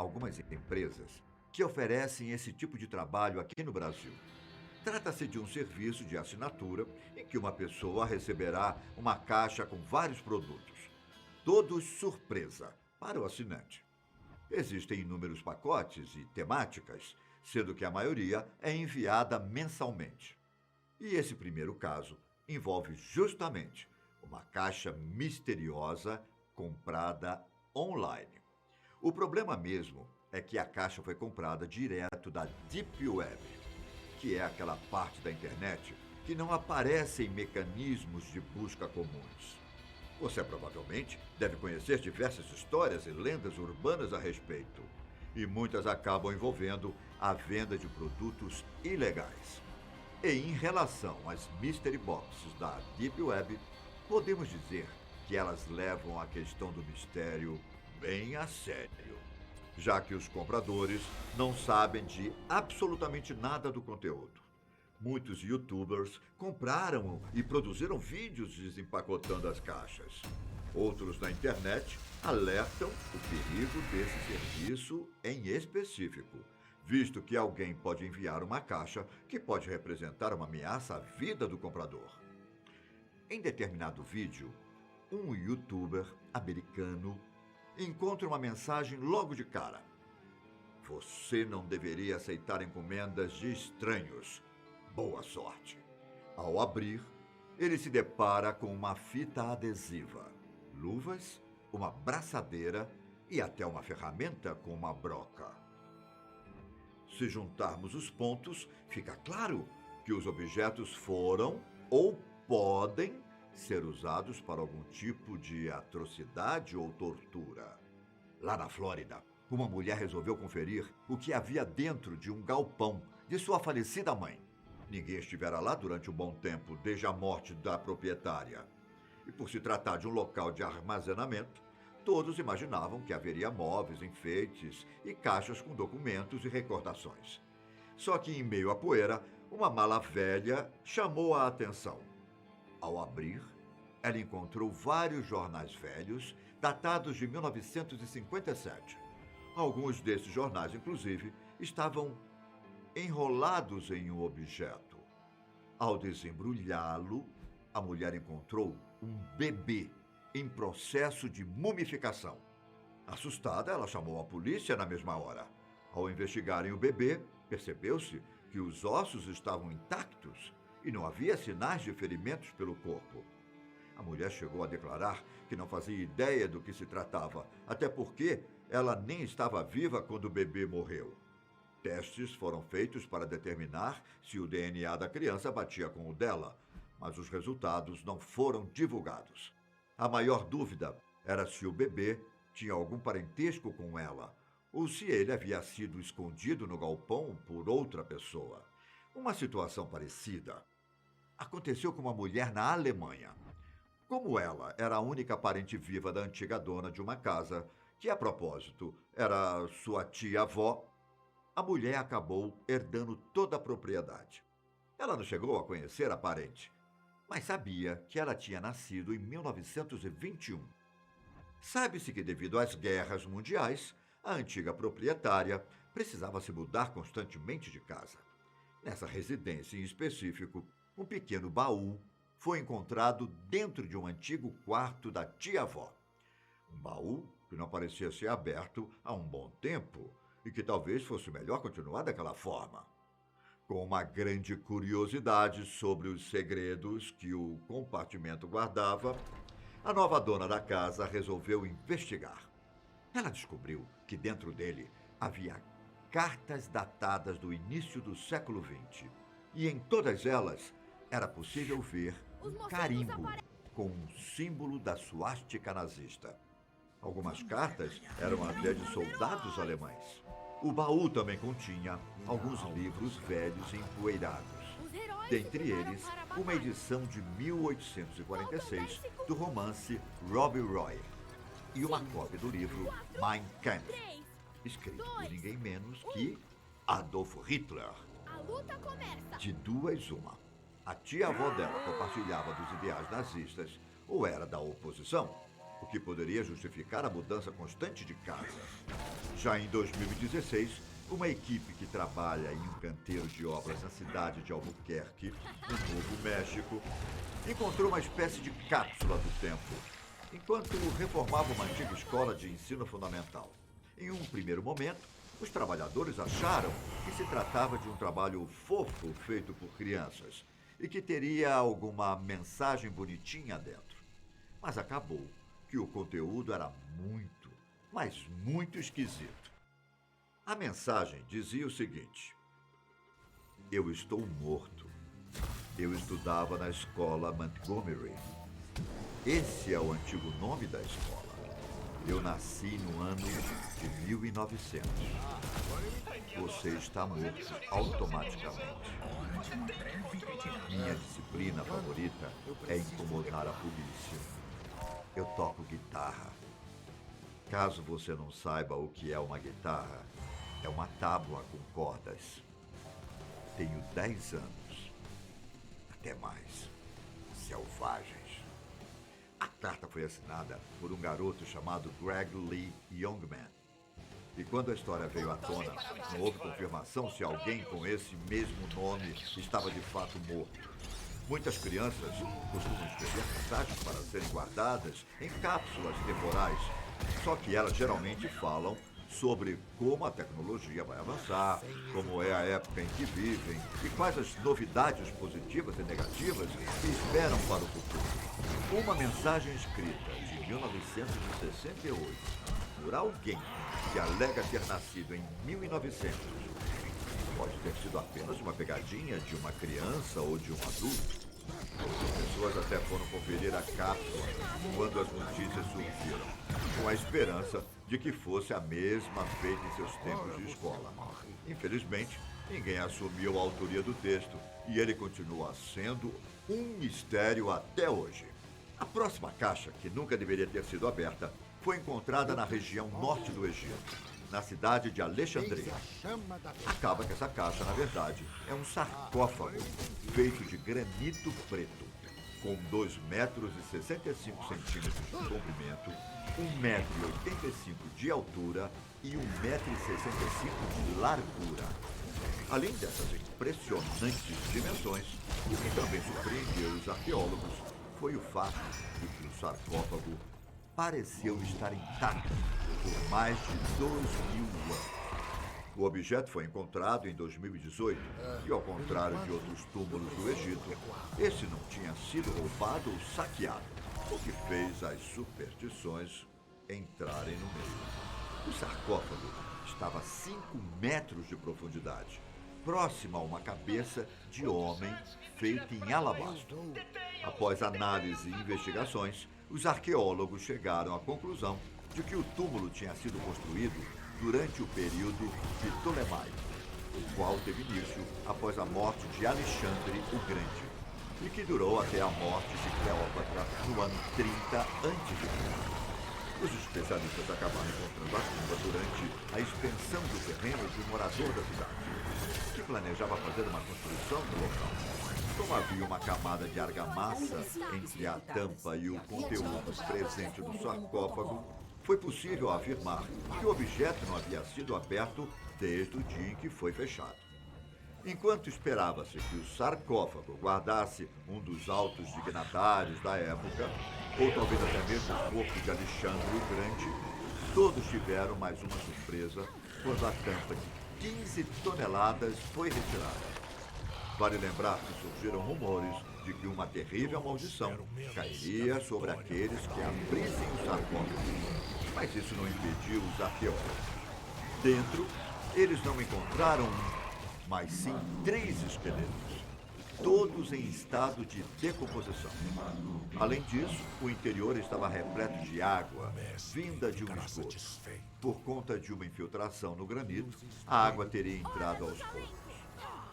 algumas empresas que oferecem esse tipo de trabalho aqui no Brasil. Trata-se de um serviço de assinatura em que uma pessoa receberá uma caixa com vários produtos, todos surpresa para o assinante. Existem inúmeros pacotes e temáticas, sendo que a maioria é enviada mensalmente. E esse primeiro caso envolve justamente uma caixa misteriosa comprada online. O problema mesmo é que a caixa foi comprada direto da Deep Web, que é aquela parte da internet que não aparece em mecanismos de busca comuns. Você provavelmente deve conhecer diversas histórias e lendas urbanas a respeito, e muitas acabam envolvendo a venda de produtos ilegais. E em relação às Mystery Boxes da Deep Web, podemos dizer que elas levam a questão do mistério bem a sério, já que os compradores não sabem de absolutamente nada do conteúdo. Muitos YouTubers compraram e produziram vídeos desempacotando as caixas. Outros na internet alertam o perigo desse serviço em específico, visto que alguém pode enviar uma caixa que pode representar uma ameaça à vida do comprador. Em determinado vídeo, um YouTuber americano encontra uma mensagem logo de cara: "Você não deveria aceitar encomendas de estranhos. Boa sorte." Ao abrir, ele se depara com uma fita adesiva, luvas, uma braçadeira e até uma ferramenta com uma broca. Se juntarmos os pontos, fica claro que os objetos foram ou podem ser usados para algum tipo de atrocidade ou tortura. Lá na Flórida, uma mulher resolveu conferir o que havia dentro de um galpão de sua falecida mãe. Ninguém estivera lá durante um bom tempo, desde a morte da proprietária. E por se tratar de um local de armazenamento, todos imaginavam que haveria móveis, enfeites e caixas com documentos e recordações. Só que, em meio à poeira, uma mala velha chamou a atenção. Ao abrir, ela encontrou vários jornais velhos, datados de 1957. Alguns desses jornais, inclusive, estavam enrolados em um objeto. Ao desembrulhá-lo, a mulher encontrou um bebê em processo de mumificação. Assustada, ela chamou a polícia na mesma hora. Ao investigarem o bebê, percebeu-se que os ossos estavam intactos e não havia sinais de ferimentos pelo corpo. A mulher chegou a declarar que não fazia ideia do que se tratava, até porque ela nem estava viva quando o bebê morreu. Testes foram feitos para determinar se o DNA da criança batia com o dela, mas os resultados não foram divulgados. A maior dúvida era se o bebê tinha algum parentesco com ela, ou se ele havia sido escondido no galpão por outra pessoa. Uma situação parecida aconteceu com uma mulher na Alemanha. Como ela era a única parente viva da antiga dona de uma casa, que a propósito era sua tia-avó, a mulher acabou herdando toda a propriedade. Ela não chegou a conhecer a parente, mas sabia que ela tinha nascido em 1921. Sabe-se que, devido às guerras mundiais, a antiga proprietária precisava se mudar constantemente de casa. Nessa residência em específico, um pequeno baú foi encontrado dentro de um antigo quarto da tia-avó. Um baú que não parecia ser aberto há um bom tempo e que talvez fosse melhor continuar daquela forma. Com uma grande curiosidade sobre os segredos que o compartimento guardava, a nova dona da casa resolveu investigar. Ela descobriu que dentro dele havia cartas datadas do início do século XX. E em todas elas era possível ver um carimbo com um símbolo da suástica nazista. Algumas cartas eram até de soldados alemães. O baú também continha alguns livros velhos e empoeirados. Dentre eles, uma edição de 1846 do romance Robbie Roy e uma cópia do livro Mein Kampf, escrito por ninguém menos que Adolf Hitler. A luta começa! De duas, uma. A tia-avó dela compartilhava dos ideais nazistas ou era da oposição, o que poderia justificar a mudança constante de casa. Já em 2016, uma equipe que trabalha em um canteiro de obras na cidade de Albuquerque, no Novo México, encontrou uma espécie de cápsula do tempo, enquanto reformava uma antiga escola de ensino fundamental. Em um primeiro momento, os trabalhadores acharam que se tratava de um trabalho fofo feito por crianças e que teria alguma mensagem bonitinha dentro. Mas acabou que o conteúdo era muito, mas muito esquisito. A mensagem dizia o seguinte: eu estou morto. Eu estudava na escola Montgomery. Esse é o antigo nome da escola. Eu nasci no ano de 1900. Você está morto automaticamente. Minha disciplina favorita é incomodar a polícia. Eu toco guitarra. Caso você não saiba o que é uma guitarra, é uma tábua com cordas. Tenho 10 anos. Até mais. Selvagens. A carta foi assinada por um garoto chamado Greg Lee Youngman. E quando a história veio à tona, não houve confirmação se alguém com esse mesmo nome estava de fato morto. Muitas crianças costumam escrever mensagens para serem guardadas em cápsulas temporais, só que elas geralmente falam sobre como a tecnologia vai avançar, como é a época em que vivem e quais as novidades positivas e negativas que esperam para o futuro. Uma mensagem escrita de 1968 por alguém que alega ter nascido em 1900 pode ter sido apenas uma pegadinha de uma criança ou de um adulto. As pessoas até foram conferir a cápsula quando as notícias surgiram, com a esperança de que fosse a mesma feita em seus tempos de escola. Infelizmente, ninguém assumiu a autoria do texto e ele continua sendo um mistério até hoje. A próxima caixa, que nunca deveria ter sido aberta, foi encontrada na região norte do Egito, na cidade de Alexandria. Acaba que essa caixa, na verdade, é um sarcófago feito de granito preto, com 2,65 metros de comprimento, 1,85 metro de altura e 1,65 metro de largura. Além dessas impressionantes dimensões, o que também surpreendeu os arqueólogos foi o fato de que o sarcófago pareceu estar intacto por mais de 2.000 anos. O objeto foi encontrado em 2018 e, ao contrário de outros túmulos do Egito, esse não tinha sido roubado ou saqueado, o que fez as superstições entrarem no meio. O sarcófago estava a 5 metros de profundidade, próximo a uma cabeça de homem feita em alabastro. Após análise e investigações, os arqueólogos chegaram à conclusão de que o túmulo tinha sido construído durante o período ptolemaico, o qual teve início após a morte de Alexandre o Grande, e que durou até a morte de Cleópatra no ano 30 a.C. Os especialistas acabaram encontrando a tumba durante a extensão do terreno de um morador da cidade, que planejava fazer uma construção no local. Como havia uma camada de argamassa entre a tampa e o conteúdo presente no sarcófago, foi possível afirmar que o objeto não havia sido aberto desde o dia em que foi fechado. Enquanto esperava-se que o sarcófago guardasse um dos altos dignatários da época, ou talvez até mesmo o corpo de Alexandre o Grande, todos tiveram mais uma surpresa quando a tampa de 15 toneladas foi retirada. Vale lembrar que surgiram rumores de que uma terrível maldição cairia sobre aqueles que abrissem o sarcófago, mas isso não impediu os arqueólogos. Dentro, eles não encontraram mas sim 3 esqueletos, todos em estado de decomposição. Além disso, o interior estava repleto de água, vinda de um esgoto. Por conta de uma infiltração no granito, a água teria entrado aos poucos.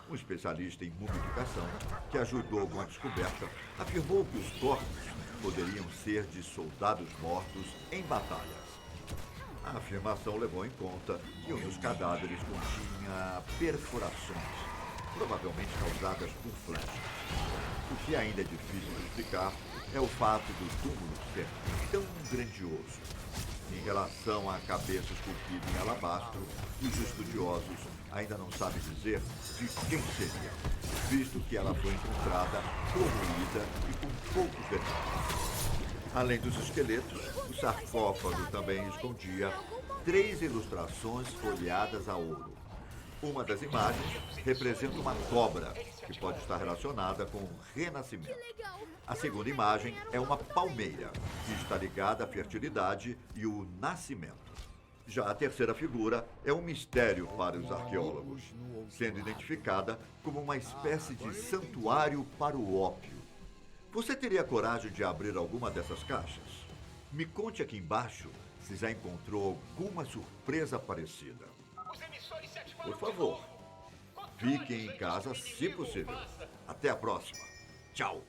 Um especialista em mumificação, que ajudou com a descoberta, afirmou que os corpos poderiam ser de soldados mortos em batalhas. A afirmação levou em conta que um dos cadáveres continha perfurações, provavelmente causadas por flechas. O que ainda é difícil de explicar é o fato do túmulo ser tão grandioso. Em relação à cabeça esculpida em alabastro, os estudiosos ainda não sabem dizer de quem seria, visto que ela foi encontrada corroída e com poucos detalhes. Além dos esqueletos, o sarcófago também escondia 3 ilustrações folheadas a ouro. Uma das imagens representa uma cobra, que pode estar relacionada com o renascimento. A segunda imagem é uma palmeira, que está ligada à fertilidade e o nascimento. Já a terceira figura é um mistério para os arqueólogos, sendo identificada como uma espécie de santuário para o ópio. Você teria coragem de abrir alguma dessas caixas? Me conte aqui embaixo se já encontrou alguma surpresa parecida. Por favor, fiquem em casa se possível. Até a próxima. Tchau.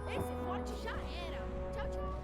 Esse forte já era. Tchau, tchau.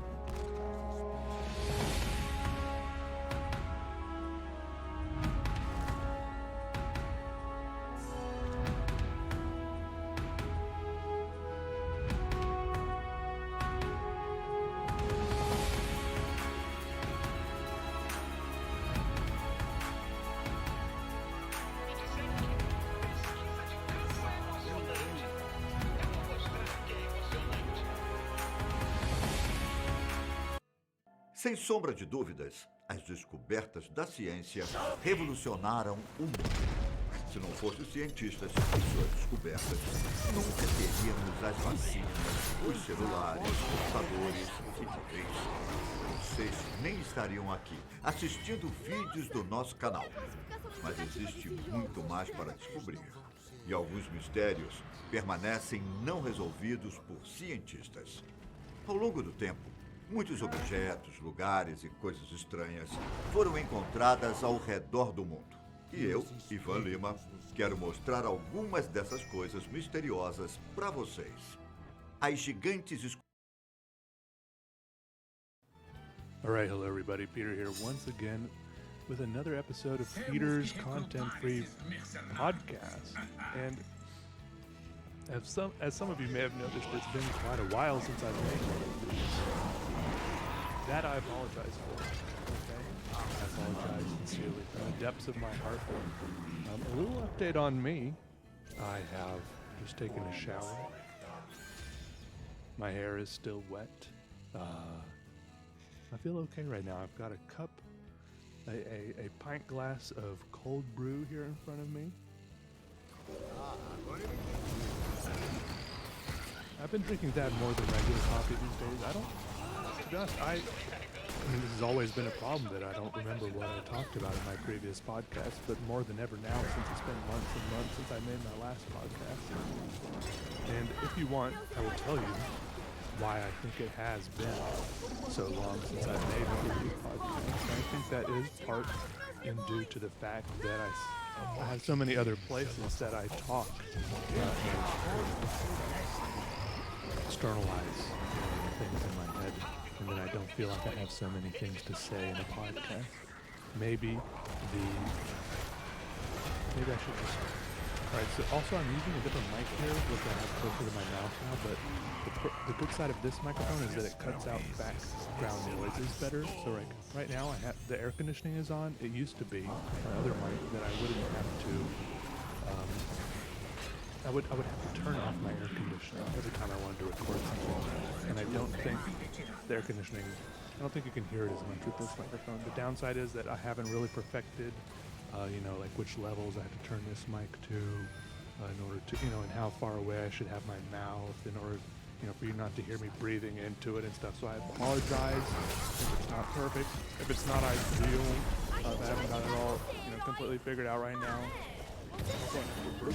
Sem sombra de dúvidas, as descobertas da ciência revolucionaram o mundo. Se não fossem os cientistas e suas descobertas, nunca teríamos as vacinas, os celulares, computadores e talvez vocês nem estariam aqui assistindo vídeos do nosso canal. Mas existe muito mais para descobrir. E alguns mistérios permanecem não resolvidos por cientistas. Ao longo do tempo, muitos objetos, lugares e coisas estranhas foram encontradas ao redor do mundo. E eu, Ivan Lima, quero mostrar algumas dessas coisas misteriosas para vocês. As gigantes Alright, hello everybody, Peter here once again with another episode of Peter's Content-Free Podcast. And as some of you may have noticed, it's been quite a while since I've made one of these. That I apologize for, okay? I apologize sincerely from the depths of my heart. A little update on me. I have just taken a shower. My hair is still wet. I feel okay right now. I've got a cup, a pint glass of cold brew here in front of me. I've been drinking that more than regular coffee these days. To be honest, I mean, this has always been a problem that I don't remember what I talked about in my previous podcast, but more than ever now, since it's been months and months since I made my last podcast. And if you want, I will tell you why I think it has been so long since I've made one of these podcasts. I think that is part in due to the fact that I have so many other places that I talk. externalize things in my head, and then I don't feel like I have so many things to say in a podcast. Maybe I should just... Alright, so also I'm using a different mic here, which I have closer to my mouth now, but the good side of this microphone is that it cuts out background noises better. So right now the air conditioning is on. It used to be my other mic that I wouldn't have to... I would have to turn off my air conditioning every time I wanted to record something. And I don't think the air conditioning... I don't think you can hear it as much with this microphone. The downside is that I haven't really perfected like which levels I have to turn this mic to in order to, and how far away I should have my mouth in order, for you not to hear me breathing into it and stuff. So I apologize if it's not perfect, if it's not ideal, if I haven't got it all, completely figured out right now. Excuse me.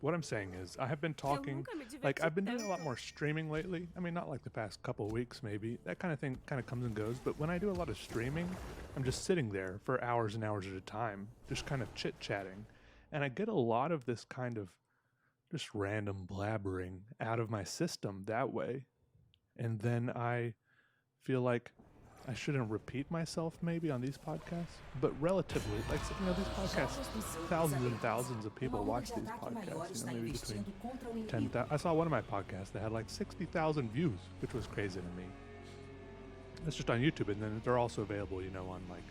What I'm saying is, I have been talking, I've been doing a lot more streaming lately. I mean, not like the past couple weeks, maybe. That kind of thing kind of comes and goes. But when I do a lot of streaming, I'm just sitting there for hours and hours at a time, just kind of chit-chatting. And I get a lot of this kind of just random blabbering out of my system that way. And then I feel like I shouldn't repeat myself maybe on these podcasts, but relatively, these podcasts, thousands and thousands of people watch these podcasts, maybe between 10,000. I saw one of my podcasts that had like 60,000 views, which was crazy to me. That's just on YouTube, and then they're also available, on like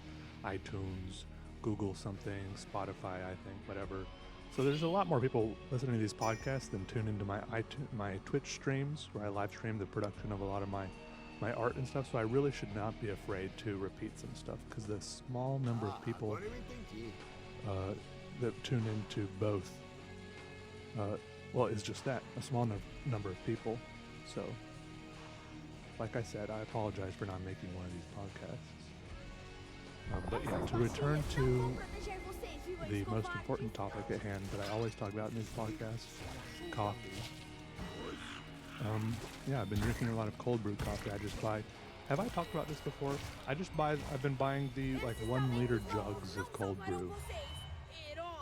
iTunes, Google something, Spotify, I think, whatever. So there's a lot more people listening to these podcasts than tune into my Twitch streams, where I live stream the production of a lot of my art and stuff, so I really should not be afraid to repeat some stuff, because the small number of people that tune into both, it's just that, a small number of people. So, like I said, I apologize for not making one of these podcasts. But yeah, to return to the most important topic at hand that I always talk about in these podcasts, coffee. I've been drinking a lot of cold brew coffee. I just buy, have I talked about this before? I've been buying the 1 liter jugs of cold brew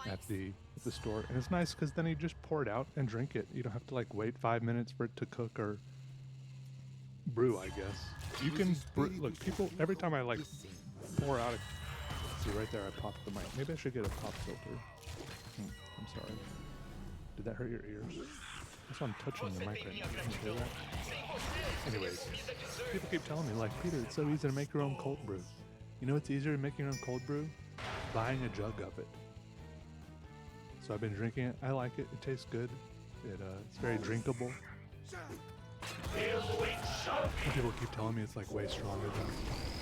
at the store. And it's nice because then you just pour it out and drink it. You don't have to wait 5 minutes for it to cook or brew, I guess. You can look, people, every time I pour out see right there, I popped the mic. Maybe I should get a pop filter. I'm sorry. Did that hurt your ears? That's why I'm touching the mic right now. Can you hear that? Anyways, people keep telling me, Peter, it's so easy to make your own cold brew. You know what's easier to make your own cold brew? Buying a jug of it. So I've been drinking it. I like it. It tastes good. It's very drinkable. And people keep telling me it's way stronger than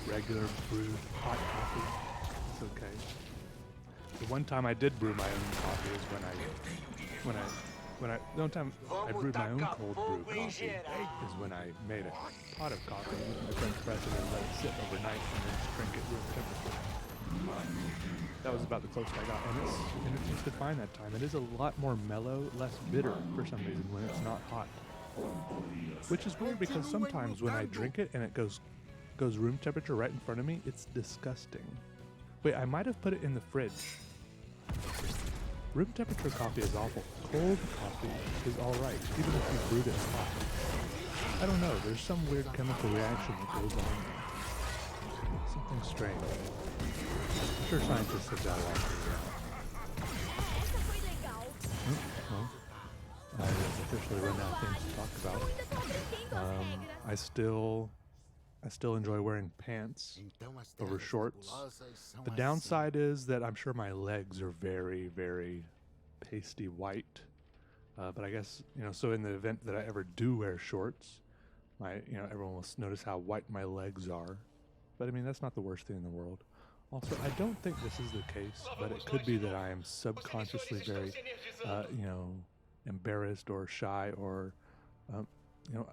regular brewed hot coffee. It's okay. The one time I did brew my own coffee is the only time I brewed my own cold brew coffee is when I made a pot of coffee with my French press and then let it sit overnight and then just drink it room temperature. That was about the closest I got, and it tasted fine that time. It is a lot more mellow, less bitter for some reason when it's not hot. Which is weird because sometimes when I drink it and it goes room temperature right in front of me, it's disgusting. Wait, I might have put it in the fridge. Room temperature coffee is awful. Cold coffee is alright, even if you brewed it hot. I don't know, there's some weird chemical reaction that goes on there. Something strange. I'm sure scientists have got a lot to figure out. Well, I've officially run out of things to talk about. I still enjoy wearing pants over shorts. The downside is that I'm sure my legs are very, very pasty white. But I guess, so in the event that I ever do wear shorts, everyone will notice how white my legs are. But I mean, that's not the worst thing in the world. Also, I don't think this is the case, but it could be that I am subconsciously very, embarrassed or shy, or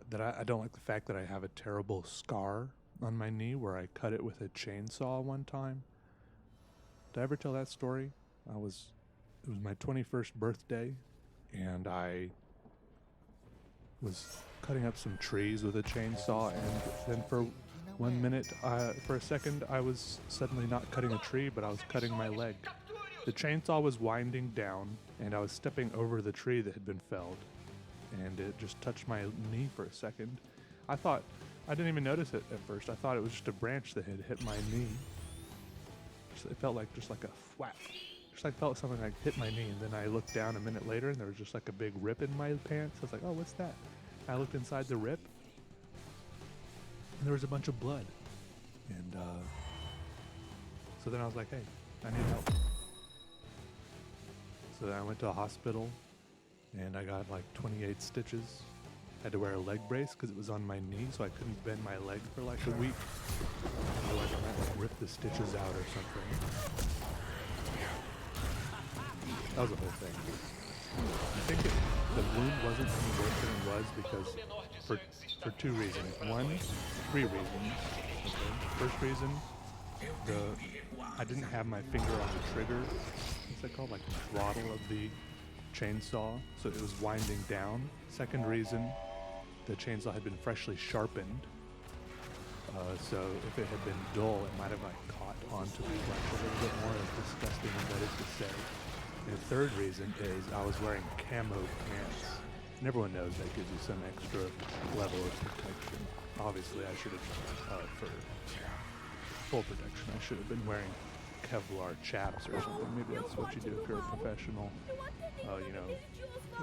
that I don't like the fact that I have a terrible scar on my knee where I cut it with a chainsaw one time. Did I ever tell that story? It was my 21st birthday, and I was cutting up some trees with a chainsaw, and then for 1 minute, for a second, I was suddenly not cutting a tree, but I was cutting my leg. The chainsaw was winding down, and I was stepping over the tree that had been felled, and it just touched my knee for a second. I didn't even notice it at first. I thought it was just a branch that had hit my knee. It felt like just like a whack. Just like felt something like hit my knee, and then I looked down a minute later, and there was just like a big rip in my pants. I was like, oh, what's that? I looked inside the rip, and there was a bunch of blood. And so then I was like, hey, I need help. So then I went to the hospital, and I got like 28 stitches. I had to wear a leg brace because it was on my knee, so I couldn't bend my leg for like a week. Otherwise I might like rip the stitches out or something. That was the whole thing. I think the wound wasn't any worse than it was because for two reasons. Three reasons. Okay. First reason, I didn't have my finger on the trigger. What's that called? Like the throttle of the chainsaw, so it was winding down. Second reason, the chainsaw had been freshly sharpened. So if it had been dull, it might have like caught onto the flesh a little bit more, as disgusting as that is to say. And the third reason is I was wearing camo pants. And everyone knows that gives you some extra level of protection. Obviously, I should have, for full protection, I should have been wearing Kevlar chaps or something. Maybe that's what you do if you're a professional,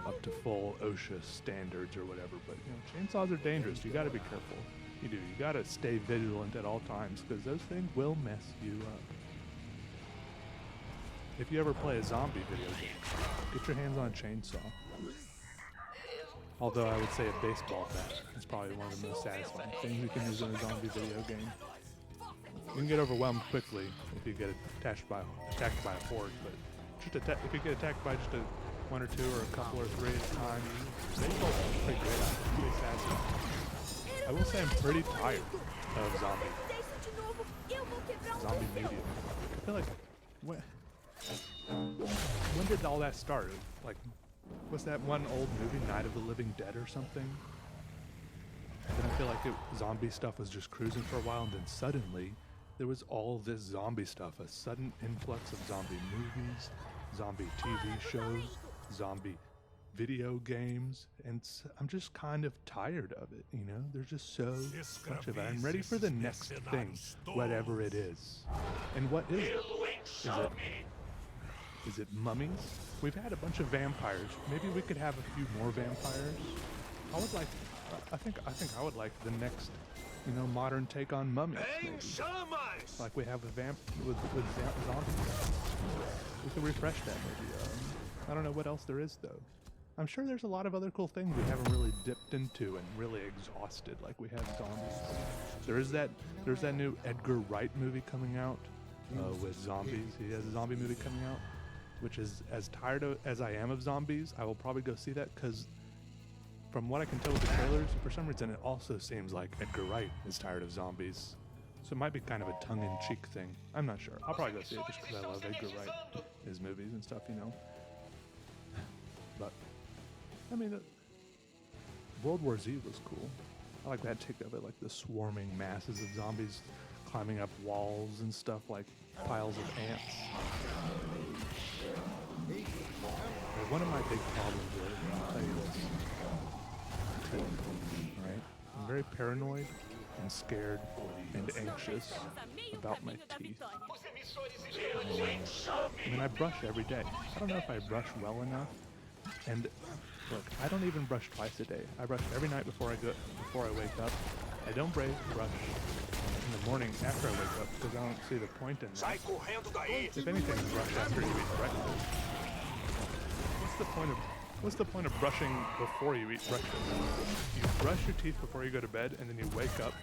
up to full OSHA standards or whatever. But, chainsaws are dangerous. You got to be careful. You do. You got to stay vigilant at all times because those things will mess you up. If you ever play a zombie video game, get your hands on a chainsaw. Although I would say a baseball bat is probably one of the most satisfying things you can use in a zombie video game. You can get overwhelmed quickly if you get attacked by a horde, but if you get attacked by just one or two or a couple or three at a time, baseball is pretty great. Pretty satisfying. I will say I'm pretty tired of zombie media. I feel like when did all that start? Like, was that one old movie, Night of the Living Dead or something? And then I feel like zombie stuff was just cruising for a while, and then suddenly there was all this zombie stuff, a sudden influx of zombie movies, zombie TV shows, zombie video games, and I'm just kind of tired of it, There's just so much of it. I'm ready for the next thing, whatever it is. And what is it? Is it mummies? We've had a bunch of vampires. Maybe we could have a few more vampires. I think I would like the next, modern take on mummies. Maybe. Like we have with zombies. We could refresh that maybe. I don't know what else there is though. I'm sure there's a lot of other cool things we haven't really dipped into and really exhausted like we have zombies. There's that new Edgar Wright movie coming out with zombies. He has a zombie movie coming out, which is as tired as I am of zombies. I will probably go see that because from what I can tell with the trailers, for some reason it also seems like Edgar Wright is tired of zombies. So it might be kind of a tongue-in-cheek thing. I'm not sure. I'll probably go see it just because I love Edgar Wright, his movies and stuff, But I mean, World War Z was cool. I like that take of it, like the swarming masses of zombies climbing up walls and stuff like piles of ants. But one of my big problems is, I'll tell you this, right? I'm very paranoid and scared and anxious about my teeth. I mean, I brush every day. I don't know if I brush well enough. And look, I don't even brush twice a day. I brush every night before I wake up. I don't brush in the morning after I wake up because I don't see the point in that. If anything, brush after you eat breakfast. What's the point of brushing before you eat breakfast? You brush your teeth before you go to bed, and then you wake up.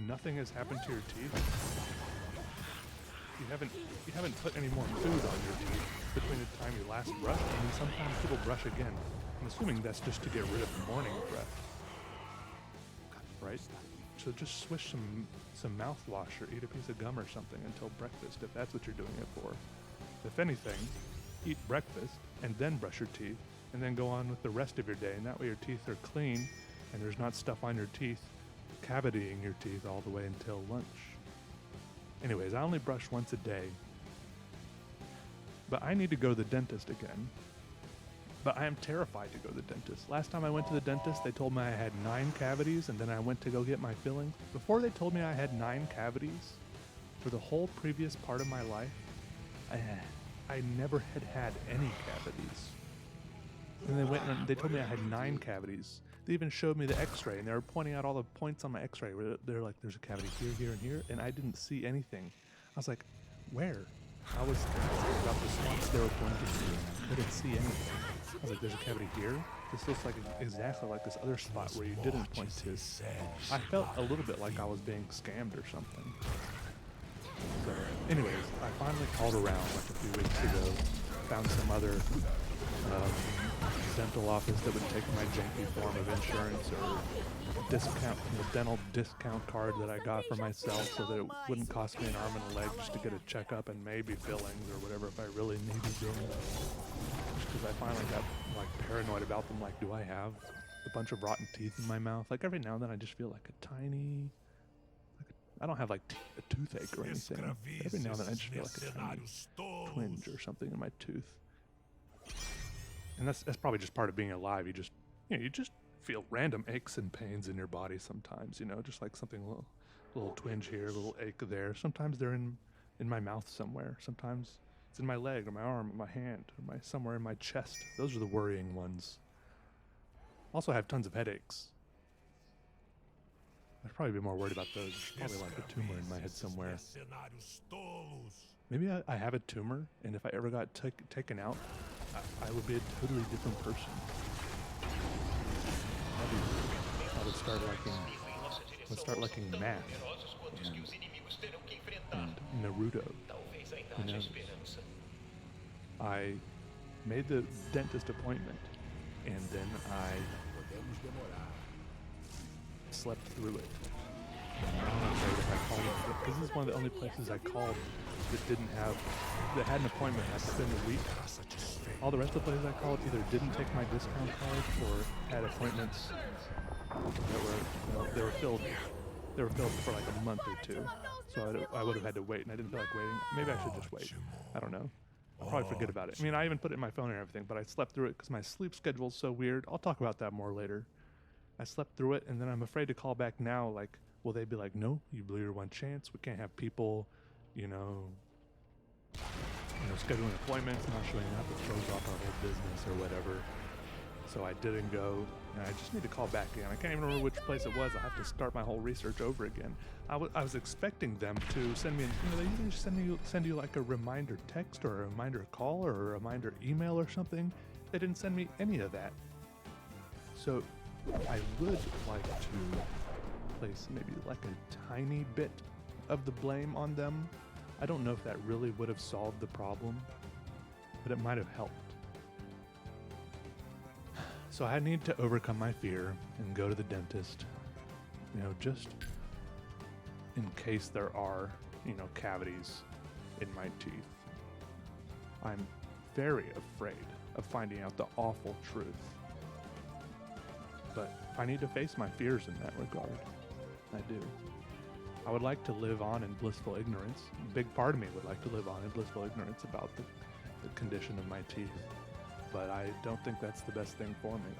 Nothing has happened to your teeth. You haven't put any more food on your teeth between the time you last brushed, and then sometimes people brush again. I'm assuming that's just to get rid of the morning breath, right? So just swish some mouthwash or eat a piece of gum or something until breakfast, if that's what you're doing it for. If anything, eat breakfast and then brush your teeth, and then go on with the rest of your day, and that way your teeth are clean, and there's not stuff on your teeth, cavitying your teeth all the way until lunch. Anyways, I only brush once a day. but I need to go to the dentist again. But I am terrified to go to the dentist. Last time I went to the dentist, they told me I had 9 cavities, and then I went to go get my filling. Before they told me I had 9 cavities, for the whole previous part of my life, I never had any cavities. And they told me I had 9 cavities. They even showed me the x-ray, and they were pointing out all the points on my x-ray. They're like, there's a cavity here, here, and here, and I didn't see anything. I was like, where? I was thinking about the spots they were pointing to, and I couldn't see anything. I was like, there's a cavity here? This looks like exactly like this other spot where you didn't point to. I felt a little bit like I was being scammed or something. So, anyways, I finally called around like a few weeks ago, found some other dental office that would take my janky form of insurance or discount, dental discount card that I got for myself so that it wouldn't cost me an arm and a leg just to get a checkup and maybe fillings or whatever if I really needed them. Because I finally got like paranoid about them. Like, do I have a bunch of rotten teeth in my mouth? Like every now and then I just feel like a tiny, I don't have like a toothache or anything. But every now and then I just feel like a tiny twinge or something in my tooth. And that's probably just part of being alive. You just feel random aches and pains in your body sometimes, just like something a little twinge here, a little ache there. Sometimes they're in my mouth somewhere. Sometimes it's in my leg or my arm or my hand or somewhere in my chest. Those are the worrying ones. Also, I have tons of headaches. I'd probably be more worried about those. There's probably like a tumor in my head somewhere. Maybe I have a tumor, and if I ever got taken out, I would be a totally different person. I would start liking math and Naruto. Who knows? I made the dentist appointment, and then I slept through it. And now I'm afraid if I called it, because this is one of the only places I called that had an appointment I had to spend a week. All the rest of the places I called either didn't take my discount card or had appointments that were filled for like a month or two. So I would have had to wait, and I didn't feel like waiting. Maybe I should just wait. I don't know. I'll probably forget about it. I mean, I even put it in my phone and everything, but I slept through it because my sleep schedule's so weird. I'll talk about that more later. I slept through it, and then I'm afraid to call back now. Like, will they be like, no, you blew your one chance. We can't have people, scheduling appointments, not showing up. It throws off our whole business or whatever. So I didn't go, and I just need to call back again. I can't even remember which place it was. I'll have to start my whole research over again. I was expecting them to send me, they usually send you like a reminder text or a reminder call or a reminder email or something. They didn't send me any of that. So I would like to place maybe like a tiny bit of the blame on them. I don't know if that really would have solved the problem, but it might have helped. So I need to overcome my fear and go to the dentist, just in case there are, cavities in my teeth. I'm very afraid of finding out the awful truth. But I need to face my fears in that regard. I do. I would like to live on in blissful ignorance. A big part of me would like to live on in blissful ignorance about the condition of my teeth. But I don't think that's the best thing for me.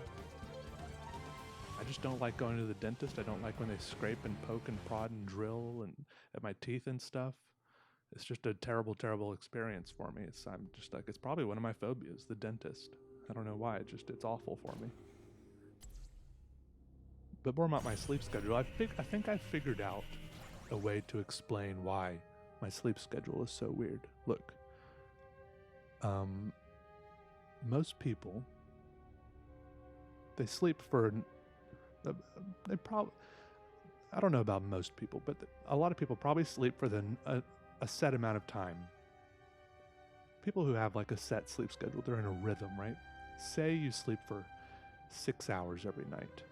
I just don't like going to the dentist. I don't like when they scrape and poke and prod and drill and at my teeth and stuff. It's just a terrible, terrible experience for me. I'm just like, it's probably one of my phobias, the dentist. I don't know why. It's awful for me. But more about my sleep schedule. I think I figured out a way to explain why my sleep schedule is so weird. Look, most people, they sleep for, I don't know about most people, but a lot of people probably sleep for a set amount of time. People who have like a set sleep schedule, they're in a rhythm, right? Say you sleep for 6 hours every night.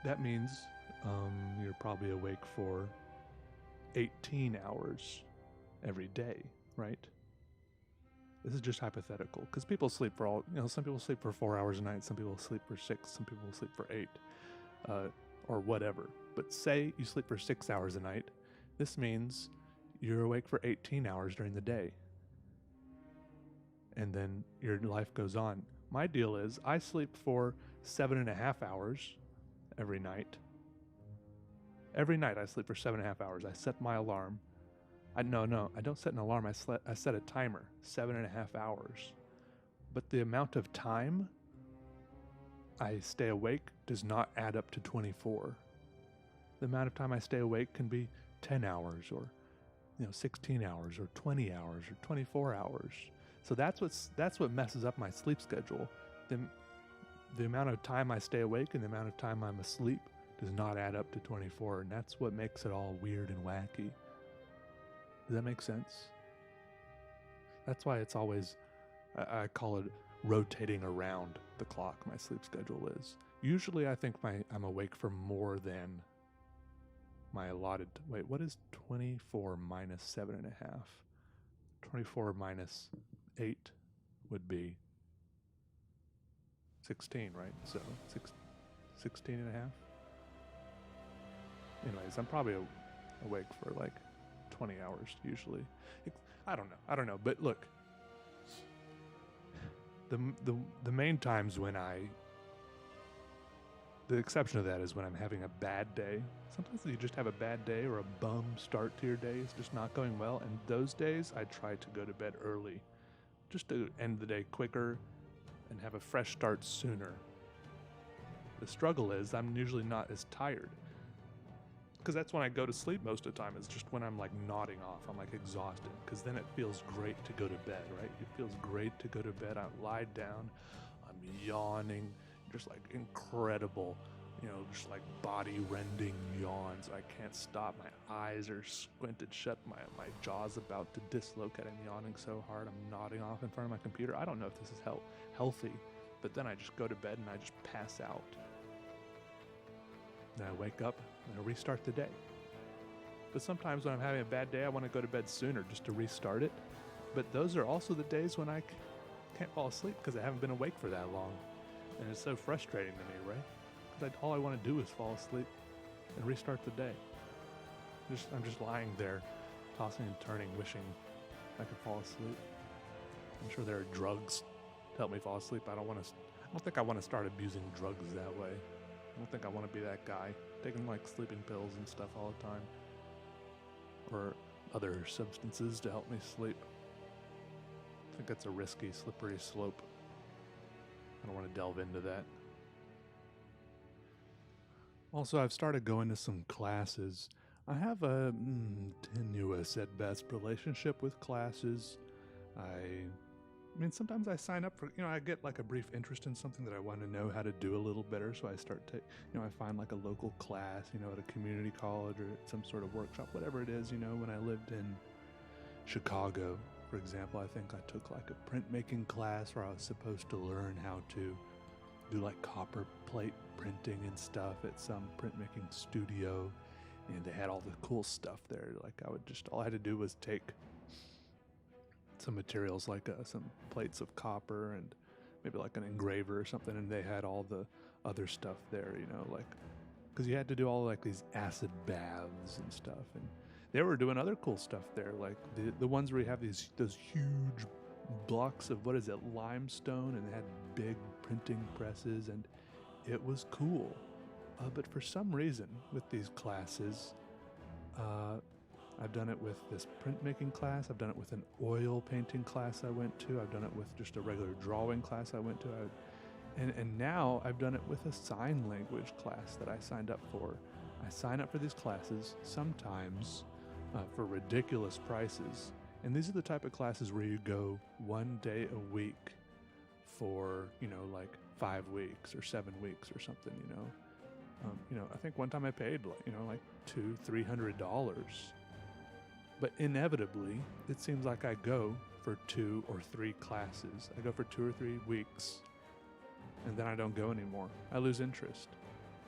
That means you're probably awake for 18 hours every day, right? This is just hypothetical, because people sleep for some people sleep for 4 hours a night, some people sleep for 6, some people sleep for 8, or whatever. But say you sleep for 6 hours a night, this means you're awake for 18 hours during the day. and then your life goes on. My deal is I sleep for 7.5 hours every night. Every night I sleep for 7.5 hours. I set my alarm. No, I don't set an alarm. I set a timer, 7.5 hours. But the amount of time I stay awake does not add up to 24. The amount of time I stay awake can be 10 hours or 16 hours or 20 hours or 24 hours. So that's what messes up my sleep schedule. The amount of time I stay awake and the amount of time I'm asleep does not add up to 24, and that's what makes it all weird and wacky. Does that make sense? That's why it's always, I call it rotating around the clock, my sleep schedule is. Usually I think I'm awake for more than my allotted, wait, what is 24 minus 7.5? 24 minus 8 would be 16, right? So 16 and a half. Anyways, I'm probably awake for like 20 hours usually. I don't know. But look, the main times when the exception to that is when I'm having a bad day. Sometimes you just have a bad day or a bum start to your day. It's just not going well. And those days I try to go to bed early just to end the day quicker and have a fresh start sooner. The struggle is I'm usually not as tired, because that's when I go to sleep most of the time. It's just when I'm like nodding off. I'm like exhausted, because then it feels great to go to bed, right? It feels great to go to bed. I lie down, I'm yawning, just like incredible, just like body-rending yawns. I can't stop. My eyes are squinted shut. My jaw's about to dislocate. I'm yawning so hard. I'm nodding off in front of my computer. I don't know if this is healthy, but then I just go to bed and I just pass out. Then I wake up and I restart the day. But sometimes when I'm having a bad day, I want to go to bed sooner just to restart it. But those are also the days when I can't fall asleep because I haven't been awake for that long. And it's so frustrating to me, right? Because all I want to do is fall asleep and restart the day. I'm just lying there, tossing and turning, wishing I could fall asleep. I'm sure there are drugs to help me fall asleep. I don't think I want to start abusing drugs that way. I don't think I want to be that guy, taking like sleeping pills and stuff all the time. Or other substances to help me sleep. I think that's a risky, slippery slope. I don't want to delve into that. Also, I've started going to some classes. I have a tenuous at best relationship with classes. I mean, sometimes I sign up for, I get like a brief interest in something that I want to know how to do a little better. So I start to, I find like a local class, at a community college or at some sort of workshop, whatever it is. When I lived in Chicago, for example, I think I took like a printmaking class where I was supposed to learn how to do like copper plate printing and stuff at some printmaking studio. And they had all the cool stuff there. Like all I had to do was take some materials like some plates of copper and maybe like an engraver or something, and they had all the other stuff there, like, because you had to do all like these acid baths and stuff, and they were doing other cool stuff there, like the ones where you have those huge blocks of limestone, and they had big printing presses, and it was cool. But for some reason with these classes, I've done it with this printmaking class. I've done it with an oil painting class I went to. I've done it with just a regular drawing class I went to. And now I've done it with a sign language class that I signed up for. I sign up for these classes sometimes for ridiculous prices. And these are the type of classes where you go 1 day a week for, like 5 weeks or 7 weeks or something, I think one time I paid, like $200-300. But inevitably, it seems like I go for 2 or 3 classes. I go for 2 or 3 weeks, and then I don't go anymore. I lose interest.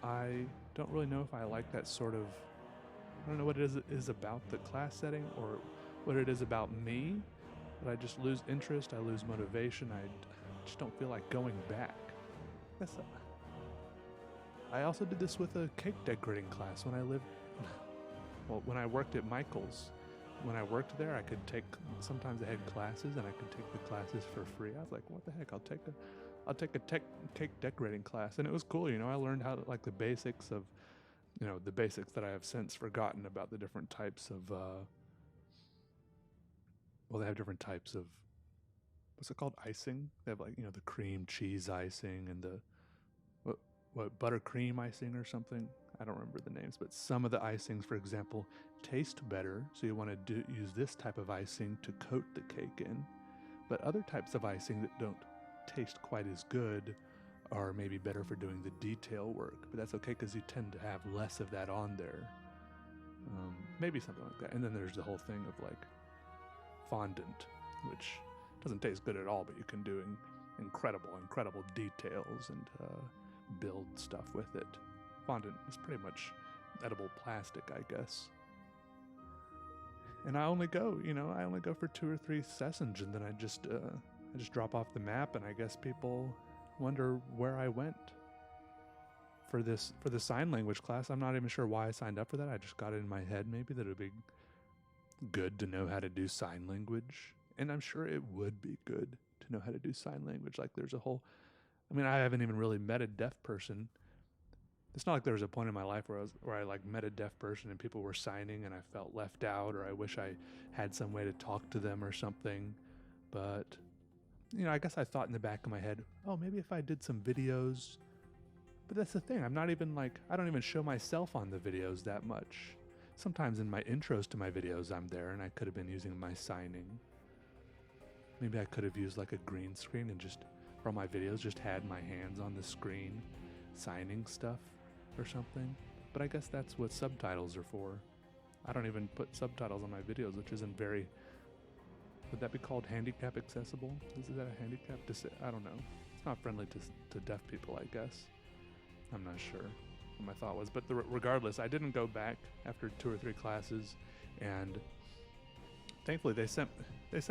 I don't really know if I like that sort of, I don't know what it is about the class setting or what it is about me, but I just lose interest. I lose motivation. I just don't feel like going back. I also did this with a cake decorating class when I worked at Michael's. when I worked there, I could take, sometimes they had classes and I could take the classes for free. I was like, what the heck, I'll take a cake decorating class. And it was cool, you know, I learned how to, like, the basics of, you know, the basics that I have since forgotten about the different types of, well, they have different types of, what's it called, icing? They have, like, you know, the cream cheese icing and the, what buttercream icing or something. I don't remember the names, but some of the icings, for example, taste better. So you want to use this type of icing to coat the cake in. But other types of icing that don't taste quite as good are maybe better for doing the detail work. But that's okay because you tend to have less of that on there. Maybe something like that. And then there's the whole thing of like fondant, which doesn't taste good at all, but you can do incredible details and build stuff with it. Fondant is pretty much edible plastic, I guess. And I only go for 2 or 3 sessions, and then I just drop off the map, and I guess people wonder where I went for the sign language class. I'm not even sure why I signed up for that. I just got it in my head maybe that it would be good to know how to do sign language, and I'm sure it would be good to know how to do sign language. Like, there's a whole, I mean, I haven't even really met a deaf person. It's not like there was a point in my life where I like met a deaf person and people were signing and I felt left out, or I wish I had some way to talk to them or something. But, you know, I guess I thought in the back of my head, oh, maybe if I did some videos. But that's the thing. I'm not even like, I don't even show myself on the videos that much. Sometimes in my intros to my videos, I'm there, and I could have been using my signing. Maybe I could have used like a green screen and just, for my videos, just had my hands on the screen signing stuff or something. But I guess that's what subtitles are for. I don't even put subtitles on my videos, which isn't very, would that be called handicap accessible? Is that a handicap? I don't know. It's not friendly to deaf people, I guess. I'm not sure what my thought was. But regardless, I didn't go back after 2 or 3 classes, and thankfully they sent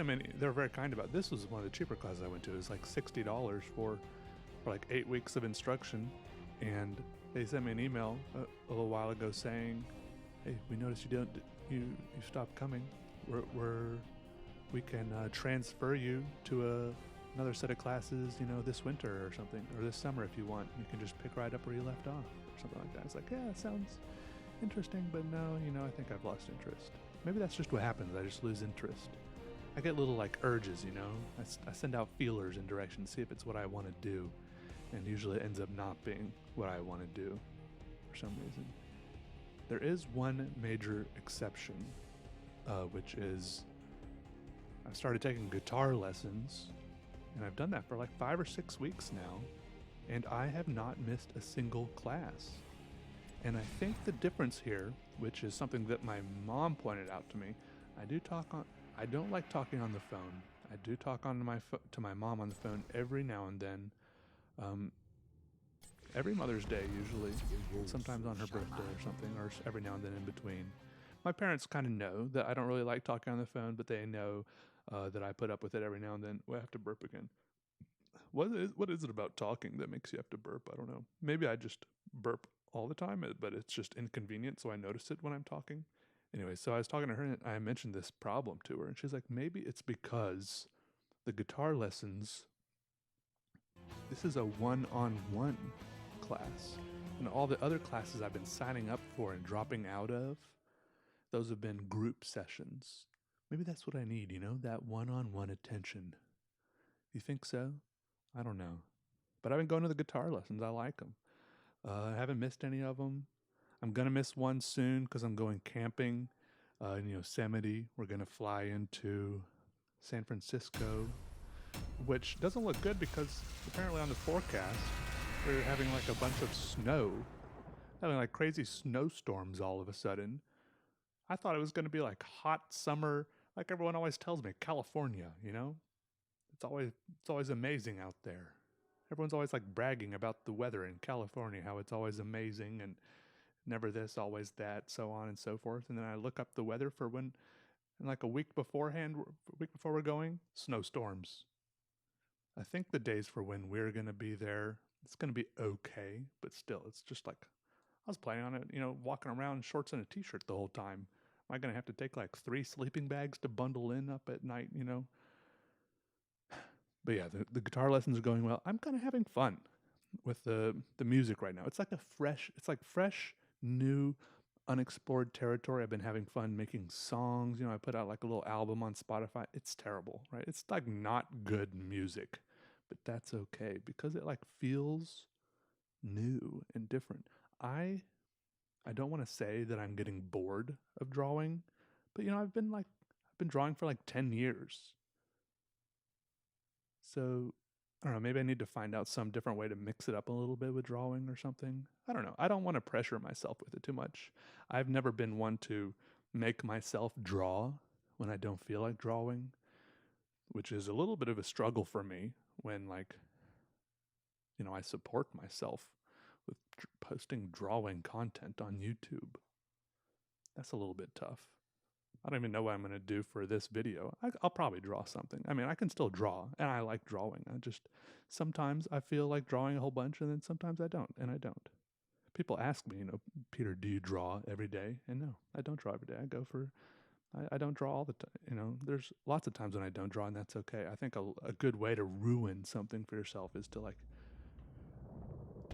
me, they were very kind about it. This was one of the cheaper classes I went to. It was like $60 for like 8 weeks of instruction, and they sent me an email a little while ago saying, hey, we noticed you stopped coming. We can transfer you to another set of classes, you know, this winter or something, or this summer if you want. You can just pick right up where you left off, or something like that. It's like, yeah, it sounds interesting, but no, you know, I think I've lost interest. Maybe that's just what happens. I just lose interest. I get little like urges, you know. I send out feelers in directions, see if it's what I want to do, and usually it ends up not being what I want to do for some reason. There is one major exception, which is I've started taking guitar lessons, and I've done that for like 5 or 6 weeks now, and I have not missed a single class. And I think the difference here, which is something that my mom pointed out to me, I don't like talking on the phone. I do talk to my mom on the phone every now and then. Every Mother's Day usually, sometimes on her birthday or something, or every now and then in between. My parents kind of know that I don't really like talking on the phone, but they know that I put up with it every now and then. I have to burp again. What is it about talking that makes you have to burp? I don't know. Maybe I just burp all the time, but it's just inconvenient, so I notice it when I'm talking. Anyway, so I was talking to her, and I mentioned this problem to her, and she's like, maybe it's because the guitar lessons, this is a one-on-one class, and all the other classes I've been signing up for and dropping out of, those have been group sessions. Maybe that's what I need, you know, that one-on-one attention. You think so? I don't know. But I've been going to the guitar lessons. I like them. I haven't missed any of them. I'm going to miss one soon because I'm going camping in Yosemite. We're going to fly into San Francisco, which doesn't look good because apparently on the forecast, we're having like a bunch of snow, having like crazy snowstorms all of a sudden. I thought it was going to be like hot summer, like everyone always tells me, California, you know? It's always amazing out there. Everyone's always like bragging about the weather in California, how it's always amazing and never this, always that, so on and so forth. And then I look up the weather for when, and like a week before we're going, snowstorms. I think the days for when we're going to be there, it's going to be okay, but still, it's just like, I was planning on it, walking around in shorts and a t-shirt the whole time. Am I going to have to take like 3 sleeping bags to bundle in up at night, you know? But yeah, the guitar lessons are going well. I'm kind of having fun with the music right now. It's like fresh, new, unexplored territory. I've been having fun making songs. You know, I put out like a little album on Spotify. It's terrible, right? It's like not good music, but that's okay because it like feels new and different. I don't want to say that I'm getting bored of drawing, but you know, I've been drawing for like 10 years. So, I don't know, maybe I need to find out some different way to mix it up a little bit with drawing or something. I don't know. I don't want to pressure myself with it too much. I've never been one to make myself draw when I don't feel like drawing, which is a little bit of a struggle for me when, like, you know, I support myself with posting drawing content on YouTube. That's a little bit tough. I don't even know what I'm going to do for this video. I'll probably draw something. I mean, I can still draw, and I like drawing. Sometimes I feel like drawing a whole bunch, and then sometimes I don't, and I don't. People ask me, you know, Peter, do you draw every day? And no, I don't draw every day. I don't draw all the time. You know, there's lots of times when I don't draw, and that's okay. I think a good way to ruin something for yourself is to, like,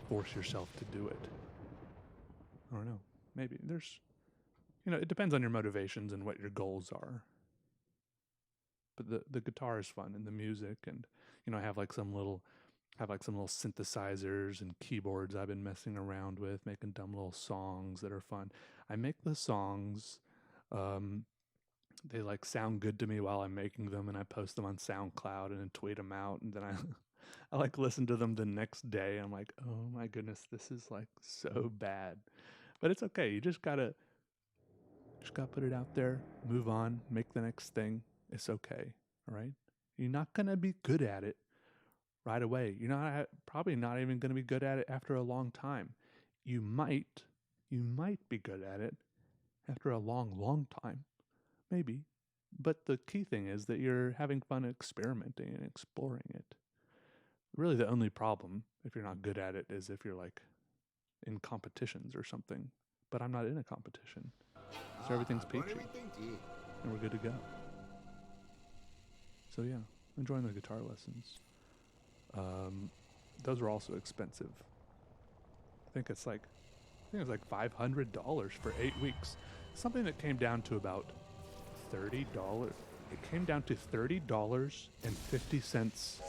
force yourself to do it. I don't know. Maybe there's... You know, it depends on your motivations and what your goals are. But the guitar is fun and the music, and you know, I have like some little synthesizers and keyboards I've been messing around with, making dumb little songs that are fun. I make the songs, they like sound good to me while I'm making them, and I post them on SoundCloud and then tweet them out, and then I like listen to them the next day. And I'm like, oh my goodness, this is like so bad. But it's okay. You just gotta put it out there, move on, make the next thing. It's okay, all right? You're not going to be good at it right away. You're not probably not even going to be good at it after a long time. You might be good at it after a long time, maybe. But the key thing is that you're having fun experimenting and exploring it. Really, the only problem, if you're not good at it, is if you're like in competitions or something. But I'm not in a competition. So everything's peachy, and we're good to go. So yeah, enjoying the guitar lessons. Those are also expensive. I think it's like $500 for 8 weeks. Something that came down to about $30. It came down to $30.50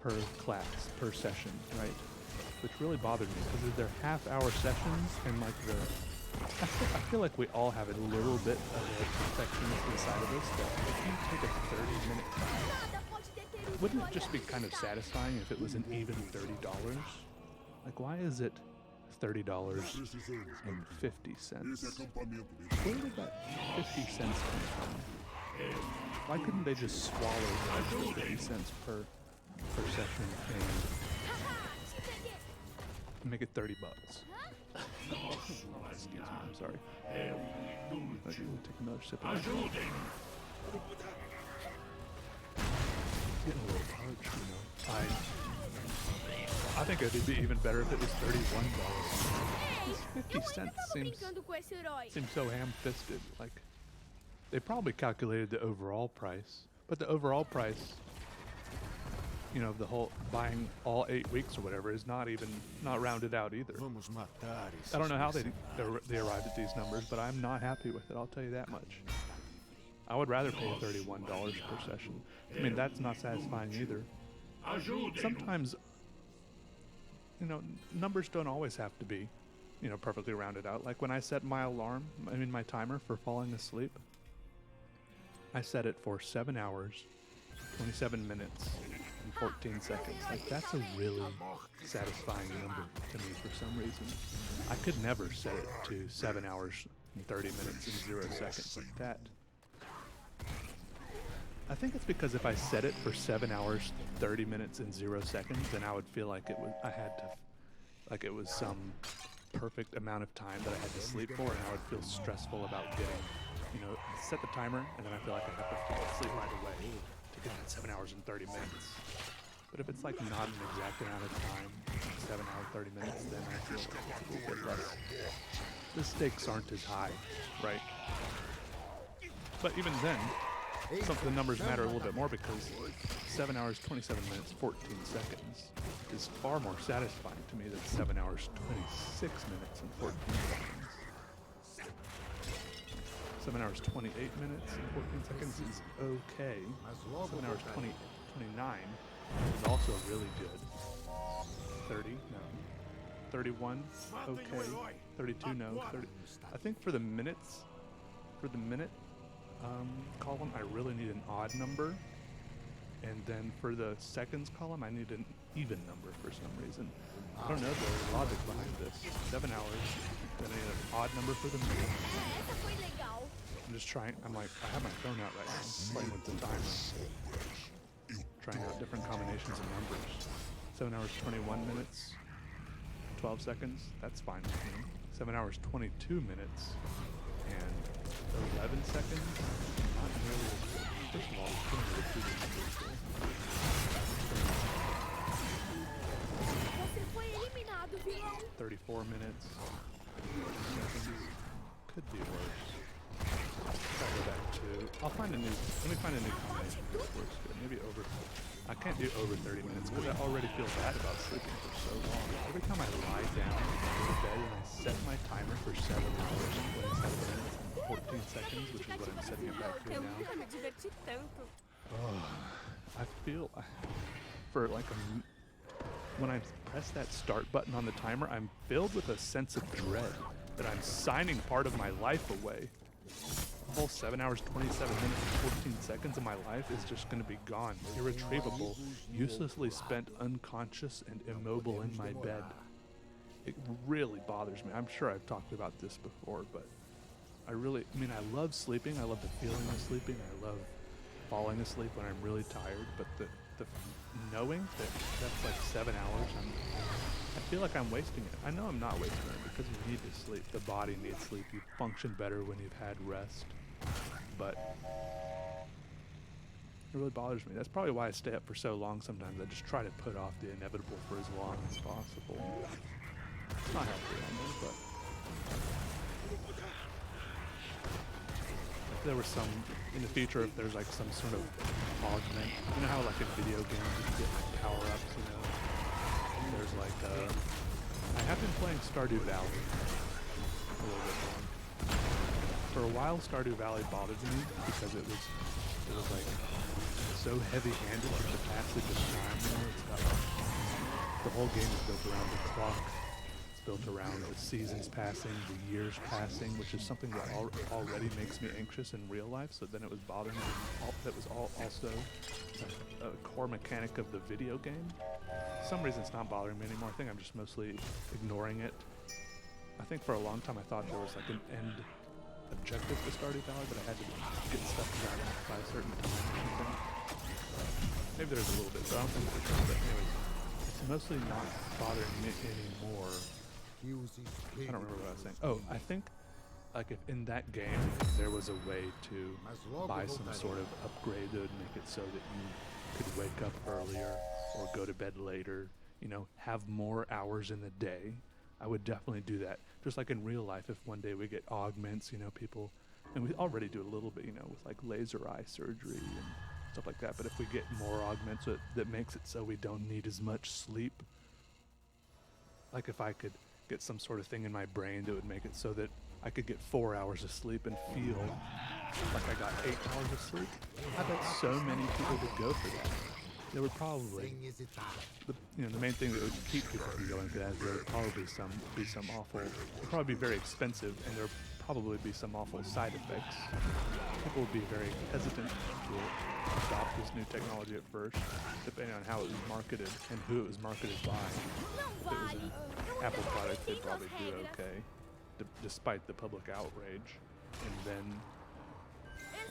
per class, per session, right? Which really bothered me because they're half-hour sessions, and like I feel like we all have a little bit of a perfectionist inside of us that if you take a 30-minute class, wouldn't it just be kind of satisfying if it was an even $30? Like, why is it $30.50? Where did that 50 cents come from? Why couldn't they just swallow the 50 cents per session and make it $30? Excuse me, I'm sorry. I need to take another sip of that. Getting a little parched, you know. I think it'd be even better if it was $31. 50 cents seems so ham-fisted. Like, they probably calculated the overall price, but the overall price, you know, the whole buying all 8 weeks or whatever is not rounded out either. I don't know how they arrived at these numbers, but I'm not happy with it. I'll tell you that much. I would rather pay $31 per session. I mean, that's not satisfying either. Sometimes, you know, numbers don't always have to be, you know, perfectly rounded out. Like when I set my my timer for falling asleep, I set it for 7 hours, 27 minutes, and 14 seconds. Like, that's a really satisfying number to me for some reason. I could never set it to 7 hours and 30 minutes and 0 seconds like that. I think it's because if I set it for 7 hours, 30 minutes, and 0 seconds, then I would feel like it was some perfect amount of time that I had to sleep for, and I would feel stressful about getting, you know, set the timer, and then I feel like I have to fall asleep right away to get that 7 hours and 30 minutes. But if it's like not an exact amount of time, 7 hours, 30 minutes, then I feel like it's a little bit less. The stakes aren't as high, right? But even then, some of the numbers matter a little bit more because 7 hours, 27 minutes, 14 seconds is far more satisfying to me than 7 hours, 26 minutes and 14 seconds. 7 hours, 28 minutes and 14 seconds is okay. 7 hours, 29 is also really good. 30, no. 31, okay. 32, no. 30. I think for the minute column, I really need an odd number. And then for the seconds column, I need an even number for some reason. I don't know the logic behind this. 7 hours, then I need an odd number for the minute. Essa foi legal. I'm just trying, I have my phone out right now, playing with the timer. Trying out different combinations of numbers. 7 hours, 21 minutes, 12 seconds, that's fine with me. 7 hours, 22 minutes, and 11 seconds, not nearly as good. First of all, it's putting the repeated numbers there. Você foi eliminado, vilão. 34 minutes, 40 seconds, could be worse. Try go back to, let me find a new combination that works good, maybe over, I can't do over 30 minutes because I already feel bad about sleeping for so long. Every time I lie down and go to bed and I set my timer for 7 hours, 27 minutes and 14 seconds, which is what I'm setting it back to Eu now. nunca me diverti tanto. I feel, for like when I press that start button on the timer, I'm filled with a sense of dread that I'm signing part of my life away. The whole 7 hours, 27 minutes, and 14 seconds of my life is just going to be gone, irretrievable, uselessly spent unconscious and immobile in my bed. It really bothers me. I'm sure I've talked about this before, but I love sleeping. I love the feeling of sleeping. I love falling asleep when I'm really tired, but the knowing that that's like 7 hours, I feel like I'm wasting it. I know I'm not wasting it because you need to sleep. The body needs sleep. You function better when you've had rest. But it really bothers me. That's probably why I stay up for so long sometimes. I just try to put off the inevitable for as long as possible. It's not healthy, I know, but if there was some, in the future, if there's like some sort of augment, you know how like in video games you can get like power-ups, you know? There's like, I have been playing Stardew Valley a little bit more. For a while, Stardew Valley bothered me because it was like so heavy-handed with the passage of time. You know, it's got like, the whole game is built around the clock. It's built around the seasons passing, the years passing, which is something that already makes me anxious in real life. So then it was bothering me. That was also a core mechanic of the video game. For some reason, it's not bothering me anymore. I think I'm just mostly ignoring it. I think for a long time I thought there was like an end objective to Stardew Valley, but I had to get stuff done by a certain time or something. Maybe there's a little bit, but I don't think there's a but anyways, it's mostly not bothering me anymore. I don't remember what I was saying. Oh, I think like if in that game there was a way to buy some sort of upgrade that would make it so that you could wake up earlier or go to bed later, you know, have more hours in the day, I would definitely do that. Just like in real life, if one day we get augments, you know, people, and we already do a little bit, you know, with like laser eye surgery and stuff like that, but if we get more augments that makes it so we don't need as much sleep, like if I could get some sort of thing in my brain that would make it so that I could get 4 hours of sleep and feel like I got 8 hours of sleep, I bet so many people would go for that. There would probably, the main thing that would keep people from going for that is there would probably be some awful, it would probably be very expensive, and there would probably be some awful side effects. People would be very hesitant to adopt this new technology at first, depending on how it was marketed and who it was marketed by. If it was an Apple product, they'd probably do okay, despite the public outrage. And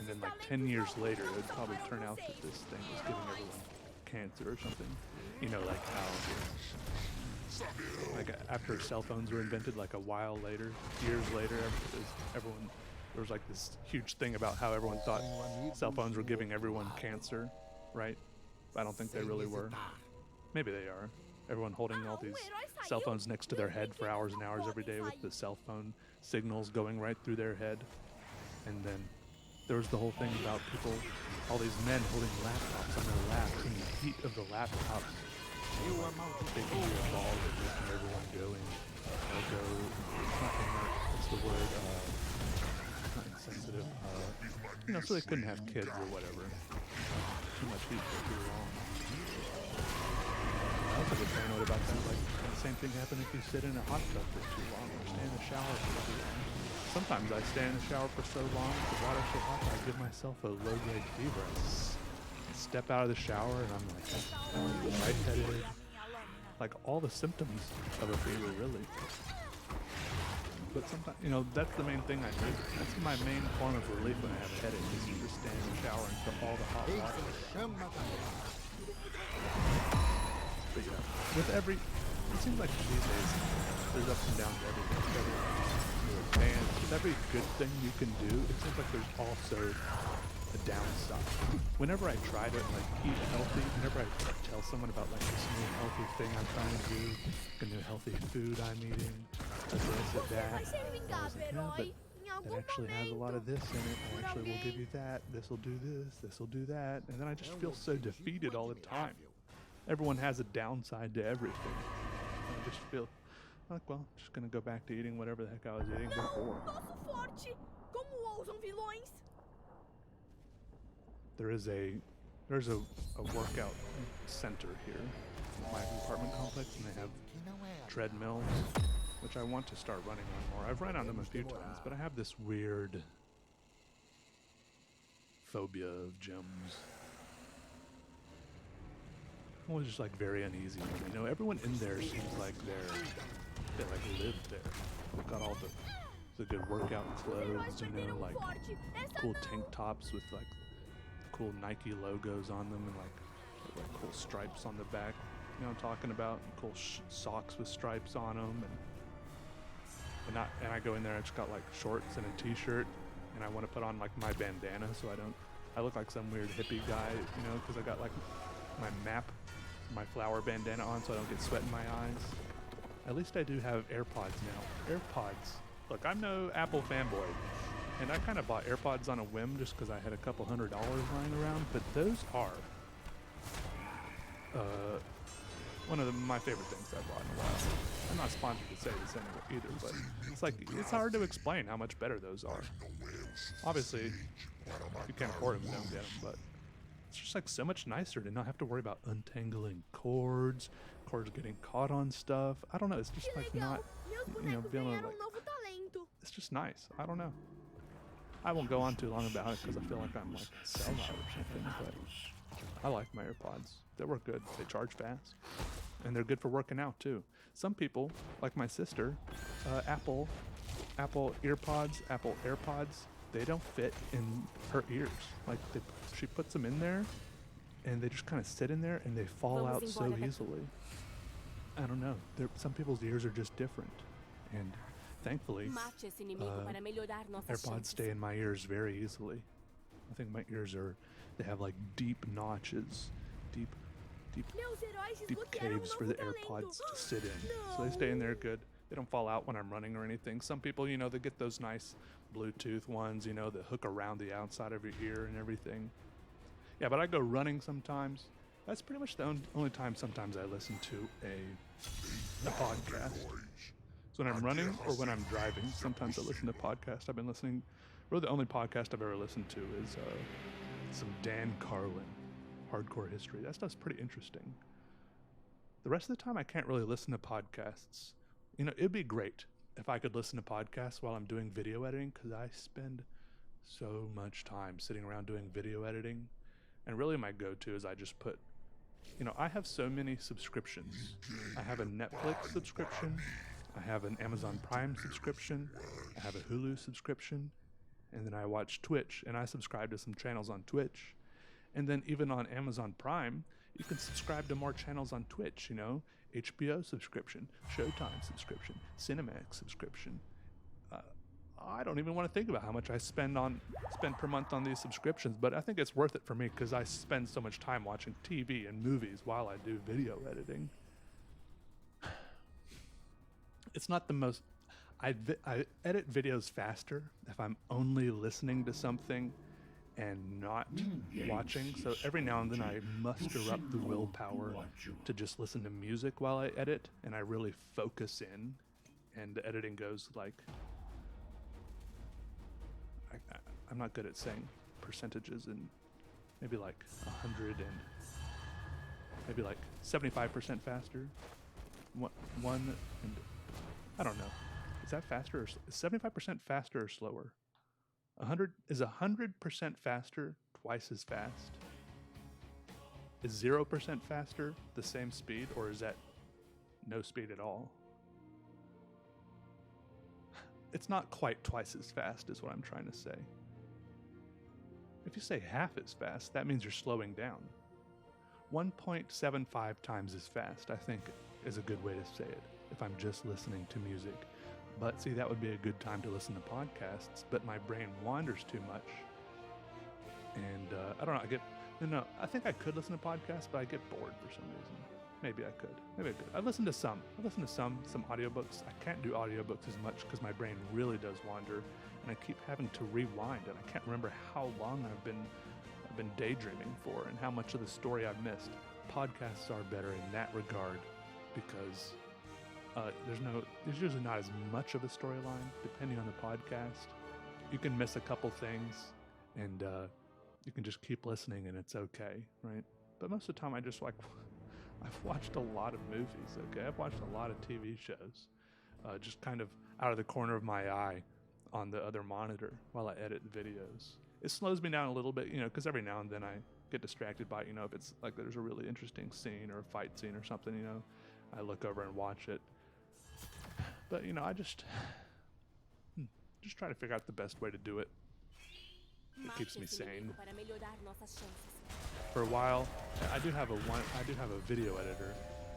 then like 10 years later, it would probably turn out that this thing was giving everyone cancer or something. You know, like how, like after cell phones were invented, like a while later, years later, everyone, there was like this huge thing about how everyone thought cell phones were giving everyone cancer, right? I don't think they really were. Maybe they are. Everyone holding all these cell phones next to their head for hours and hours every day with the cell phone signals going right through their head. And then there was the whole thing about people, all these men holding laptops on their laps in the heat of the laptop, taking their balls and making everyone going. What's the word? Not insensitive. So they couldn't have kids or whatever. Too much heat for too long. I also get paranoid about that. Like, the same thing happened if you sit in a hot tub for too long or stay in the shower for too long. Sometimes I stay in the shower for so long, the water's so hot that I give myself a low-grade fever. I step out of the shower and I'm like lightheaded. Like all the symptoms of a fever, really. But sometimes, that's the main thing I do. That's my main form of relief when I have a headache, is to just stand in the shower and put all the hot water. But yeah, it seems like these days, there's ups and downs to everything. And with every good thing you can do, it seems like there's also a downside. Whenever I try to eat healthy, whenever I tell someone about this new healthy thing I'm trying to do, the new healthy food I'm eating, this, that, I was like, no, but it actually has a lot of this in it. I actually will give you that. This will do this. This will do that. And then I just feel so defeated all the time. Everyone has a downside to everything. I just feel like, well, I'm just gonna go back to eating whatever the heck I was eating before. There's a workout center here in my apartment complex, and they have treadmills, which I want to start running on more. I've run on them a few times, but I have this weird phobia of gyms. I'm always just very uneasy. Everyone in there seems like they live there. They've got all the good workout clothes, cool tank tops with cool Nike logos on them and cool stripes on the back. You know what I'm talking about? Cool socks with stripes on them, and I go in there. I just got shorts and a t-shirt, and I want to put on my bandana so I look like some weird hippie guy, because I got my flower bandana on so I don't get sweat in my eyes. At least I do have AirPods now. AirPods. Look, I'm no Apple fanboy, and I kind of bought AirPods on a whim just because I had a couple $100 lying around, but those are one of my favorite things I bought in a while. I'm not sponsored to say this anyway either, but it's hard to explain how much better those are. Obviously, if you can't afford them, don't get them, but it's just so much nicer to not have to worry about untangling cords getting caught on stuff. I don't know, it's just not, feeling it's just nice. I don't know. I won't go on too long about it because I feel like I'm a sellout or something, but I like my AirPods. They work good. They charge fast, and they're good for working out too. Some people, like my sister, Apple AirPods, they don't fit in her ears. She puts them in there, and they just kind of sit in there, and they fall out so easily. I don't know. Some people's ears are just different, and thankfully, AirPods stay in my ears very easily. I think my ears they have deep notches, deep caves for the AirPods to sit in. So they stay in there good. They don't fall out when I'm running or anything. Some people, they get those nice Bluetooth ones, that hook around the outside of your ear and everything. Yeah, but I go running sometimes. That's pretty much the only time sometimes I listen to a podcast. So when I'm running or when I'm driving, sometimes I listen to podcasts. I've been listening, really the only podcast I've ever listened to is some Dan Carlin, Hardcore History. That stuff's pretty interesting. The rest of the time I can't really listen to podcasts. It'd be great if I could listen to podcasts while I'm doing video editing, because I spend so much time sitting around doing video editing. And really my go-to is I just put, I have so many subscriptions. I have a Netflix subscription. I have an Amazon Prime subscription. I have a Hulu subscription. And then I watch Twitch, and I subscribe to some channels on Twitch. And then even on Amazon Prime, you can subscribe to more channels on Twitch, HBO subscription, Showtime subscription, Cinemax subscription. I don't even want to think about how much I spend per month on these subscriptions, but I think it's worth it for me because I spend so much time watching TV and movies while I do video editing. It's not the most... I edit videos faster if I'm only listening to something and not watching. So every now and then I muster up the willpower to just listen to music while I edit, and I really focus in, and the editing goes like... I'm not good at saying percentages, and maybe like 100 and maybe like 75% faster. One and I don't know. Is that faster or is 75% faster or slower? 100% faster twice as fast? Is 0% faster the same speed, or is that no speed at all? It's not quite twice as fast is what I'm trying to say. If you say half as fast, that means you're slowing down. 1.75 times as fast, I think, is a good way to say it if I'm just listening to music. But see, that would be a good time to listen to podcasts, but my brain wanders too much. And I don't know, I think I could listen to podcasts, but I get bored for some reason. Maybe I could. I listen to some audiobooks. I can't do audiobooks as much because my brain really does wander, and I keep having to rewind, and I can't remember how long I've been daydreaming for and how much of the story I've missed. Podcasts are better in that regard because there's usually not as much of a storyline depending on the podcast. You can miss a couple things, and you can just keep listening, and it's okay, right? But most of the time, I've watched a lot of movies, okay? I've watched a lot of TV shows, just kind of out of the corner of my eye on the other monitor while I edit videos. It slows me down a little bit, because every now and then I get distracted by, if it's like there's a really interesting scene or a fight scene or something, I look over and watch it. But, I just try to figure out the best way to do it. It keeps me sane. For a while, I do have a video editor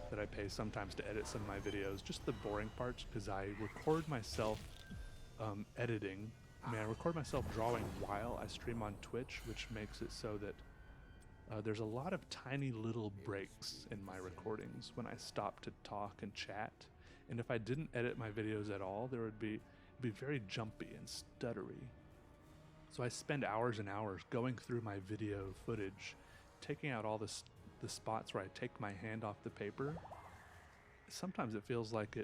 that I pay sometimes to edit some of my videos, just the boring parts, because I record myself editing. I record myself drawing while I stream on Twitch, which makes it so that there's a lot of tiny little breaks in my recordings when I stop to talk and chat. And if I didn't edit my videos at all, it'd be very jumpy and stuttery. So I spend hours and hours going through my video footage, taking out all the spots where I take my hand off the paper. Sometimes it feels like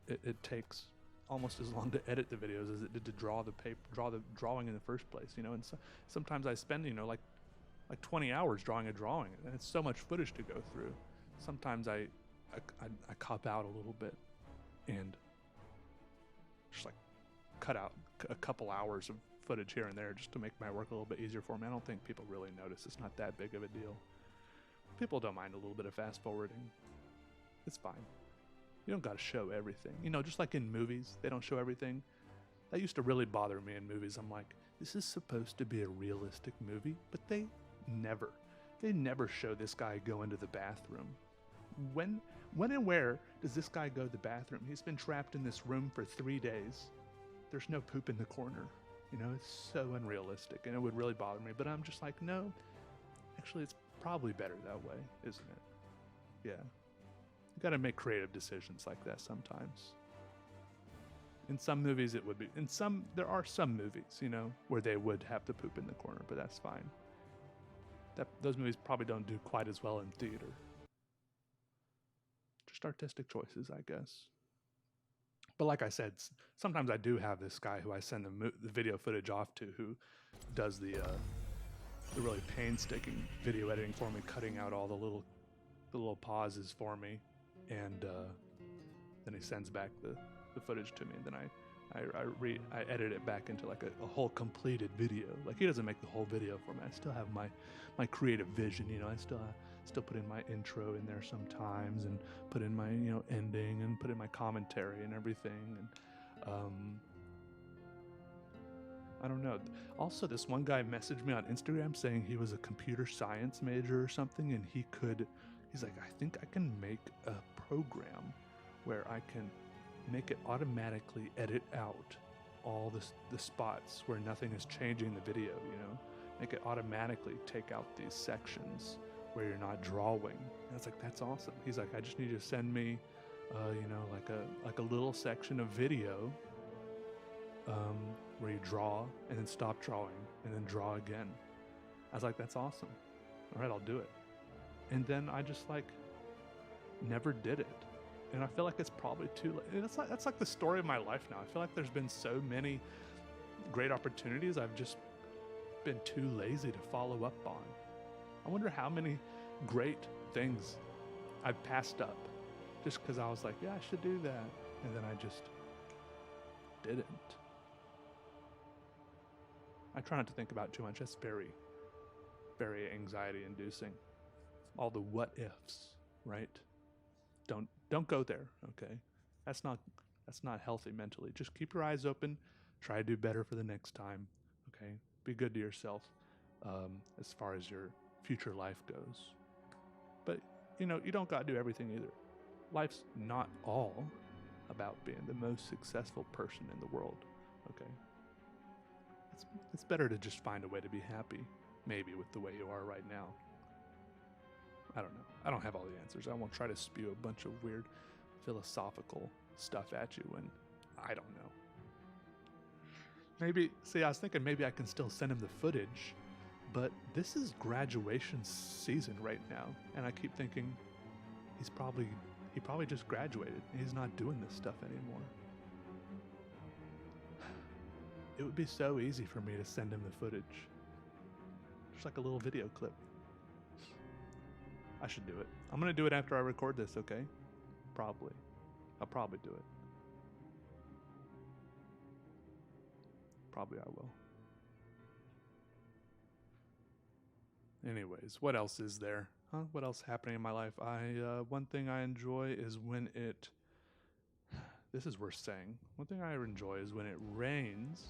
it takes almost as long to edit the videos as it did to draw the drawing in the first place, and sometimes I spend, like 20 hours drawing a drawing, and it's so much footage to go through. Sometimes I cop out a little bit and just like cut out a couple hours of footage here and there just to make my work a little bit easier for me. I don't think people really notice. It's not that big of a deal. People don't mind a little bit of fast forwarding. It's fine. You don't got to show everything. Just like in movies, they don't show everything. That used to really bother me in movies. I'm like, this is supposed to be a realistic movie, but they never show this guy go into the bathroom. When and where does this guy go to the bathroom? He's been trapped in this room for 3 days. There's no poop in the corner. It's so unrealistic, and it would really bother me. But I'm just like, no, actually, it's probably better that way, isn't it? Yeah. You got to make creative decisions like that sometimes. In some movies, it would be. There are some movies, where they would have the poop in the corner, but that's fine. Those movies probably don't do quite as well in theater. Just artistic choices, I guess. But like I said, sometimes I do have this guy who I send the video footage off to, who does the really painstaking video editing for me, cutting out all the little pauses for me, and then he sends back the footage to me, and then I edit it back into like a whole completed video. Like, he doesn't make the whole video for me. I still have my creative vision, I still put in my intro in there sometimes, and put in my ending, and put in my commentary and everything. And I don't know. Also, this one guy messaged me on Instagram saying he was a computer science major or something, and he's like, I think I can make a program where I can make it automatically edit out all the spots where nothing is changing the video, make it automatically take out these sections where you're not drawing. And it's like, that's awesome. He's like, I just need you to send me, like a little section of video where you draw and then stop drawing and then draw again. I was like, that's awesome. All right, I'll do it. And then I just never did it. And I feel like it's probably too late. That's like the story of my life now. I feel like there's been so many great opportunities I've just been too lazy to follow up on. I wonder how many great things I've passed up just because I was like, yeah, I should do that. And then I just didn't. I try not to think about too much. That's very, very anxiety inducing. All the what ifs, right? Don't go there, okay? That's not healthy mentally. Just keep your eyes open. Try to do better for the next time, okay? Be good to yourself as far as your future life goes. But, you don't got to do everything either. Life's not all about being the most successful person in the world, okay? It's better to just find a way to be happy, maybe with the way you are right now. I don't know. I don't have all the answers. I won't try to spew a bunch of weird philosophical stuff at you when I don't know. I was thinking maybe I can still send him the footage, but this is graduation season right now, and I keep thinking he probably just graduated and he's not doing this stuff anymore. It would be so easy for me to send him the footage. Just like a little video clip. I should do it. I'm going to do it after I record this, okay? Probably. I'll probably do it. Probably I will. Anyways, what else is there? What else happening in my life? One thing I enjoy is when it... This is worth saying. One thing I enjoy is when it rains.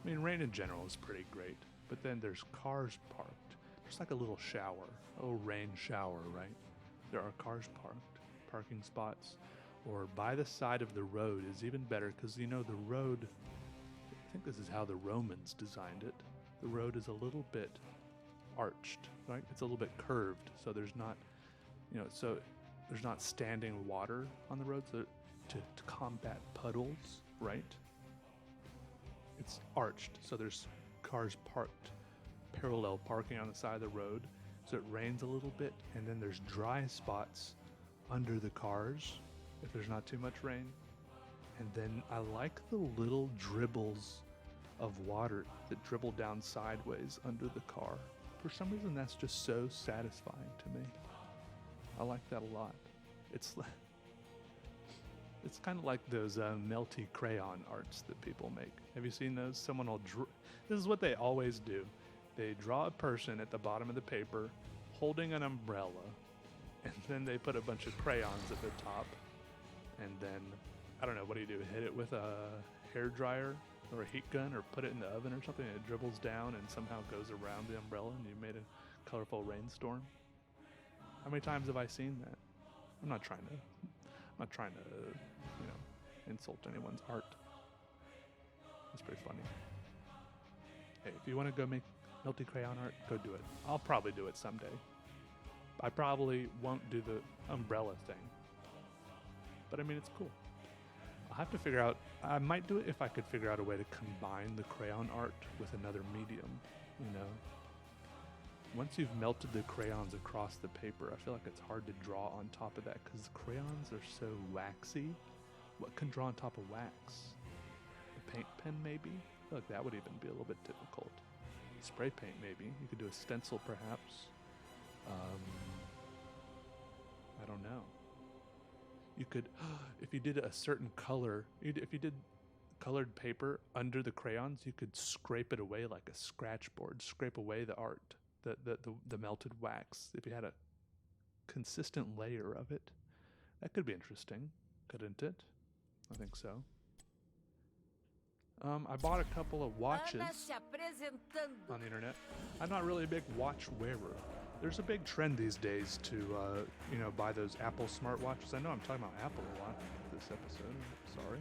I mean, rain in general is pretty great. But then there's cars parked. Just like a little shower. A little rain shower, right? There are cars parked. Parking spots. Or by the side of the road is even better because, the road... I think this is how the Romans designed it. The road is a little bit arched, right? It's a little bit curved, so there's not, so there's not standing water on the road to combat puddles, right? It's arched, so there's cars parked, parallel parking on the side of the road, so it rains a little bit, and then there's dry spots under the cars if there's not too much rain. And then I like the little dribbles of water that dribble down sideways under the car. For some reason, that's just so satisfying to me. I like that a lot. It's kind of like those melty crayon arts that people make. Have you seen those? Someone will this is what they always do. They draw a person at the bottom of the paper holding an umbrella, and then they put a bunch of crayons at the top, and then I don't know, what do? Hit it with a hairdryer or a heat gun or put it in the oven or something and it dribbles down and somehow goes around the umbrella and you made a colorful rainstorm? How many times have I seen that? I'm not trying to insult anyone's art. It's pretty funny. Hey, if you want to go make melty crayon art, go do it. I'll probably do it someday. I probably won't do the umbrella thing. But I mean, it's cool. I'll have to figure out, I might do it if I could figure out a way to combine the crayon art with another medium, Once you've melted the crayons across the paper, I feel like it's hard to draw on top of that because the crayons are so waxy. What can draw on top of wax? A paint pen, maybe? I feel like that would even be a little bit difficult. Spray paint, maybe. You could do a stencil, perhaps. I don't know. You could, if you did a certain color, if you did colored paper under the crayons, you could scrape it away like a scratch board, scrape away the art, the melted wax. If you had a consistent layer of it, that could be interesting, couldn't it? I think so. I bought a couple of watches on the internet. I'm not really a big watch wearer. There's a big trend these days to, buy those Apple smartwatches. I know I'm talking about Apple a lot this episode. Sorry.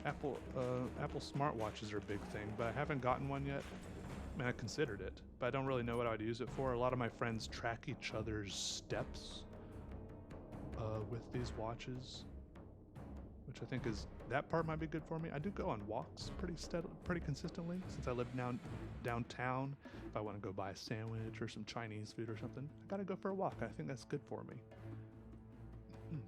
Apple smartwatches are a big thing, but I haven't gotten one yet. I mean, I considered it, but I don't really know what I would use it for. A lot of my friends track each other's steps with these watches, which I think is, that part might be good for me. I do go on walks pretty consistently since I live downtown. If I want to go buy a sandwich or some Chinese food or something, I gotta go for a walk. I think that's good for me.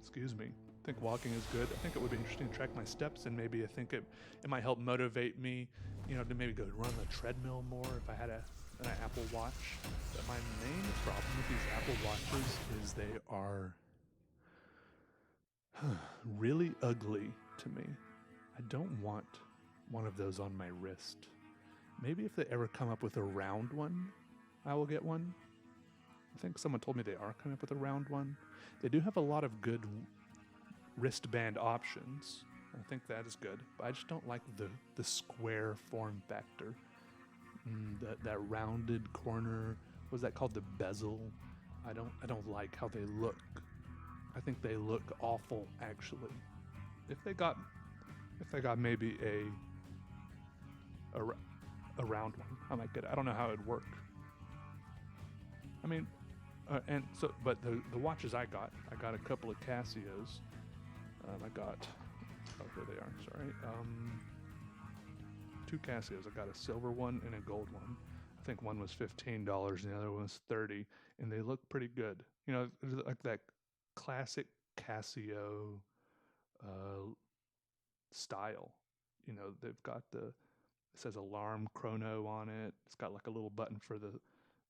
Excuse me. I think walking is good. I think it would be interesting to track my steps, and maybe I think it might help motivate me, you know, to maybe go run the treadmill more if I had an Apple Watch. But my main problem with these Apple Watches is they are really ugly to me. I don't want one of those on my wrist. Maybe if they ever come up with a round one, I will get one. I think someone told me they are coming up with a round one. They do have a lot of good wristband options. I think that is good, but I just don't like the square form factor. That rounded corner, what was that called? The bezel. I don't like how they look. I think they look awful, actually. If they got maybe a round one, I might get it. I don't know how it'd work. I mean, and so, but the watches I got a couple of Casios. Here they are, sorry. 2 Casios. I got a silver one and a gold one. I think one was $15 and the other one was $30, and they look pretty good. You know, like that classic Casio style. You know, they've got it says alarm chrono on it. It's got like a little button for the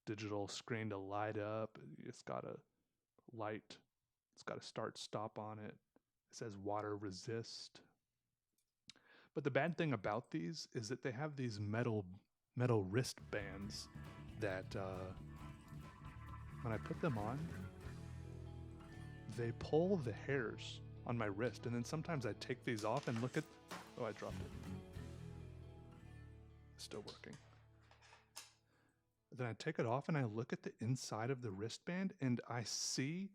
digital screen to light up. It's got a light. It's got a start stop on it. It says water resist. But the bad thing about these is that they have these metal wristbands that when I put them on, they pull the hairs on my wrist. And then sometimes I take these off and look at, oh, I dropped it. It's still working. Then I take it off and I look at the inside of the wristband and I see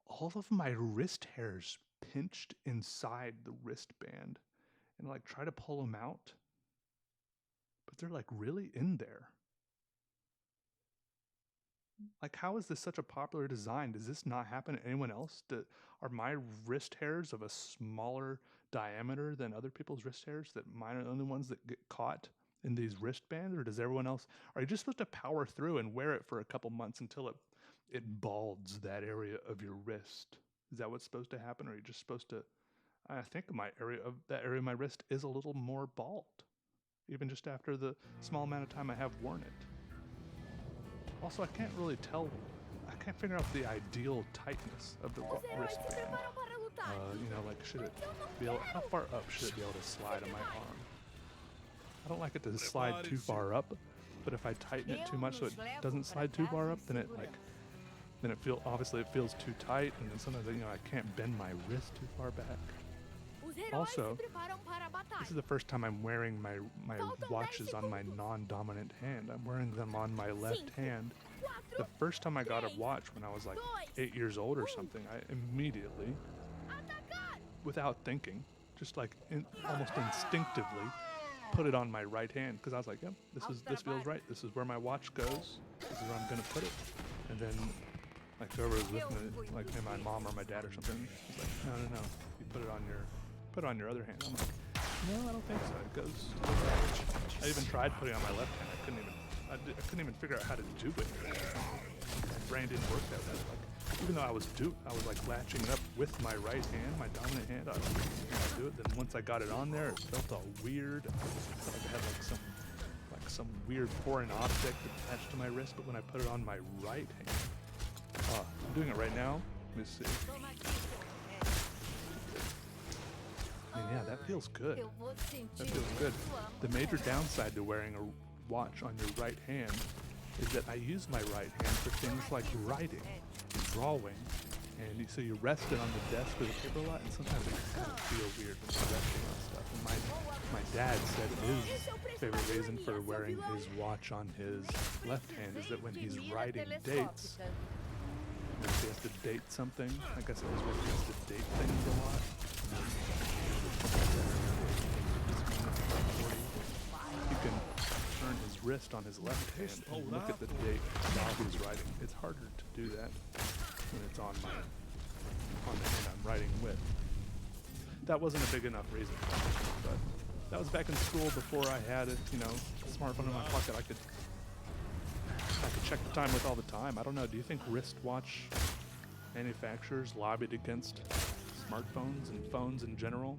all of my wrist hairs pinched inside the wristband, and like try to pull them out, but they're like really in there. Like, how is this such a popular design? Does this not happen to anyone else? Are my wrist hairs of a smaller diameter than other people's wrist hairs, that mine are the only ones that get caught in these wristbands? Or does everyone else, are you just supposed to power through and wear it for a couple months until it balds that area of your wrist? Is that what's supposed to happen? Or are you just supposed to, I think that area of my wrist is a little more bald, even just after the small amount of time I have worn it. Also, I can't really tell, I can't figure out the ideal tightness of the wristband. You know, like, should it be able, how far up should it be able to slide on my arm? I don't like it to slide too far up, but if I tighten it too much so it doesn't slide too far up, then obviously it feels too tight, and then sometimes, you know, I can't bend my wrist too far back. Also, this is the first time I'm wearing my watches on my non-dominant hand. I'm wearing them on my left hand. The first time I got a watch when I was like 8 years old or something, I immediately, without thinking, just like almost instinctively, put it on my right hand, because I was like, yep, this feels right. This is where my watch goes. This is where I'm gonna put it. And then, like, whoever was with me, like my mom or my dad or something, was like, no, you put it on your other hand. I'm like, no, I don't think so. It goes. I even tried putting it on my left hand. I couldn't even figure out how to do it. My brain didn't work that way. Like, even though I was like latching it up with my right hand, my dominant hand, I was gonna do it. Then once I got it on there, it felt all weird. I felt like I had like some weird foreign object attached to my wrist. But when I put it on my right hand, I'm doing it right now. Let me see. I mean, yeah, that feels good. That feels good. The major downside to wearing a watch on your right hand is that I use my right hand for things like writing, drawing, and so you rest it on the desk with a paper a lot, and sometimes it can kind of feel weird when you're resting on stuff. And my dad said his favorite reason for wearing his watch on his left hand is that when he's writing dates, if he has to date something, I guess it was when he has to date things a lot. wrist on his left hand and look at the date while he's writing. It's harder to do that when it's on the hand I'm writing with. That wasn't a big enough reason, but that was back in school before I had a smartphone in my pocket. I could check the time with all the time. I don't know. Do you think wristwatch manufacturers lobbied against smartphones and phones in general?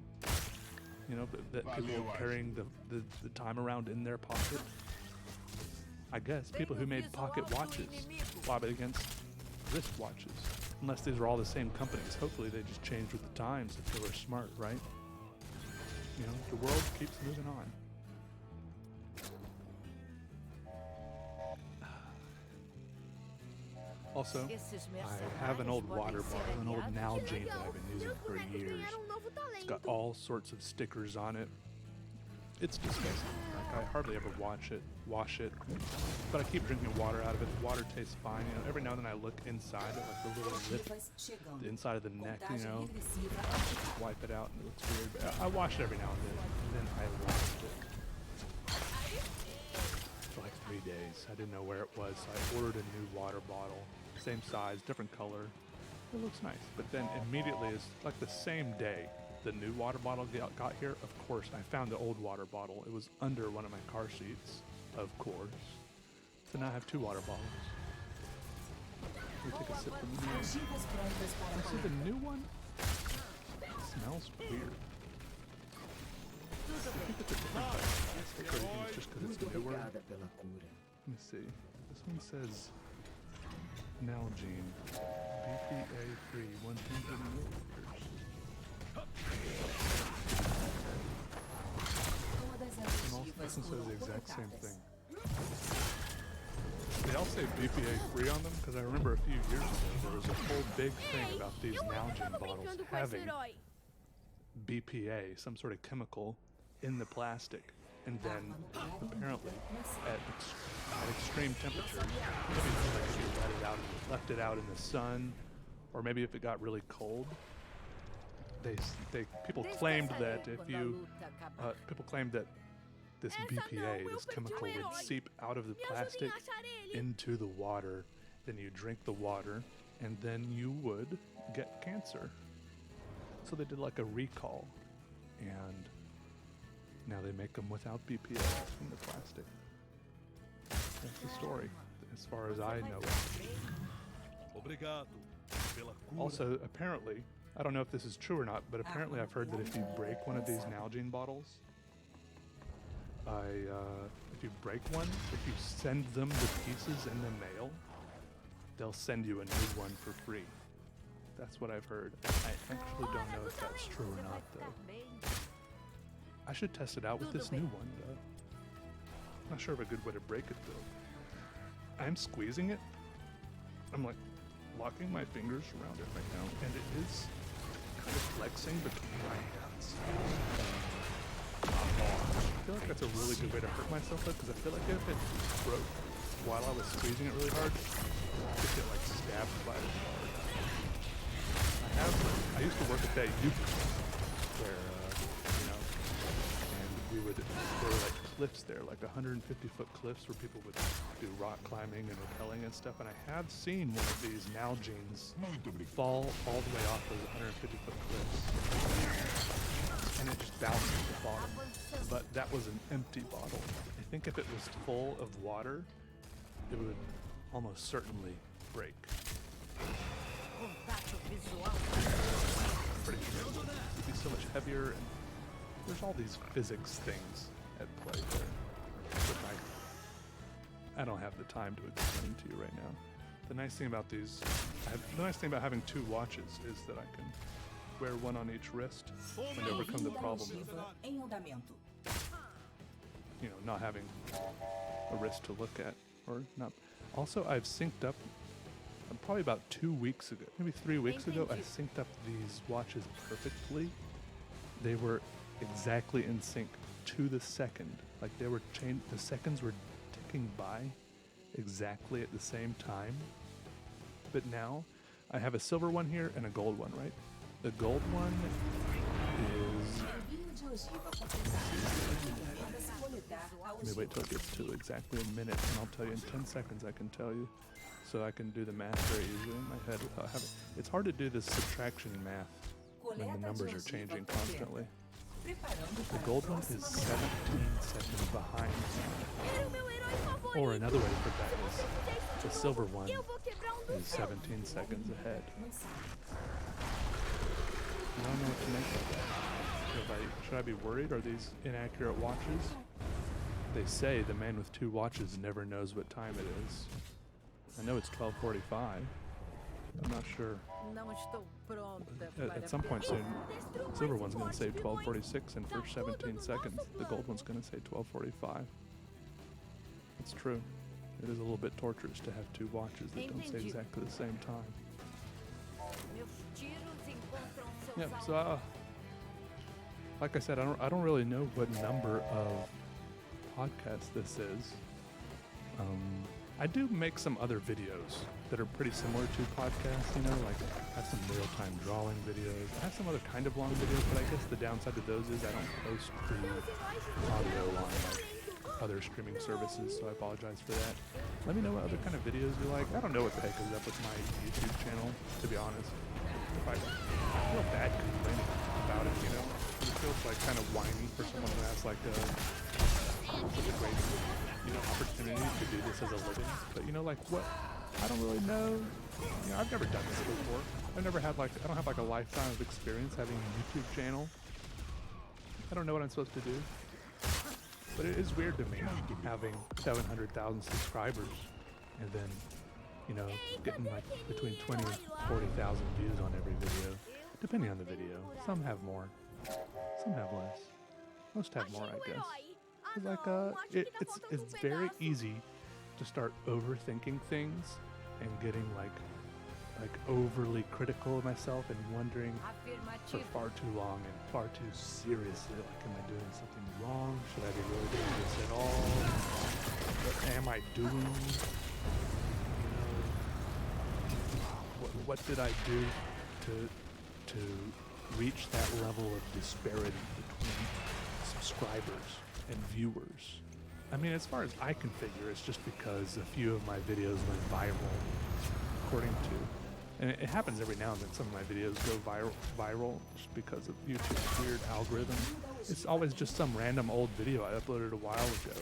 You know, that people carrying the time around in their pocket? I guess people who made pocket watches lobbied against wristwatches. Unless these are all the same companies. Hopefully they just changed with the times if they were smart, right? You know, the world keeps moving on. Also, I have an old water bottle, an old Nalgene that I've been using for years. It's got all sorts of stickers on it. It's disgusting. Like, I hardly ever wash it, but I keep drinking water out of it. The water tastes fine. You know, every now and then I look inside it, like the little lip, the inside of the neck, you know, wipe it out and it looks weird. But I wash it every now and then I lost it for like 3 days. I didn't know where it was, so I ordered a new water bottle, same size, different color. It looks nice, but then immediately, it's like the same day the new water bottle got here. Of course, I found the old water bottle. It was under one of my car seats, of course. So now I have two water bottles. Let me take a sip from the new one. I see the new one. It smells weird. I think it's a different type of plastic, or do you think it's just because it's newer? Let me see. This one says Nalgene, BPA free, 100 milliliters. This one says the exact same thing. They all say BPA free on them because I remember a few years ago there was a whole big thing about these Nalgene bottles having BPA, some sort of chemical, in the plastic, and then apparently at extreme temperatures, maybe if you left it out in the sun, or maybe if it got really cold. People claimed that this BPA, this chemical, would seep out of the plastic into the water. Then you drink the water, and then you would get cancer. So they did like a recall, and now they make them without BPA in the plastic. That's the story, as far as I know it. Also, apparently, I don't know if this is true or not, but apparently I've heard that if you break one of these Nalgene bottles, if you break one, if you send them the pieces in the mail, they'll send you a new one for free. That's what I've heard. I actually don't know if that's true or not, though. I should test it out with this new one, though. I'm not sure of a good way to break it, though. I'm squeezing it. I'm like locking my fingers around it right now, and it is kind of flexing between my hands. I feel like that's a really good way to hurt myself, though, because I feel like if it broke while I was squeezing it really hard, I could get like stabbed by it hard. I used to work at that youth where, and there were like cliffs there, like 150-foot cliffs where people would do rock climbing and rappelling and stuff, and I have seen one of these Nalgenes fall all the way off those 150-foot cliffs. And it just bounced at the bottom. But that was an empty bottle. I think if it was full of water, it would almost certainly break. Pretty sure it would be so much heavier, and there's all these physics things at play there. But I don't have the time to explain to you right now. The nice thing about having two watches is that I can wear one on each wrist and overcome the problem of, not having a wrist to look at, or not. Also, I've synced up, probably about 2 weeks ago, maybe 3 weeks ago, I synced up these watches perfectly. They were exactly in sync to the second. Like they were the seconds were ticking by exactly at the same time. But now I have a silver one here and a gold one, right? The gold one is Let me wait till it gets to exactly a minute, and I'll tell you in 10 seconds. I can tell you, so I can do the math very easily in my head without having. It's hard to do this subtraction math when the numbers are changing constantly. The gold one is 17 seconds behind. Era o meu herói favorito. Or another way to put that is the De silver novo, one eu vou quebrar um dos is seus. 17 seconds ahead. I don't know what to make of that. Should I be worried? Are these inaccurate watches? They say the man with 2 watches never knows what time it is. I know it's 12:45. I'm not sure. Não estou pronta At some point soon, silver one's going to say 12:46, and for 17 seconds, the gold one's going to say 12:45. That's true. It is a little bit torturous to have 2 watches that don't say exactly the same time. Meus tiros encontram seus Yeah, alvos. so like I said, I don't really know what number of podcasts this is. I do make some other videos that are pretty similar to podcasts, you know, like I have some real-time drawing videos. I have some other kind of long videos, but I guess the downside to those is I don't post the audio on like other streaming services, so I apologize for that. Let me know what other kind of videos you like. I don't know what the heck is up with my YouTube channel, to be honest. I feel bad complaining about it, you know. It feels like kind of whiny for someone who has like such a great, you know, opportunity to do this as a living. But you know, like what? I don't really know. You know, I've never done this before. I've never had like, I don't have like a lifetime of experience having a YouTube channel. I don't know what I'm supposed to do. But it is weird to me having 700,000 subscribers and then, you know, getting like between 20 and 40,000 views on every video, depending on the video. Some have more, some have less. Most have more, I guess. It's like it's very easy to start overthinking things and getting like overly critical of myself and wondering for Afirmativo. far too long and far too seriously, like, am I doing something wrong? Should I be really doing this at all? What am I doing? You know, what did I do to reach that level of disparity between subscribers and viewers? I mean, as far as I can figure, it's just because a few of my videos went viral, according to. And it happens every now and then. Some of my videos go viral just because of YouTube's weird algorithm. It's always just some random old video I uploaded a while ago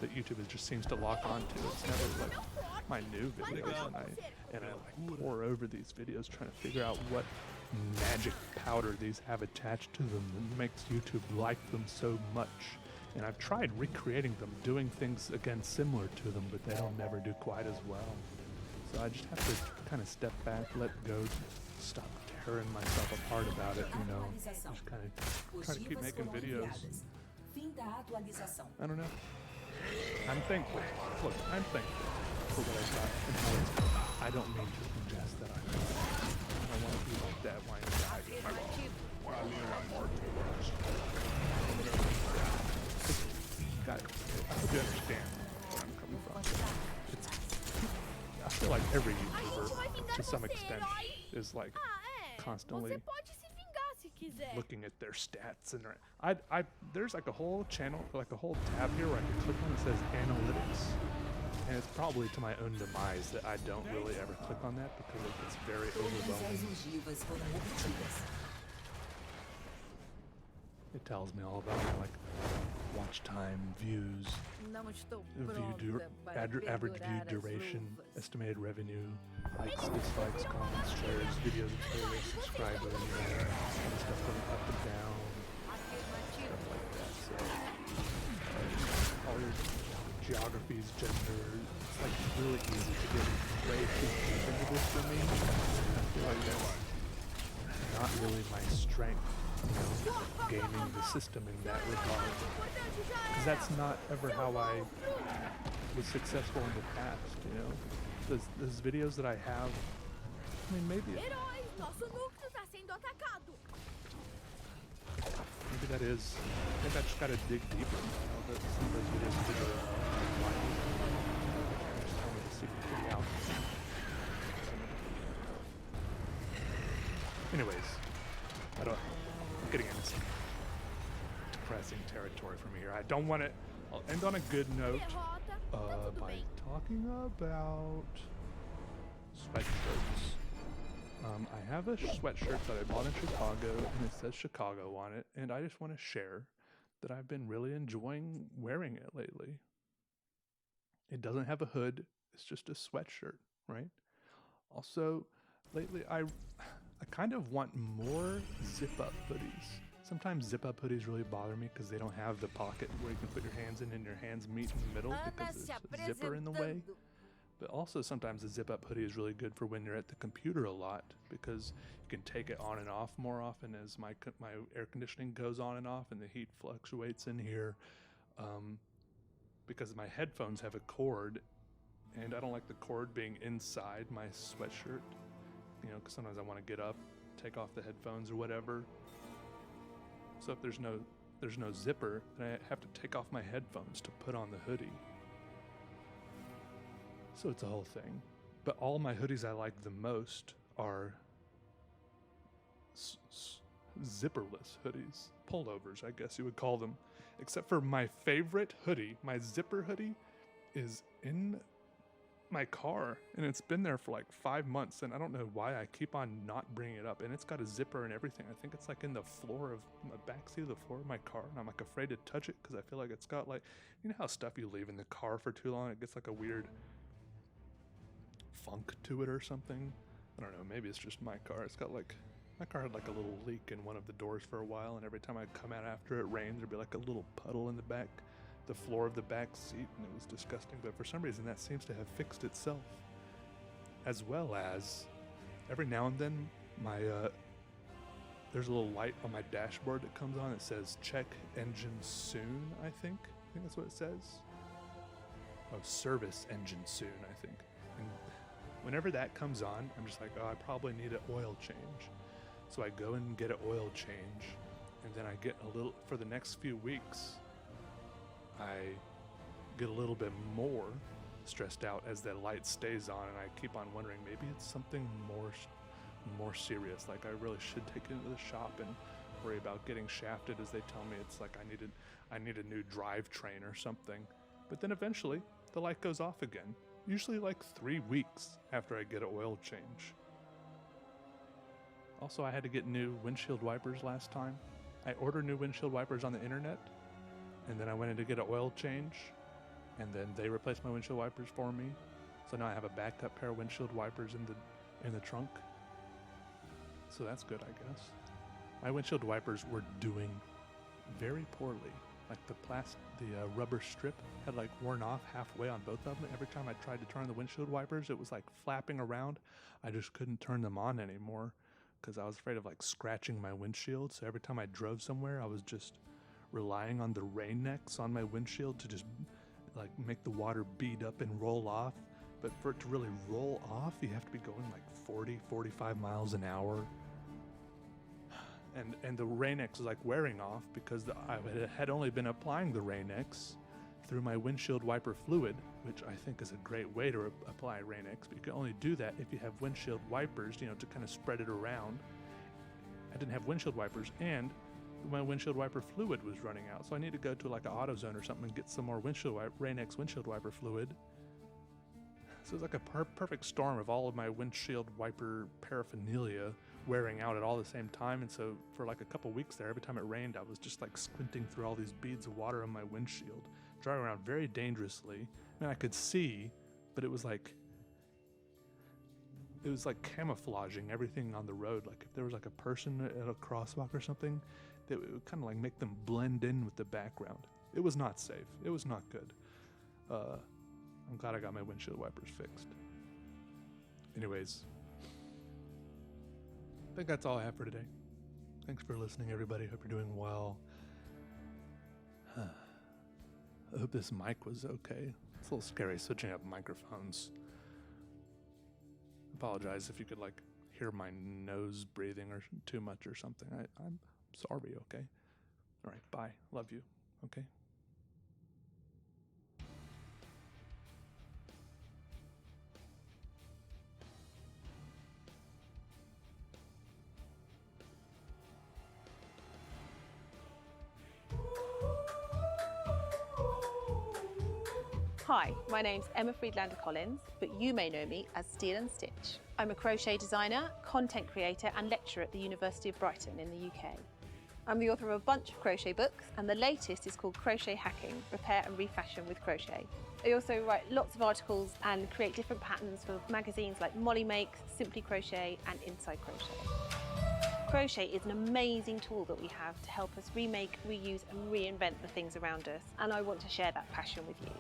that YouTube just seems to lock onto. It's never like my new videos, and I like pour over these videos trying to figure out what magic powder these have attached to them that makes YouTube like them so much. And I've tried recreating them, doing things again similar to them, but they don't never do quite as well. So I just have to kind of step back, let go, stop tearing myself apart about it, you know, just kind of try to keep making videos. I don't know. I'm thankful. Look, I'm thankful for what I got and how it's going. I don't mean to suggest that I don't want to be like that whiny guy. Well, I mean, I'm more towards. God, I hope you understand where I'm coming from. I feel like every YouTuber, to some extent, is like constantly Você pode se vingar se quiser. looking at their stats and there's like a whole channel, like a whole tab here where I can click on that says analytics, and it's probably to my own demise that I don't really ever click on that because it's very overwhelming. It tells me all about my like watch time, views, Não estou view pronta para average view pendurar as duration, luvas. estimated revenue, likes, dislikes, comments, shares, videos, playlists, subscribers, and stuff going up and down, Afirmativo. stuff like that. So all your geographies, gender, it's like really easy to get way too deep into this for me. I feel like that's not really my strength, you know, gaming the system in that regard. Because that's not ever how I was successful in the past, you know. Those videos that I have, I mean, maybe Herói, nosso núcleo está sendo atacado. maybe I just gotta dig deeper, you know, that some of those videos are really whiny. Just tell me the secret to the algorithm. Anyways, I'm getting into some depressing territory from here. I don't want I'll end on a good note Derrota, tá tudo by bem. talking about sweatshirts. I have a sweatshirt that I bought in Chicago, and it says Chicago on it, and I just want to share that I've been really enjoying wearing it lately. It doesn't have a hood, it's just a sweatshirt, right? Also, lately I kind of want more zip-up hoodies. Sometimes zip-up hoodies really bother me because they don't have the pocket where you can put your hands in and your hands meet in the middle Ana because se there's a zipper in the way. apresentando. But also sometimes the zip-up hoodie is really good for when you're at the computer a lot because you can take it on and off more often as my air conditioning goes on and off and the heat fluctuates in here. Because my headphones have a cord, and I don't like the cord being inside my sweatshirt. You know, because sometimes I want to get up, take off the headphones or whatever. So if there's no zipper, then I have to take off my headphones to put on the hoodie. So it's a whole thing. But all my hoodies I like the most are zipperless hoodies. Pullovers, I guess you would call them. Except for my favorite hoodie, my zipper hoodie, is in my car, and it's been there for like 5 months, and I don't know why I keep on not bringing it up. And it's got a zipper and everything. I think it's like in the floor of the backseat of the floor of my car, and I'm like afraid to touch it because I feel like it's got like, you know how stuff you leave in the car for too long, it gets like a weird funk to it or something. I don't know, maybe it's just my car. It's got like, my car had like a little leak in one of the doors for a while, and every time I'd come out after it rained, there'd be like a little puddle in the floor of the back seat, and it was disgusting. But for some reason that seems to have fixed itself. As well as every now and then my there's a little light on my dashboard that comes on. It says check engine soon, I think that's what it says. Oh, service engine soon, I think. And whenever that comes on, I'm just like, oh, I probably need an oil change. So I go and get an oil change, and then I get a little, for the next few weeks, I get a little bit more stressed out as that light stays on, and I keep on wondering, maybe it's something more serious, like I really should take it into the shop and worry about getting shafted, as they tell me it's like I need a new drivetrain or something. But then eventually the light goes off again, usually like 3 weeks after I get an oil change. Also, I had to get new windshield wipers last time. I ordered new windshield wipers on the internet, and then I went in to get an oil change, and then they replaced my windshield wipers for me. So now I have a backup pair of windshield wipers in the trunk. So that's good, I guess. My windshield wipers were doing very poorly. Like the rubber strip had like worn off halfway on both of them. Every time I tried to turn the windshield wipers, it was like flapping around. I just couldn't turn them on anymore because I was afraid of like scratching my windshield. So every time I drove somewhere, I was just relying on the rain necks on my windshield to just like make the water bead up and roll off. But for it to really roll off, you have to be going like 40, 45 miles an hour. And the Rain-X was like wearing off because I had only been applying the Rain-X through my windshield wiper fluid, which I think is a great way to apply Rain-X, but you can only do that if you have windshield wipers, you know, to kind of spread it around. I didn't have windshield wipers, and my windshield wiper fluid was running out, so I need to go to like an AutoZone or something and get some more Rain-X windshield wiper fluid. So it's like a perfect storm of all of my windshield wiper paraphernalia wearing out at all the same time. And so for like a couple weeks there, every time it rained, I was just like squinting through all these beads of water on my windshield, driving around very dangerously. I mean, I could see, but it was like camouflaging everything on the road. Like if there was like a person at a crosswalk or something, that would kind of like make them blend in with the background. It was not safe. It was not good. I'm glad I got my windshield wipers fixed. Anyways, I think that's all I have for today. Thanks for listening, everybody. Hope you're doing well. I hope this mic was okay. It's a little scary switching up microphones. Apologize if you could like hear my nose breathing or too much or something. I'm sorry, okay? All right, bye. Love you, okay? Hi, my name's Emma Friedlander Collins, but you may know me as Steel and Stitch. I'm a crochet designer, content creator, and lecturer at the University of Brighton in the UK. I'm the author of a bunch of crochet books, and the latest is called Crochet Hacking, Repair and Refashion with Crochet. I also write lots of articles and create different patterns for magazines like Molly Makes, Simply Crochet, and Inside Crochet. Crochet is an amazing tool that we have to help us remake, reuse, and reinvent the things around us, and I want to share that passion with you.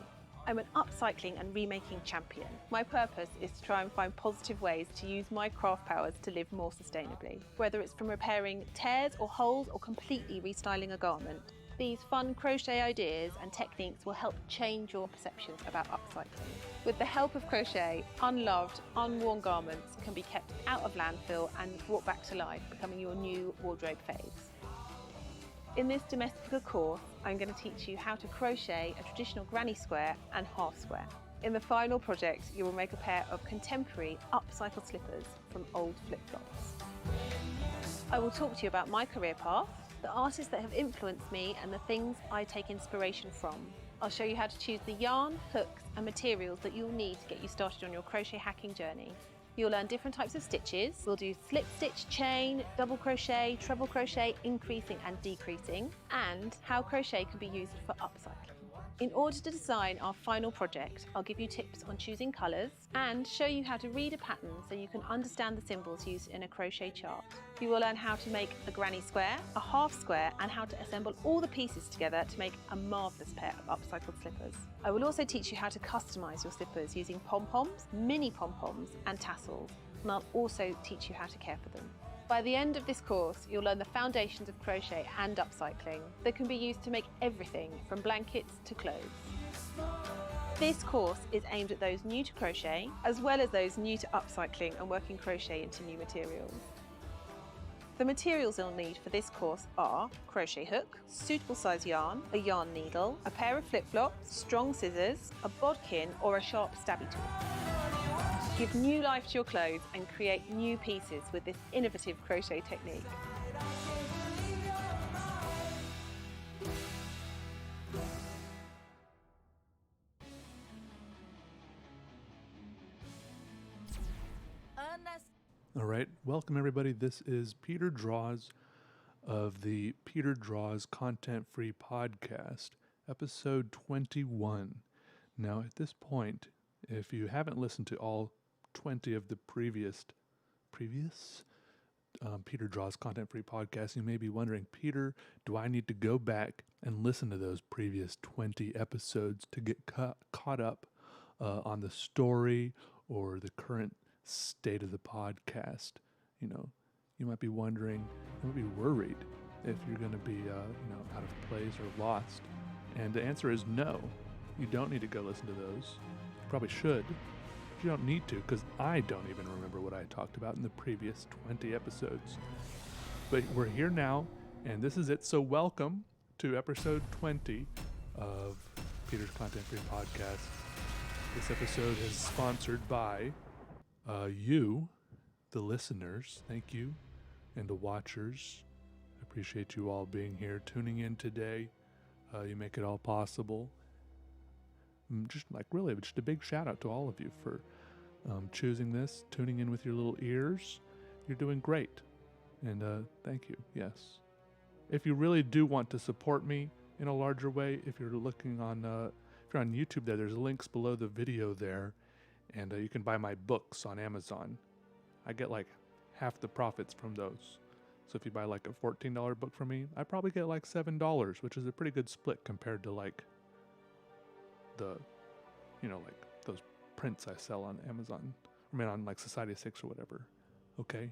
I'm an upcycling and remaking champion. My purpose is to try and find positive ways to use my craft powers to live more sustainably. Whether it's from repairing tears or holes or completely restyling a garment, these fun crochet ideas and techniques will help change your perceptions about upcycling. With the help of crochet, unloved, unworn garments can be kept out of landfill and brought back to life, becoming your new wardrobe faves. In this Domestica course, I'm going to teach you how to crochet a traditional granny square and half square. In the final project, you will make a pair of contemporary upcycled slippers from old flip-flops. I will talk to you about my career path, the artists that have influenced me, and the things I take inspiration from. I'll show you how to choose the yarn, hooks, and materials that you'll need to get you started on your crochet hacking journey. You'll learn different types of stitches. We'll do slip stitch, chain, double crochet, treble crochet, increasing and decreasing, and how crochet can be used for upcycling. In order to design our final project, I'll give you tips on choosing colours and show you how to read a pattern so you can understand the symbols used in a crochet chart. You will learn how to make a granny square, a half square, and how to assemble all the pieces together to make a marvellous pair of upcycled slippers. I will also teach you how to customise your slippers using pom-poms, mini pom-poms, and tassels, and I'll also teach you how to care for them. By the end of this course, you'll learn the foundations of crochet and upcycling that can be used to make everything from blankets to clothes. This course is aimed at those new to crochet, as well as those new to upcycling and working crochet into new materials. The materials you'll need for this course are crochet hook, suitable size yarn, a yarn needle, a pair of flip-flops, strong scissors, a bodkin or a sharp stabby tool. Give new life to your clothes and create new pieces with this innovative crochet technique. Ana All right, welcome everybody. This is Peter Draws of the Peter Draws Content Free Podcast, episode 21. Now, at this point, if you haven't listened to all 20 of the previous Peter Draws Content Free Podcasts, you may be wondering, Peter, do I need to go back and listen to those previous 20 episodes to get caught up on the story or the current state of the podcast? You know, you might be wondering, you might be worried if you're going to be, out of place or lost. And the answer is no. You don't need to go listen to those. You probably should. You don't need to, because I don't even remember what I talked about in the previous 20 episodes. But we're here now, and this is it. So welcome to episode 20 of Peter's Content Free Podcast. This episode is sponsored by you, the listeners. Thank you. And the watchers. I appreciate you all being here, tuning in today. You make it all possible. Just a big shout out to all of you for choosing this, tuning in with your little ears. You're doing great. And thank you. Yes. If you really do want to support me in a larger way, if you're looking on, if you're on YouTube there's links below the video there. And you can buy my books on Amazon. I get like half the profits from those. So if you buy like a $14 book from me, I probably get like $7, which is a pretty good split compared to like those prints I sell on Amazon. On like Society 6 or whatever. Okay.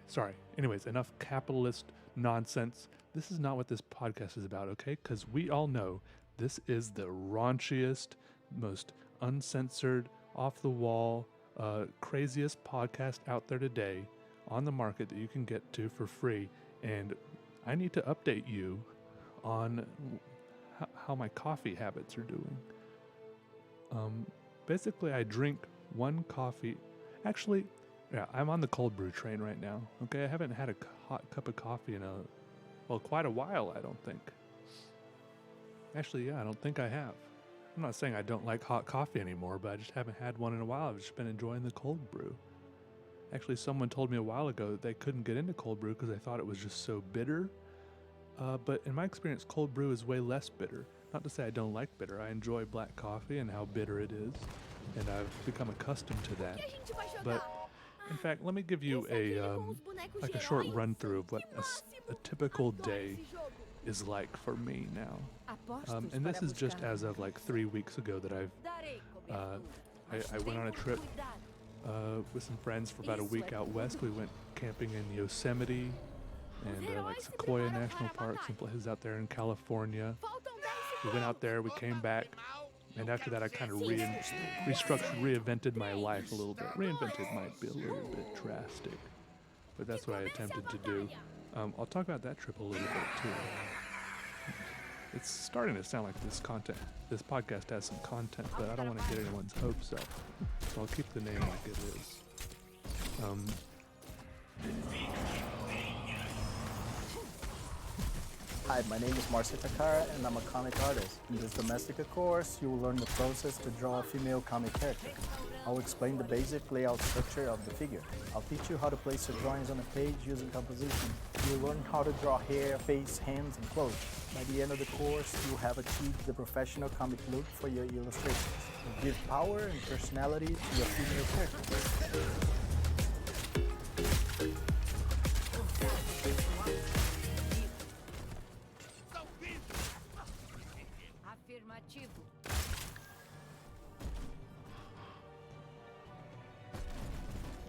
Sorry. Anyways, enough capitalist nonsense. This is not what this podcast is about, okay? Because we all know this is the raunchiest, most uncensored, off-the-wall, craziest podcast out there today on the market that you can get to for free. And I need to update you on how my coffee habits are doing. Basically, I drink one coffee. Actually, yeah, I'm on the cold brew train right now. Okay, I haven't had a hot cup of coffee in quite a while, I don't think. Actually, yeah, I don't think I have. I'm not saying I don't like hot coffee anymore, but I just haven't had one in a while. I've just been enjoying the cold brew. Actually, someone told me a while ago that they couldn't get into cold brew because they thought it was just so bitter. But in my experience, cold brew is way less bitter. Not to say I don't like bitter. I enjoy black coffee and how bitter it is, and I've become accustomed to O that. que a gente vai jogar? But in fact, let me give you Esse é aquele a com os bonecos like a short gerais? run through of what Que máximo! a typical Adoro day esse jogo. is like for me now. Apostos And this para is just buscar as of like 3 weeks ago that Darei uh, cobertura, I went on a mas trip tenham cuidado. with some friends for about a Isso week é out tudo. west. We went camping in Yosemite and like Sequoia National Park, some places out there in California. Faltam 10 We went out there, we came back, and after that I kind of restructured, reinvented my life a little bit. Reinvented might be a little bit drastic, but that's what I attempted to do. I'll talk about that trip a little bit too. It's starting to sound like this podcast has some content, but I don't want to get anyone's hopes up, so I'll keep the name like it is. Hi, my name is Marcia Takara and I'm a comic artist. In this Domestica course, you will learn the process to draw a female comic character. I will explain the basic layout structure of the figure. I'll teach you how to place your drawings on a page using composition. You'll learn how to draw hair, face, hands, and clothes. By the end of the course, you'll have achieved the professional comic look for your illustrations. You'll give power and personality to your female character. Afirmativo.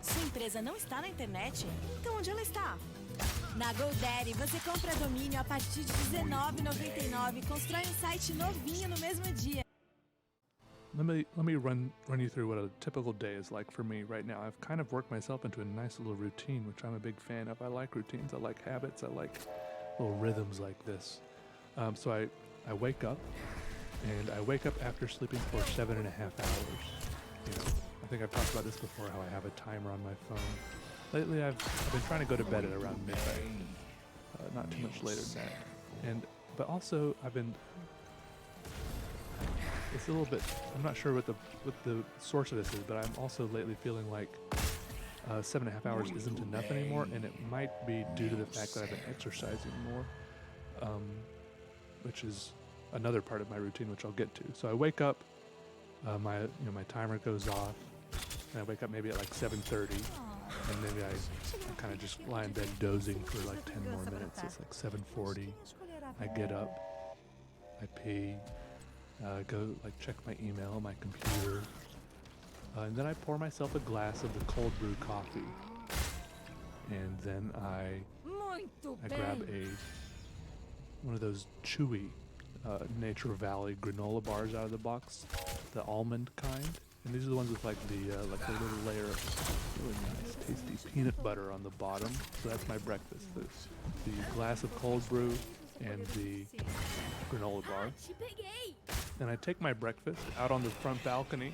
Sua empresa não está na internet? Então onde ela está? Na GoDaddy você compra domínio a partir de R$19,99 e constrói um site novinho no mesmo dia. Let me run you through what a typical day is like for me right now. I've kind of worked myself into a nice little routine, which I'm a big fan of. I like routines, I like habits, I like little rhythms like this. So I wake up, and I wake up after sleeping for 7.5 hours. You know, I think I've talked about this before, how I have a timer on my phone. Lately, I've been trying to go to bed at around midnight, not too much later than that. But also, it's a little bit, I'm not sure what the source of this is, but I'm also lately feeling like 7.5 hours isn't enough anymore, and it might be due to the fact that I've been exercising more, which is another part of my routine, which I'll get to. So I wake up, my timer goes off, and I wake up maybe at like 7:30, and maybe I kind of just lie in bed dozing for like 10 more minutes. It's like 7:40. I get up, I pee, go like check my email, my computer, and then I pour myself a glass of the cold brew coffee, and then I Muito grab bem. one of those chewy Nature Valley granola bars out of the box, the almond kind, and these are the ones with like the little layer of really nice, tasty peanut butter on the bottom. So that's my breakfast: the glass of cold brew and the granola bar. Te peguei! And I take my breakfast out on the front balcony,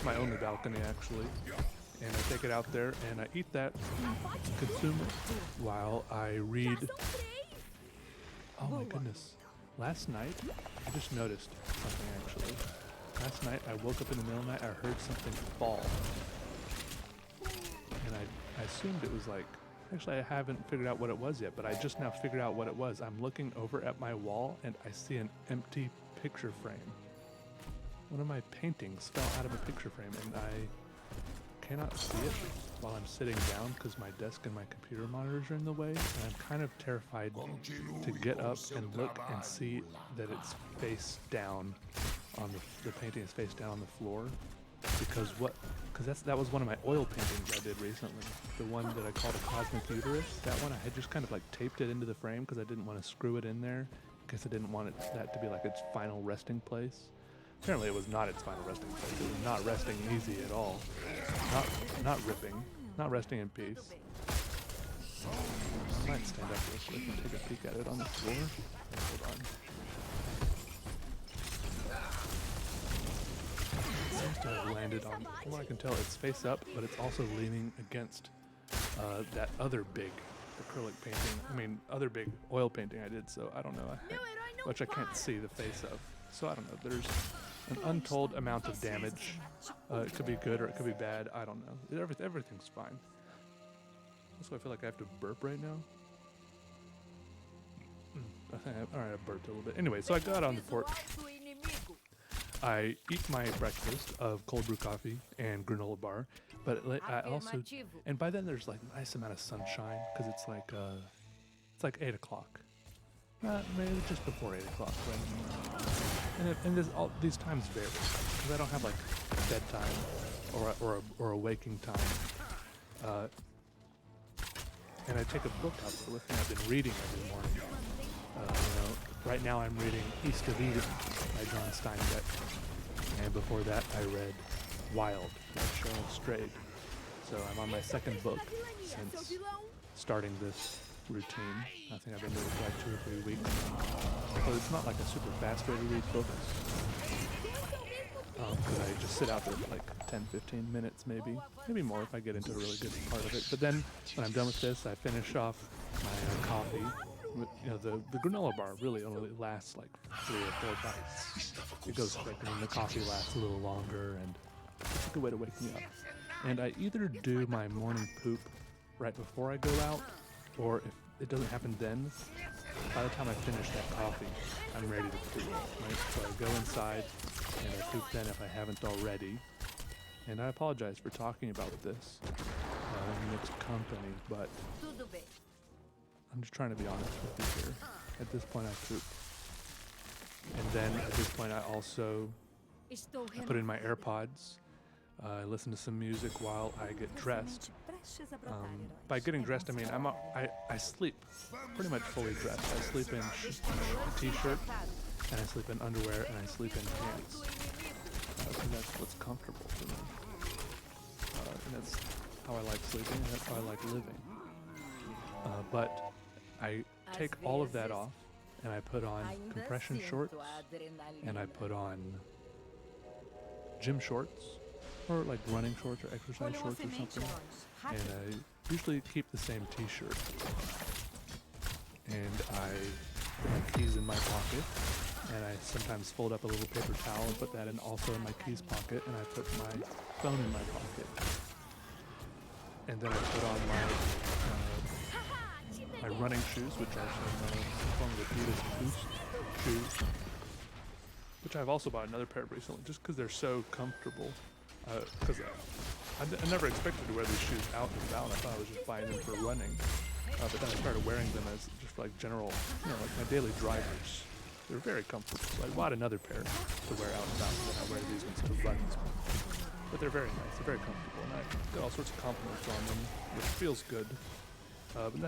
my only balcony actually, and I take it out there and I eat that, consume it, while I read. São 3! Oh my goodness. Last night, I just noticed something actually. Last night, I woke up in the middle of the night, I heard something fall. And I assumed it was like, actually I haven't figured out what it was yet, but I just now figured out what it was. I'm looking over at my wall and I see an empty picture frame. One of my paintings fell out of a picture frame and I cannot see it while I'm sitting down because my desk and my computer monitors are in the way, and I'm kind of terrified to get up and look and see that it's face down on the painting is face down on the floor, because that was one of my oil paintings I did recently, the one that I called a cosmic uterus. That one I had just kind of like taped it into the frame because I didn't want to screw it in there, because I didn't want that to be like its final resting place. Apparently it was not its final resting place. It was not resting easy at all. Not ripping. Not resting in peace. I might stand up real quick and take a peek at it on the floor. Hold on. It seems to have landed on, from what I can tell, it's face up, but it's also leaning against that other big acrylic painting. I mean, other big oil painting I did, so I don't know. Meu herói não which I can't see the face of. So I don't know. There's an untold amount of damage. It could be good or it could be bad. I don't know. Everything's fine. Also, I feel like I have to burp right now. Alright, I burped a little bit. Anyway, so I got on the porch. I eat my breakfast of cold brew coffee and granola bar, but I also, and by then there's like a nice amount of sunshine because it's like 8 o'clock. Maybe just before 8 o'clock, right? And these times vary because I don't have like bedtime or a waking time. And I take a book out there with me. I've been reading every morning. Right now I'm reading East of Eden by John Steinbeck. And before that I read Wild by Cheryl Strayed. So I'm on my second book since starting this routine. I think I've been doing it for like 2 or 3 weeks. So it's not like a super fast way to read books. Because I just sit out there for like 10, 15 minutes maybe more if I get into a really good part of it. But then when I'm done with this, I finish off my coffee. The granola bar really only lasts like 3 or 4 bites. It goes quick, and then the coffee lasts a little longer, and it's a good way to wake me up. And I either do my morning poop right before I go out, or if it doesn't happen then, by the time I finish that coffee, I'm ready to poop, right? So I go inside, and I poop then if I haven't already. And I apologize for talking about this in mixed company, but I'm just trying to be honest with you here. At this point, I poop. And then at this point, I put in my AirPods. I listen to some music while I get dressed. By getting dressed, I mean I sleep pretty much fully dressed. I sleep in a t-shirt, and I sleep in underwear, and I sleep in pants. And that's what's comfortable for me. And that's how I like sleeping, and that's how I like living. But I take all of that off, and I put on compression shorts, and I put on gym shorts, or like running shorts or exercise shorts or something. And I usually keep the same t-shirt. And I put my keys in my pocket, and I sometimes fold up a little paper towel and put that also in my keys pocket, and I put my phone in my pocket. And then I put on my running shoes, which are some Adidas Boost shoes, which I've also bought another pair recently, just because they're so comfortable. Because I never expected to wear these shoes out and about. I thought I was just buying them for running, but then I started wearing them as just like general, like my daily drivers. They're very comfortable. So I bought another pair to wear out and about, and then I wear these ones to run. But they're very nice. They're very comfortable, and I got all sorts of compliments on them, which feels good. But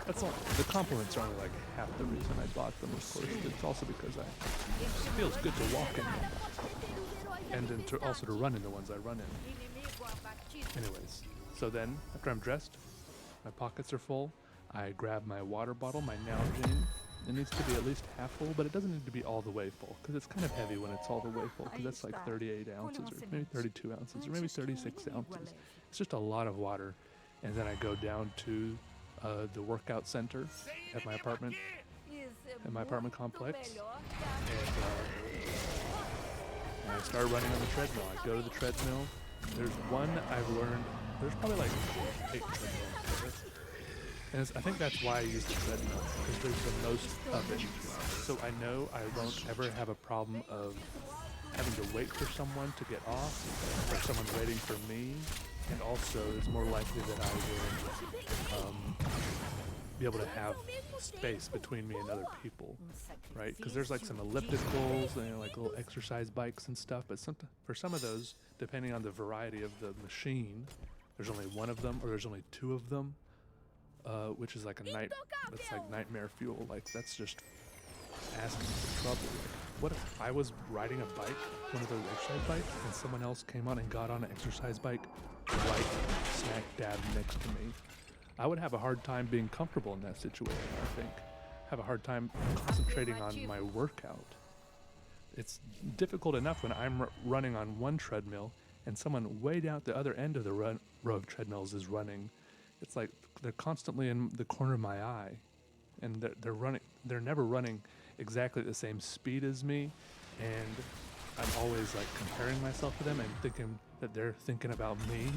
that's all. The compliments are only like half the reason I bought them, of course. It's also because it feels good to walk in them, and then also to run in the ones I run in. Anyways, so then after I'm dressed, my pockets are full. I grab my water bottle, my Nalgene. It needs to be at least half full, but it doesn't need to be all the way full, because it's kind of heavy when it's all the way full, because that's like 38 ounces, or maybe 32 ounces, or maybe 36 ounces. It's just a lot of water. And then I go down to the workout center at my apartment complex, and I start running on the treadmill. I go to the treadmill. There's one I've learned, there's probably like 8 treadmills. And I think that's why I use the treadmill, because there's the most of it. So I know I won't ever have a problem of having to wait for someone to get off, or someone waiting for me. And also, it's more likely that I will be able to have space between me and other people, right? Because there's like some ellipticals and like little exercise bikes and stuff, but for some of those, depending on the variety of the machine, there's only one of them, or there's only 2 of them, which is like that's like nightmare fuel. Like, that's just asking for trouble. What if I was riding a bike, one of those exercise bikes, and someone else came on and got on an exercise bike right smack dab next to me? I would have a hard time being comfortable in that situation, I think. Have a hard time concentrating on my workout. It's difficult enough when I'm running on one treadmill and someone way down at the other end of the row of treadmills is running. It's like they're constantly in the corner of my eye, and they're running. They're never running exactly the same speed as me, and I'm always like comparing myself to them and thinking that they're thinking about me.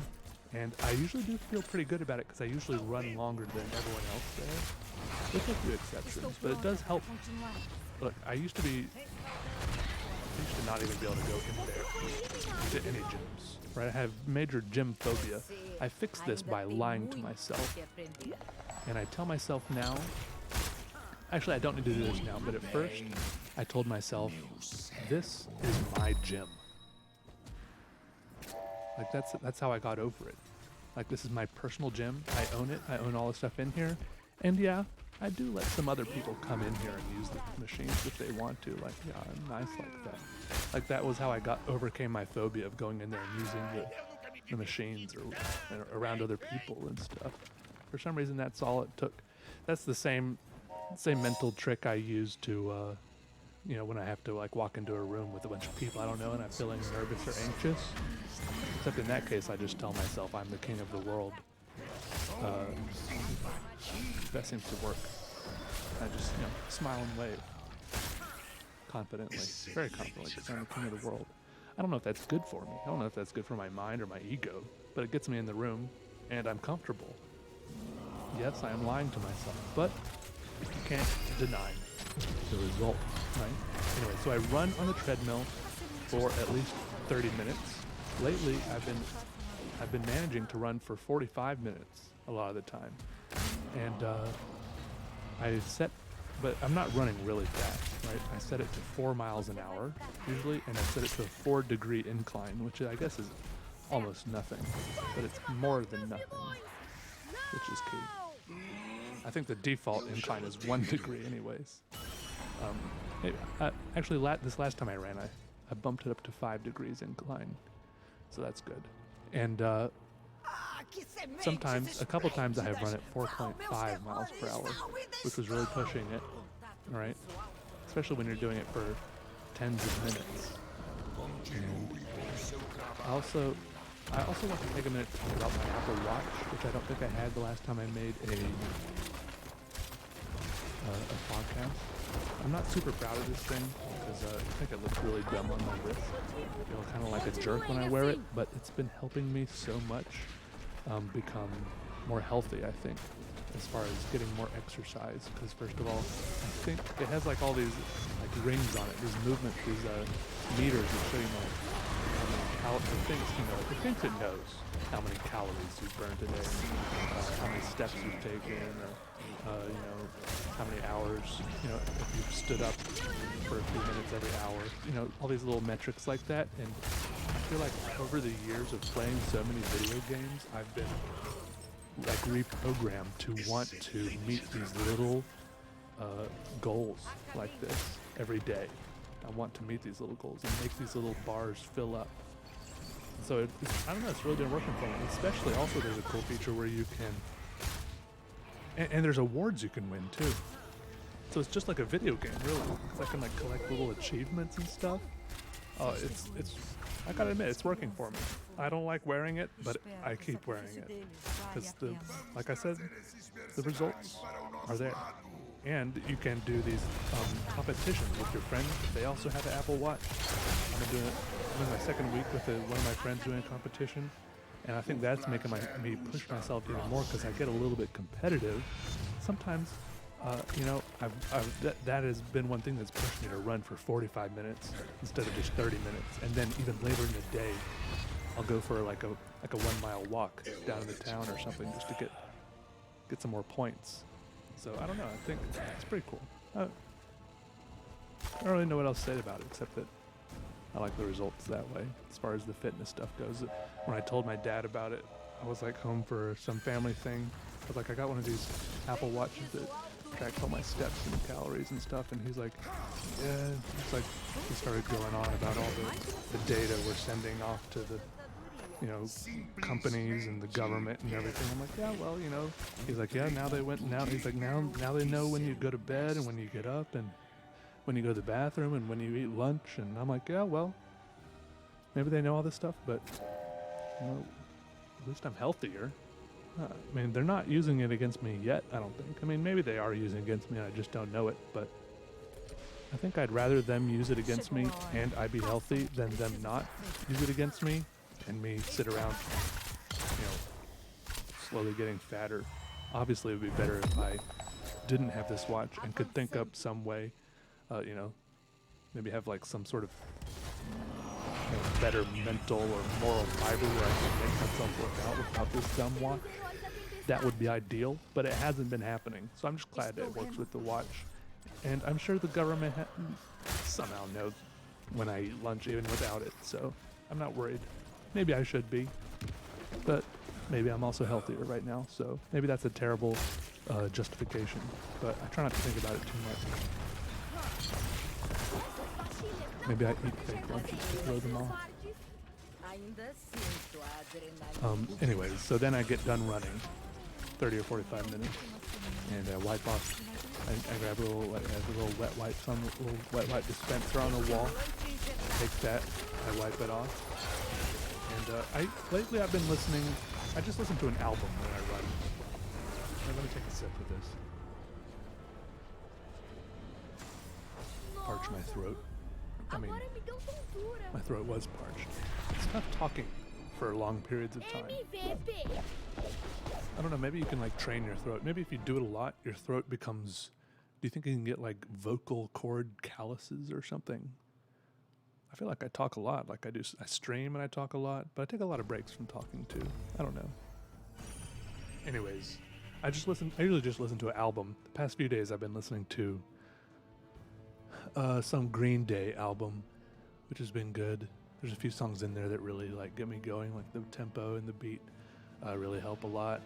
And I usually do feel pretty good about it because I usually run longer than everyone else there, with a few exceptions, but it does help. Look, I used to not even be able to go in there to any gyms, right? I have major gym phobia. I fixed this by lying to myself, and I tell myself now, actually I don't need to do this now, but at first I told myself, this is my gym. Like that's how I got over it. Like, this is my personal gym. I own it. I own all the stuff in here. And yeah, I do let some other people come in here and use the machines if they want to. Like, yeah, I'm nice like that. Like, that was how I overcame my phobia of going in there and using the machines or around other people and stuff. For some reason, that's all it took. That's the same mental trick I use to, you know, when I have to like walk into a room with a bunch of people I don't know and I'm feeling nervous or anxious. Except in that case, I just tell myself I'm the king of the world. That seems to work. I just, you know, smile and wave. Confidently. Very confidently, because I'm the king of the world. I don't know if that's good for me. I don't know if that's good for my mind or my ego, but it gets me in the room, and I'm comfortable. Yes, I am lying to myself, but you can't deny the result, right? Anyway, so I run on the treadmill for at least 30 minutes. Lately, I've been managing to run for 45 minutes a lot of the time, and but I'm not running really fast, right? I set it to 4 miles an hour usually, and I set it to a 4-degree incline, which I guess is almost nothing, but it's more than nothing, which is key. I think the default incline is 1 degree anyways. Actually, this last time I ran, I bumped it up to 5 degrees incline. So that's good. And sometimes, a couple times I have run at 4.5 miles per hour, which was really pushing it, right? Especially when you're doing it for tens of minutes. And I also want to take a minute to talk about my Apple Watch, which I don't think I had the last time I made a podcast. I'm not super proud of this thing because I think it looks really dumb on my wrist. I feel kind of like a jerk when I wear it, but it's been helping me so much become more healthy, I think, as far as getting more exercise. Because first of all, I think it has like all these like rings on it, these movements, these meters that show you like how many calories. It thinks it knows how many calories you've burned today, how many steps you've taken, or how many hours, if you've stood up for a few minutes every hour, all these little metrics like that. And I feel like over the years of playing so many video games, I've been like reprogrammed to want to meet these little goals like this every day. I want to meet these little goals and make these little bars fill up. So I don't know, it's really been working for me. Especially also there's a cool feature where you can, and there's awards you can win too. So it's just like a video game, really. Because I can like collect little achievements and stuff. I gotta admit, it's working for me. I don't like wearing it, but I keep wearing it. Because like I said, the results are there. And you can do these competitions with your friends. They also have an Apple Watch. I'm in my second week with one of my friends doing a competition. And I think that's making me push myself even more because I get a little bit competitive. Sometimes, that has been one thing that's pushed me to run for 45 minutes instead of just 30 minutes. And then even later in the day, I'll go for like a 1 mile walk down in the town or something just to get some more points. So I don't know, I think it's pretty cool. I don't really know what else to say about it except that I like the results that way as far as the fitness stuff goes. When I told my dad about it, I was like home for some family thing. I was like, I got one of these Apple Watches that tracks all my steps and calories and stuff, and he's like, yeah, it's like he started going on about all the data we're sending off to the companies and the government and everything. I'm like, yeah, well, he's like, yeah, now he's like, now they know when you go to bed and when you get up and when you go to the bathroom and when you eat lunch. And I'm like, yeah, well, maybe they know all this stuff, but at least I'm healthier. I mean, they're not using it against me yet, I don't think. I mean, maybe they are using it against me and I just don't know it, but I think I'd rather them use it against me and I be healthy than them not use it against me and me sit around, you know, slowly getting fatter. Obviously, it would be better if I didn't have this watch and could think up some way, you know, maybe have like some sort of better mental or moral fiber where I can make myself work out without this dumb watch. That would be ideal, but it hasn't been happening. So I'm just glad that it works with the watch. And I'm sure the government somehow knows when I eat lunch even without it, so I'm not worried. Maybe I should be, but maybe I'm also healthier right now, so maybe that's a terrible justification, but I try not to think about it too much. Maybe I eat fake lunches to throw them off. Anyways, so then I get done running, 30 or 45 minutes, and I wipe off. I grab a little wet wipes on the little wet wipe dispenser on the wall. I take that, I wipe it off, and lately I've been listening. I just listen to an album when I run. Let me take a sip of this. Parch my throat. I mean, my throat was parched. Stop talking for long periods of time. I don't know, maybe you can like train your throat. Maybe if you do it a lot, your throat becomes, do you think you can get like vocal cord calluses or something? I feel like I talk a lot, like I stream and I talk a lot, but I take a lot of breaks from talking too. I don't know. Anyways, I usually just listen to an album. The past few days I've been listening to some Green Day album, which has been good. There's a few songs in there that really like get me going, like the tempo and the beat really help a lot.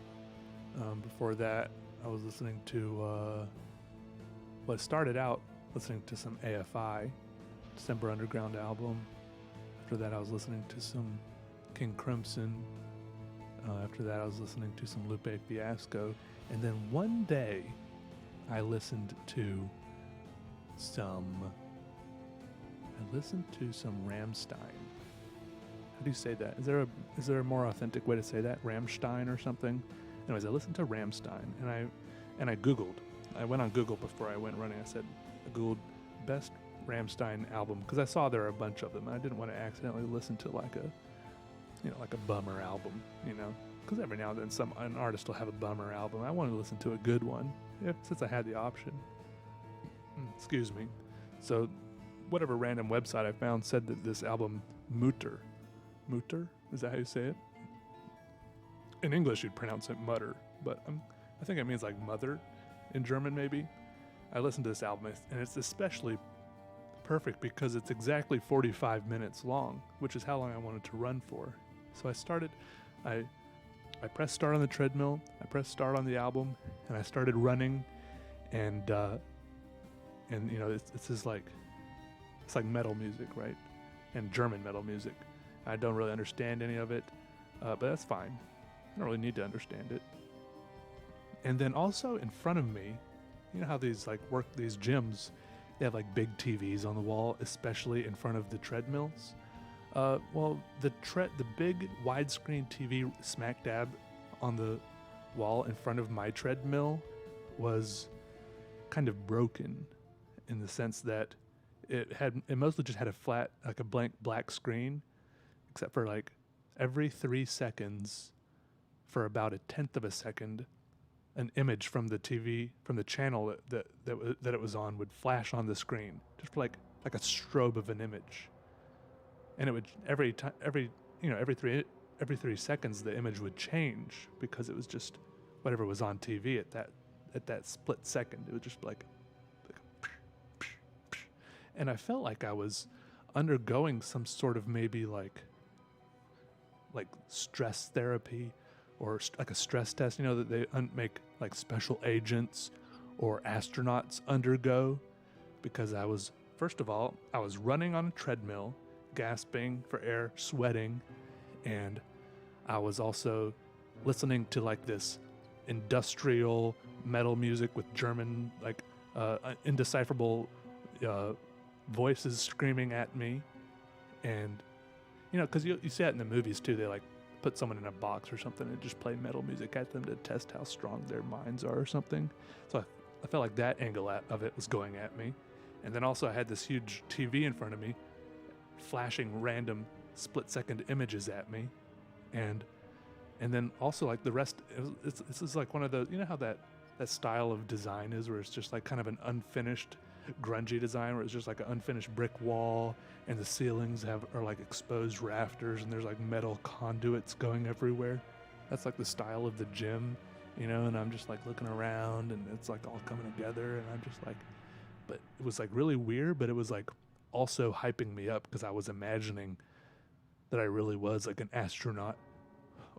Before that, I was listening to, I started out listening to some AFI, December Underground album. After that, I was listening to some King Crimson. After that, I was listening to some Lupe Fiasco. And then one day, I listened to some Rammstein. How do you say that? Is there a more authentic way to say that? Rammstein or something? Anyways, I listened to Rammstein, and I Googled. I went on Google before I went running. I Googled best Rammstein album because I saw there are a bunch of them. And I didn't want to accidentally listen to like a bummer album, because every now and then an artist will have a bummer album. I wanted to listen to a good one, since I had the option. Excuse me. So, whatever random website I found said that this album, Mutter, is that how you say it? In English, you'd pronounce it Mutter, but I think it means like mother in German, maybe. I listened to this album, and it's especially perfect because it's exactly 45 minutes long, which is how long I wanted to run for. So I pressed start on the treadmill, I pressed start on the album, and I started running, and it's just like, it's like metal music, right? And German metal music. I don't really understand any of it, but that's fine. I don't really need to understand it. And then also in front of me, you know how these gyms, they have like big TVs on the wall, especially in front of the treadmills. Well, the big widescreen TV smack dab on the wall in front of my treadmill was kind of broken, in the sense that it mostly just had a flat, like a blank black screen, except for like every 3 seconds, for about 1/10 of a second, an image from the TV, from the channel that it was on, would flash on the screen, just like a strobe of an image. And it would every 3 seconds the image would change, because it was just whatever was on TV at that split second. It would just be like and I felt like I was undergoing some sort of maybe like stress therapy, or like a stress test, that they make like special agents or astronauts undergo, because first of all, I was running on a treadmill, gasping for air, sweating, and I was also listening to like this industrial metal music with German, like indecipherable voices screaming at me. And because you see that in the movies too, they like put someone in a box or something and just play metal music at them to test how strong their minds are or something. So I felt like that angle of it was going at me. And then also I had this huge TV in front of me, flashing random split-second images at me, and then also like the rest. This is like one of those, you know how that style of design is, where it's just like kind of an unfinished, grungy design, where it's just like an unfinished brick wall, and the ceilings are like exposed rafters, and there's like metal conduits going everywhere. That's like the style of the gym, you know. And I'm just like looking around, and it's like all coming together, and I'm just like, but it was like really weird, but it was like also hyping me up, because I was imagining that I really was like an astronaut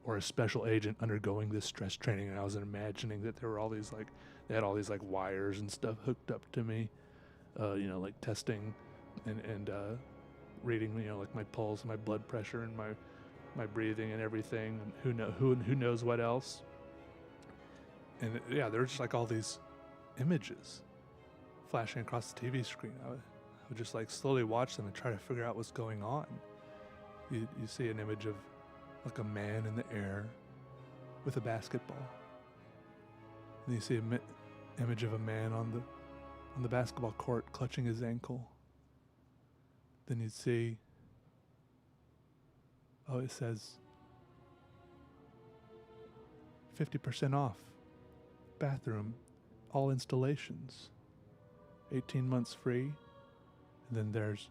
or a special agent undergoing this stress training, and I was imagining that there were all these like, they had all these like wires and stuff hooked up to me, you know, like testing and reading, you know, like my pulse, my blood pressure, and my breathing and everything, and who knows what else. And yeah, there's just like all these images flashing across the TV screen. I would just like slowly watch them and try to figure out what's going on. You see an image of like a man in the air with a basketball. And you see an image of a man on the basketball court clutching his ankle. Then you'd see, it says 50% off, bathroom, all installations, 18 months free. And then there's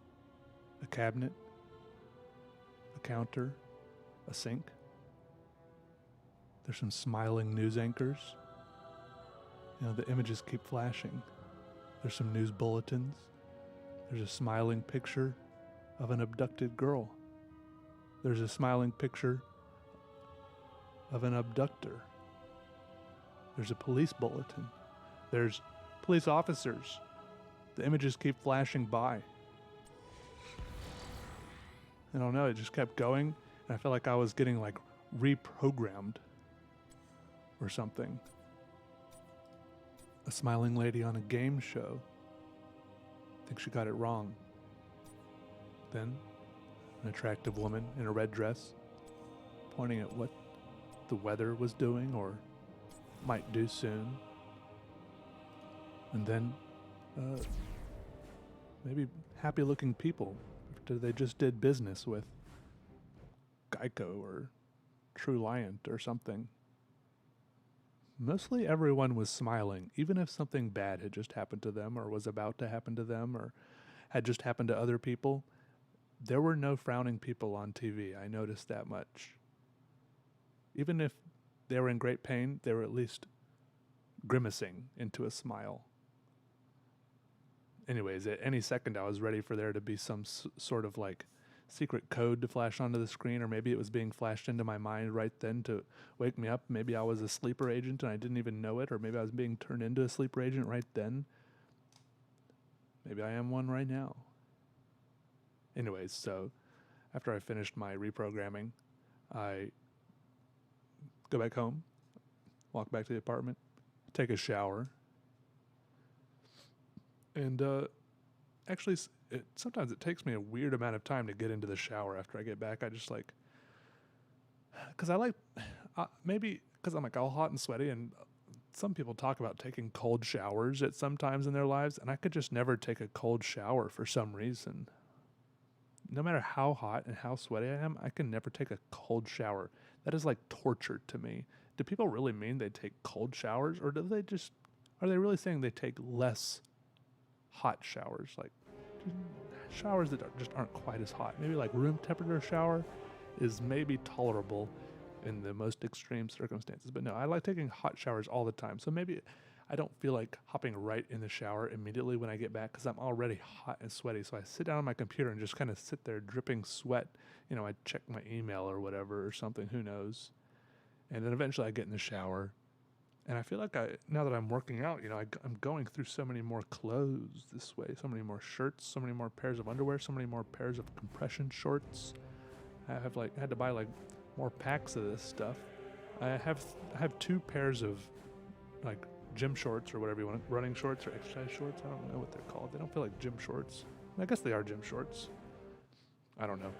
a cabinet, a counter, a sink. There's some smiling news anchors. You know, the images keep flashing. There's some news bulletins. There's a smiling picture of an abducted girl. There's a smiling picture of an abductor. There's a police bulletin. There's police officers. The images keep flashing by. I don't know, it just kept going, and I felt like I was getting like reprogrammed or something. A smiling lady on a game show. I think she got it wrong. Then, an attractive woman in a red dress, pointing at what the weather was doing or might do soon. And then, maybe happy-looking people after they just did business with Geico or True Liant or something. Mostly everyone was smiling, even if something bad had just happened to them or was about to happen to them or had just happened to other people. There were no frowning people on TV. I noticed that much. Even if they were in great pain, they were at least grimacing into a smile. Anyways, at any second I was ready for there to be some sort of like secret code to flash onto the screen, or maybe it was being flashed into my mind right then to wake me up. Maybe I was a sleeper agent and I didn't even know it, or maybe I was being turned into a sleeper agent right then. Maybe I am one right now. Anyways, so after I finished my reprogramming, I go back home, walk back to the apartment, take a shower, and actually, sometimes it takes me a weird amount of time to get into the shower after I get back. I just like, because I like, maybe because I'm like all hot and sweaty, and some people talk about taking cold showers at some times in their lives, and I could just never take a cold shower for some reason. No matter how hot and how sweaty I am, I can never take a cold shower. That is like torture to me. Do people really mean they take cold showers, or are they really saying they take less hot showers? Like showers that just aren't quite as hot. Maybe like room temperature shower is maybe tolerable in the most extreme circumstances. But no, I like taking hot showers all the time. So maybe I don't feel like hopping right in the shower immediately when I get back, because I'm already hot and sweaty. So I sit down on my computer and just kind of sit there dripping sweat. You know, I check my email or whatever or something, who knows. And then eventually I get in the shower. And I feel like now that I'm working out, you know, I'm going through so many more clothes this way, so many more shirts, so many more pairs of underwear, so many more pairs of compression shorts. I had to buy like more packs of this stuff. I have 2 pairs of like gym shorts or whatever you want, running shorts or exercise shorts. I don't know what they're called. They don't feel like gym shorts. I guess they are gym shorts. I don't know.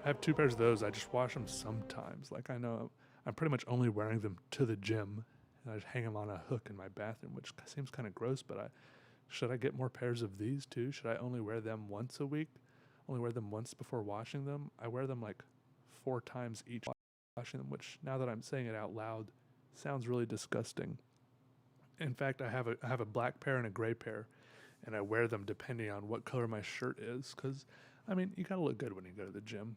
I have 2 pairs of those. I just wash them sometimes. Like I know I'm pretty much only wearing them to the gym. And I just hang them on a hook in my bathroom, which seems kind of gross, but should I get more pairs of these too? Should I only wear them once a week? Only wear them once before washing them? I wear them like 4 times each washing them, which now that I'm saying it out loud sounds really disgusting. In fact, I have a black pair and a gray pair, and I wear them depending on what color my shirt is, because, I mean, you gotta look good when you go to the gym.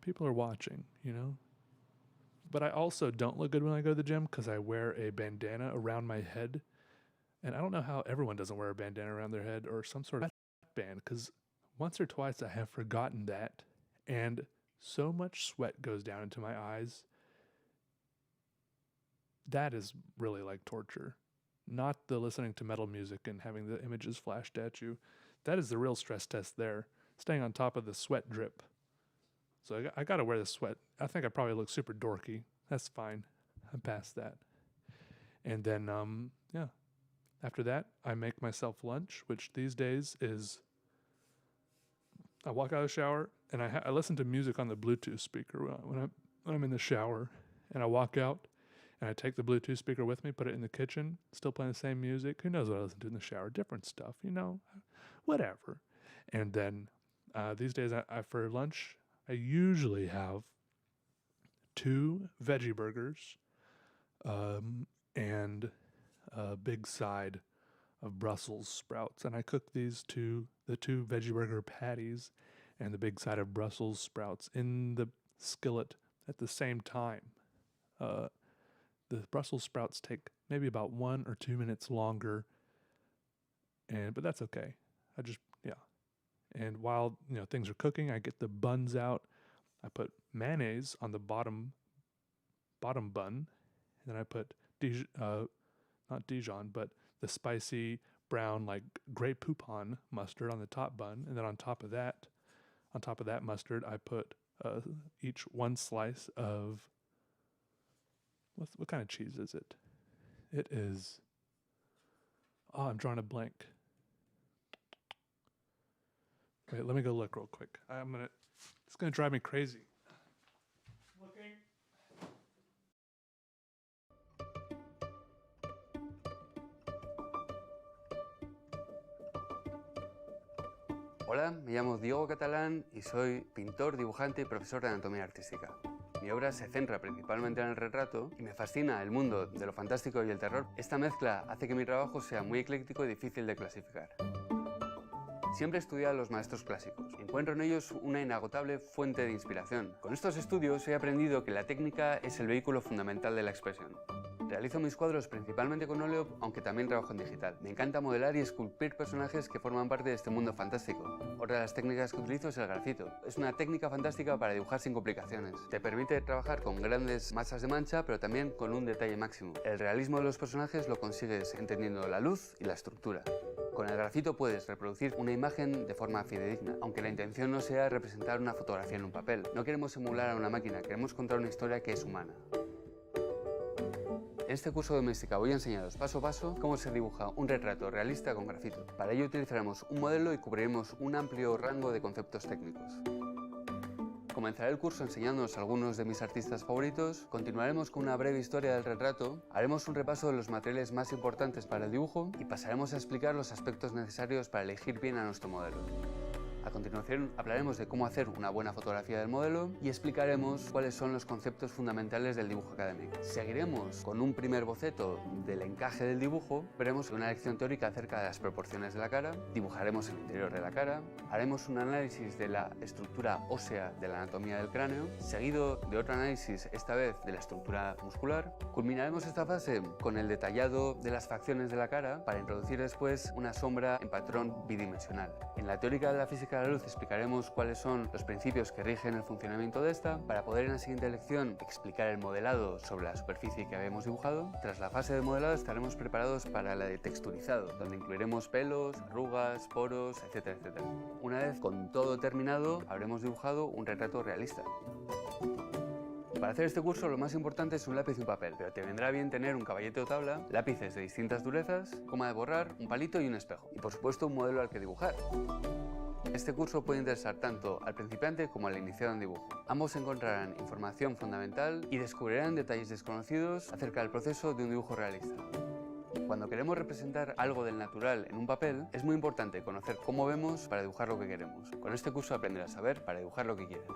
People are watching, you know? But I also don't look good when I go to the gym because I wear a bandana around my head, and I don't know how everyone doesn't wear a bandana around their head or some sort of band, because once or twice I have forgotten that, and so much sweat goes down into my eyes. That is really like torture. Not the listening to metal music and having the images flashed at you. That is the real stress test there. Staying on top of the sweat drip. So I got to wear the sweat. I think I probably look super dorky. That's fine. I'm past that. And then, yeah. After that, I make myself lunch, which these days is... I walk out of the shower, and I listen to music on the Bluetooth speaker when I'm in the shower. And I walk out, and I take the Bluetooth speaker with me, put it in the kitchen, still playing the same music. Who knows what I listen to in the shower? Different stuff, you know, whatever. And then these days, I for lunch, I usually have 2 veggie burgers and a big side of Brussels sprouts. And I cook the 2 veggie burger patties and the big side of Brussels sprouts in the skillet at the same time. The Brussels sprouts take maybe about 1 or 2 minutes longer, but that's okay. And while things are cooking, I get the buns out. I put mayonnaise on the bottom bun, and then I put not Dijon, but the spicy brown like Grey Poupon mustard on the top bun, and then on top of that mustard, I put each 1 slice of what kind of cheese is it? It is. Oh, I'm drawing a blank. Wait, let me go look real quick. It's gonna drive me crazy. Looking. Hola, me llamo Diego Catalán y soy pintor, dibujante y profesor de anatomía artística. Mi obra se centra principalmente en el retrato y me fascina el mundo de lo fantástico y el terror. Esta mezcla hace que mi trabajo sea muy ecléctico y difícil de clasificar. Siempre he estudiado a los maestros clásicos. Encuentro en ellos una inagotable fuente de inspiración. Con estos estudios he aprendido que la técnica es el vehículo fundamental de la expresión. Realizo mis cuadros principalmente con óleo, aunque también trabajo en digital. Me encanta modelar y esculpir personajes que forman parte de este mundo fantástico. Otra de las técnicas que utilizo es el grafito. Es una técnica fantástica para dibujar sin complicaciones. Te permite trabajar con grandes masas de mancha, pero también con un detalle máximo. El realismo de los personajes lo consigues entendiendo la luz y la estructura. Con el grafito puedes reproducir una imagen de forma fidedigna, aunque la intención no sea representar una fotografía en un papel. No queremos emular a una máquina, queremos contar una historia que es humana. En este curso de doméstica voy a enseñaros paso a paso cómo se dibuja un retrato realista con grafito. Para ello utilizaremos un modelo y cubriremos un amplio rango de conceptos técnicos. Comenzaré el curso enseñándoos algunos de mis artistas favoritos, continuaremos con una breve historia del retrato, haremos un repaso de los materiales más importantes para el dibujo y pasaremos a explicar los aspectos necesarios para elegir bien a nuestro modelo. A continuación hablaremos de cómo hacer una buena fotografía del modelo y explicaremos cuáles son los conceptos fundamentales del dibujo académico. Seguiremos con un primer boceto del encaje del dibujo, veremos una lección teórica acerca de las proporciones de la cara, dibujaremos el interior de la cara, haremos un análisis de la estructura ósea de la anatomía del cráneo, seguido de otro análisis, esta vez de la estructura muscular. Culminaremos esta fase con el detallado de las facciones de la cara para introducir después una sombra en patrón bidimensional. En la teórica de la física de la luz explicaremos cuáles son los principios que rigen el funcionamiento de esta, para poder en la siguiente lección explicar el modelado sobre la superficie que habíamos dibujado. Tras la fase de modelado estaremos preparados para la de texturizado, donde incluiremos pelos, arrugas, poros, etcétera, etcétera. Una vez con todo terminado, habremos dibujado un retrato realista. Para hacer este curso lo más importante es un lápiz y un papel, pero te vendrá bien tener un caballete o tabla, lápices de distintas durezas, goma de borrar, un palito y un espejo, y por supuesto un modelo al que dibujar. Este curso puede interesar tanto al principiante como al iniciado en dibujo. Ambos encontrarán información fundamental y descubrirán detalles desconocidos acerca del proceso de un dibujo realista. Cuando queremos representar algo del natural en un papel, es muy importante conocer cómo vemos para dibujar lo que queremos. Con este curso aprenderás a ver para dibujar lo que quieres.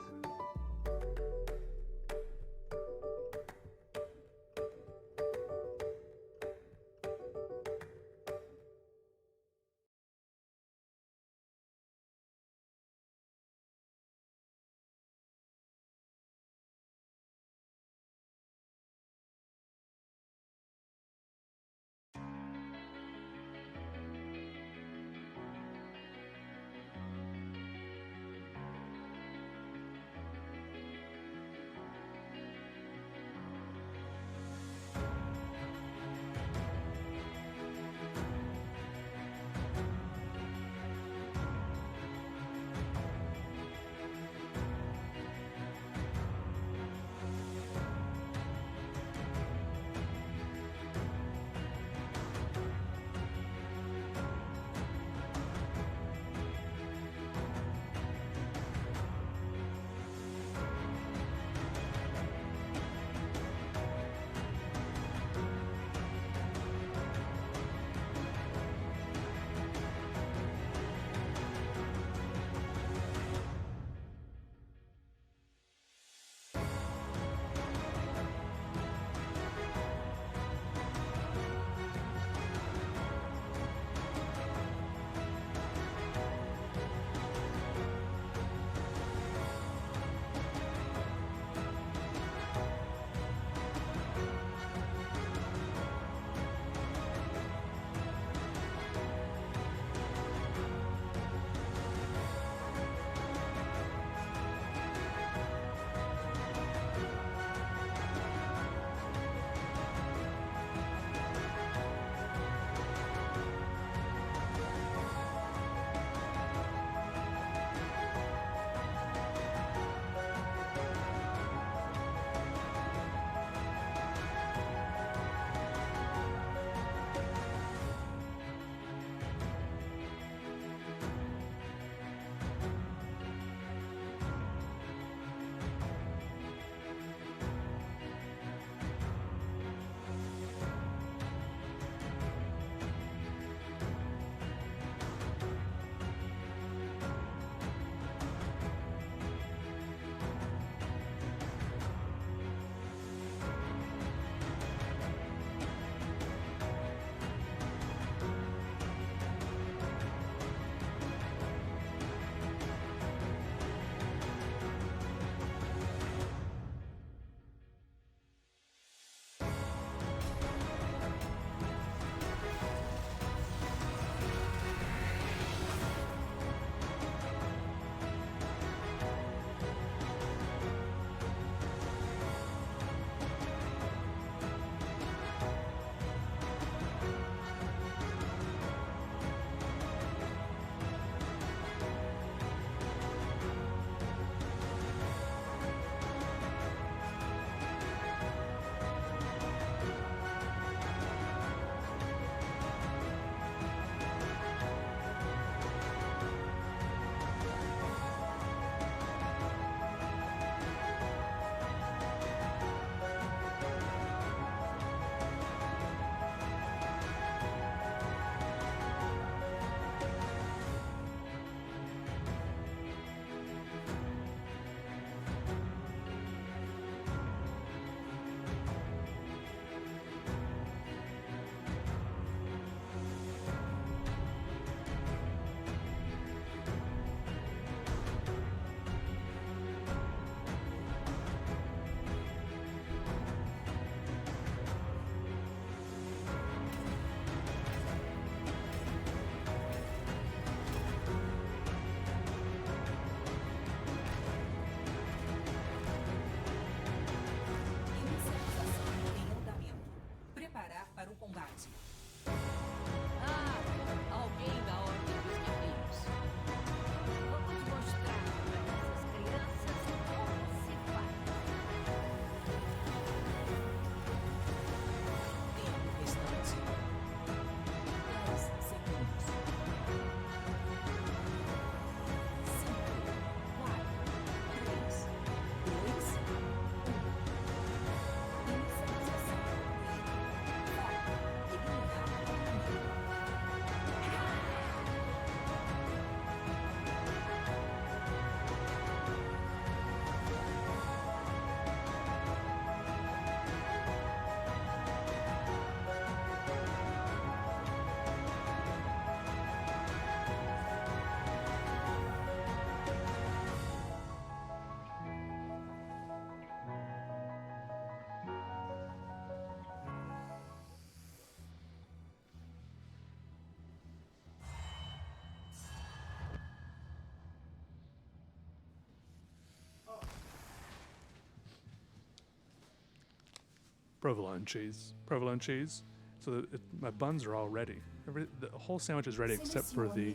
provolone cheese. Provolone cheese. So my buns are all ready. The whole sandwich is ready except for the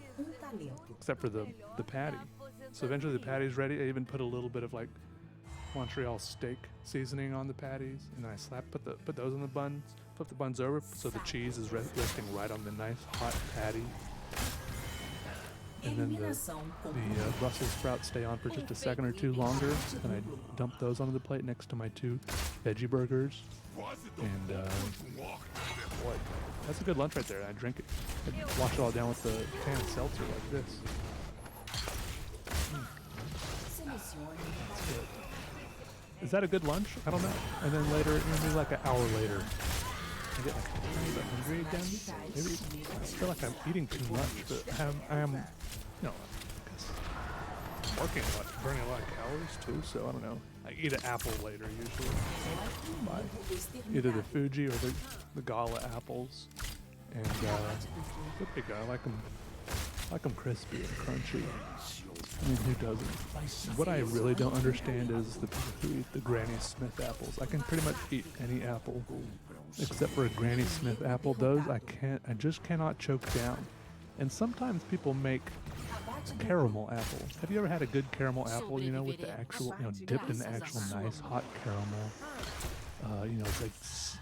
patty. So eventually the patty's ready. I even put a little bit of like Montreal steak seasoning on the patties, and then I put those on the buns, flip the buns over so the cheese is resting right on the nice hot patty. And then the Brussels sprouts stay on for just a second or two longer, and I dump those onto the plate next to my 2 veggie burgers. And boy, that's a good lunch right there. I drink it. I wash it all down with the canned seltzer like this. That's good. Is that a good lunch? I don't know. And then later, maybe like an hour later, I get like a little bit hungry again. Maybe I feel like I'm eating too much, but I am, I guess I'm working a lot, burning a lot of calories too. So I don't know. I eat an apple later usually. Buy either the Fuji or the Gala apples, and they're pretty good. I like them crispy and crunchy. I mean, who doesn't? What I really don't understand is the people who eat the Granny Smith apples. I can pretty much eat any apple except for a Granny Smith apple. Those I just cannot choke down. And sometimes people make caramel apple. Have you ever had a good caramel apple, with the actual, dipped in the actual nice hot caramel?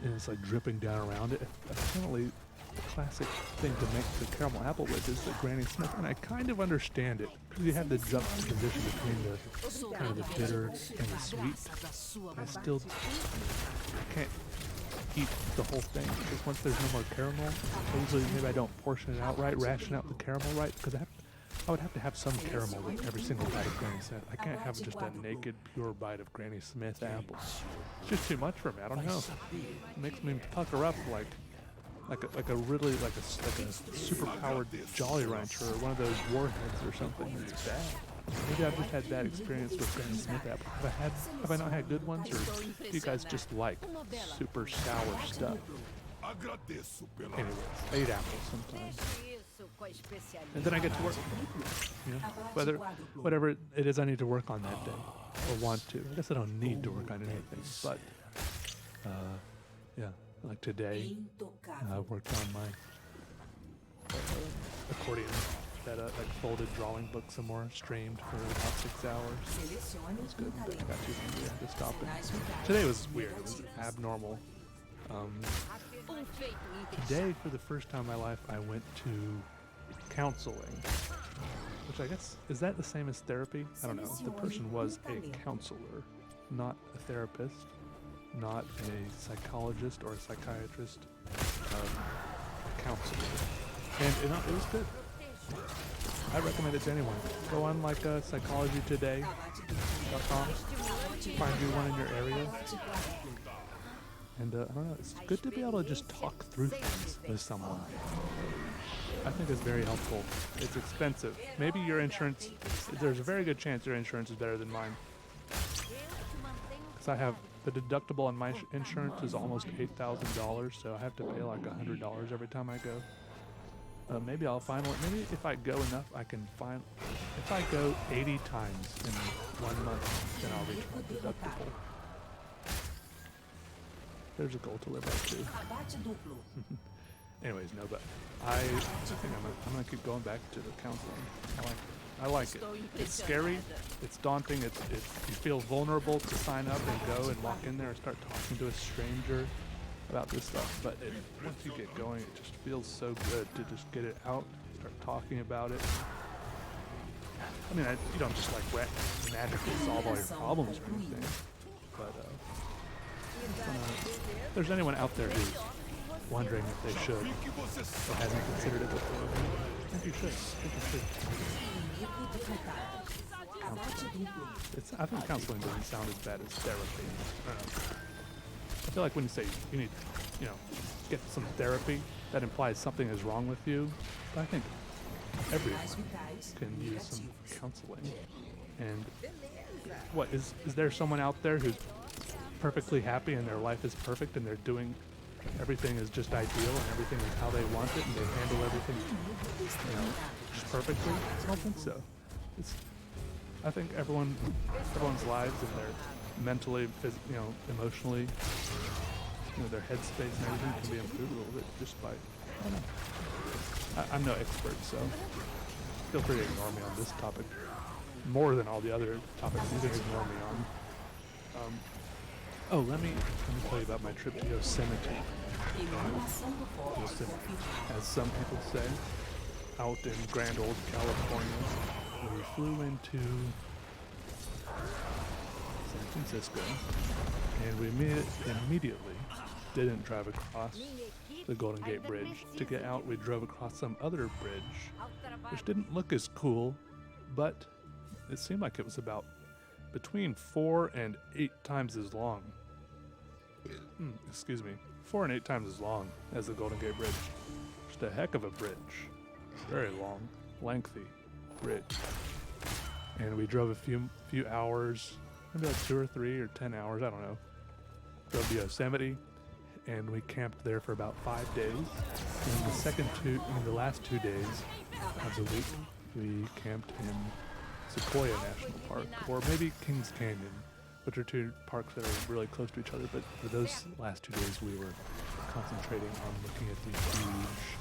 It's like dripping down around it. Apparently, the classic thing to make the caramel apple with is the Granny Smith, and I kind of understand it because you have the juxtaposition between the kind of the bitter and the sweet. I can't eat the whole thing because once there's no more caramel, usually maybe I don't portion it out right, ration out the caramel right, because I would have to have some caramel with every single bite of Granny Smith. I can't have just a naked, pure bite of Granny Smith apple. It's just too much for me. I don't know. It makes me pucker up like a super powered Jolly Rancher or one of those warheads or something. It's bad. Maybe I've just had bad experience with Granny Smith apple. Have I not had good ones, or do you guys just like super sour stuff? Anyways, I eat apples sometimes. And then I get to work. Whatever it is I need to work on that day, or want to. I guess I don't need to work on anything, but like today, I worked on my accordion, that folded drawing book some more, streamed for about 6 hours. It was good. I got too hungry. I had to stop it. Today was weird. It was abnormal. Today, for the first time in my life, I went to counseling, which I guess, is that the same as therapy? I don't know. The person was a counselor, not a therapist, not a psychologist or a psychiatrist, a counselor. And it was good. I recommend it to anyone. Go on like psychologytoday.com, find you one in your area. And I don't know, it's good to be able to just talk through things with someone. I think it's very helpful. It's expensive. Maybe your insurance, there's a very good chance your insurance is better than mine. Because I have, the deductible on my insurance is almost $8,000, so I have to pay like $100 every time I go. Maybe I'll find one. Maybe if I go enough, I can find, if I go 80 times in 1 month, then I'll reach my deductible. There's a goal to live up to. Anyways, no, but I think I'm gonna keep going back to the counseling. I like it. It's scary. It's daunting. You feel vulnerable to sign up and go and walk in there and start talking to a stranger about this stuff. But once you get going, it just feels so good to just get it out, start talking about it. I mean, you don't just like magically solve all your problems or anything, but if there's anyone out there who's wondering if they should or hasn't considered it before, I think you should. I think counseling doesn't sound as bad as therapy. I feel like when you say you need, get some therapy, that implies something is wrong with you. But I think everyone can use some counseling. And what is there someone out there who's perfectly happy and their life is perfect and they're doing everything is just ideal and everything is how they want it and they handle everything just perfectly? I don't think so. I think everyone's lives and their mentally, emotionally, their headspace and everything can be improved a little bit just by, I don't know. I'm no expert, so feel free to ignore me on this topic. More than all the other topics you can ignore me on. Oh, let me tell you about my trip to Yosemite. Yosemite, as some people say, out in Grand Old California. We flew into San Francisco, and we immediately didn't drive across the Golden Gate Bridge. To get out, we drove across some other bridge, which didn't look as cool, but it seemed like it was about between 4 and 8 times as long. 4 and 8 times as long as the Golden Gate Bridge. Just a heck of a bridge. Very long, lengthy bridge. And we drove a few hours, maybe like 2 or 3 or 10 hours, I don't know. Drove to Yosemite, and we camped there for about 5 days. And the last 2 days of the week, we camped in Sequoia National Park, or maybe Kings Canyon, which are 2 parks that are really close to each other. But for those last 2 days, we were concentrating on looking at the huge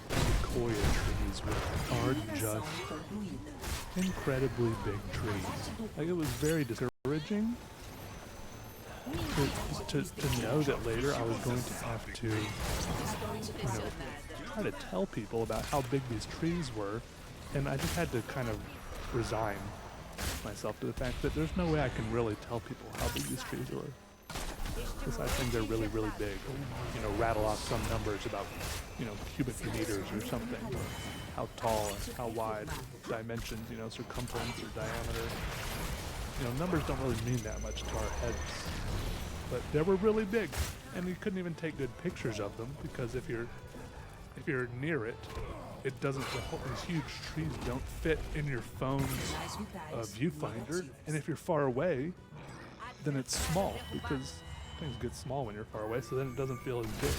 sequoia trees, which are just incredibly big trees. Like, it was very discouraging to know that later I was going to have to, try to tell people about how big these trees were, and I just had to kind of resign myself to the fact that there's no way I can really tell people how big these trees were. Besides saying they're really, really big, rattle off some numbers about, cubic meters or something, how tall, how wide, dimensions, circumference or diameter. Numbers don't really mean that much to our heads, but they were really big, and you couldn't even take good pictures of them because if you're near it, these huge trees don't fit in your phone's viewfinder, and if you're far away, then it's small because things get small when you're far away, so then it doesn't feel as big.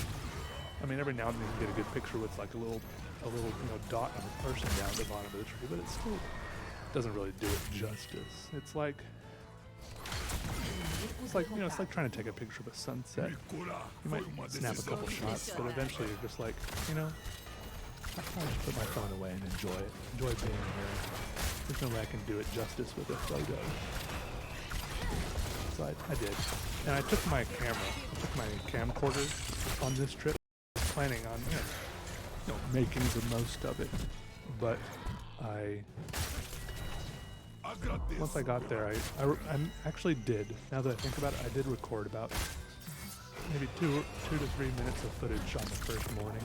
I mean, every now and then you can get a good picture with like a little dot of a person down at the bottom of the tree, but it still doesn't really do it justice. It's like trying to take a picture of a sunset. You might snap a couple shots, but eventually you're just like, I'll just put my phone away and enjoy it. Enjoy being here. There's no way I can do it justice with a photo. So I did. And I took my camcorder on this trip, planning on, making the most of it. But once I got there, I actually did. Now that I think about it, I did record about maybe 2 to 3 minutes of footage on the first morning.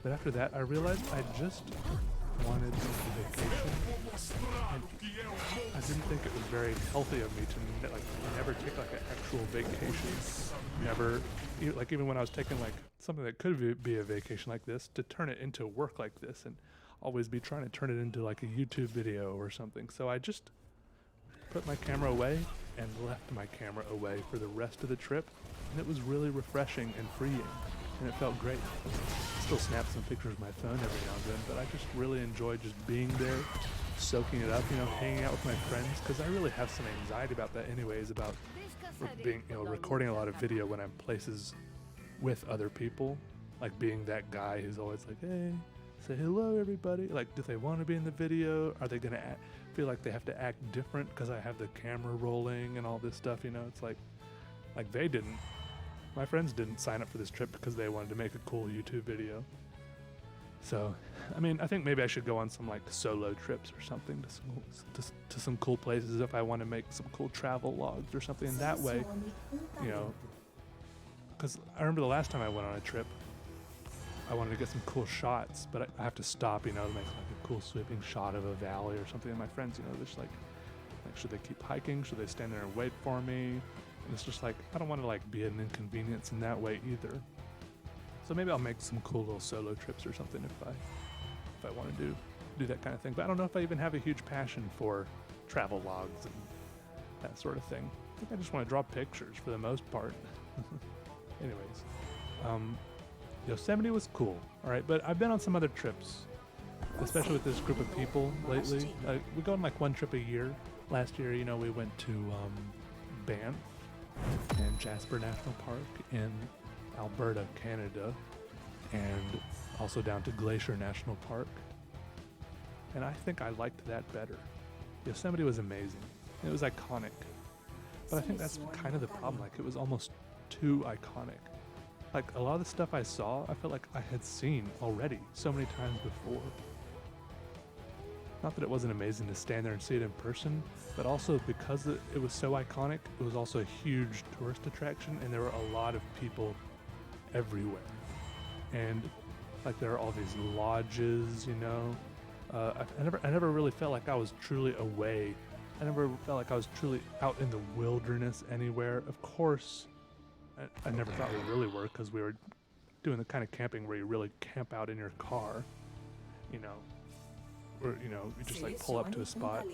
But after that, I realized I just wanted a vacation, and I didn't think it was very healthy of me to never take like an actual vacation. Never, even when I was taking like something that could be a vacation like this, to turn it into work like this, and always be trying to turn it into like a YouTube video or something. So I just put my camera away and left my camera away for the rest of the trip, and it was really refreshing and freeing. And it felt great. I still snap some pictures with my phone every now and then, but I just really enjoyed just being there, soaking it up, hanging out with my friends, because I really have some anxiety about that anyways, about being, recording a lot of video when I'm places with other people, like being that guy who's always like, hey, say hello everybody, like, do they want to be in the video? Are they going to feel like they have to act different because I have the camera rolling and all this stuff, it's like they didn't. My friends didn't sign up for this trip because they wanted to make a cool YouTube video. So, I think maybe I should go on some like solo trips or something to some cool places if I want to make some cool travel logs or something. And that way, because I remember the last time I went on a trip, I wanted to get some cool shots, but I have to stop, to make like a cool sweeping shot of a valley or something. And my friends, they're just like, should they keep hiking? Should they stand there and wait for me? And it's just like, I don't want to be an inconvenience in that way either. So maybe I'll make some cool little solo trips or something if I want to do that kind of thing. But I don't know if I even have a huge passion for travel logs and that sort of thing. I think I just want to draw pictures for the most part. Anyways, Yosemite was cool, all right, but I've been on some other trips, especially with this group of people lately. We go on like one trip a year. Last year, we went to Banff and Jasper National Park in Alberta, Canada, and also down to Glacier National Park. And I think I liked that better. Yosemite was amazing. It was iconic. But I think that's kind of the problem. Like, it was almost too iconic. Like, a lot of the stuff I saw, I felt like I had seen already so many times before. Not that it wasn't amazing to stand there and see it in person, but also because it was so iconic, it was also a huge tourist attraction, and there were a lot of people everywhere. And like, there are all these lodges, you know. I never really felt like I was truly away. I never felt like I was truly out in the wilderness anywhere. Of course, I never thought we really were, because we were doing the kind of camping where you really camp out in your car, you know. Or, you know, you just like pull up to a spot,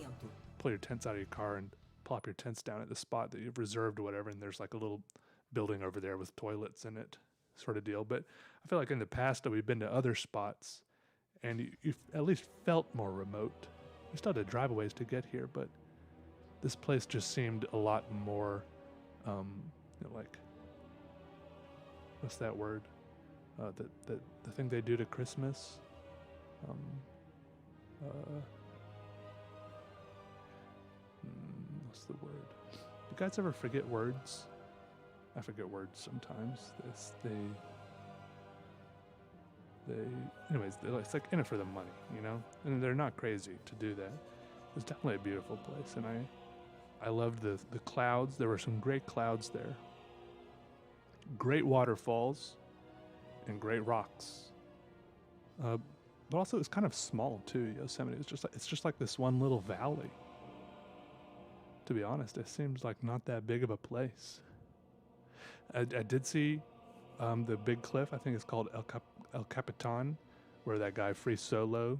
pull your tents out of your car and plop your tents down at the spot that you've reserved or whatever, and there's like a little building over there with toilets in it, sort of deal. But I feel like in the past that we've been to other spots, and you at least felt more remote. We still had to drive a ways to get here, but this place just seemed a lot more, you know, like, what's that word? The thing they do to Christmas? What's the word? Do you guys ever forget words? I forget words sometimes. Anyways, it's like in it for the money, you know? And they're not crazy to do that. It's definitely a beautiful place, and I loved the clouds. There were some great clouds there. Great waterfalls and great rocks. But also, it's kind of small too. Yosemite. It's just like this one little valley. To be honest, it seems like not that big of a place. I did see the big cliff. I think it's called El Capitan, where that guy Free Solo,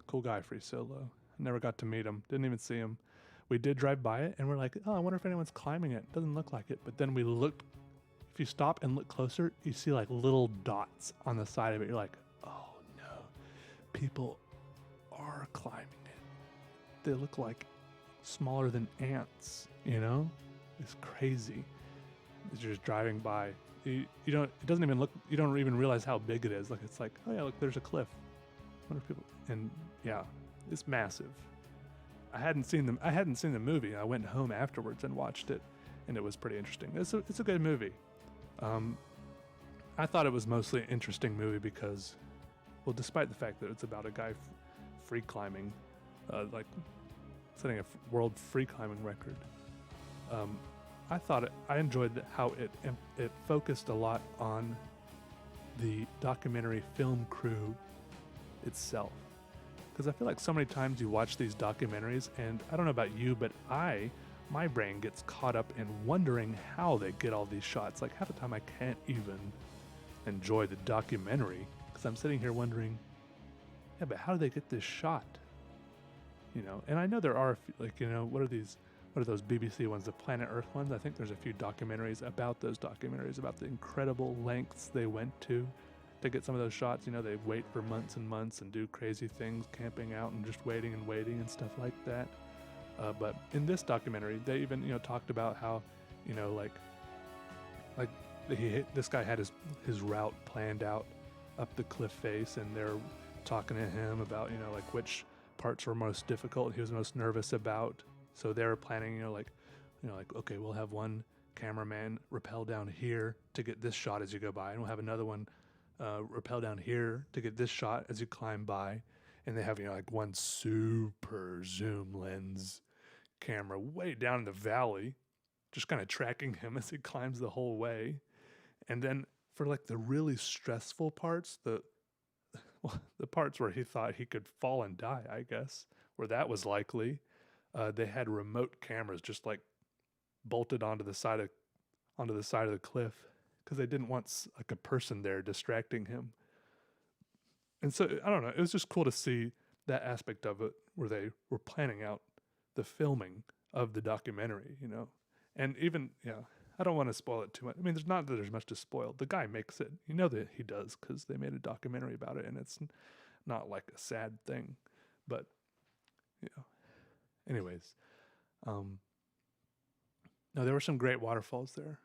cool guy Free Solo. I never got to meet him. Didn't even see him. We did drive by it, and we're like, oh, I wonder if anyone's climbing it. Doesn't look like it. But then we looked. If you stop and look closer, you see like little dots on the side of it. You're like, people are climbing it. They look like smaller than ants, you know? It's crazy. You're just driving by. You don't, it doesn't even look, you don't even realize how big it is. Like, it's like, oh yeah, look, there's a cliff. I wonder if people, and yeah, it's massive. I hadn't seen the movie. I went home afterwards and watched it, and it was pretty interesting. It's a good movie. I thought it was mostly an interesting movie because, well, despite the fact that it's about a guy free climbing, like setting a world free climbing record, I enjoyed how it focused a lot on the documentary film crew itself. Because I feel like so many times you watch these documentaries, and I don't know about you, but my brain gets caught up in wondering how they get all these shots. Like, half the time I can't even enjoy the documentary because I'm sitting here wondering, yeah, but how do they get this shot? You know, and I know there are, like, you know, what are those BBC ones, the Planet Earth ones? I think there's a few documentaries about those documentaries, about the incredible lengths they went to get some of those shots. You know, they wait for months and months and do crazy things, camping out and just waiting and stuff like that. But in this documentary, they even, you know, talked about how, you know, like this guy had his route planned out up the cliff face, and they're talking to him about, you know, like which parts were most difficult, he was most nervous about. So they were planning, you know, like, okay, we'll have one cameraman rappel down here to get this shot as you go by, and we'll have another one rappel down here to get this shot as you climb by. And they have, you know, like one super zoom lens camera way down in the valley, just kind of tracking him as he climbs the whole way. And then for like the really stressful parts, the parts where he thought he could fall and die, I guess, where that was likely, they had remote cameras just like bolted onto the side of the cliff, because they didn't want like a person there distracting him. And so, I don't know, it was just cool to see that aspect of it, where they were planning out the filming of the documentary, you know. And even, yeah, I don't want to spoil it too much. I mean, there's much to spoil. The guy makes it. You know that he does, because they made a documentary about it, and it's not like a sad thing. But, you know, anyways. No, there were some great waterfalls there.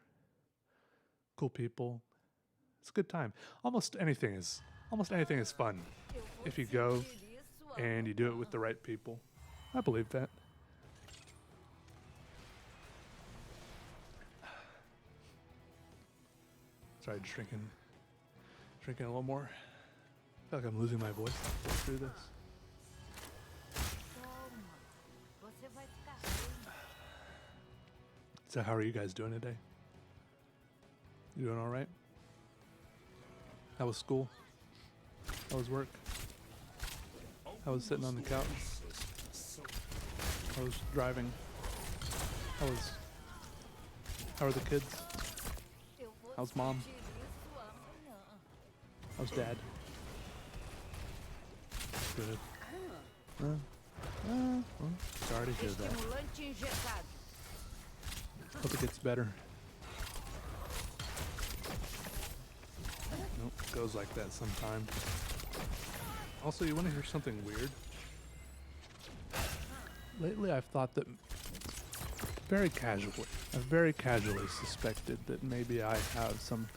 Cool people. It's a good time. Almost anything is fun if you go and you do it with the right people. I believe that. Sorry, just drinking a little more. I feel like I'm losing my voice through this. Você vai ficar bem. So how are you guys doing today? You doing all right? How was school? How was work? How was sitting on the couch? How was driving? How are the kids? Eu vou How's mom? sentir isso amanhã. How's dad? Good. Sorry to hear that. Estimulante injetado. Hope it gets better. Nope, goes like that sometimes. Also, you want to hear something weird? Lately, I've thought that I've very casually suspected that maybe I have some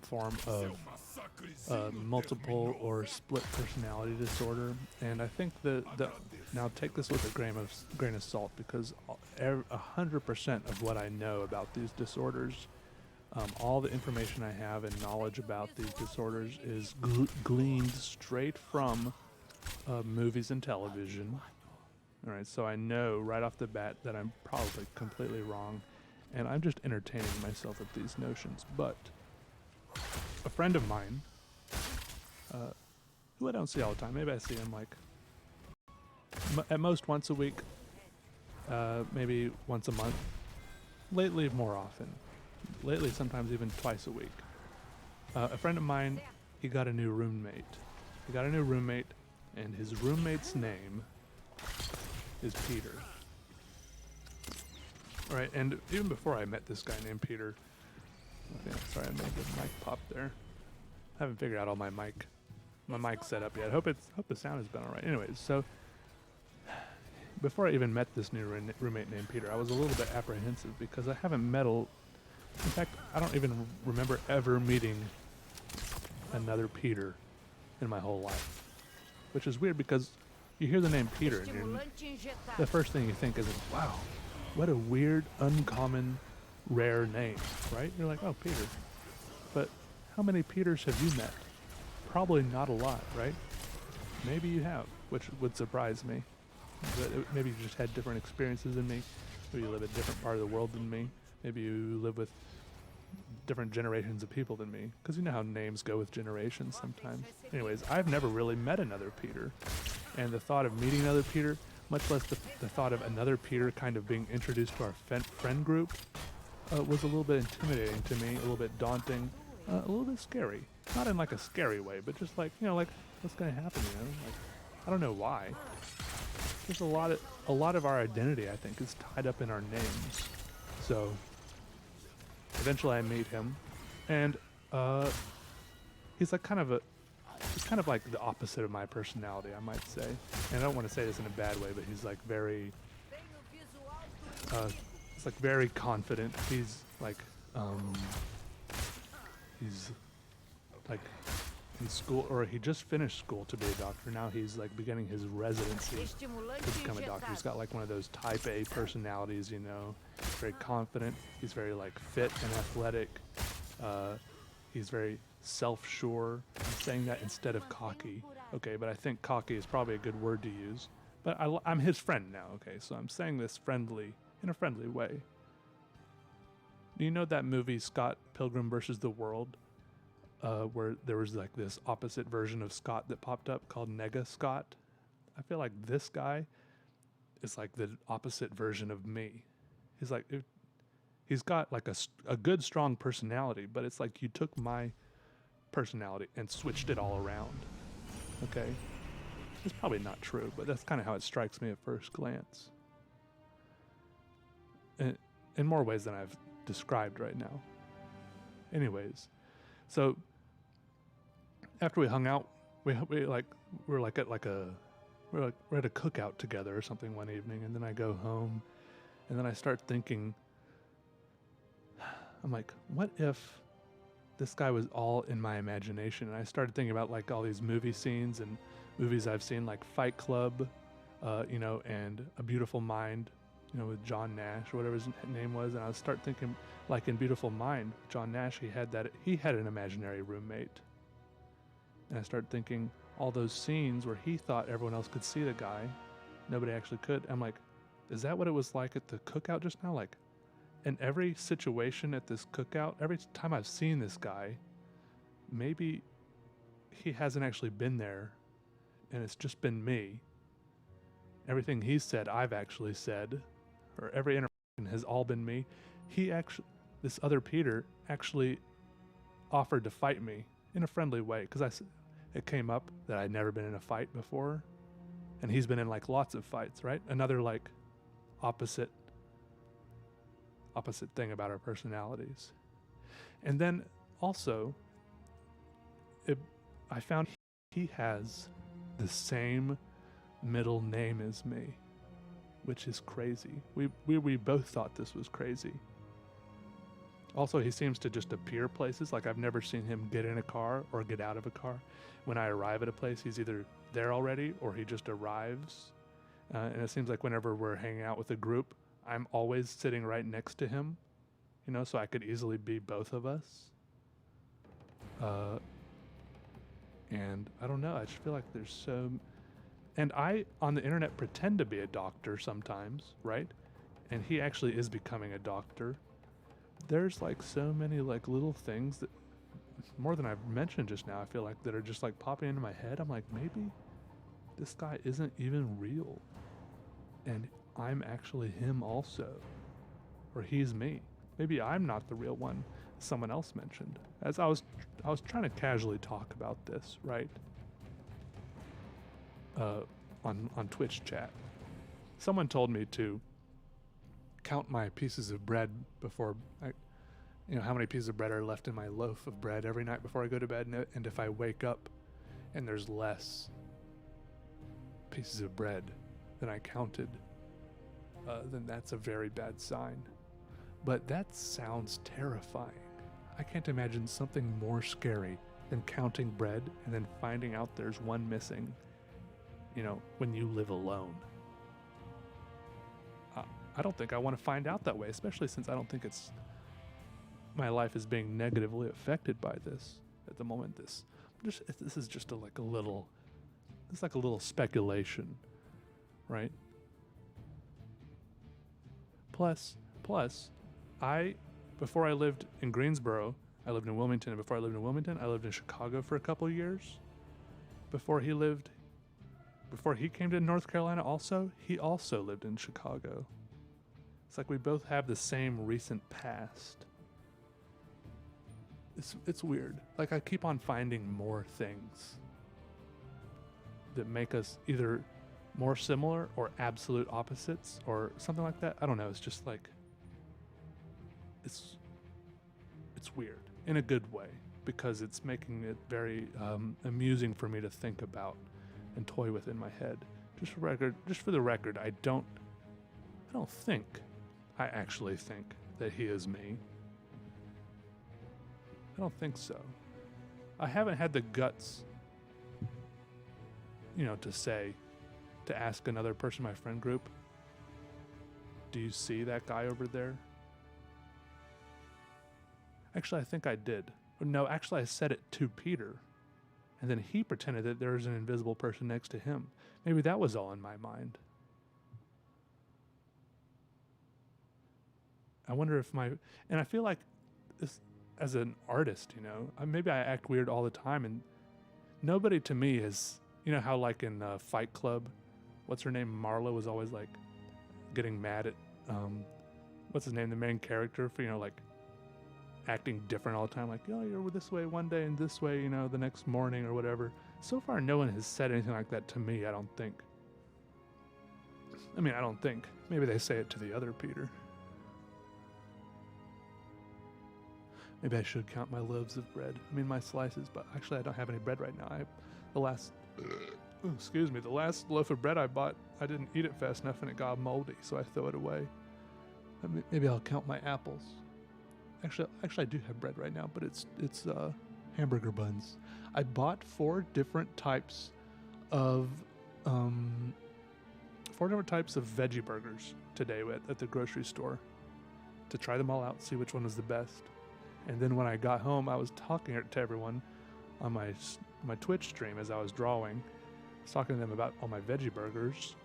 form of multiple or split personality disorder, and I think that now take this with a grain of salt, because 100% of what I know about these disorders, all the information I have and knowledge about these disorders is gleaned straight from movies and television. All right, so I know right off the bat that I'm probably completely wrong, and I'm just entertaining myself with these notions. But a friend of mine, who I don't see all the time, maybe I see him like at most once a week, maybe once a month. Lately, more often. Lately, sometimes even twice a week. A friend of mine, he got a new roommate. And his roommate's name is Peter. All right, and even before I met this guy named Peter, okay, sorry, I made the mic pop there. I haven't figured out all my mic set up yet. Hope the sound has been all right. Anyways, so before I even met this new roommate named Peter, I was a little bit apprehensive because I haven't met in fact, I don't even remember ever meeting another Peter in my whole life, which is weird because you hear the name Peter and Estimulante injetado. the first thing you think is, wow, what a weird, uncommon, rare name, right? You're like, oh, Peter. But how many Peters have you met? Probably not a lot, right? Maybe you have, which would surprise me. But maybe you just had different experiences than me. Maybe you live in a different part of the world than me. Maybe you live with different generations of people than me. Because you know how names go with generations sometimes. Anyways, I've never really met another Peter. And the thought of meeting another Peter, much less the thought of another Peter kind of being introduced to our friend group, was a little bit intimidating to me, a little bit daunting, a little bit scary. Not in like a scary way, but just like, like what's going to happen, Like, I don't know why. There's a lot of our identity, I think, is tied up in our names. So eventually I meet him, and he's like kind of like the opposite of my personality, I might say. And I don't want to say this in a bad way, but he's like very he's like very confident. He's like in school, or he just finished school to be a doctor. Now he's like beginning his residency Estimulante to become a doctor. He's got like one of those type A personalities, very confident. He's very like fit and athletic. He's very self-sure. I'm saying that instead of cocky. Okay, but I think cocky is probably a good word to use. But I'm his friend now, okay? So I'm saying this in a friendly way. Do you know that movie Scott Pilgrim vs. the World? Where there was like this opposite version of Scott that popped up called Nega Scott. I feel like this guy is like the opposite version of me. He's got like a good strong personality, but it's like you took my personality and switched it all around. Okay? It's probably not true, but that's kind of how it strikes me at first glance. In more ways than I've described right now. Anyways, so after we hung out, we're at a cookout together or something one evening, and then I go home, and then I start thinking, I'm like, what if this guy was all in my imagination. And I started thinking about like all these movie scenes and movies I've seen, like Fight Club, you know, and A Beautiful Mind, you know, with John Nash or whatever his name was. And I start thinking, like in Beautiful Mind, John Nash, he had an imaginary roommate. And I started thinking all those scenes where he thought everyone else could see the guy, nobody actually could. I'm like, is that what it was like at the cookout just now? Like, in every situation at this cookout, every time I've seen this guy, maybe he hasn't actually been there, and it's just been me. Everything he said, I've actually said, or every interaction has all been me. This other Peter actually offered to fight me in a friendly way, because it came up that I'd never been in a fight before, and he's been in like lots of fights, right? Another like opposite thing about our personalities. And then also, I found he has the same middle name as me, which is crazy. We both thought this was crazy. Also, he seems to just appear places. Like, I've never seen him get in a car or get out of a car. When I arrive at a place, he's either there already or he just arrives. And it seems like whenever we're hanging out with a group, I'm always sitting right next to him, you know, so I could easily be both of us. And I don't know, I just feel like there's so... And I, on the internet, pretend to be a doctor sometimes, right? And he actually is becoming a doctor. There's like so many like little things that, more than I've mentioned just now, I feel like, that are just like popping into my head. I'm like, maybe this guy isn't even real. And I'm actually him also. Or he's me. Maybe I'm not the real one someone else mentioned. As I was trying to casually talk about this, right? On Twitch chat. Someone told me to count my pieces of bread before how many pieces of bread are left in my loaf of bread every night before I go to bed, and if I wake up and there's less pieces of bread than I counted, then that's a very bad sign. But that sounds terrifying. I can't imagine something more scary than counting bread and then finding out there's one missing, you know, when you live alone. I don't think I want to find out that way, especially since I don't think my life is being negatively affected by this at the moment. This is just a little speculation, right? Plus, before I lived in Greensboro, I lived in Wilmington, and before I lived in Wilmington, I lived in Chicago for a couple of years. Before he came to North Carolina he also lived in Chicago. It's like we both have the same recent past. It's weird. Like, I keep on finding more things that make us either more similar or absolute opposites or something like that. I don't know. It's just like, it's weird in a good way, because it's making it very amusing for me to think about and toy with in my head. Just for the record, I don't think I actually think that he is me. I don't think so. I haven't had the guts, to ask another person in my friend group, do you see that guy over there? Actually, I think I did. No, actually, I said it to Peter. And then he pretended that there was an invisible person next to him. Maybe that was all in my mind. I wonder if and I feel like this, as an artist, maybe I act weird all the time, and nobody to me is, how like in Fight Club, what's her name, Marla, was always like getting mad at, what's his name, the main character, for, like acting different all the time, like, oh, you're this way one day and this way, the next morning or whatever. So far, no one has said anything like that to me, I don't think. I don't think. Maybe they say it to the other Peter. Maybe I should count my loaves of bread. My slices, but actually I don't have any bread right now. The last loaf of bread I bought, I didn't eat it fast enough and it got moldy, so I throw it away. Maybe I'll count my apples. Actually, I do have bread right now, but it's hamburger buns. I bought four different types of veggie burgers today at the grocery store to try them all out, see which one was the best. And then when I got home, I was talking to everyone on my Twitch stream as I was drawing. I was talking to them about all my veggie burgers.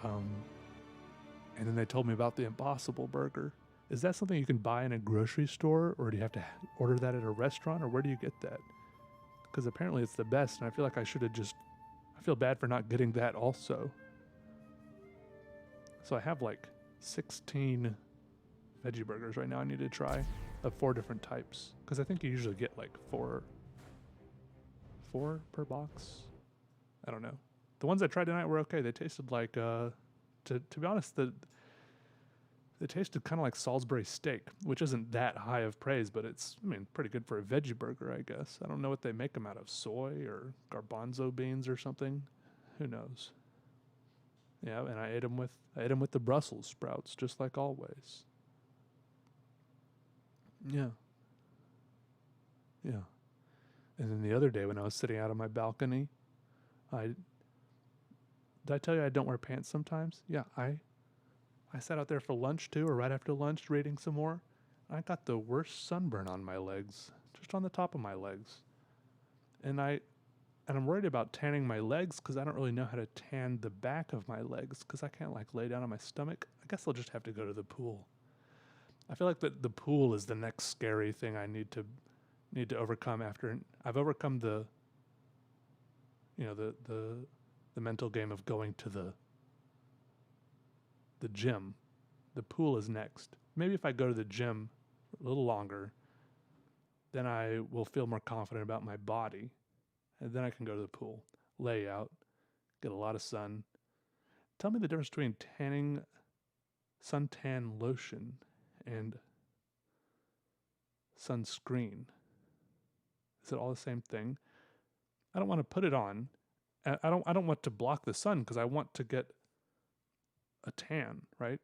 And then they told me about the Impossible Burger. Is that something you can buy in a grocery store, or do you have to order that at a restaurant, or where do you get that? Because apparently it's the best, and I feel like I feel bad for not getting that also. So I have like 16 veggie burgers right now I need to try of 4 different types. Because I think you usually get like 4 per box. I don't know. The ones I tried tonight were okay. They tasted like, to be honest, they tasted kind of like Salisbury steak, which isn't that high of praise, but it's, pretty good for a veggie burger, I guess. I don't know what they make them out of, soy or garbanzo beans or something. Who knows? Yeah, and I ate them with the Brussels sprouts, just like always. Yeah. And then the other day when I was sitting out on my balcony, did I tell you I don't wear pants sometimes? Yeah, I sat out there for lunch too, or right after lunch, reading some more. I got the worst sunburn on my legs, just on the top of my legs. And I'm worried about tanning my legs because I don't really know how to tan the back of my legs because I can't lay down on my stomach. I guess I'll just have to go to the pool. I feel like the pool is the next scary thing I need to overcome after I've overcome the mental game of going to the gym. The pool is next. Maybe if I go to the gym a little longer, then I will feel more confident about my body. And then I can go to the pool, lay out, get a lot of sun. Tell me the difference between suntan lotion and sunscreen. Is it all the same thing? I don't want to put it on. I don't want to block the sun because I want to get a tan, right?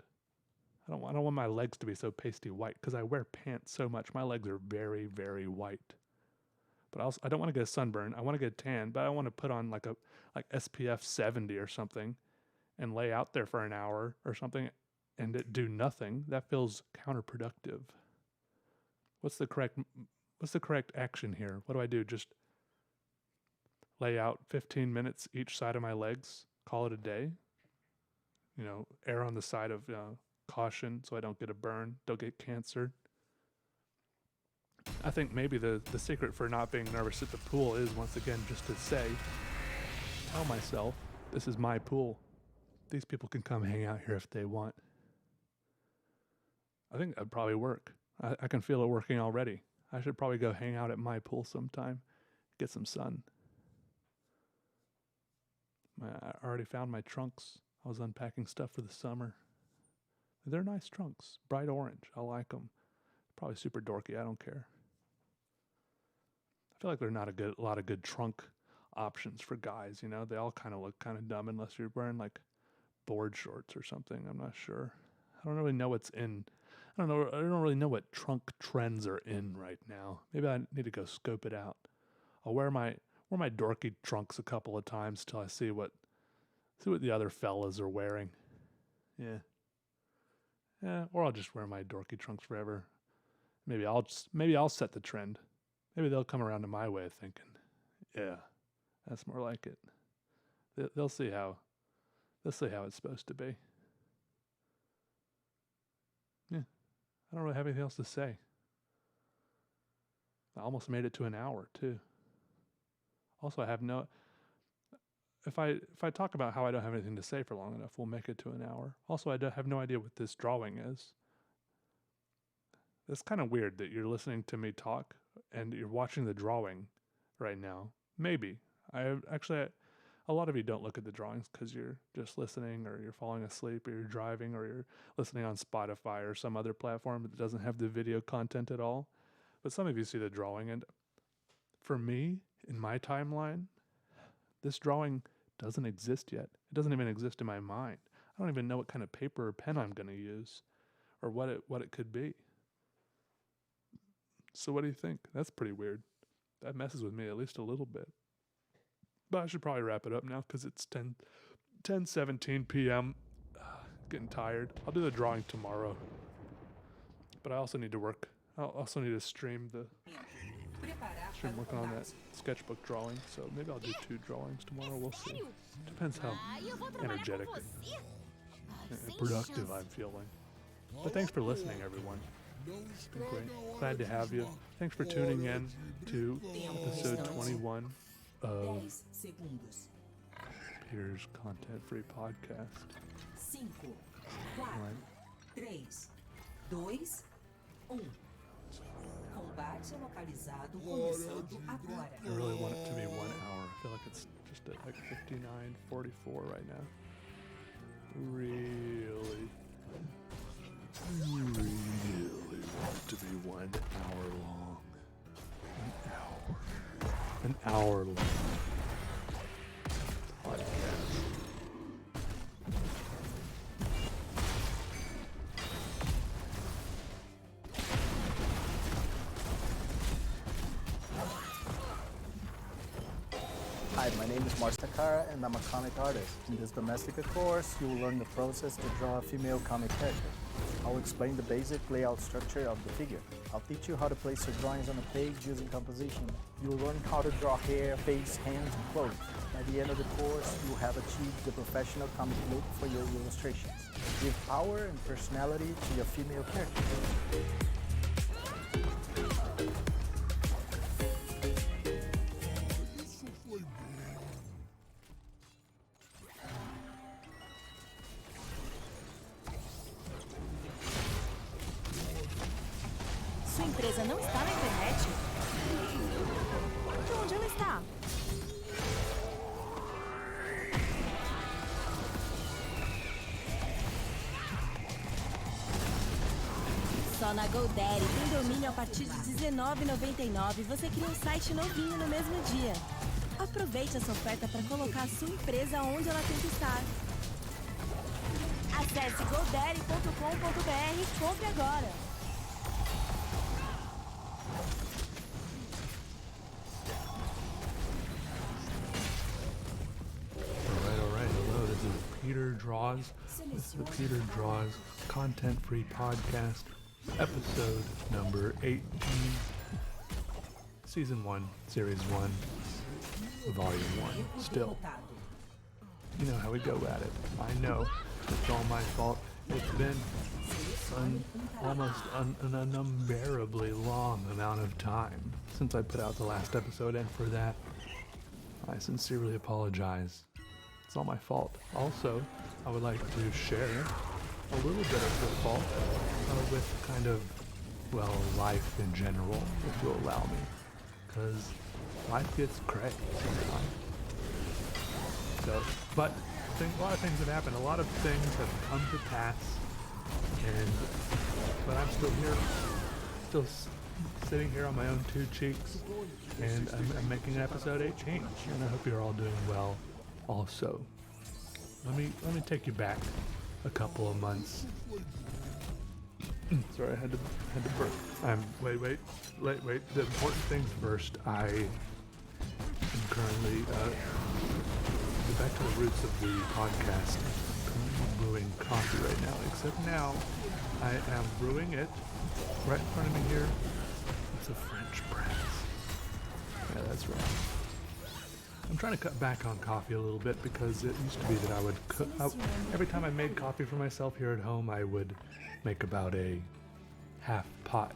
I don't want my legs to be so pasty white because I wear pants so much. My legs are very, very white. But I don't want to get a sunburn. I want to get a tan, but I want to put on like SPF 70 or something and lay out there for an hour or something and do nothing. That feels counterproductive. What's the correct action here? What do I do? Just lay out 15 minutes each side of my legs, call it a day? Err on the side of caution so I don't get a burn, don't get cancer. I think maybe the secret for not being nervous at the pool is, once again, just to tell myself, this is my pool. These people can come hang out here if they want. I think that'd probably work. I can feel it working already. I should probably go hang out at my pool sometime, get some sun. I already found my trunks. I was unpacking stuff for the summer. They're nice trunks, bright orange. I like them. Probably super dorky. I don't care. I feel like there are not a lot of good trunk options for guys. They all kind of look kind of dumb unless you're wearing board shorts or something. I'm not sure. I don't really know what's in. I don't really know what trunk trends are in right now. Maybe I need to go scope it out. I'll wear my dorky trunks a couple of times till I see what the other fellas are wearing. Yeah, or I'll just wear my dorky trunks forever. Maybe I'll set the trend. Maybe they'll come around to my way of thinking. Yeah, that's more like it. They'll see how it's supposed to be. Yeah, I don't really have anything else to say. I almost made it to an hour too. Also, if I talk about how I don't have anything to say for long enough, we'll make it to an hour. Also, I have no idea what this drawing is. It's kind of weird that you're listening to me talk and you're watching the drawing right now. Maybe. A lot of you don't look at the drawings because you're just listening, or you're falling asleep, or you're driving, or you're listening on Spotify or some other platform that doesn't have the video content at all. But some of you see the drawing, and for me, in my timeline, this drawing doesn't exist yet. It doesn't even exist in my mind. I don't even know what kind of paper or pen I'm going to use or what it could be. So what do you think? That's pretty weird. That messes with me at least a little bit. But I should probably wrap it up now because it's 10:17 p.m. Getting tired. I'll do the drawing tomorrow. But I also need to work. I'll also need to stream working on that sketchbook drawing. So maybe I'll do 2 drawings tomorrow. We'll see. Depends how energetic and productive I'm feeling. But thanks for listening, everyone. It's been great. Glad to have you. Thanks for tuning in to episode 21 of Peter's Content-Free Podcast. 5, 4, 3, 2, 1. Combate localizado começando agora. I really want it to be 1 hour. I feel like it's just at like 59:44 right now. Really want it to be 1 hour long. An hour long podcast. Hi, my name is Takara, and I'm a comic artist. In this Domestika course, you will learn the process to draw a female comic character. I'll explain the basic layout structure of the figure. I'll teach you how to place your drawings on a page using composition. You'll learn how to draw hair, face, hands, and clothes. By the end of the course, you'll have achieved the professional comic look for your illustrations. Give power and personality to your female character. Sua empresa não está na internet? Então onde ela está? Só na GoDaddy tem domínio a partir de R$19,99 e você cria um site novinho no mesmo dia. Aproveite essa oferta para colocar a sua empresa onde ela tem que estar. Acesse godaddy.com.br e compre agora. All right. Hello, this is Peter Draws with the Peter Draws Content-Free Podcast, episode number 18, Season 1, Series 1, Volume 1. Still, you know how we go at it. I know it's all my fault. It's been almost an unbearably long amount of time since I put out the last episode, and for that, I sincerely apologize. It's all my fault. Also, I would like to share a little bit of the fault with kind of, well, life in general, if you'll allow me. Because life gets crazy sometimes. So, but a lot of things have happened. A lot of things have come to pass. But I'm still here. Still sitting here on my own 2 cheeks. And I'm making episode 18. And I hope you're all doing well. Also, let me take you back a couple of months. Sorry, I had to burp. Wait. The important things first. I am currently back to the roots of the podcast. I'm brewing coffee right now. Except now, I am brewing it right in front of me here. It's a French press. Yeah, that's right. I'm trying to cut back on coffee a little bit because it used to be that I would cook. Every time I made coffee for myself here at home, I would make about a half pot,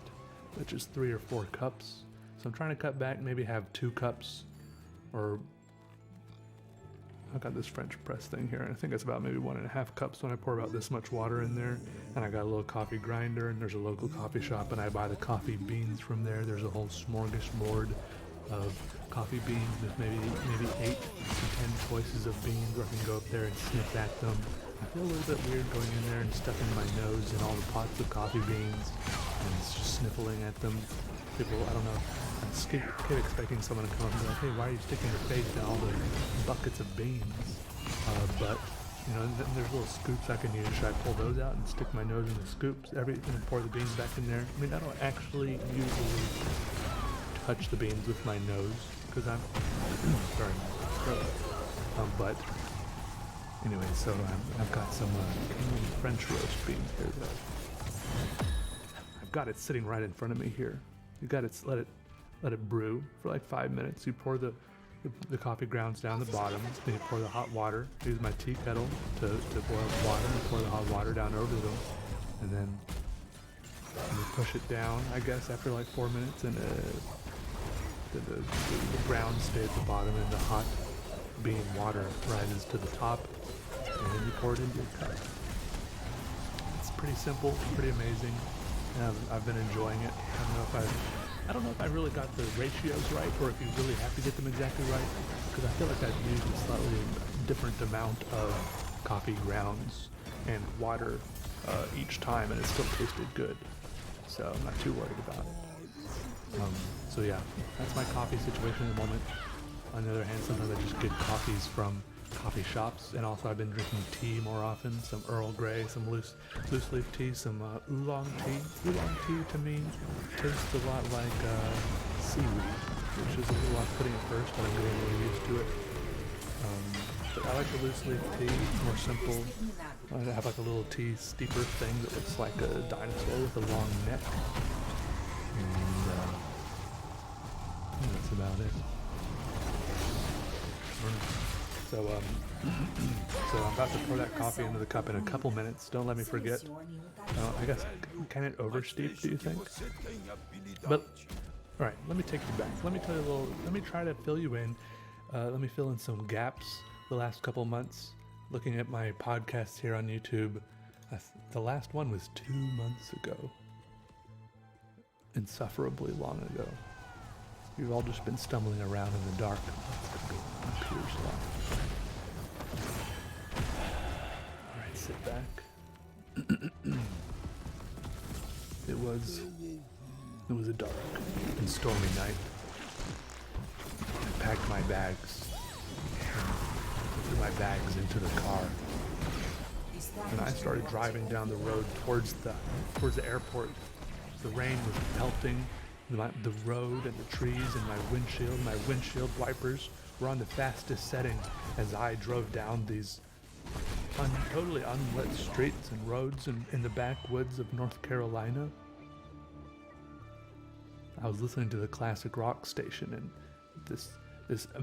which is 3 or 4 cups. So I'm trying to cut back, maybe have 2 cups, or I've got this French press thing here, and I think it's about maybe 1.5 cups when I pour about this much water in there. And I got a little coffee grinder, and there's a local coffee shop, and I buy the coffee beans from there. There's a whole smorgasbord of coffee beans with maybe 8 to 10 choices of beans where I can go up there and sniff at them. I feel a little bit weird going in there and stuffing my nose in all the pots of coffee beans and just sniffling at them. People, I don't know, I keep expecting someone to come up and be like, hey, why are you sticking your face in all the buckets of beans? But You know, and then there's little scoops I can use. Should I pull those out and stick my nose in the scoops? And pour the beans back in there? I mean, I don't actually usually touch the beans with my nose because I'm sorry, but anyway, so I've got some French roast beans here. I've got it sitting right in front of me here. You got it. Let it brew for like 5 minutes. You pour the coffee grounds down the bottom. Then you pour the hot water. Use my tea kettle to boil the water and pour the hot water down over them. And then you push it down, I guess, after like 4 minutes. And the grounds stay at the bottom and the hot bean water rises to the top. And then you pour it into your cup. It's pretty simple, pretty amazing. And I've been enjoying it. I don't know if I really got the ratios right, or if you really have to get them exactly right, because I feel like I've used a slightly different amount of coffee grounds and water each time, and it still tasted good. So I'm not too worried about it. So yeah, that's my coffee situation at the moment. On the other hand, sometimes I just get coffees from coffee shops, and also I've been drinking tea more often, some Earl Grey, some loose leaf tea, some oolong tea. Oolong tea to me tastes a lot like seaweed, which is a little off-putting at first, but I'm getting really used to it. But I like the loose leaf tea, it's more simple. I have like a little tea steeper thing that looks like a dinosaur with a long neck. And that's about it. So I'm about to pour that coffee into the cup in a couple minutes. Don't let me forget. I guess, can it oversteep, do you think? But, alright, let me take you back. Let me try to fill you in. Let me fill in some gaps the last couple months. Looking at my podcasts here on YouTube, the last one was 2 months ago. Insufferably long ago. You've all just been stumbling around in the dark. Alright, sit back. It was a dark and stormy night. I packed my bags and threw my bags into the car. And I started driving down the road towards the airport. The rain was pelting the road and the trees and my windshield wipers were on the fastest setting as I drove down these totally unlit streets and roads in the backwoods of North Carolina. I was listening to the classic rock station, and this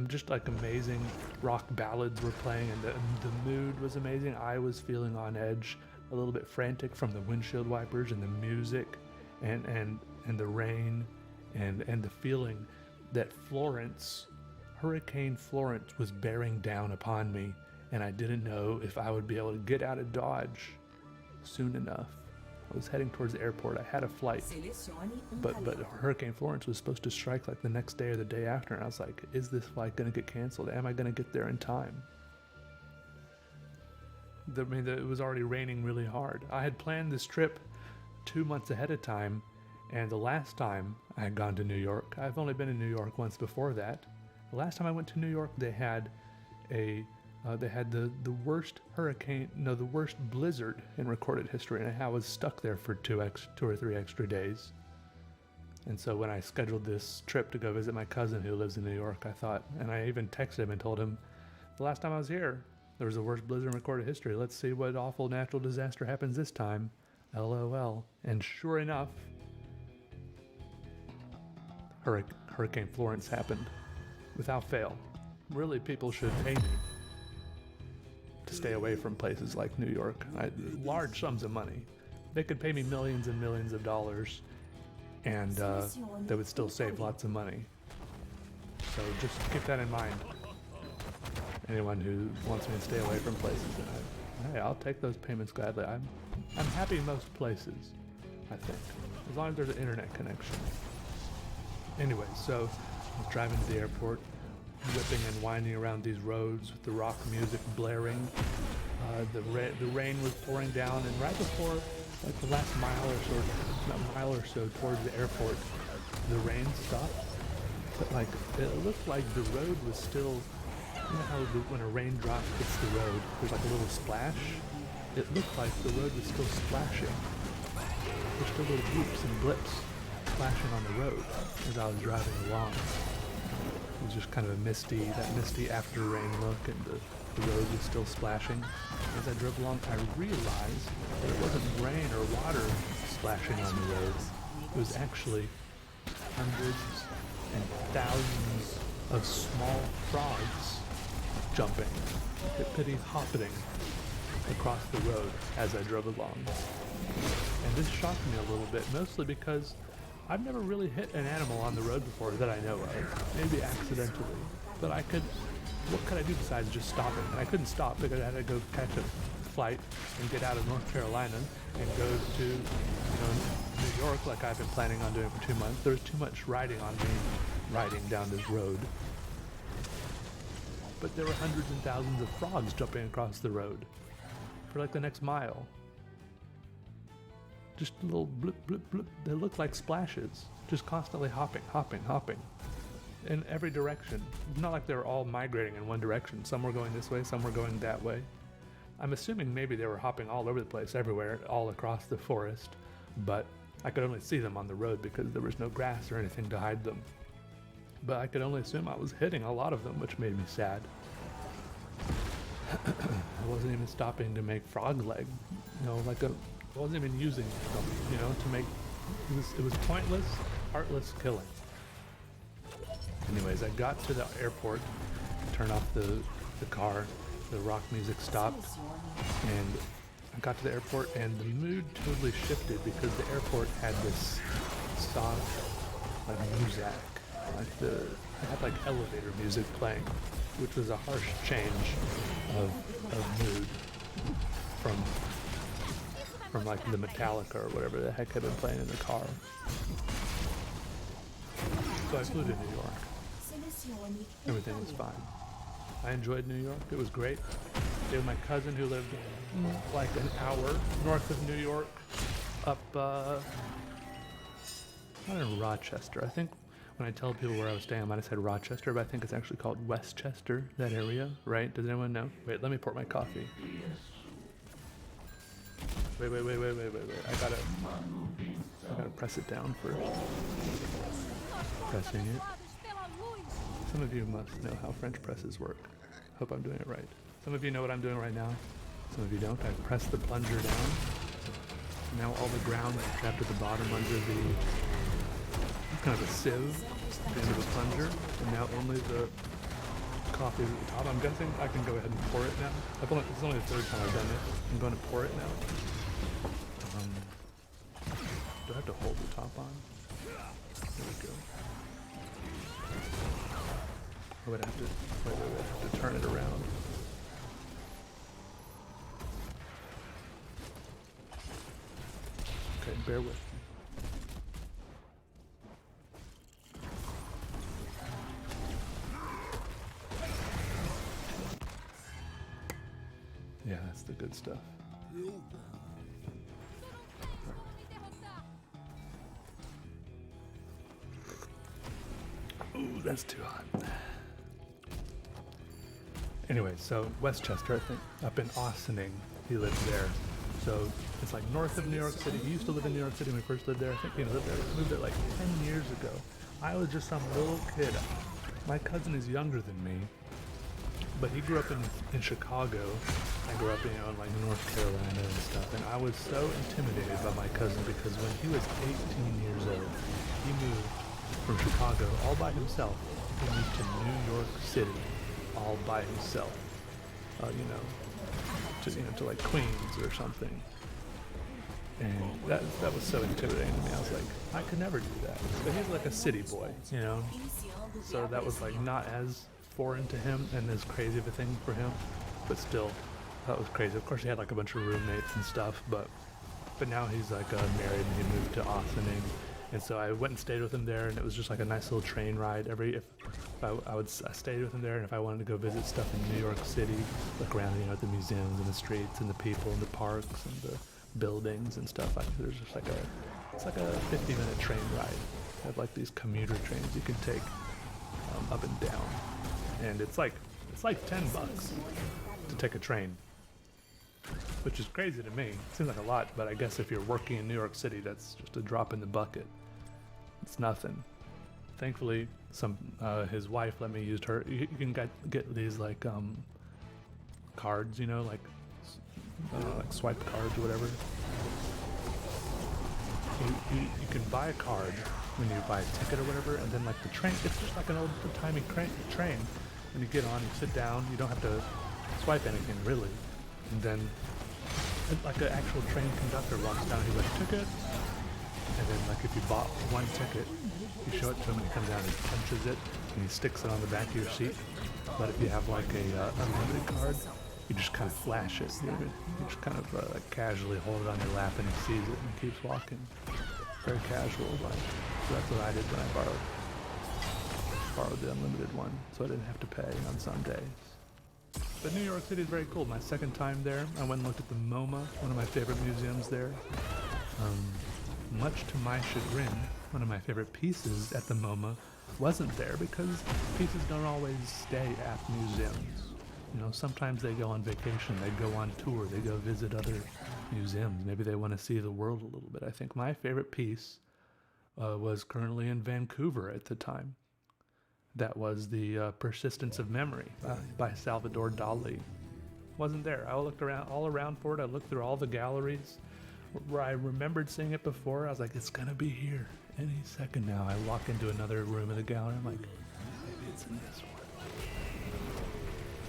just like amazing rock ballads were playing, and the mood was amazing. I was feeling on edge, a little bit frantic from the windshield wipers and the music and the rain and the feeling that Hurricane Florence was bearing down upon me, and I didn't know if I would be able to get out of Dodge soon enough. I was heading towards the airport. I had a flight, but Hurricane Florence was supposed to strike like the next day or the day after, and I was like, is this flight going to get canceled? Am I going to get there in time? It was already raining really hard. I had planned this trip 2 months ahead of time, and the last time I had gone to New York, I've only been in New York once before that. The last time I went to New York, they had the worst the worst blizzard in recorded history, and I was stuck there for 2 or 3 extra days. And so when I scheduled this trip to go visit my cousin who lives in New York, I thought, and I even texted him and told him, the last time I was here, there was the worst blizzard in recorded history. Let's see what awful natural disaster happens this time. LOL. And sure enough, Hurricane Florence happened without fail. Really, people should pay me to stay away from places like New York. Large sums of money. They could pay me millions and millions of dollars, and they would still save lots of money. So just keep that in mind. Anyone who wants me to stay away from places, hey, I'll take those payments gladly. I'm happy most places, I think, as long as there's an internet connection. Anyway, so I was driving to the airport, whipping and winding around these roads with the rock music blaring. The rain was pouring down, and right before like the last mile or so towards the airport, the rain stopped. But like it looked like the road was still You know how when a raindrop hits the road, there's like a little splash? It looked like the road was still splashing. There's still little bloops and blips splashing on the road as I was driving along. It was just kind of that misty after rain look, and the road was still splashing. As I drove along, I realized that it wasn't rain or water splashing on the road. It was actually hundreds and thousands of small frogs jumping, hippity-hopping across the road as I drove along. And this shocked me a little bit, mostly because I've never really hit an animal on the road before that I know of, maybe accidentally. But what could I do besides just stopping? And I couldn't stop because I had to go catch a flight and get out of North Carolina and go to, New York like I've been planning on doing for 2 months. There was too much riding on me, riding down this road. But there were hundreds and thousands of frogs jumping across the road for like the next mile. Just a little blip, blip, blip. They look like splashes, just constantly hopping in every direction. Not like they were all migrating in one direction. Some were going this way, some were going that way. I'm assuming maybe they were hopping all over the place, everywhere, all across the forest, but I could only see them on the road because there was no grass or anything to hide them. But I could only assume I was hitting a lot of them, which made me sad. I wasn't even stopping to make frog leg, I wasn't even using them, to make, it was pointless, heartless killing. Anyways, I got to the airport, turned off the car, the rock music stopped, and I got to the airport and the mood totally shifted because the airport had this soft, music, it had elevator music playing, which was a harsh change of mood from the Metallica or whatever the heck had been playing in the car. So I flew to New York. Everything was fine. I enjoyed New York. It was great. Stayed with my cousin who lived like an hour north of New York, up, not in Rochester. I think when I tell people where I was staying, I might have said Rochester, but I think it's actually called Westchester, that area, right? Does anyone know? Wait, let me pour my coffee. Wait. I gotta press it down first. Pressing it. Some of you must know how French presses work. Hope I'm doing it right. Some of you know what I'm doing right now. Some of you don't. I've pressed the plunger down. Now all the ground is trapped at the bottom under the kind of a sieve at the end of the plunger. And now only the coffee is at the top. I'm guessing I can go ahead and pour it now. It's only the third time I've done it. I'm going to pour it now. Do I have to hold the top on? There we go. I would have to, wait, I have to turn it around. Okay, bear with me. Yeah, that's the good stuff. Ooh, that's too hot. Anyway, so Westchester, I think, up in Ossining, he lived there. So it's like north of New York City. He used to live in New York City when we first lived there. I think he moved there like 10 years ago. I was just some little kid. My cousin is younger than me, but he grew up in Chicago. I grew up in like North Carolina and stuff, and I was so intimidated by my cousin because when he was 18 years old, he moved from Chicago all by himself. He moved to New York City all by himself, to like Queens or something. And that was so intimidating to me. I was like, I could never do that. But he's like a city boy, so that was like not as foreign to him and as crazy of a thing for him, but still, that was crazy. Of course, he had like a bunch of roommates and stuff, but now he's like married and he moved to Ossining. And so I went and stayed with him there, and it was just like a nice little train ride. I stayed with him there, and if I wanted to go visit stuff in New York City, look around, at the museums and the streets and the people and the parks and the buildings and stuff, there's just it's like a 50-minute train ride. They have like these commuter trains you can take up and down, and it's like It's like $10 to take a train, which is crazy to me. Seems like a lot, but I guess if you're working in New York City, that's just a drop in the bucket. It's nothing. Thankfully, his wife let me use her. You can get these like cards, you know, like swipe cards or whatever. You can buy a card when you buy a ticket or whatever, and then like the train, it's just like an old-timey train. When you get on, you sit down, you don't have to swipe anything really, and then like an actual train conductor walks down, he's like, ticket, and then like if you bought one ticket, you show it to him and he comes down and he punches it and he sticks it on the back of your seat. But if you have like a unlimited card, you just kind of flash it. You just kind of like casually hold it on your lap and he sees it and keeps walking. Very casual, like. So that's what I did when I borrowed the unlimited one, so I didn't have to pay on some days. But New York City is very cool. My second time there, I went and looked at the MoMA, one of my favorite museums there. Much to my chagrin, one of my favorite pieces at the MoMA wasn't there because pieces don't always stay at museums. You know, sometimes they go on vacation, they go on tour, they go visit other museums. Maybe they want to see the world a little bit. I think my favorite piece was currently in Vancouver at the time. That was the Persistence of Memory by Salvador Dali. Wasn't there. I looked all around for it. I looked through all the galleries where I remembered seeing it before. I was like, it's gonna be here any second now. I walk into another room of the gallery. I'm like, maybe it's in this one.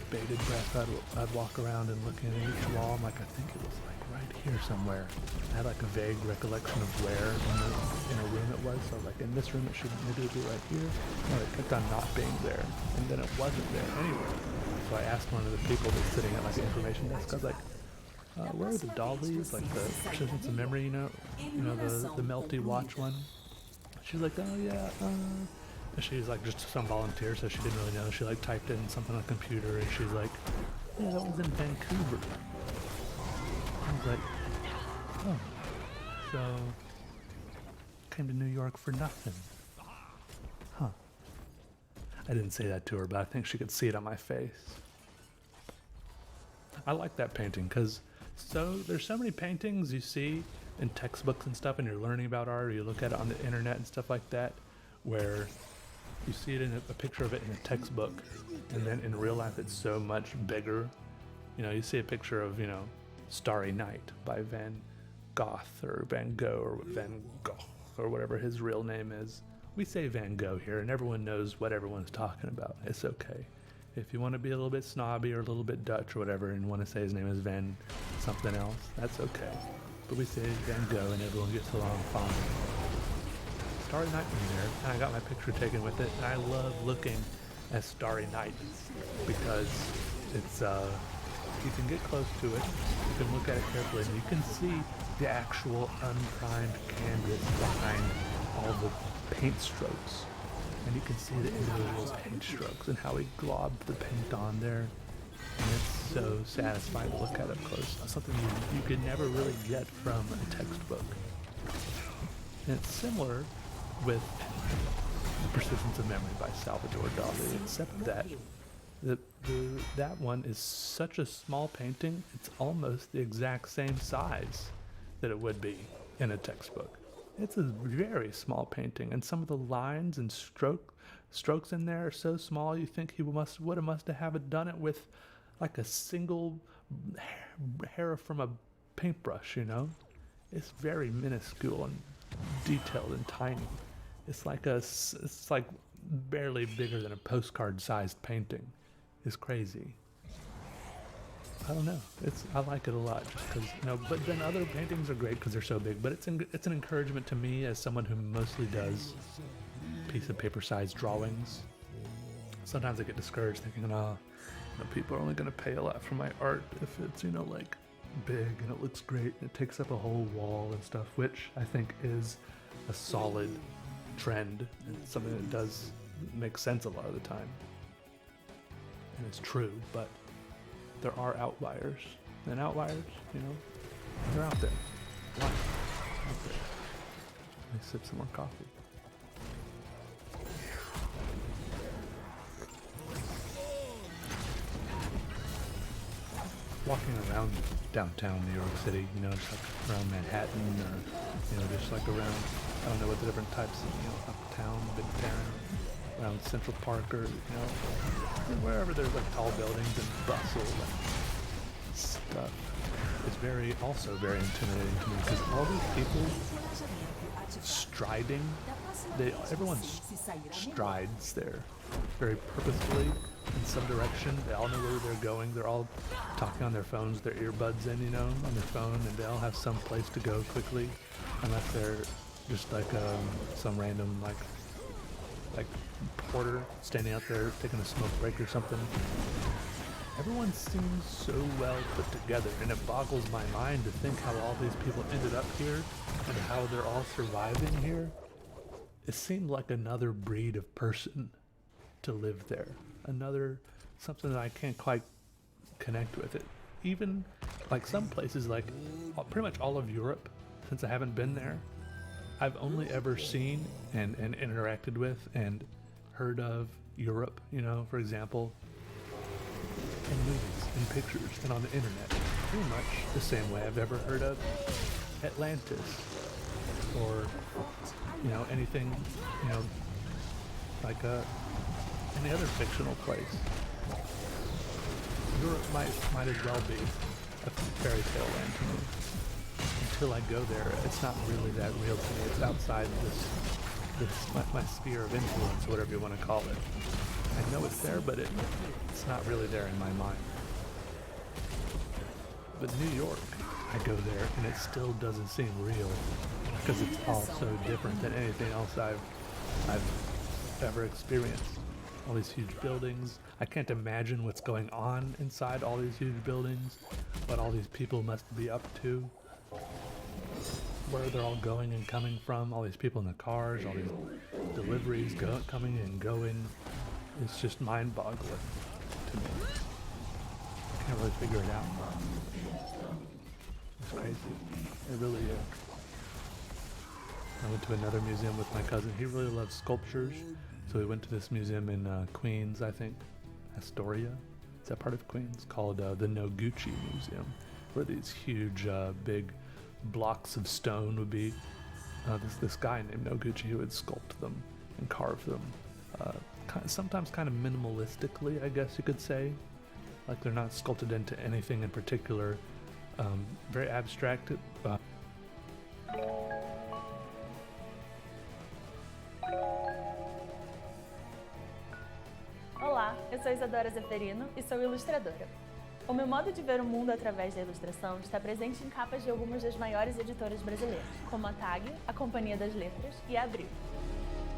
Bated breath, I'd walk around and look at each wall. I'm like, I think it was like right here somewhere. I had like a vague recollection of where in a room it was. So I was like, in this room it should maybe be right here. No, it kept on not being there, and then it wasn't there anywhere. So I asked one of the people that's sitting at like the information desk. I was like, where are the dollies? Like the Persistence of Memory, you know the melty watch one. She's like, oh yeah. She's like just some volunteer, so she didn't really know. She like typed in something on the computer, and she's like, yeah, that was in Vancouver. I was like, oh, so came to New York for nothing. Huh. I didn't say that to her, but I think she could see it on my face. I like that painting because there's so many paintings you see in textbooks and stuff, and you're learning about art, or you look at it on the internet and stuff like that, where you see it in a picture of it in a textbook, and then in real life it's so much bigger. You know, you see a picture of, Starry Night by Van Gogh or Van Gogh or Van Gogh or whatever his real name is. We say Van Gogh here, and everyone knows what everyone's talking about. It's okay. If you want to be a little bit snobby or a little bit Dutch or whatever and want to say his name is Van something else, that's okay. But we say Van Gogh and everyone gets along fine. Starry Night was there, and I got my picture taken with it, and I love looking at Starry Night because it's, you can get close to it, you can look at it carefully, and you can see the actual unprimed canvas behind all the paint strokes. And you can see the individual paint strokes and how he globbed the paint on there. And it's so satisfying to look at up close. Something you could never really get from a textbook. And it's similar with The Persistence of Memory by Salvador Dali, except that that one is such a small painting, it's almost the exact same size that it would be in a textbook. It's a very small painting, and some of the lines and strokes in there are so small you think he must have done it with like a single hair from a paintbrush, It's very minuscule and detailed and tiny. It's like barely bigger than a postcard-sized painting. It's crazy. I don't know. I like it a lot just because, but then other paintings are great because they're so big, but it's an encouragement to me as someone who mostly does piece of paper-sized drawings. Sometimes I get discouraged thinking, people are only going to pay a lot for my art if it's, like big and it looks great and it takes up a whole wall and stuff, which I think is a solid trend and something that does make sense a lot of the time. And it's true, but there are outliers. And outliers, they're out there. Why? Out there. Let me sip some more coffee. walking around downtown New York City, you know, just like around Manhattan or, you know, just like around, I don't know what the different types of, you know, uptown, midtown, around Central Park or, you know, wherever there's like tall buildings and bustle and stuff. It's also very intimidating to me because all these people striding, everyone strides there very purposefully in some direction. They all know where they're going. They're all talking on their phones, their earbuds in, you know, on their phone, and they all have some place to go quickly, unless they're just like some random like porter standing out there taking a smoke break or something. Everyone seems so well put together, and it boggles my mind to think how all these people ended up here and how they're all surviving here. It seemed like another breed of person to live there. Something that I can't quite connect with it. Even like some places, like pretty much all of Europe, since I haven't been there, I've only ever seen and interacted with and heard of Europe, you know, for example, in movies, in pictures, and on the internet. Pretty much the same way I've ever heard of Atlantis or, you know, anything, you know, like any other fictional place. Europe might as well be a fairy tale land to me. Until I go there, it's not really that real to me. It's outside my sphere of influence, or whatever you want to call it. I know it's there, but it's not really there in my mind. But New York, I go there and it still doesn't seem real because it's all so different than anything else I've ever experienced. All these huge buildings. I can't imagine what's going on inside all these huge buildings, what all these people must be up to, where they're all going and coming from, all these people in the cars, all these deliveries coming and going. It's just mind-boggling to me. I can't really figure it out. It's crazy. It really is. I went to another museum with my cousin. He really loves sculptures, so we went to this museum in Queens, I think, Astoria. Is that part of Queens? Called the Noguchi Museum, where these huge, big blocks of stone would be. This guy named Noguchi who would sculpt them and carve them. Sometimes kind of minimalistically, I guess you could say. Like they're not sculpted into anything in particular. Very abstract. Olá, eu sou Isadora Zeferino e sou ilustradora. O meu modo de ver o mundo através da ilustração está presente em capas de algumas das maiores editoras brasileiras, como a TAG, a Companhia das Letras e a Abril.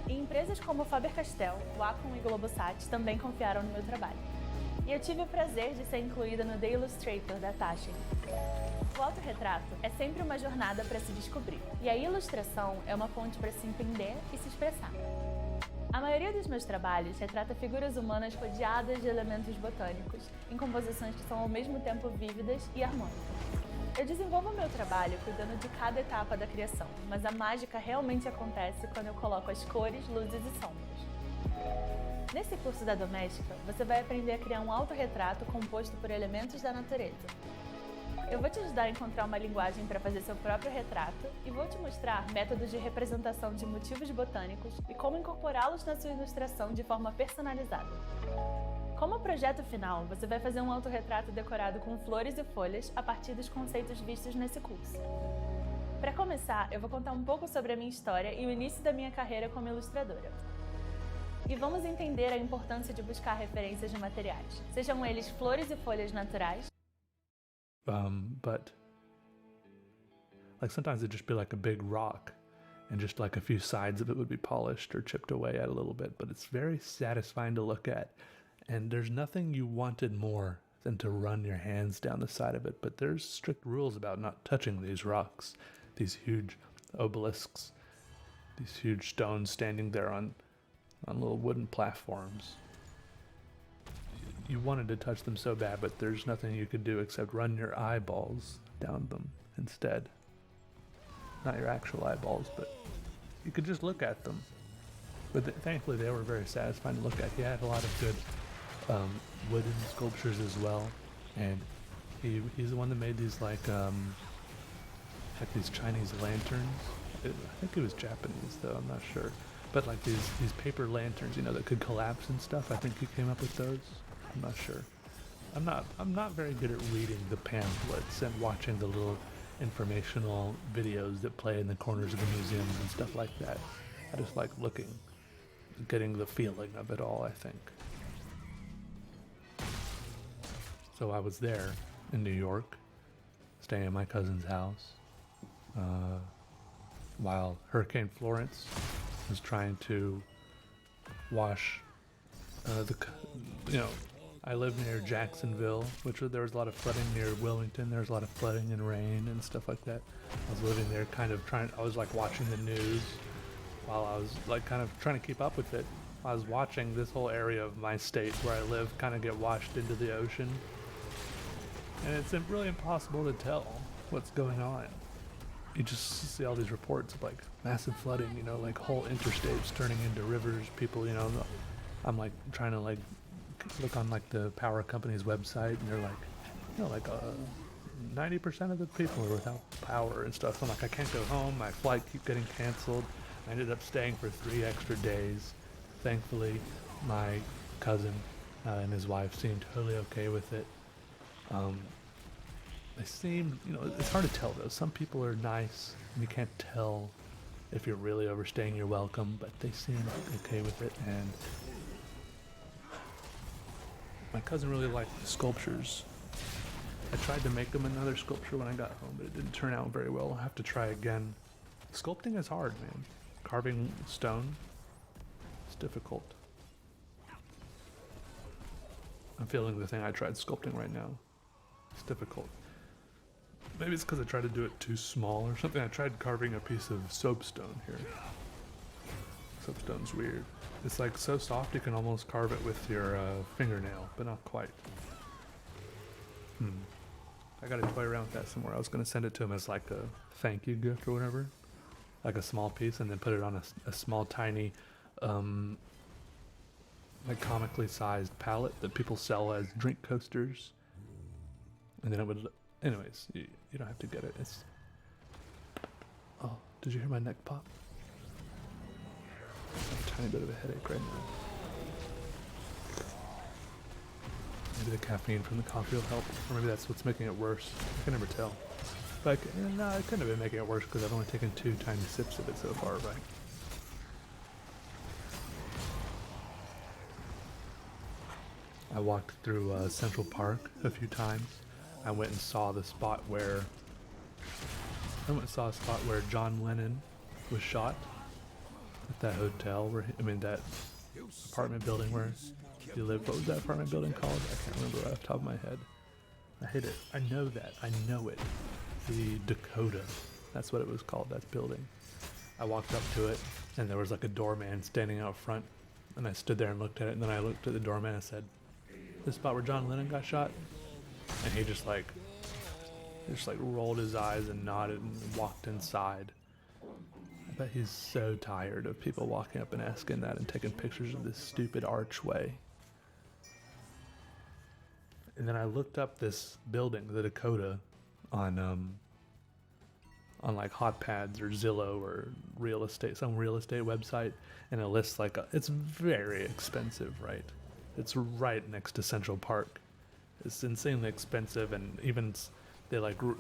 E empresas como Faber-Castell, Wacom e Globosat também confiaram no meu trabalho. E eu tive o prazer de ser incluída no The Illustrator da Taschen. O autorretrato é sempre uma jornada para se descobrir, e a ilustração é uma ponte para se entender e se expressar. A maioria dos meus trabalhos retrata figuras humanas rodeadas de elementos botânicos, em composições que são ao mesmo tempo vívidas e harmônicas. Eu desenvolvo meu trabalho cuidando de cada etapa da criação, mas a mágica realmente acontece quando eu coloco as cores, luzes e sombras. Nesse curso da Doméstica, você vai aprender a criar um autorretrato composto por elementos da natureza. Eu vou te ajudar a encontrar uma linguagem para fazer seu próprio retrato e vou te mostrar métodos de representação de motivos botânicos e como incorporá-los na sua ilustração de forma personalizada. Como projeto final, você vai fazer um autorretrato decorado com flores e folhas a partir dos conceitos vistos nesse curso. Para começar, eu vou contar um pouco sobre a minha história e o início da minha carreira como ilustradora. E vamos entender a importância de buscar referências de materiais, sejam eles flores e folhas naturais, but like sometimes it'd just be like a big rock and just like a few sides of it would be polished or chipped away at a little bit, but it's very satisfying to look at. And there's nothing you wanted more than to run your hands down the side of it, but there's strict rules about not touching these rocks, these huge obelisks, these huge stones standing there on little wooden platforms. You wanted to touch them so bad, but there's nothing you could do except run your eyeballs down them instead. Not your actual eyeballs, but you could just look at them. But thankfully they were very satisfying to look at. He had a lot of good wooden sculptures as well, and He's the one that made these like these Chinese lanterns. I think it was Japanese though, I'm not sure. But like these paper lanterns, you know, that could collapse and stuff. I think he came up with those. I'm not sure. I'm not very good at reading the pamphlets and watching the little informational videos that play in the corners of the museums and stuff like that. I just like looking, getting the feeling of it all, I think. So I was there in New York, staying at my cousin's house, while Hurricane Florence was trying to wash I live near Jacksonville, there was a lot of flooding near Wilmington. There was a lot of flooding and rain and stuff like that. I was living there I was like watching the news while I was like kind of trying to keep up with it. I was watching this whole area of my state where I live kind of get washed into the ocean. And it's really impossible to tell what's going on. You just see all these reports of like massive flooding, you know, like whole interstates turning into rivers. People, you know, I'm like trying to like look on like the power company's website, and they're like, you know, like 90% of the people are without power and stuff. So I'm like, I can't go home. My flight keep getting canceled. I ended up staying for 3 extra days. Thankfully, my cousin and his wife seemed totally okay with it. They seemed, you know, it's hard to tell though. Some people are nice, and you can't tell if you're really overstaying your welcome, but they seemed okay with it. And my cousin really liked the sculptures. I tried to make him another sculpture when I got home, but it didn't turn out very well. I'll have to try again. Sculpting is hard, man. Carving stone, it's difficult. I'm feeling the thing I tried sculpting right now. It's difficult. Maybe it's because I tried to do it too small or something. I tried carving a piece of soapstone here. Soapstone's weird. It's like so soft you can almost carve it with your fingernail, but not quite. I gotta toy around with that somewhere. I was gonna send it to him as like a thank you gift or whatever. Like a small piece, and then put it on a small tiny like comically sized palette that people sell as drink coasters. And then it would, anyways, you don't have to get it. It's, oh, did you hear my neck pop? I have a tiny bit of a headache right now. Maybe the caffeine from the coffee will help, or maybe that's what's making it worse. I can never tell. But no, it couldn't have been making it worse because I've only taken 2 tiny sips of it so far, right? I walked through Central Park a few times. I went and saw the spot where John Lennon was shot at that hotel where that apartment building where he lived. What was that apartment building called? I can't remember right off the top of my head. I hate it. I know that. I know it. The Dakota. That's what it was called, that building. I walked up to it, and there was like a doorman standing out front, and I stood there and looked at it, and then I looked at the doorman and said, "This spot where John Lennon got shot?" And he just like rolled his eyes and nodded and walked inside. I bet he's so tired of people walking up and asking that and taking pictures of this stupid archway. And then I looked up this building, the Dakota, on like Hotpads or Zillow or some real estate website, and it lists like it's very expensive, right? It's right next to Central Park. It's insanely expensive, and even they like you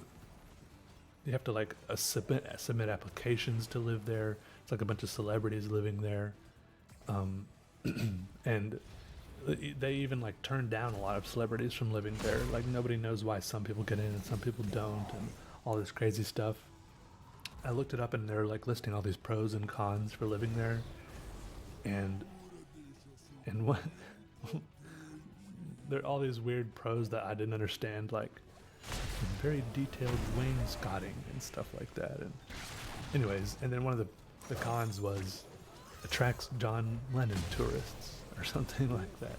have to like submit applications to live there. It's like a bunch of celebrities living there, and they even like turn down a lot of celebrities from living there. Like nobody knows why some people get in and some people don't, and all this crazy stuff. I looked it up, and they're like listing all these pros and cons for living there, and what. There are all these weird pros that I didn't understand, like very detailed wainscoting and stuff like that. And anyways, and then one of the cons was attracts John Lennon tourists or something like that.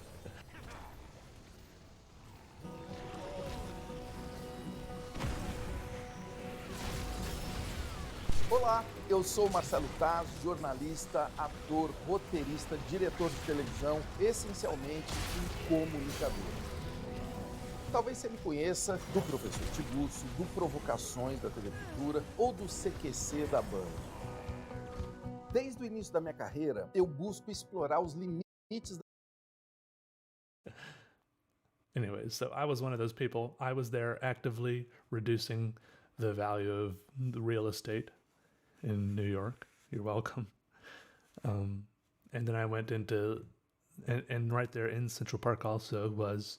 Olá, eu sou Marcelo Taz, jornalista, ator, roteirista, diretor de televisão, essencialmente um comunicador. Talvez você me conheça do Professor Tiburcio, do Provocações da TV Cultura ou do CQC da Band. Desde o início da minha carreira, eu busco explorar os limites. Anyways, so I was one of those people. I was there actively reducing the value of the real estate in New York. You're welcome. And then I went into, and right there in Central Park also was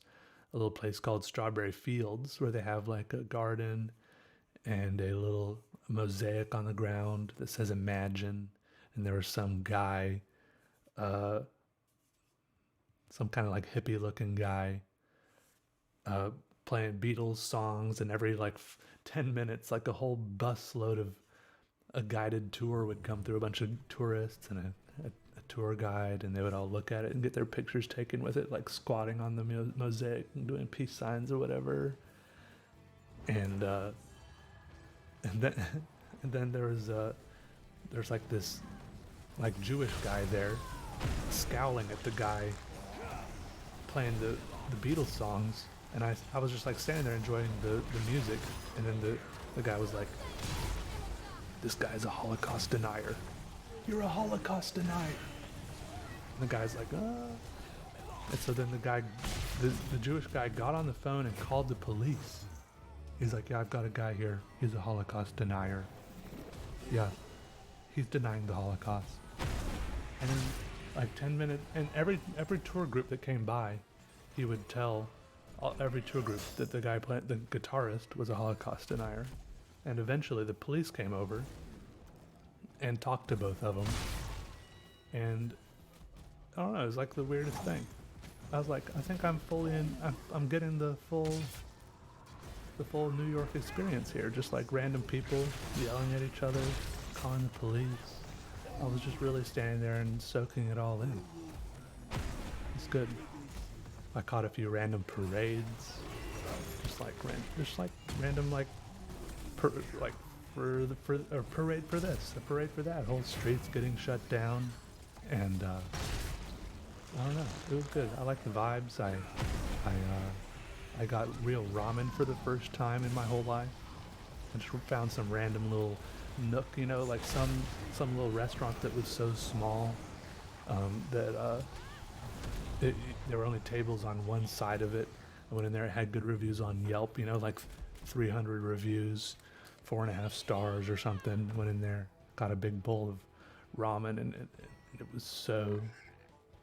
a little place called Strawberry Fields, where they have like a garden and a little mosaic on the ground that says Imagine. And there was some guy, some kind of like hippie looking guy, playing Beatles songs, and every like 10 minutes, like a whole bus load of a guided tour would come through, a bunch of tourists and a tour guide, and they would all look at it and get their pictures taken with it, like squatting on the mosaic and doing peace signs or whatever. And then there's like this like Jewish guy there scowling at the guy playing the Beatles songs, and I was just like standing there enjoying the music, and then the guy was like, "This guy's a Holocaust denier. You're a Holocaust denier." And the guy's like, And so then the Jewish guy got on the phone and called the police. He's like, "Yeah, I've got a guy here. He's a Holocaust denier. Yeah, he's denying the Holocaust." And then like 10 minutes, and every tour group that came by, he would tell every tour group that the guy playing, the guitarist, was a Holocaust denier. And eventually the police came over and talked to both of them. And I don't know, it was like the weirdest thing. I was like, I think I'm fully in, I'm getting the full New York experience here. Just like random people yelling at each other, calling the police. I was just really standing there and soaking it all in. It's good. I caught a few random parades, just like random parade for this, a parade for that. Whole streets getting shut down, and I don't know. It was good. I like the vibes. I got real ramen for the first time in my whole life. I just found some random little nook, you know, like some little restaurant that was so small that there were only tables on one side of it. I went in there, it had good reviews on Yelp, you know, like 300 reviews, 4.5 stars or something. Went in there, got a big bowl of ramen, and it was so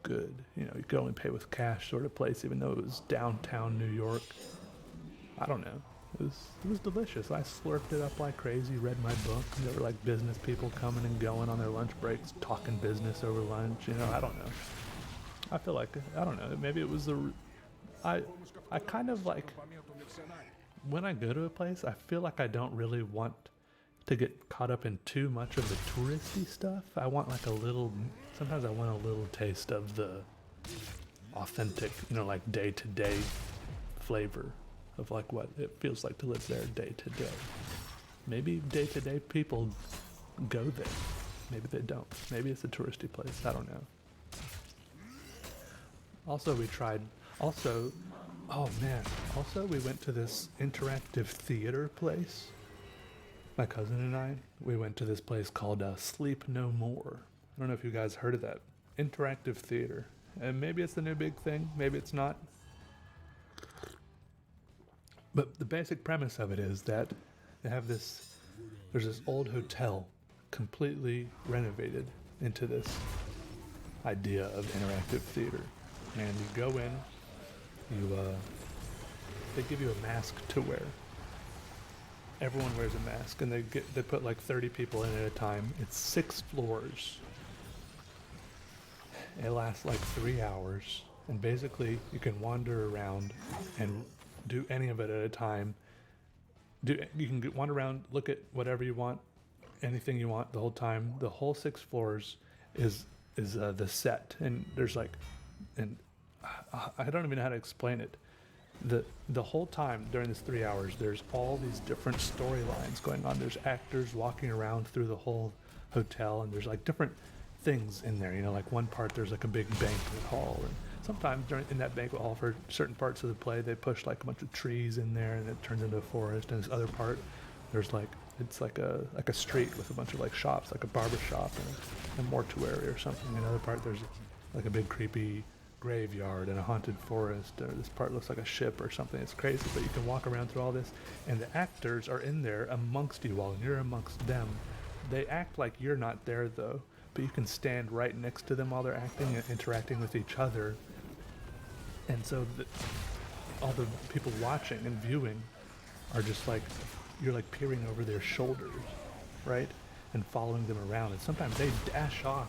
good. You know, you could only pay with cash sort of place, even though it was downtown New York. I don't know. It was delicious. I slurped it up like crazy, read my book. There were like business people coming and going on their lunch breaks, talking business over lunch. You know, I don't know. I feel like, I don't know, maybe it was I kind of like, when I go to a place, I feel like I don't really want to get caught up in too much of the touristy stuff. I want like sometimes I want a little taste of the authentic, you know, like day-to-day flavor of like what it feels like to live there day to day. Maybe day-to-day people go there. Maybe they don't. Maybe it's a touristy place. I don't know. Also, we went to this interactive theater place. My cousin and I, we went to this place called Sleep No More. I don't know if you guys heard of that. Interactive theater. And maybe it's the new big thing, maybe it's not. But the basic premise of it is that they have there's this old hotel completely renovated into this idea of interactive theater. And you go in, they give you a mask to wear. Everyone wears a mask, and they put like 30 people in at a time. It's 6 floors. It lasts like 3 hours, and basically you can wander around and do any of it at a time. You can wander around, look at whatever you want, anything you want the whole time. The whole 6 floors is the set, and there's like, and I don't even know how to explain it. The whole time during this 3 hours, there's all these different storylines going on. There's actors walking around through the whole hotel, and there's like different things in there. You know, like one part there's like a big banquet hall, and sometimes in that banquet hall for certain parts of the play they push like a bunch of trees in there and it turns into a forest. And this other part there's like it's like a street with a bunch of like shops, like a barber shop and a mortuary or something. Another part there's like a big creepy graveyard and a haunted forest, or this part looks like a ship or something. It's crazy, but you can walk around through all this and the actors are in there amongst you all and you're amongst them. They act like you're not there though, but you can stand right next to them while they're acting and interacting with each other. And so all the people watching and viewing are just like, you're like peering over their shoulders, right? And following them around. And sometimes they dash off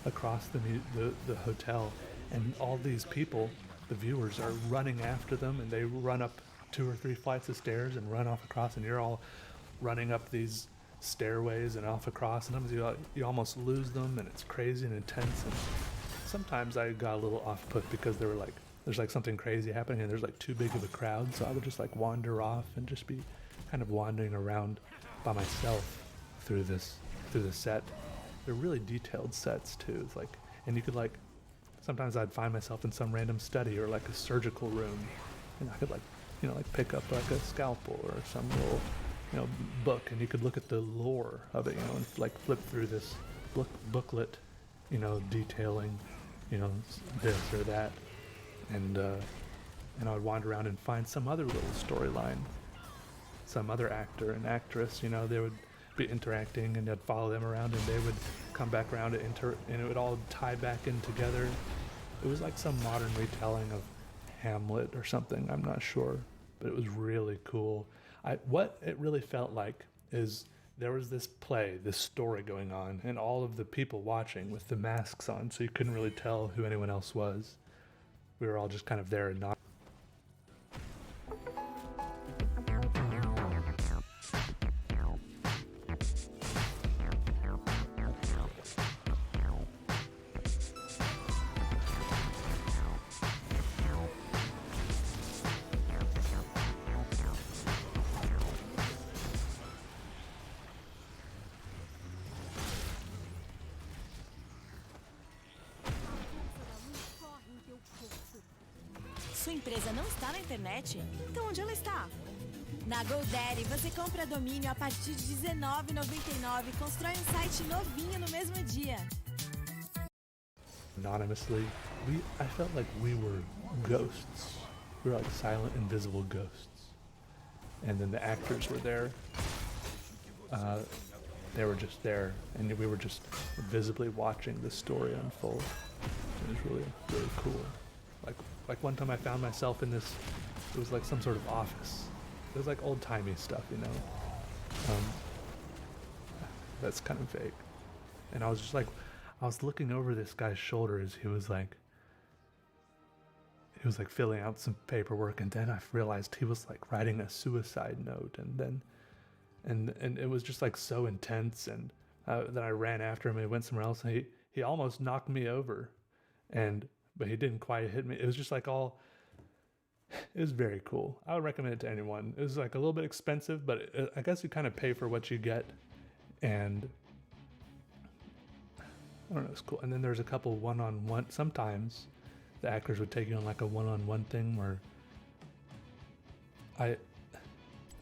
across the hotel, and all these people, the viewers, are running after them, and they run up 2 or 3 flights of stairs and run off across, and you're all running up these stairways and off across, and sometimes you almost lose them, and it's crazy and intense. And sometimes I got a little off put because there's like something crazy happening and there's like too big of a crowd, so I would just like wander off and just be kind of wandering around by myself through the set. They're really detailed sets too. It's like, and you could like, sometimes I'd find myself in some random study or like a surgical room, and I could like, you know, like pick up like a scalpel or some little, you know, book, and you could look at the lore of it, you know, and like flip through this booklet, you know, detailing, you know, this or that, and I would wander around and find some other little storyline, some other actor and actress, you know, they would be interacting, and I'd follow them around, and they would come back around and it would all tie back in together. It was like some modern retelling of Hamlet or something, I'm not sure, but it was really cool. What it really felt like is there was this play, this story going on, and all of the people watching with the masks on, so you couldn't really tell who anyone else was. We were all just kind of there and not. Sua empresa não está na internet? Então onde ela está? Na GoDaddy você compra domínio a partir de R$19,99 e constrói um site novinho no mesmo dia. Anonymously, I felt like we were ghosts. We were like silent, invisible ghosts. And then the actors were there. They were just there, and we were just visibly watching the story unfold. It was really, really cool. Like one time I found myself in this, it was like some sort of office. It was like old-timey stuff, you know. That's kind of vague. And I was just like, I was looking over this guy's shoulder as he was like filling out some paperwork, and then I realized he was like writing a suicide note, and it was just like so intense, and then I ran after him and he went somewhere else, and he almost knocked me over, but he didn't quite hit me. It was just like it was very cool. I would recommend it to anyone. It was like a little bit expensive, but I guess you kind of pay for what you get, and I don't know, it's cool. And then there's a couple one-on-one, sometimes the actors would take you on like a one-on-one thing where I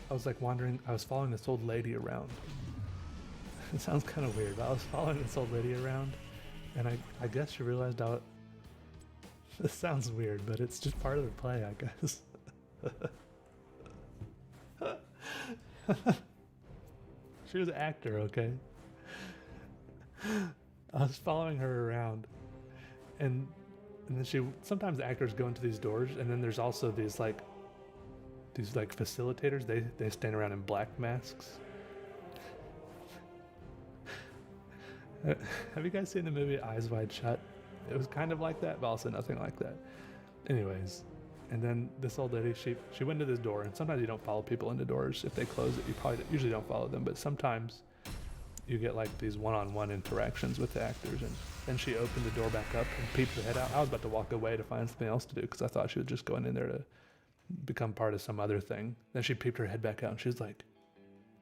was like wandering, I was following this old lady around. It sounds kind of weird, but I was following this old lady around, and I guess she realized this sounds weird, but it's just part of the play, I guess. She was an actor, okay? I was following her around, and then sometimes actors go into these doors, and then there's also these facilitators. They stand around in black masks. Have you guys seen the movie Eyes Wide Shut? It was kind of like that, but also nothing like that. Anyways, and then this old lady, she went to this door, and sometimes you don't follow people into doors. If they close it, you usually don't follow them, but sometimes you get like these one-on-one interactions with the actors, and then she opened the door back up and peeped her head out. I was about to walk away to find something else to do because I thought she was just going in there to become part of some other thing. Then she peeped her head back out, and she was like,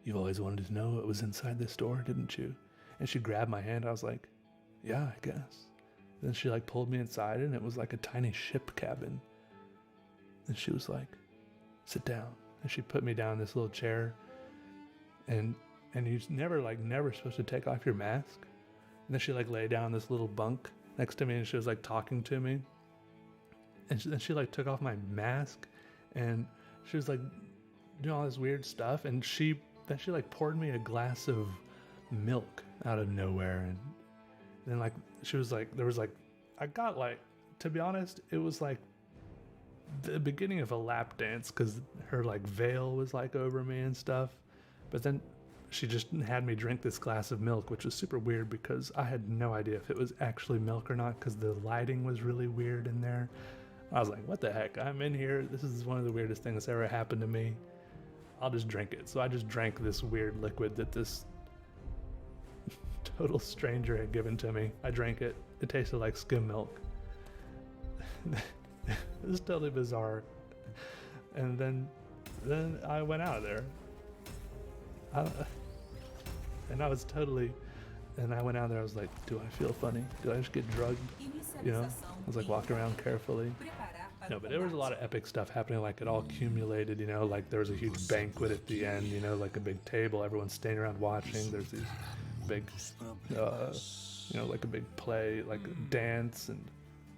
"You always wanted to know what was inside this door, didn't you?" And she grabbed my hand. I was like, yeah, I guess. Then she like pulled me inside and it was like a tiny ship cabin. And she was like, sit down. And she put me down in this little chair. And you're never supposed to take off your mask. And then she like lay down this little bunk next to me and she was like talking to me. And then she like took off my mask and she was like doing all this weird stuff. And then she like poured me a glass of milk out of nowhere. And then like, she was like, I got like, to be honest, it was like the beginning of a lap dance because her like veil was like over me and stuff. But then she just had me drink this glass of milk, which was super weird because I had no idea if it was actually milk or not because the lighting was really weird in there. I was like, what the heck? I'm in here. This is one of the weirdest things that's ever happened to me. I'll just drink it. So I just drank this weird liquid that this total stranger had given to me. I drank it. It tasted like skim milk. It was totally bizarre. And then I went out of there. And I went out there, I was like, do I feel funny? Do I just get drugged? You know? I was like walking around carefully. No, but there was a lot of epic stuff happening, like it all accumulated, you know, like there was a huge banquet at the end, you know, like a big table, everyone's standing around watching, there's these big, you know, like a big play, like a dance and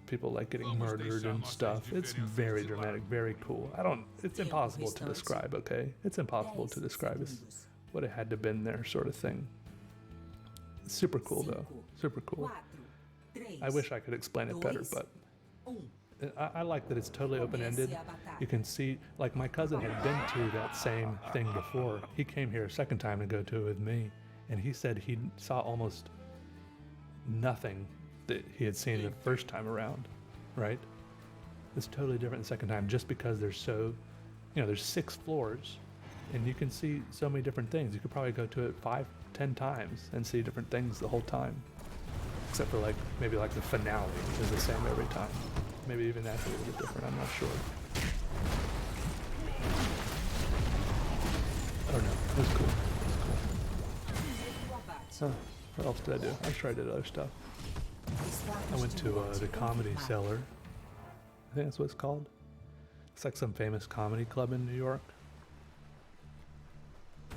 people like getting murdered and stuff. It's very dramatic, very cool. It's impossible to describe, okay? It's impossible to describe. It's what it had to been there sort of thing. Super cool though, super cool. I wish I could explain it better, but I like that it's totally open-ended. You can see, like my cousin had been to that same thing before. He came here a second time to go to it with me, and he said he saw almost nothing that he had seen the first time around, right? It's totally different the second time just because there's 6 floors and you can see so many different things. You could probably go to it 5-10 times and see different things the whole time. Except for like, maybe like the finale is the same every time. Maybe even that's a little bit different, I'm not sure. I don't know, it was cool. Huh, what else did I do? I'm sure I did other stuff. I went to the Comedy Cellar. I think that's what it's called. It's like some famous comedy club in New York.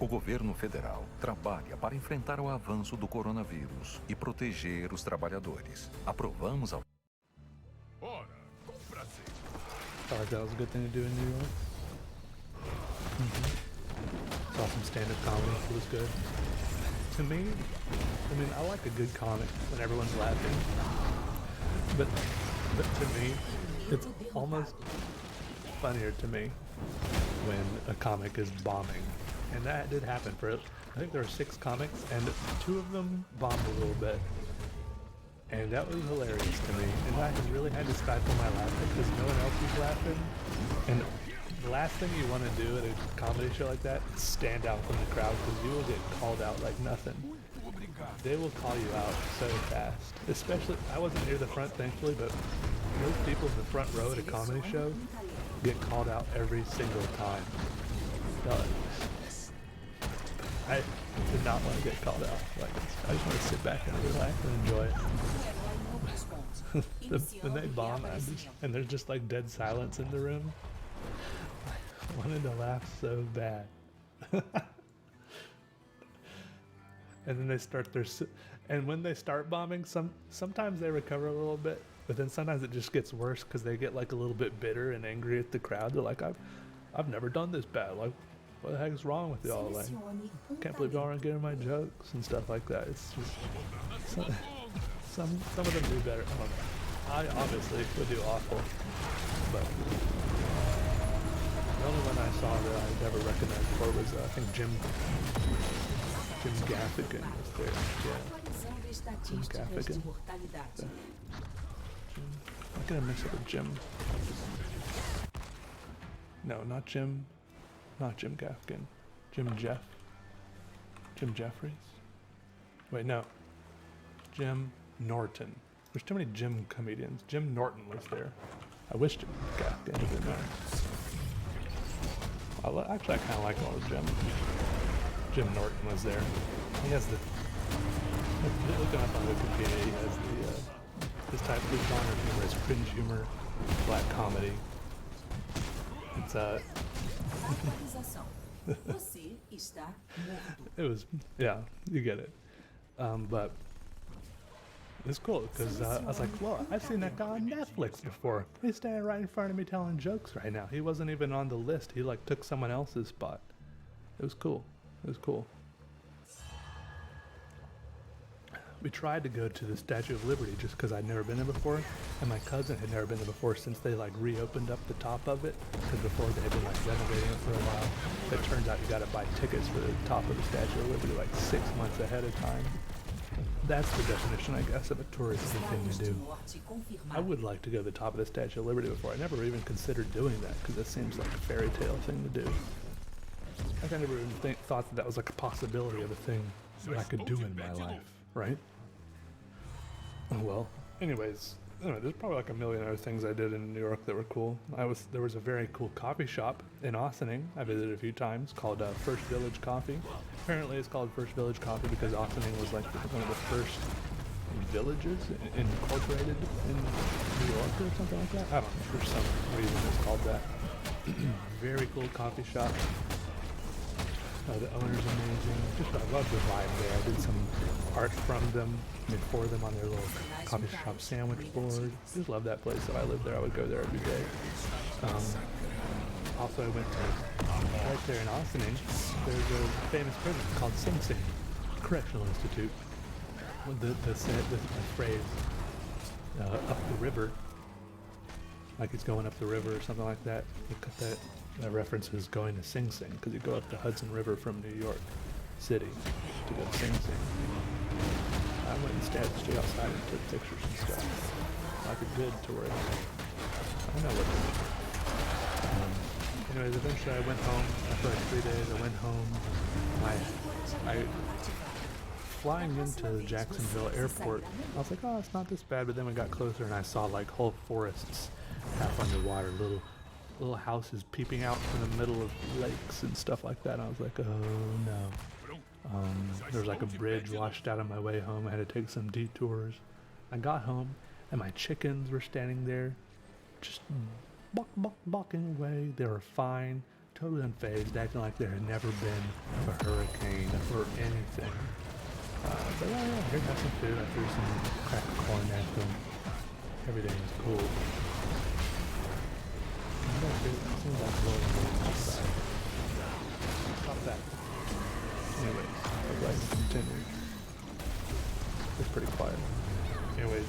O governo federal trabalha para enfrentar o avanço do coronavírus e proteger os trabalhadores. Aprovamos a... Felt like that was a good thing to do in New York. Saw some stand-up comedy. It was good. To me, I like a good comic when everyone's laughing. But to me, it's almost funnier to me when a comic is bombing. And that did happen I think there were 6 comics, and 2 of them bombed a little bit. And that was hilarious to me. And I really had to stifle my laughter because no one else was laughing. And the last thing you want to do at a comedy show like that is stand out from the crowd because you will get called out like nothing. They will call you out so fast. Especially, I wasn't near the front thankfully, but most people in the front row at a comedy show get called out every single time. I did not want to get called out. Like, I just want to sit back and relax and enjoy it. When they bomb, and there's just like dead silence in the room, I wanted to laugh so bad. And then they start and when they start bombing, sometimes they recover a little bit, but then sometimes it just gets worse because they get like a little bit bitter and angry at the crowd. They're like, I've never done this bad. Like, what the heck is wrong with y'all? Like, can't believe y'all aren't getting my jokes and stuff like that. It's just some of them do better. I obviously would do awful, but the only one I saw that I never recognized before was I think Jim Gaffigan was there. Yeah, Jim Gaffigan. I'm gonna mix up with Jim. No, not Jim. Not Jim Gaffigan. Jim Jeffries? Wait, no. Jim Norton. There's too many Jim comedians. Jim Norton was there. I wish Jim Gaffigan had been there. Actually, I kind of like all of Jim. Jim Norton was there. He has Looking up on Wikipedia, he has this type of genre of humor is cringe humor, black comedy. It's Atualização. Você está morto. it was, yeah, you get it. But it's cool because I was like, well, I've seen that guy on Netflix before. He's standing right in front of me telling jokes right now. He wasn't even on the list. He like took someone else's spot. It was cool. It was cool. We tried to go to the Statue of Liberty just because I'd never been there before, and my cousin had never been there before since they like reopened up the top of it, because before they had been like renovating it for a while. It turns out you got to buy tickets for the top of the Statue of Liberty like 6 months ahead of time. That's the definition, I guess, of a touristy thing to do. I would like to go to the top of the Statue of Liberty before. I never even considered doing that because it seems like a fairy tale thing to do. Like I never even thought that was like a possibility of a thing that I could do in my life, right? Oh well. Anyways, there's probably like a million other things I did in New York that were cool. There was a very cool coffee shop in Ossining I visited a few times called First Village Coffee. Apparently it's called First Village Coffee because Ossining was like one of the first villages incorporated in New York or something like that. I don't know, for some reason it's called that. Very cool coffee shop. The owner's amazing. Just I love the vibe there. I did some art from them, for them on their little coffee shop sandwich board. Just love that place. If I lived there, I would go there every day. Also, I went to right there in Ossining. There's a famous prison called Sing Sing Correctional Institute. The phrase "up the river," like it's going up the river or something like that. That reference is going to Sing Sing because you go up the Hudson River from New York City to go to Sing Sing. I went and stood outside and took pictures and stuff. Like a good tourist. I know what to do. Anyways, eventually I went home. After like 3 days, I went home. I flying into Jacksonville Airport, I was like, oh, it's not this bad. But then we got closer and I saw like whole forests half underwater, little houses peeping out from the middle of lakes and stuff like that. And I was like, oh no. There was like a bridge washed out on my way home. I had to take some detours. I got home and my chickens were standing there just bucking away. They were fine, totally unfazed, acting like there had never been a hurricane or anything. I was like, oh yeah, here, have some food. I threw some cracked corn at them. Everything was cool. Seems like a little outside. Stop that. Anyways, I'd like to continue. It's pretty quiet. Anyways,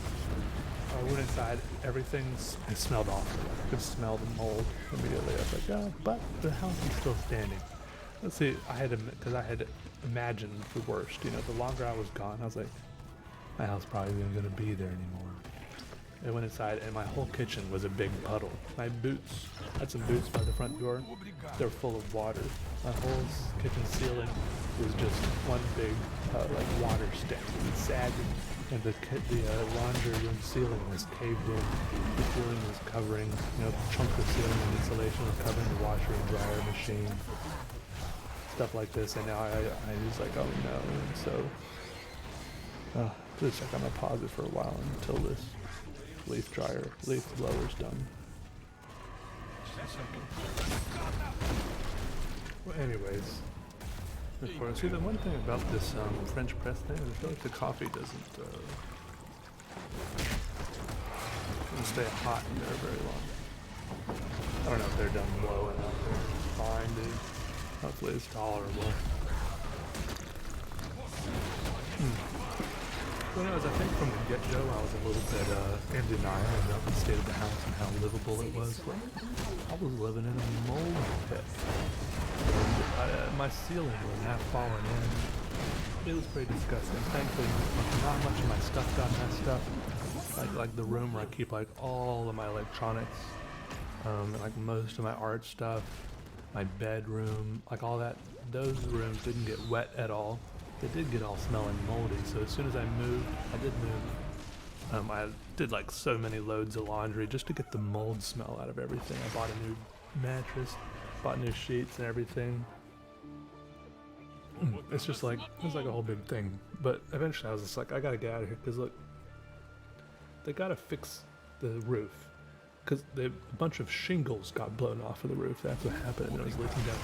I went inside. It smelled awful. I could smell the mold immediately. I was like, oh, but the house is still standing. Let's see. I had imagined the worst. You know, the longer I was gone, I was like, my house probably isn't going to be there anymore. I went inside and my whole kitchen was a big puddle. My boots, I had some boots by the front door. They're full of water. My whole kitchen ceiling was just one big like water stick. It was sagging, and the laundry room ceiling was caved in. The ceiling was covering, a chunk of ceiling and insulation was covering the washer and dryer machine. Stuff like this, and now I was like, oh no. And so, just like I'm gonna pause it for a while until this leaf blower's done. Well, anyways, see, the one thing about this French press thing is I feel like the coffee doesn't stay hot in there very long. I don't know if they're done blowing out there. Fine, dude. Hopefully it's tolerable. Well, anyways, I think from the get-go I was a little bit in denial about the state of the house and how livable it was. But I was living in a mold pit. And, my ceiling was half falling in. It was pretty disgusting. Thankfully, not much of my stuff got messed up. Like the room where I keep like all of my electronics, like most of my art stuff, my bedroom, like all that. Those rooms didn't get wet at all. They did get all smelling moldy, so as soon as I moved, I did like so many loads of laundry just to get the mold smell out of everything. I bought a new mattress, bought new sheets and everything. it's just like, it's like a whole big thing. But eventually I was just like, I gotta get out of here, because look, they gotta fix the roof. Because a bunch of shingles got blown off of the roof. That's what happened, and it was leaking down.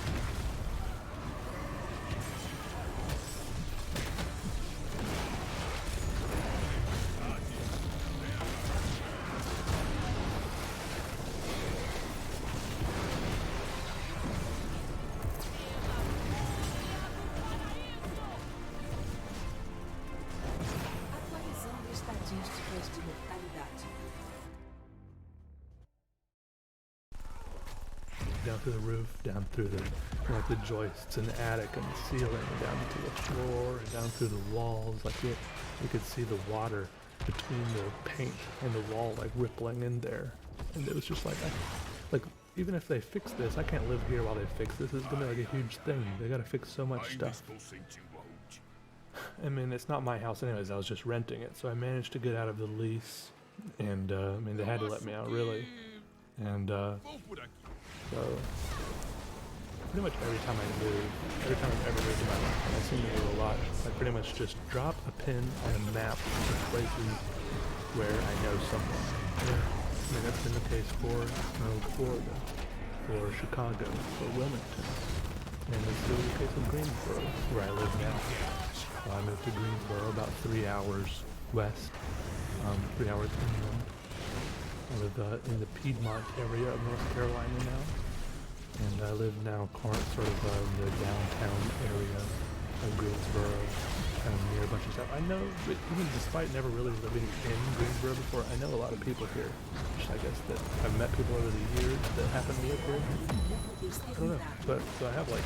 Atualizando estatísticas de mortalidade. Down through the roof, down through the like the joists and the attic and the ceiling, down to the floor and down through the walls. Like you could see the water between the paint and the wall like rippling in there, and it was just like, even if they fix this, I can't live here while they fix this. It's gonna be like a huge thing. They gotta fix so much stuff. I mean, it's not my house anyways. I was just renting it, so I managed to get out of the lease, and I mean, they had to let me out really, and so pretty much every time I move, every time I've ever moved in my life, and I seem to move a lot, I pretty much just drop a pin on a map of places where I know someone. Yeah. I mean, that's been the case for Florida, for Chicago, for Wilmington, and it's still the case in Greensboro, where I live now. I moved to Greensboro, about 3 hours west, 3 hours inland. I live in the Piedmont area of North Carolina now, and I live now sort of in the downtown area of Greensboro, kind of near a bunch of stuff. I know, but even despite never really living in Greensboro before, I know a lot of people here. Just, I guess that I've met people over the years that happen to live here. I don't know, but so I have like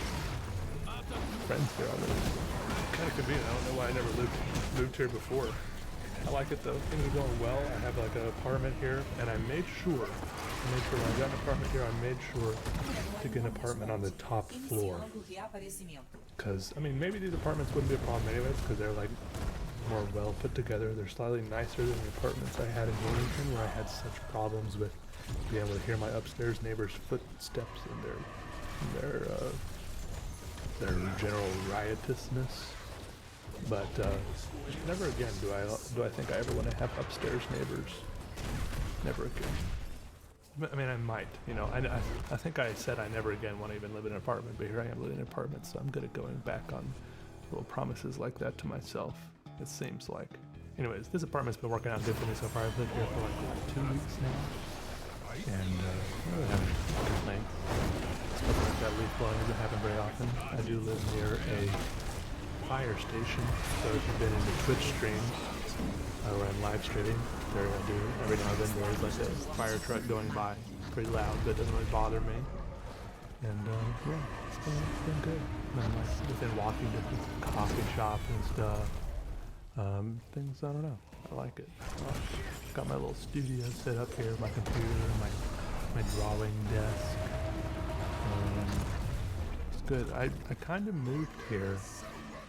friends here already. Kind of convenient. I don't know why I never moved here before. I like it though. Things are going well. I have like an apartment here, and I made sure when I got an apartment here, I made sure to get an apartment on the top floor. Because, I mean, maybe these apartments wouldn't be a problem anyways, because they're like more well put together. They're slightly nicer than the apartments I had in Wilmington, where I had such problems with being able to hear my upstairs neighbor's footsteps and their general riotousness. But never again do I think I ever want to have upstairs neighbors. Never again. I mean, I might, you know. I think I said I never again want to even live in an apartment, but here I am living in an apartment, so I'm good at going back on little promises like that to myself, it seems like. Anyways, this apartment's been working out good for me so far. I've lived here for like 2 weeks now, and I really haven't complained. Stuff like that leaf blowing doesn't happen very often. I do live near a fire station, so if you've been into Twitch streams where I'm live streaming, there I do every now and then there's like a fire truck going by, pretty loud, but it doesn't really bother me. And yeah, it's been good. I'm like within walking distance of the coffee shop and stuff. Things, I don't know, I like it. Got my little studio set up here, my computer, my drawing desk. It's good. I kind of moved here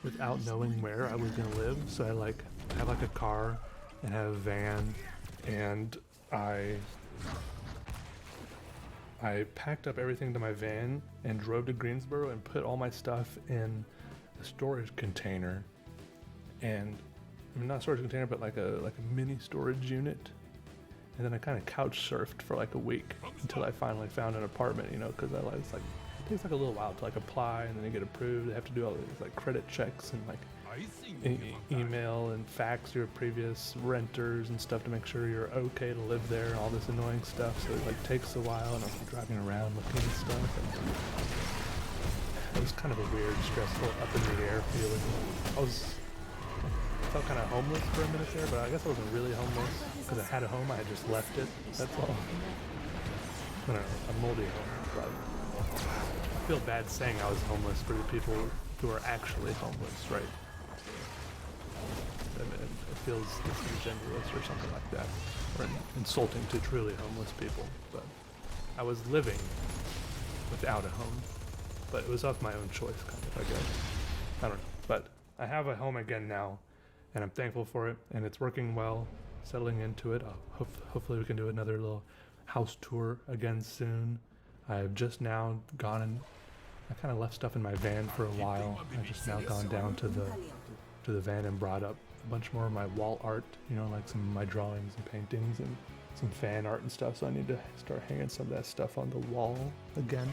without knowing where I was gonna live, so I like have like a car and have a van, and I packed up everything to my van and drove to Greensboro and put all my stuff in a storage container, and I mean, not a storage container, but like a mini storage unit. And then I kind of couch surfed for like a week until I finally found an apartment, you know, because it's like it takes like a little while to like apply, and then you get approved. They have to do all these like credit checks and like email and fax your previous renters and stuff to make sure you're okay to live there and all this annoying stuff. So it like takes a while, and I was driving around looking at stuff, and it was kind of a weird, stressful, up in the air feeling. I felt kind of homeless for a minute there, but I guess I wasn't really homeless because I had a home. I had just left it. That's all. I don't know, a moldy home, but I feel bad saying I was homeless for the people who are actually homeless, right? And it feels disingenuous or something like that, or insulting to truly homeless people. But I was living without a home, but it was of my own choice, kind of, I guess. I don't know, but I have a home again now, and I'm thankful for it, and it's working well, settling into it. Hopefully we can do another little house tour again soon. I've just now gone I kind of left stuff in my van for a while. I've just now gone down to the van and brought up a bunch more of my wall art, you know, like some of my drawings and paintings and some fan art and stuff, so I need to start hanging some of that stuff on the wall again.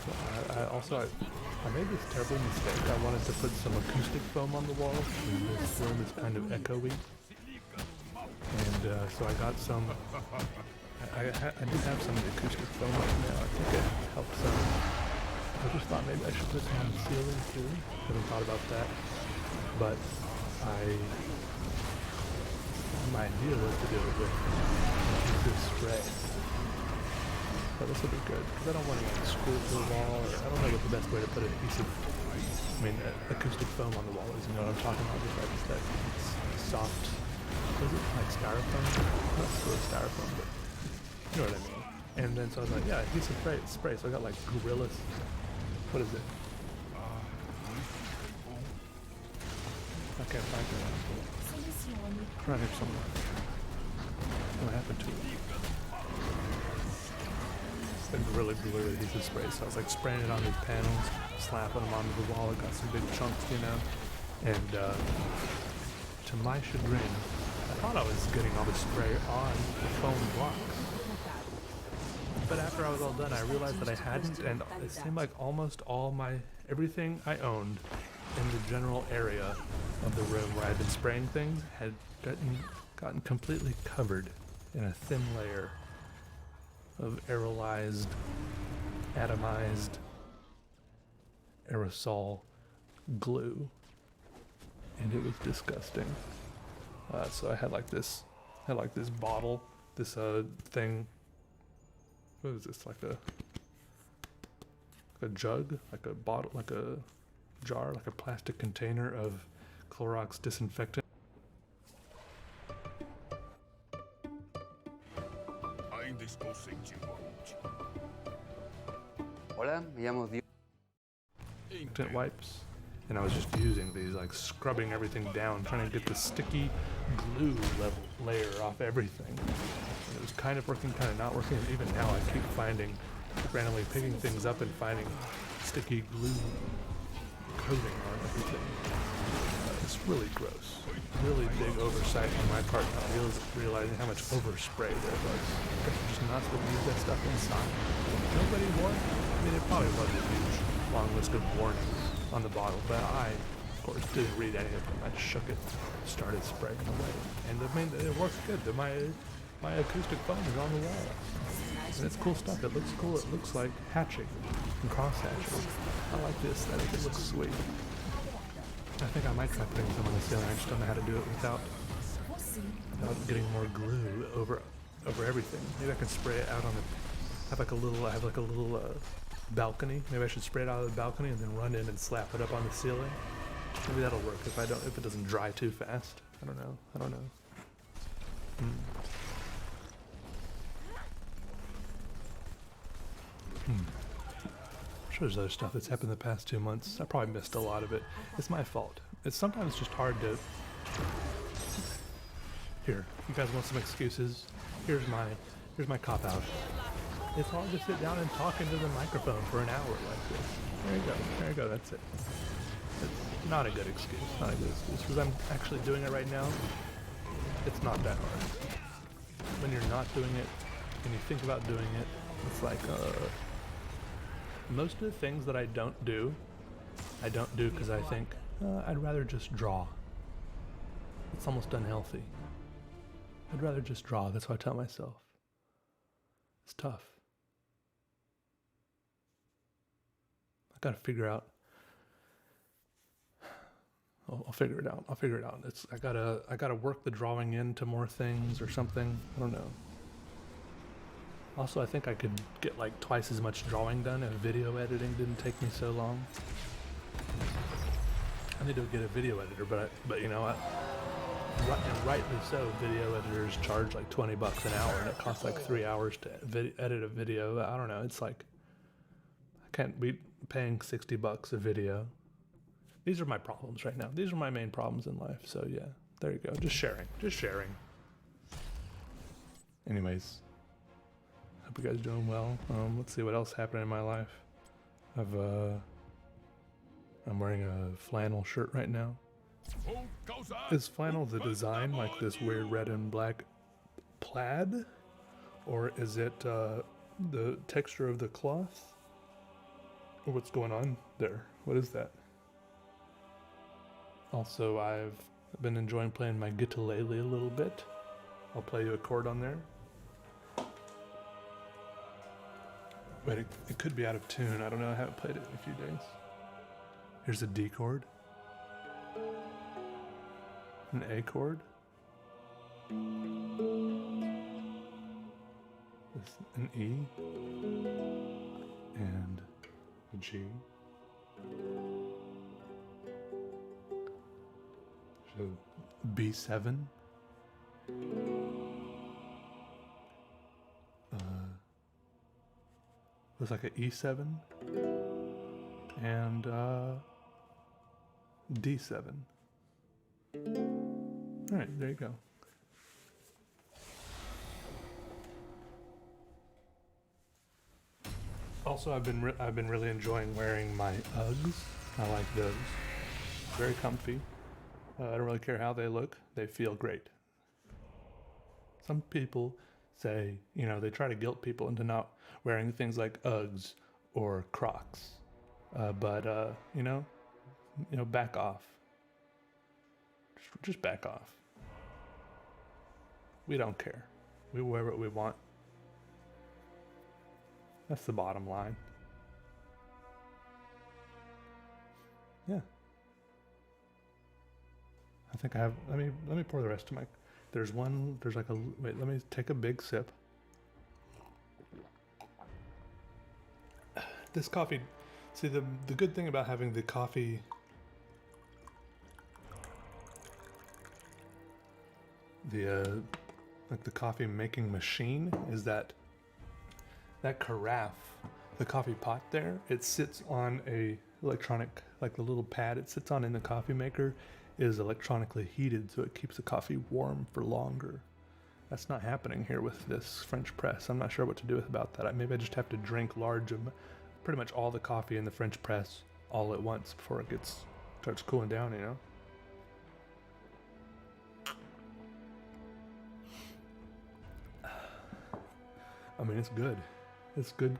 So I made this terrible mistake. I wanted to put some acoustic foam on the wall, and this room is kind of echoey. And so I got some, I do have some of the acoustic foam right now. I think it helps some. I just thought maybe I should put some on the ceiling too. Haven't thought about that. But my idea was to do it with adhesive spray. But this will be good, because I don't want to like screw to the wall, or I don't know what the best way to put adhesive, acoustic foam on the wall is, you know what I'm talking about, just like that soft, is it like styrofoam? Not really styrofoam, but you know what I mean. And then so I was like, yeah, adhesive spray, so I got like Gorillas, what is it? I can't find it. Trying to somewhere. What happened to it? Gorilla Glue adhesive spray, so I was like spraying it on these panels, slapping them onto the wall. It got some big chunks, you know, and to my chagrin, I thought I was getting all the spray on the foam blocks, but after I was all done, I realized that I hadn't, and it seemed like almost all everything I owned in the general area of the room where I'd been spraying things had gotten completely covered in a thin layer of aerolized, atomized aerosol glue, and it was disgusting. So I had like this bottle, this thing. What is this? Like a jug, like a bottle, like a jar, like a plastic container of Clorox disinfectant. Hola, me llamo Dio. Wipes, and I was just using these, like scrubbing everything down, trying to get the sticky glue layer off everything. And it was kind of working, kind of not working. And even now, I keep randomly picking things up and finding sticky glue coating on everything. It's really gross. Really big oversight on my part, not realizing how much overspray there was. You're just not supposed to use that stuff inside. Nobody warned me. I mean, it probably was a huge, long list of warnings on the bottle, but I, of course, didn't read any of them. I shook it, started spraying away, and it works good. My acoustic foam is on the wall, and it's cool stuff. It looks cool. It looks like hatching and cross hatching. I like the aesthetic. It looks sweet. I think I might try putting some on the ceiling. I just don't know how to do it without getting more glue over everything. Maybe I can spray it out on the. I have like a little balcony. Maybe I should spray it out of the balcony and then run in and slap it up on the ceiling. Maybe that'll work if it doesn't dry too fast. I don't know. I'm sure there's other stuff that's happened in the past 2 months. I probably missed a lot of it. It's my fault. It's sometimes just hard to. Here, you guys want some excuses? Here's my cop out. It's hard to sit down and talk into the microphone for an hour like this. There you go, that's it. It's not a good excuse, because I'm actually doing it right now. It's not that hard. When you're not doing it, and you think about doing it, it's like, most of the things that I don't do because I think, I'd rather just draw. It's almost unhealthy. I'd rather just draw, that's what I tell myself. It's tough. I gotta figure out. I'll figure it out. I gotta work the drawing into more things or something. I don't know. Also, I think I could get like twice as much drawing done if video editing didn't take me so long. I need to get a video editor, but you know what? And rightly so, video editors charge like $20 an hour, and it costs like 3 hours to edit a video. I don't know. It's like I can't be paying $60 a video. These are my problems right now. These are my main problems in life. So yeah, there you go. Just sharing. Anyways, hope you guys are doing well. Let's see what else happened in my life. I'm wearing a flannel shirt right now. Is flannel the design, like this weird red and black plaid? Or is it the texture of the cloth? Or what's going on there? What is that? Also, I've been enjoying playing my guitar-lele a little bit. I'll play you a chord on there. Wait, it could be out of tune. I don't know. I haven't played it in a few days. Here's a D chord. An A chord. An E. And a G. So B7. Looks like an E7 and D7. All right, there you go. Also, I've been really enjoying wearing my Uggs. I like those. Very comfy. I don't really care how they look. They feel great. Some people say, you know, they try to guilt people into not wearing things like Uggs or Crocs. But you know, back off. Just back off. We don't care. We wear what we want. That's the bottom line. Yeah. I think I have, let me pour the rest of my, there's like a, wait, let me take a big sip. This coffee, see the good thing about having the coffee, like the coffee making machine is that carafe, the coffee pot there, it sits on a electronic, like the little pad it sits on in the coffee maker is electronically heated, so it keeps the coffee warm for longer. That's not happening here with this French press. I'm not sure what to do about that. Maybe I just have to drink pretty much all the coffee in the French press all at once before it starts cooling down, you know? I mean, it's good. It's good.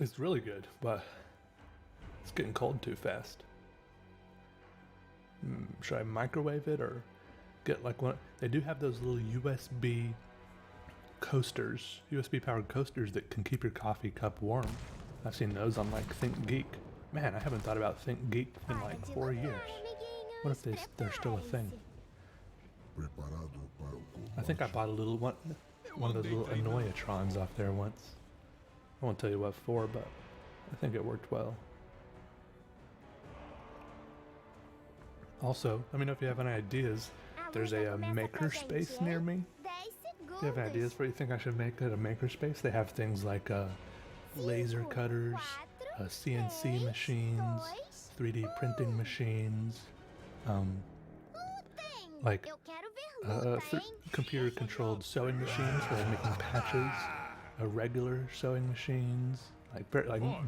It's really good, but it's getting cold too fast. Should I microwave it or get like one? They do have those little USB coasters, USB powered coasters that can keep your coffee cup warm. I've seen those on like ThinkGeek. Man, I haven't thought about ThinkGeek in like 4 years. What if they're still a thing? I think I bought a little one of those little Annoyatrons off there once. I won't tell you what for, but I think it worked well. Also, let me know if you have any ideas. There's a makerspace near me. Do you have any ideas for what you think I should make at a makerspace? They have things like laser cutters, CNC machines, 3D printing machines, like computer-controlled sewing machines for like making patches, regular sewing machines, like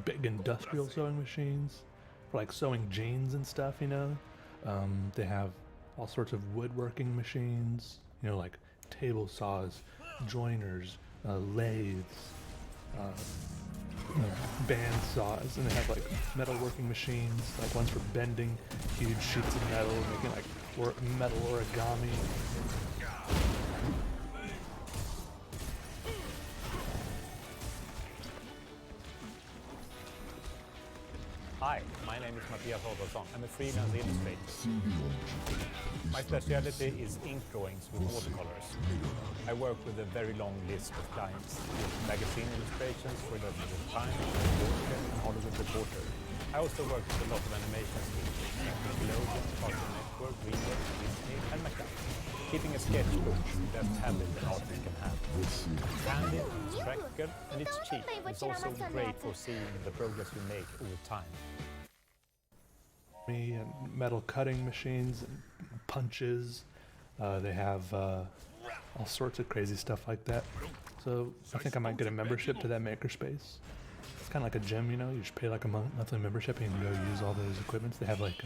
big industrial sewing machines for like sewing jeans and stuff, you know. They have all sorts of woodworking machines, you know, like table saws, joiners, lathes, band saws, and they have like metalworking machines, like ones for bending huge sheets of metal, making like metal origami. Hi, my name is Mattias Adolfsson. I'm a freelance illustrator. My specialty is ink drawings with watercolors. I work with a very long list of clients, with magazine illustrations for the New York Times, and Hollywood Reporter. I also work with a lot of animation studios, Nickelodeon, Cartoon Network, DreamWorks, Disney, and McDonald's. Keeping a sketchbook is the best habit an artist can have. It's handy, it's practical, and it's cheap. It's also great for seeing the progress you make over time. And metal cutting machines and punches. They have all sorts of crazy stuff like that. So I think I might get a membership to that makerspace. kind of like a gym, you know. You just pay like a monthly membership and you go use all those equipments. They have like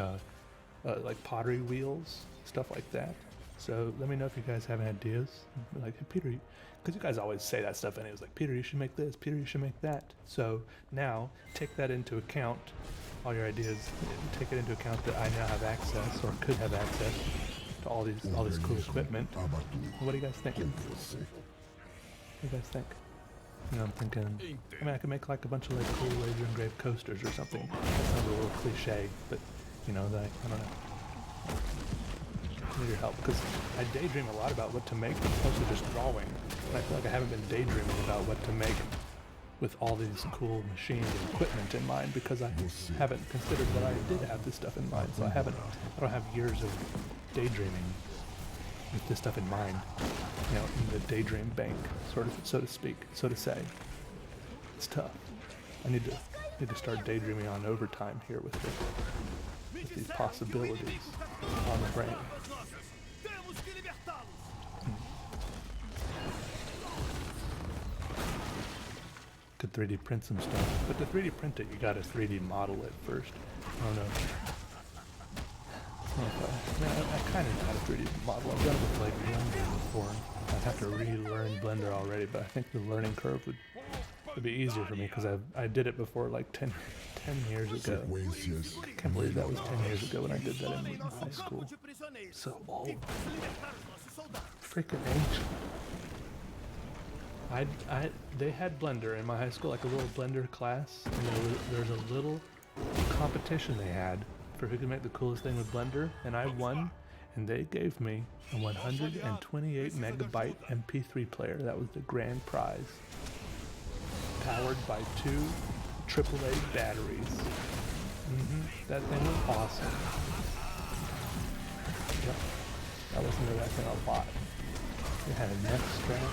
pottery wheels, stuff like that. So let me know if you guys have any ideas. Like, hey, Peter, because you guys always say that stuff anyways, like, Peter, you should make this, Peter, you should make that. So now take that into account, all your ideas, take it into account that I now have access, or could have access, to all this cool equipment. What do you guys think? What do you guys think? You know, I'm thinking, I mean, I could make like a bunch of like cool laser engraved coasters or something. That sounds a little cliche, but you know, like, I don't know. I need your help, because I daydream a lot about what to make, as opposed to just drawing. And I feel like I haven't been daydreaming about what to make with all these cool machines and equipment in mind, because I haven't considered that I did have this stuff in mind. So I don't have years of daydreaming with this stuff in mind, you know, in the daydream bank, sort of, so to speak, so to say. It's tough. I need to start daydreaming on overtime here with these possibilities on the brain. Could 3D print some stuff, but to 3D print it, you gotta 3D model it first. I don't know. I kind of know how to 3D model. I've done it with like Blender before. I'd have to relearn Blender already, but I think the learning curve would be easier for me, because I did it before like 10 years ago. I can't believe that was 10 years ago when I did that in high school. So old. Freaking ancient. They had Blender in my high school, like a little Blender class, and there was a little competition they had for who could make the coolest thing with Blender, and I won, and they gave me a 128 megabyte MP3 player. That was the grand prize. Powered by 2 AAA batteries. That thing was awesome. Yep. I listened to that thing a lot. It had a neck strap.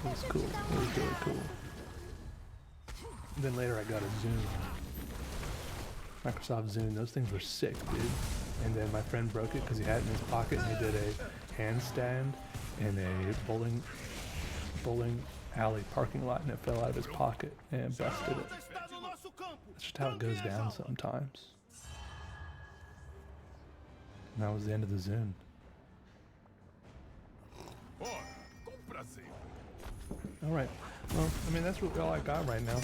It was cool. It was really cool. And then later I got a Zune. Microsoft Zune. Those things were sick, dude. And then my friend broke it because he had it in his pocket, and he did a handstand in a bowling alley parking lot, and it fell out of his pocket and busted it. That's just how it goes down sometimes. And that was the end of the Zune. Alright, well, I mean, that's all I got right now.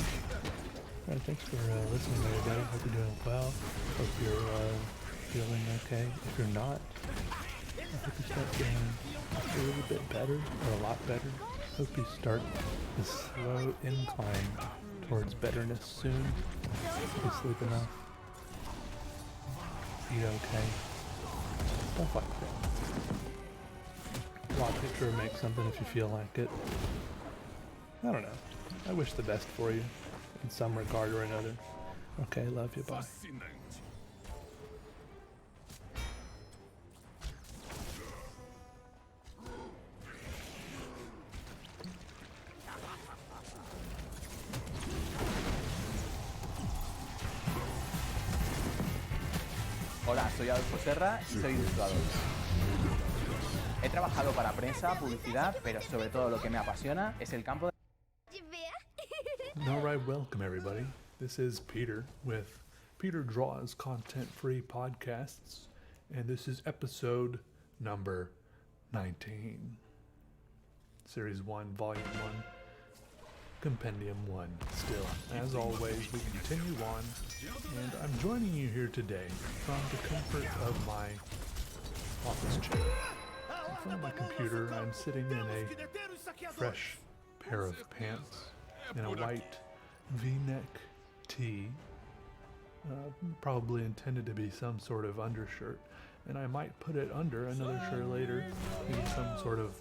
Alright, thanks for listening, everybody. Hope you're doing well. Hope you're feeling okay. If you're not, I hope you start feeling a little bit better, or a lot better. Hope you start the slow incline towards betterness soon. Hope you sleep enough. Eat okay. Stuff like that. Draw a picture or make something if you feel like it. I don't know. I wish the best for you in some regard or another. Okay, love you. Bye. Hola, soy Adolfo Serra y soy ilustrador. He trabajado para prensa, publicidad, pero sobre todo lo que me apasiona es el campo de... All right, welcome everybody. This is Peter with Peter Draws Content-Free Podcasts, and this is episode number 19. Series 1, Volume 1, Compendium 1. Still, as always, we continue on, and I'm joining you here today from the comfort of my office chair. In front of my computer, I'm sitting in a fresh pair of pants and a white V-neck tee, probably intended to be some sort of undershirt, and I might put it under another shirt later, maybe some sort of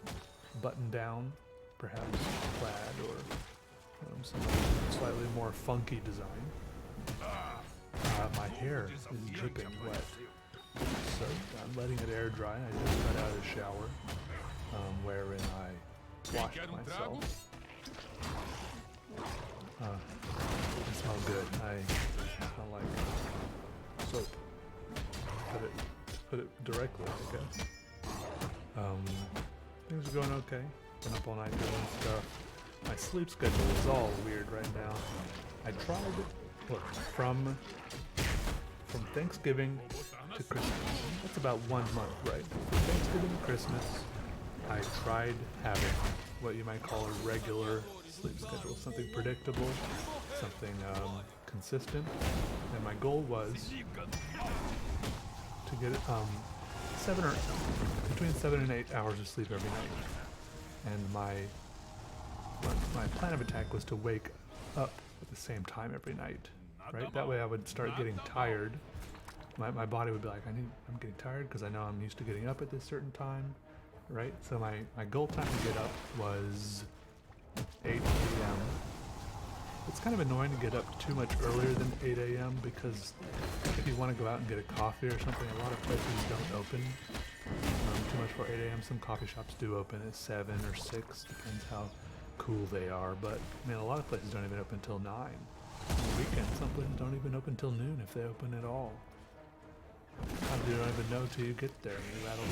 button-down, perhaps plaid, or some slightly more funky design. My hair is dripping wet, so I'm letting it air dry. I just got out of the shower, wherein I washed myself. It smells good. I smell like soap. Put it directly, I guess. Things are going okay. Been up all night doing stuff. my sleep schedule is all weird right now. I tried, look, from Thanksgiving to Christmas. That's about 1 month, right? From Thanksgiving to Christmas, I tried having what you might call a regular sleep schedule, something predictable, something consistent, and my goal was to get between 7 and 8 hours of sleep every night. And my plan of attack was to wake up at the same time every night, right? That way I would start getting tired. My body would be like, I'm getting tired because I know I'm used to getting up at this certain time, right? So my goal time to get up was 8 a.m. It's kind of annoying to get up too much earlier than 8 a.m. because if you want to go out and get a coffee or something, a lot of places don't open too much for 8 a.m. Some coffee shops do open at 7 or 6, depends how cool they are, but I mean, a lot of places don't even open until 9. On the weekend, some places don't even open until noon if they open at all. Sometimes you don't even know till you get there and you rattle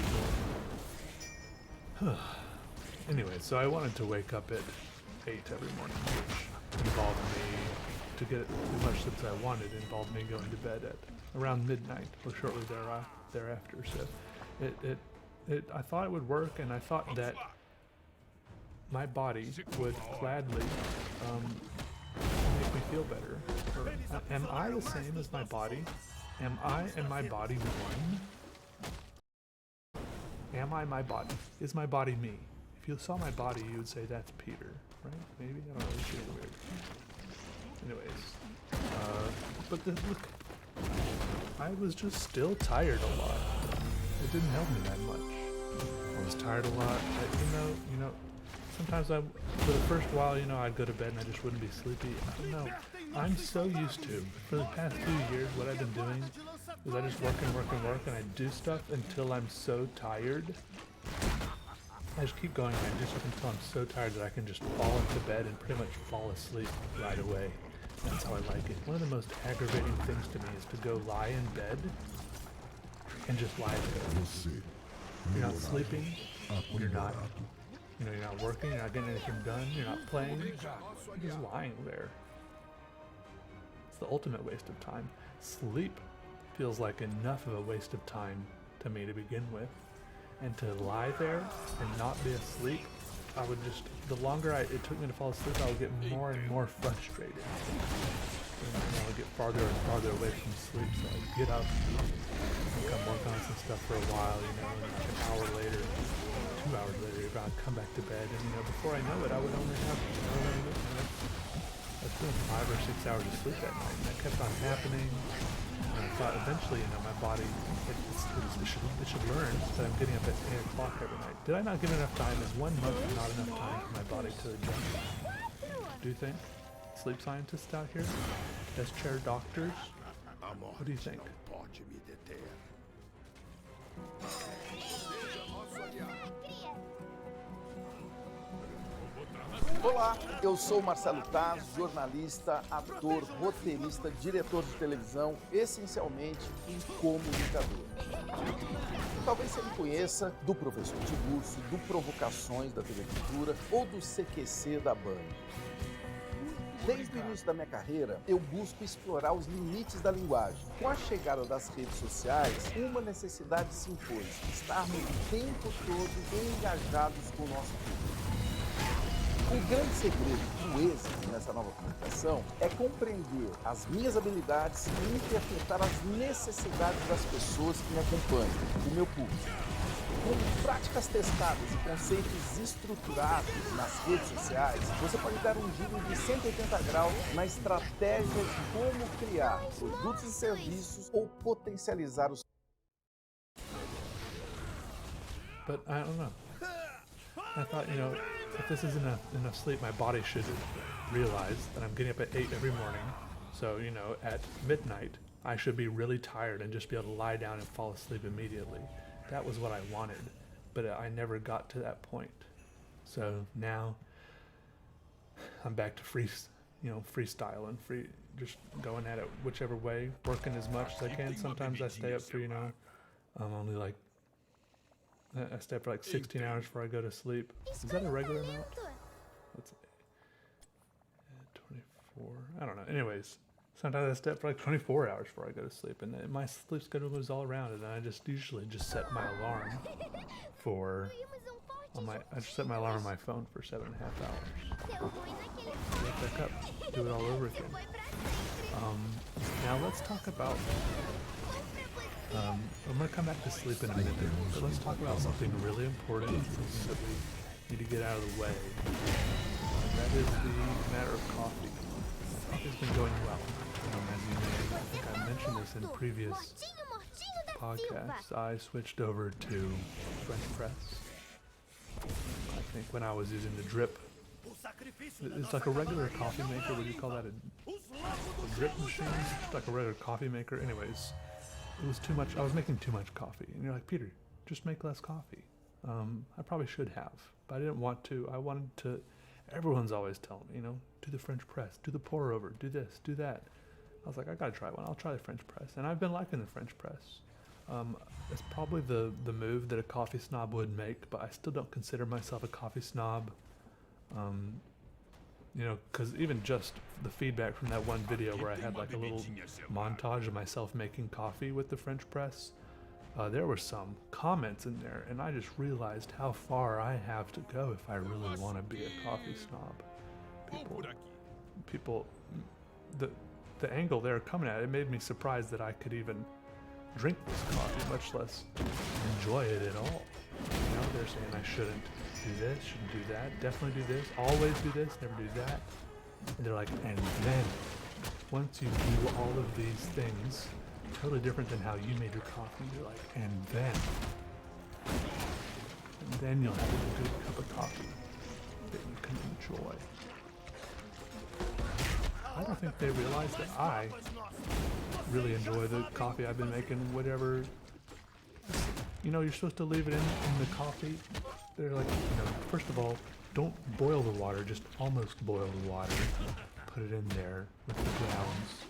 the door. Anyway, so I wanted to wake up at 8 every morning, which involved me, to get as much sleep as I wanted, involved me going to bed at around midnight or shortly thereafter. So I thought it would work, and I thought that my body would gladly make me feel better. Am I the same as my body? Am I and my body one? Am I my body? Is my body me? If you saw my body, you would say that's Peter, right? Maybe? I don't know, it's really weird. Anyways, but look, I was just still tired a lot. It didn't help me that much. I was tired a lot. You know, sometimes for the first while, I'd go to bed and I just wouldn't be sleepy. I don't know. I'm so used to, for the past few years, what I've been doing is I just work and I do stuff until I'm so tired. I just keep going and I do stuff until I'm so tired that I can just fall into bed and pretty much fall asleep right away. That's how I like it. One of the most aggravating things to me is to go lie in bed and just lie there. You're not sleeping, you're not working, you're not getting anything done, you're not playing, you're just lying there. It's the ultimate waste of time. Sleep feels like enough of a waste of time to me to begin with. And to lie there and not be asleep, the longer it took me to fall asleep, I would get more and more frustrated. And I would get farther and farther away from sleep, so I'd get up and come work on some stuff for a while, and like an hour later, 2 hours later, I'd come back to bed, and before I know it, I would only have, I was doing 5 or 6 hours of sleep that night, and that kept on happening. And I thought eventually, my body, it should learn that I'm getting up at 8 o'clock every night. Did I not give enough time? Is 1 month not enough time for my body to adjust? Do you think? Sleep scientists out here? Desk chair doctors? What do you think? Olá, eu sou Marcelo Taz, jornalista, ator, roteirista, diretor de televisão, essencialmente um comunicador. Talvez você me conheça do Professor Tiburcio, do Provocações da TV Cultura ou do CQC da Band. Desde o início da minha carreira, eu busco explorar os limites da linguagem. Com a chegada das redes sociais, uma necessidade se impôs: estarmos o tempo todo engajados com o nosso público. O grande segredo do êxito nessa nova comunicação é compreender as minhas habilidades e interpretar as necessidades das pessoas que me acompanham, o meu público. Com práticas testadas e conceitos estruturados nas redes sociais, você pode dar um giro de 180 graus na estratégia de como criar produtos e serviços ou potencializar os... But I don't know. I thought, if this isn't enough sleep, my body should realize that I'm getting up at 8 every morning. So, at midnight, I should be really tired and just be able to lie down and fall asleep immediately. That was what I wanted, but I never got to that point. So now I'm back to freestyle and just going at it whichever way, working as much as I can. Sometimes I stay up for, I stay up for like 16 hours before I go to sleep. Is that a regular amount? or I don't know. Anyways, sometimes I stay up for like 24 hours before I go to sleep, and my sleep schedule moves all around, and I just usually just set my alarm for I just set my alarm on my phone for 7.5 hours. Wake back up, do it all over again. Now let's talk about. I'm going to come back to sleep in a minute, but let's talk about something really important, something that we need to get out of the way. That is the matter of coffee. Coffee's been going well. As you may, I think I mentioned this in previous podcasts, I switched over to French press. I think when I was using the drip, it's like a regular coffee maker. Would you call that a drip machine? It's like a regular coffee maker. Anyways, it was too much. I was making too much coffee. And you're like, Peter, just make less coffee. I probably should have, but I didn't want to. I wanted to. Everyone's always telling me, do the French press, do the pour over, do this, do that. I was like, I gotta try one. I'll try the French press. And I've been liking the French press. It's probably the move that a coffee snob would make, but I still don't consider myself a coffee snob. Because even just the feedback from that one video where I had like a little montage of myself making coffee with the French press, there were some comments in there, and I just realized how far I have to go if I really want to be a coffee snob. People, the angle they're coming at, it made me surprised that I could even drink this coffee, much less enjoy it at all. They're saying I shouldn't do this, shouldn't do that, definitely do this, always do this, never do that. And they're like, and then, once you do all of these things, totally different than how you made your coffee, you're like, and then you'll have a good cup of coffee that you can enjoy. I don't think they realize that I really enjoy the coffee I've been making, whatever. You're supposed to leave it in the coffee. They're like, first of all, don't boil the water, just almost boil the water. Put it in there with the grounds,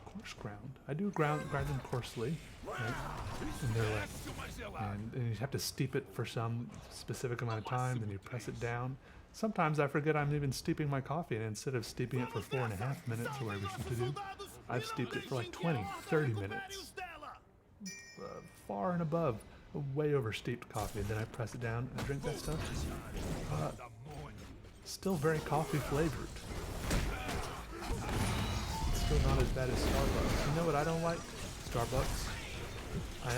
coarse ground. I do grind them coarsely, right? And they're like, and you have to steep it for some specific amount of time, then you press it down. Sometimes I forget I'm even steeping my coffee, and instead of steeping it for 4.5 minutes or whatever you're supposed to do, I've steeped it for like 20, 30 minutes. Far and above way over steeped coffee, and then I press it down and drink that stuff. Still very coffee flavored. It's still not as bad as Starbucks. You know what I don't like? Starbucks. I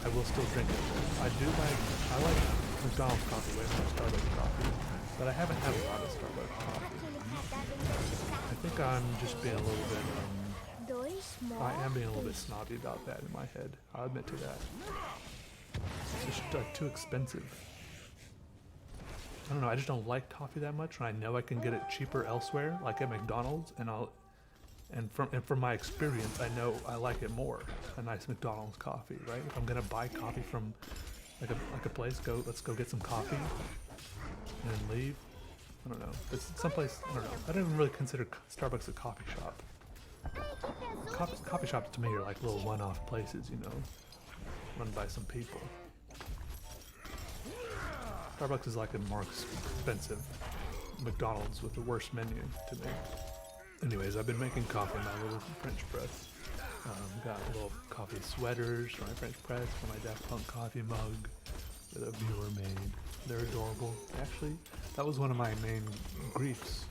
will still drink it. I like McDonald's coffee way more than Starbucks coffee, but I haven't had a lot of Starbucks coffee. I think I'm just being a little bit, I am being a little bit snobby about that in my head. I'll admit to that. It's just too expensive. I don't know, I just don't like coffee that much, and I know I can get it cheaper elsewhere, like at McDonald's, and from my experience, I know I like it more. A nice McDonald's coffee, right? If I'm gonna buy coffee from like a place, let's go get some coffee and then leave. I don't know. It's someplace, I don't know. I don't even really consider Starbucks a coffee shop. Coffee shops to me are like little one-off places, run by some people. Starbucks is like a more expensive McDonald's with the worst menu to me. Anyways, I've been making coffee in my little French press. Got little coffee sweaters for my French press, for my Daft Punk coffee mug that a viewer made. They're adorable. Actually, that was one of my main griefs.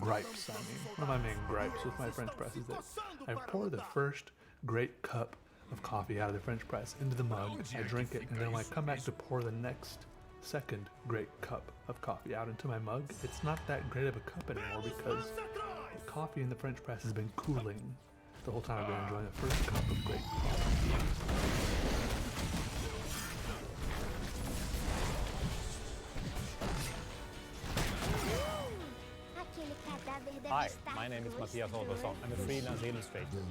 Gripes, one of my main gripes with my French press is that I pour the first great cup of coffee out of the French press into the mug, I drink it, and then when I come back to pour the second great cup of coffee out into my mug, it's not that great of a cup anymore because the coffee in the French press has been cooling the whole time I've been enjoying the first cup of great coffee. Hi, my name is Mattias Adolfsson. I'm a freelance illustrator.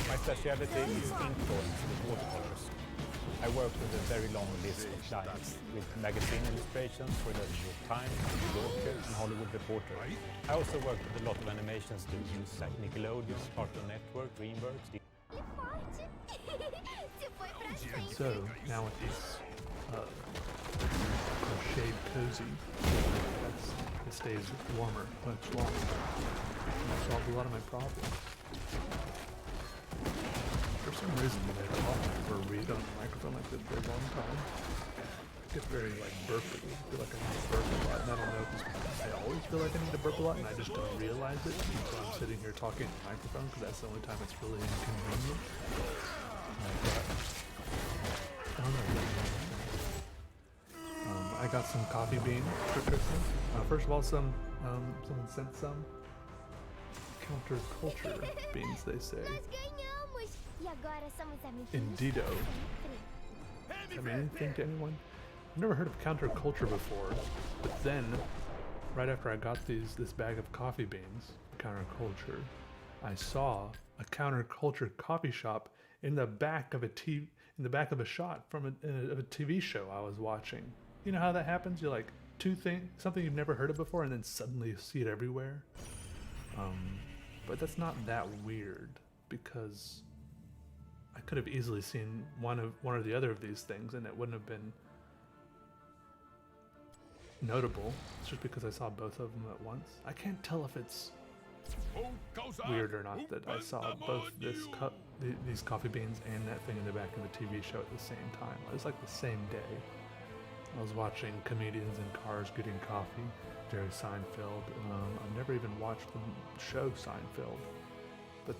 My specialty is ink drawings with watercolors. I work with a very long list of clients, with magazine illustrations for the New York Times, New Yorker, and Hollywood Reporter. I also work with a lot of animation studios like Nickelodeon, Cartoon Network, DreamWorks. So now with these shade cozy. It stays warmer much longer. And that solves a lot of my problems. For some reason, when I talk or read on the microphone like this for a long time, I get very like burpy. I feel like I need to burp a lot, and I don't know if it's because I always feel like I need to burp a lot, and I just don't realize it until I'm sitting here talking to the microphone, because that's the only time it's really inconvenient. I don't know. I got some coffee beans for Christmas. First of all, someone sent some counterculture beans, they say. Indeedo. Does that mean anything to anyone? I've never heard of counterculture before, but then, right after I got this bag of coffee beans, counterculture, I saw a counterculture coffee shop in the back of a shot from a TV show I was watching. You know how that happens? You're like, something you've never heard of before, and then suddenly you see it everywhere. But that's not that weird, because I could have easily seen one or the other of these things, and it wouldn't have been notable. It's just because I saw both of them at once. I can't tell if it's weird or not that I saw both these coffee beans and that thing in the back of the TV show at the same time. It was like the same day. I was watching comedians in cars getting coffee, Jerry Seinfeld. I've never even watched the show Seinfeld, but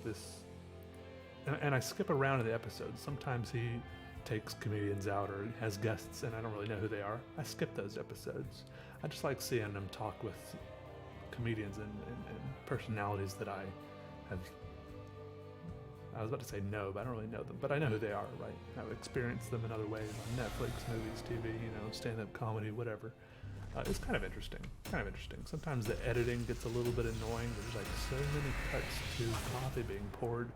and I skip around in the episodes. Sometimes he takes comedians out or has guests and I don't really know who they are. I skip those episodes. I just like seeing them talk with comedians and personalities that I was about to say no, but I don't really know them, but I know who they are, right? I've experienced them in other ways on Netflix, movies, TV, stand-up comedy, whatever. It's kind of interesting, Sometimes the editing gets a little bit annoying. There's like so many cuts to coffee being poured,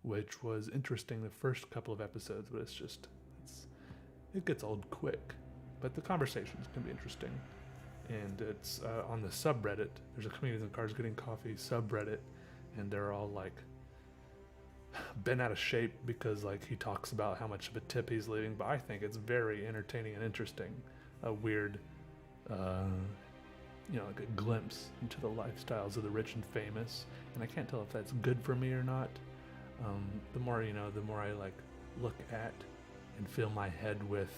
which was interesting the first couple of episodes, but it gets old quick. But the conversations can be interesting. And it's on the subreddit. There's a Comedians in Cars Getting Coffee subreddit, and they're all like bent out of shape because like he talks about how much of a tip he's leaving, but I think it's very entertaining and interesting. A weird like a glimpse into the lifestyles of the rich and famous, and I can't tell if that's good for me or not. The more the more I like look at and fill my head with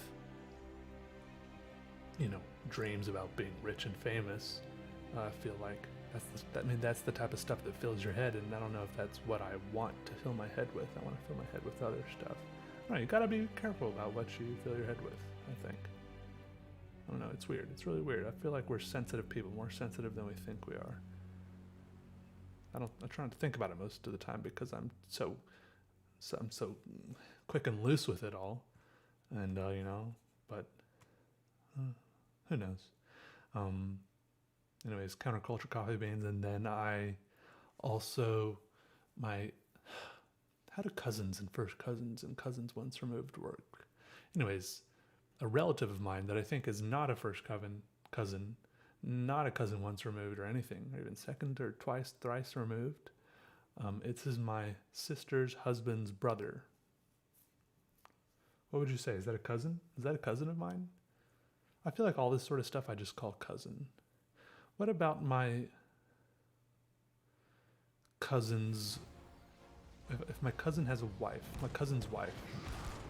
dreams about being rich and famous, I feel like that's the type of stuff that fills your head, and I don't know if that's what I want to fill my head with. I want to fill my head with other stuff. You gotta be careful about what you fill your head with, I think. I don't know, it's weird. It's really weird. I feel like we're sensitive people, more sensitive than we think we are. I try not to think about it most of the time because I'm so quick and loose with it all, and but who knows? Anyways, counterculture coffee beans, and then I also how do cousins and first cousins and cousins once removed work? Anyways, a relative of mine that I think is not a first cousin, not a cousin once removed or anything, or even second or thrice removed. It's my sister's husband's brother. What would you say? Is that a cousin? Is that a cousin of mine? I feel like all this sort of stuff I just call cousin. What about my cousin's... If my cousin has a wife, my cousin's wife,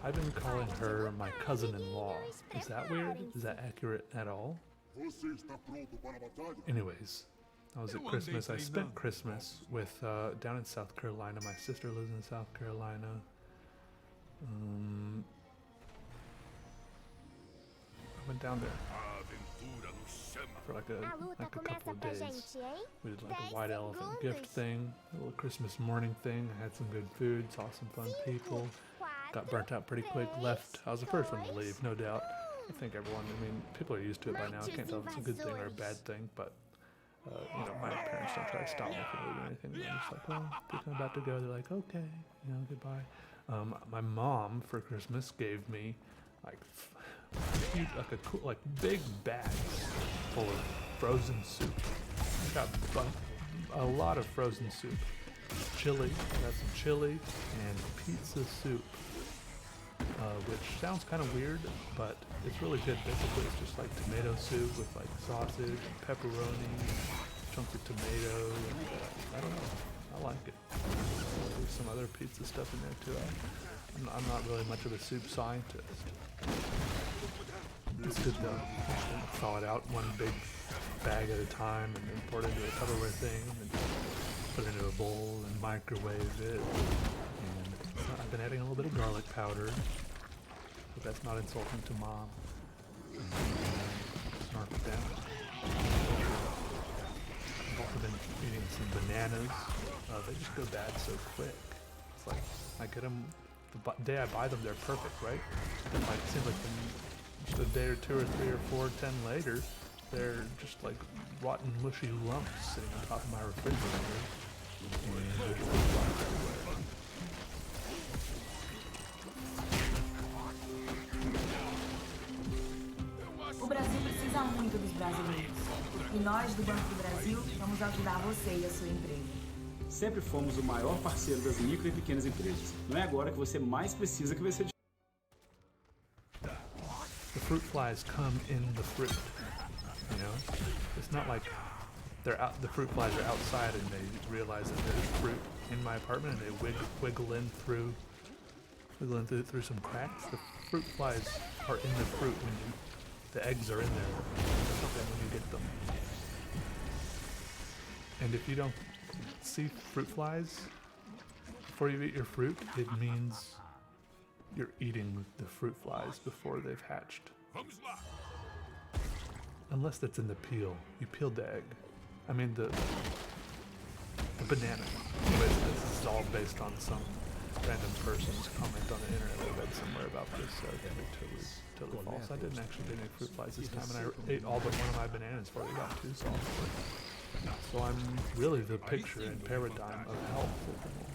I've been calling her my cousin-in-law. Is that weird? Is that accurate at all? Anyways, I was at Christmas. I spent Christmas with down in South Carolina. My sister lives in South Carolina. I went down there for like a couple of days. We did like a white elephant gift thing, a little Christmas morning thing. I had some good food, saw some fun people, got burnt out pretty quick, left. I was the first one to leave, no doubt. I think everyone, people are used to it by now. I can't tell if it's a good thing or a bad thing, but my parents don't try to stop me from leaving or anything. They're just like, well, if I'm about to go, they're like, okay, goodbye. My mom for Christmas gave me like huge, like big bags full of frozen soup. I got a lot of frozen soup. Chili, I got some chili and pizza soup. which sounds kind of weird, but it's really good. Basically, it's just like tomato soup with like sausage and pepperoni, chunks of tomato, and I don't know. I like it. There's some other pizza stuff in there too. I'm not really much of a soup scientist. It's good though. Thaw it out one big bag at a time and then pour it into a Tupperware thing and put it into a bowl and microwave it. And I've been adding a little bit of garlic powder, but that's not insulting to Mom. Snark it down. I've also been eating some bananas. They just go bad so quick. It's like I get them the day I buy them, they're perfect, right? Then like it seems like just a day or two or three or 4, 10 later, they're just like rotten, mushy lumps sitting on top of my refrigerator. And they're just everywhere. O Brasil precisa muito dos brasileiros. E nós, do Banco do Brasil, vamos ajudar você e a sua empresa. Sempre fomos o maior parceiro das micro e pequenas empresas. Não é agora que você mais precisa que vai ser. The fruit flies come in the fruit. You know, it's not like they're out. The fruit flies are outside and they realize that there's fruit in my apartment and they wiggle in through some cracks. The fruit flies are in the fruit when the eggs are in there or something when you get them. And if you don't see fruit flies before you eat your fruit, it means you're eating the fruit flies before they've hatched. Unless that's in the peel. You peeled the egg. I mean the banana. Anyways, this is all based on some random person's comment on the internet I read somewhere about this, so it can be totally false. I didn't actually get any fruit flies this time, and I ate all but one of my bananas before they got too soft. So I'm really the picture and paradigm of health at the moment.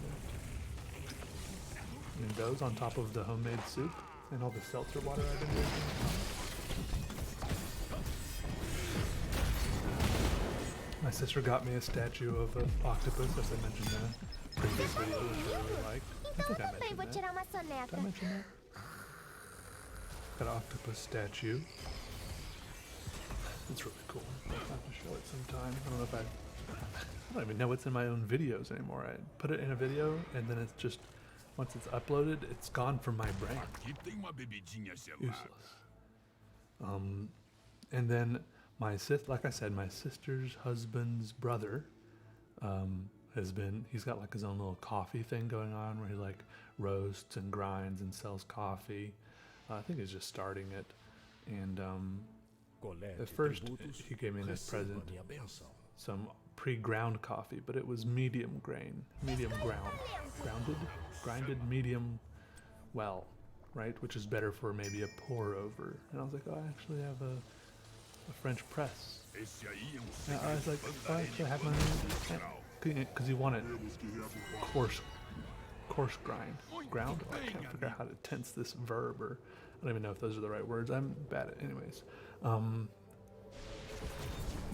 And those on top of the homemade soup and all the seltzer water I've been drinking. My sister got me a statue of an octopus, as I mentioned in a previous video, which I really liked. I think I mentioned that. Did I mention that? Got an octopus statue. It's really cool. I'll have to show it sometime. I don't know if I don't even know what's in my own videos anymore. I put it in a video and then it's just, once it's uploaded, it's gone from my brain. Useless. And then like I said, my sister's husband's brother he's got like his own little coffee thing going on where he like roasts and grinds and sells coffee. I think he's just starting it. And at first he gave me as present some pre-ground coffee, but it was medium grinded medium well, right? Which is better for maybe a pour over. And I was like, oh, I actually have a French press. And I was like, oh, I actually have my own, because you want it coarse ground. Oh, I can't figure out how to tense this verb, or I don't even know if those are the right words. I'm bad at it. Anyways. You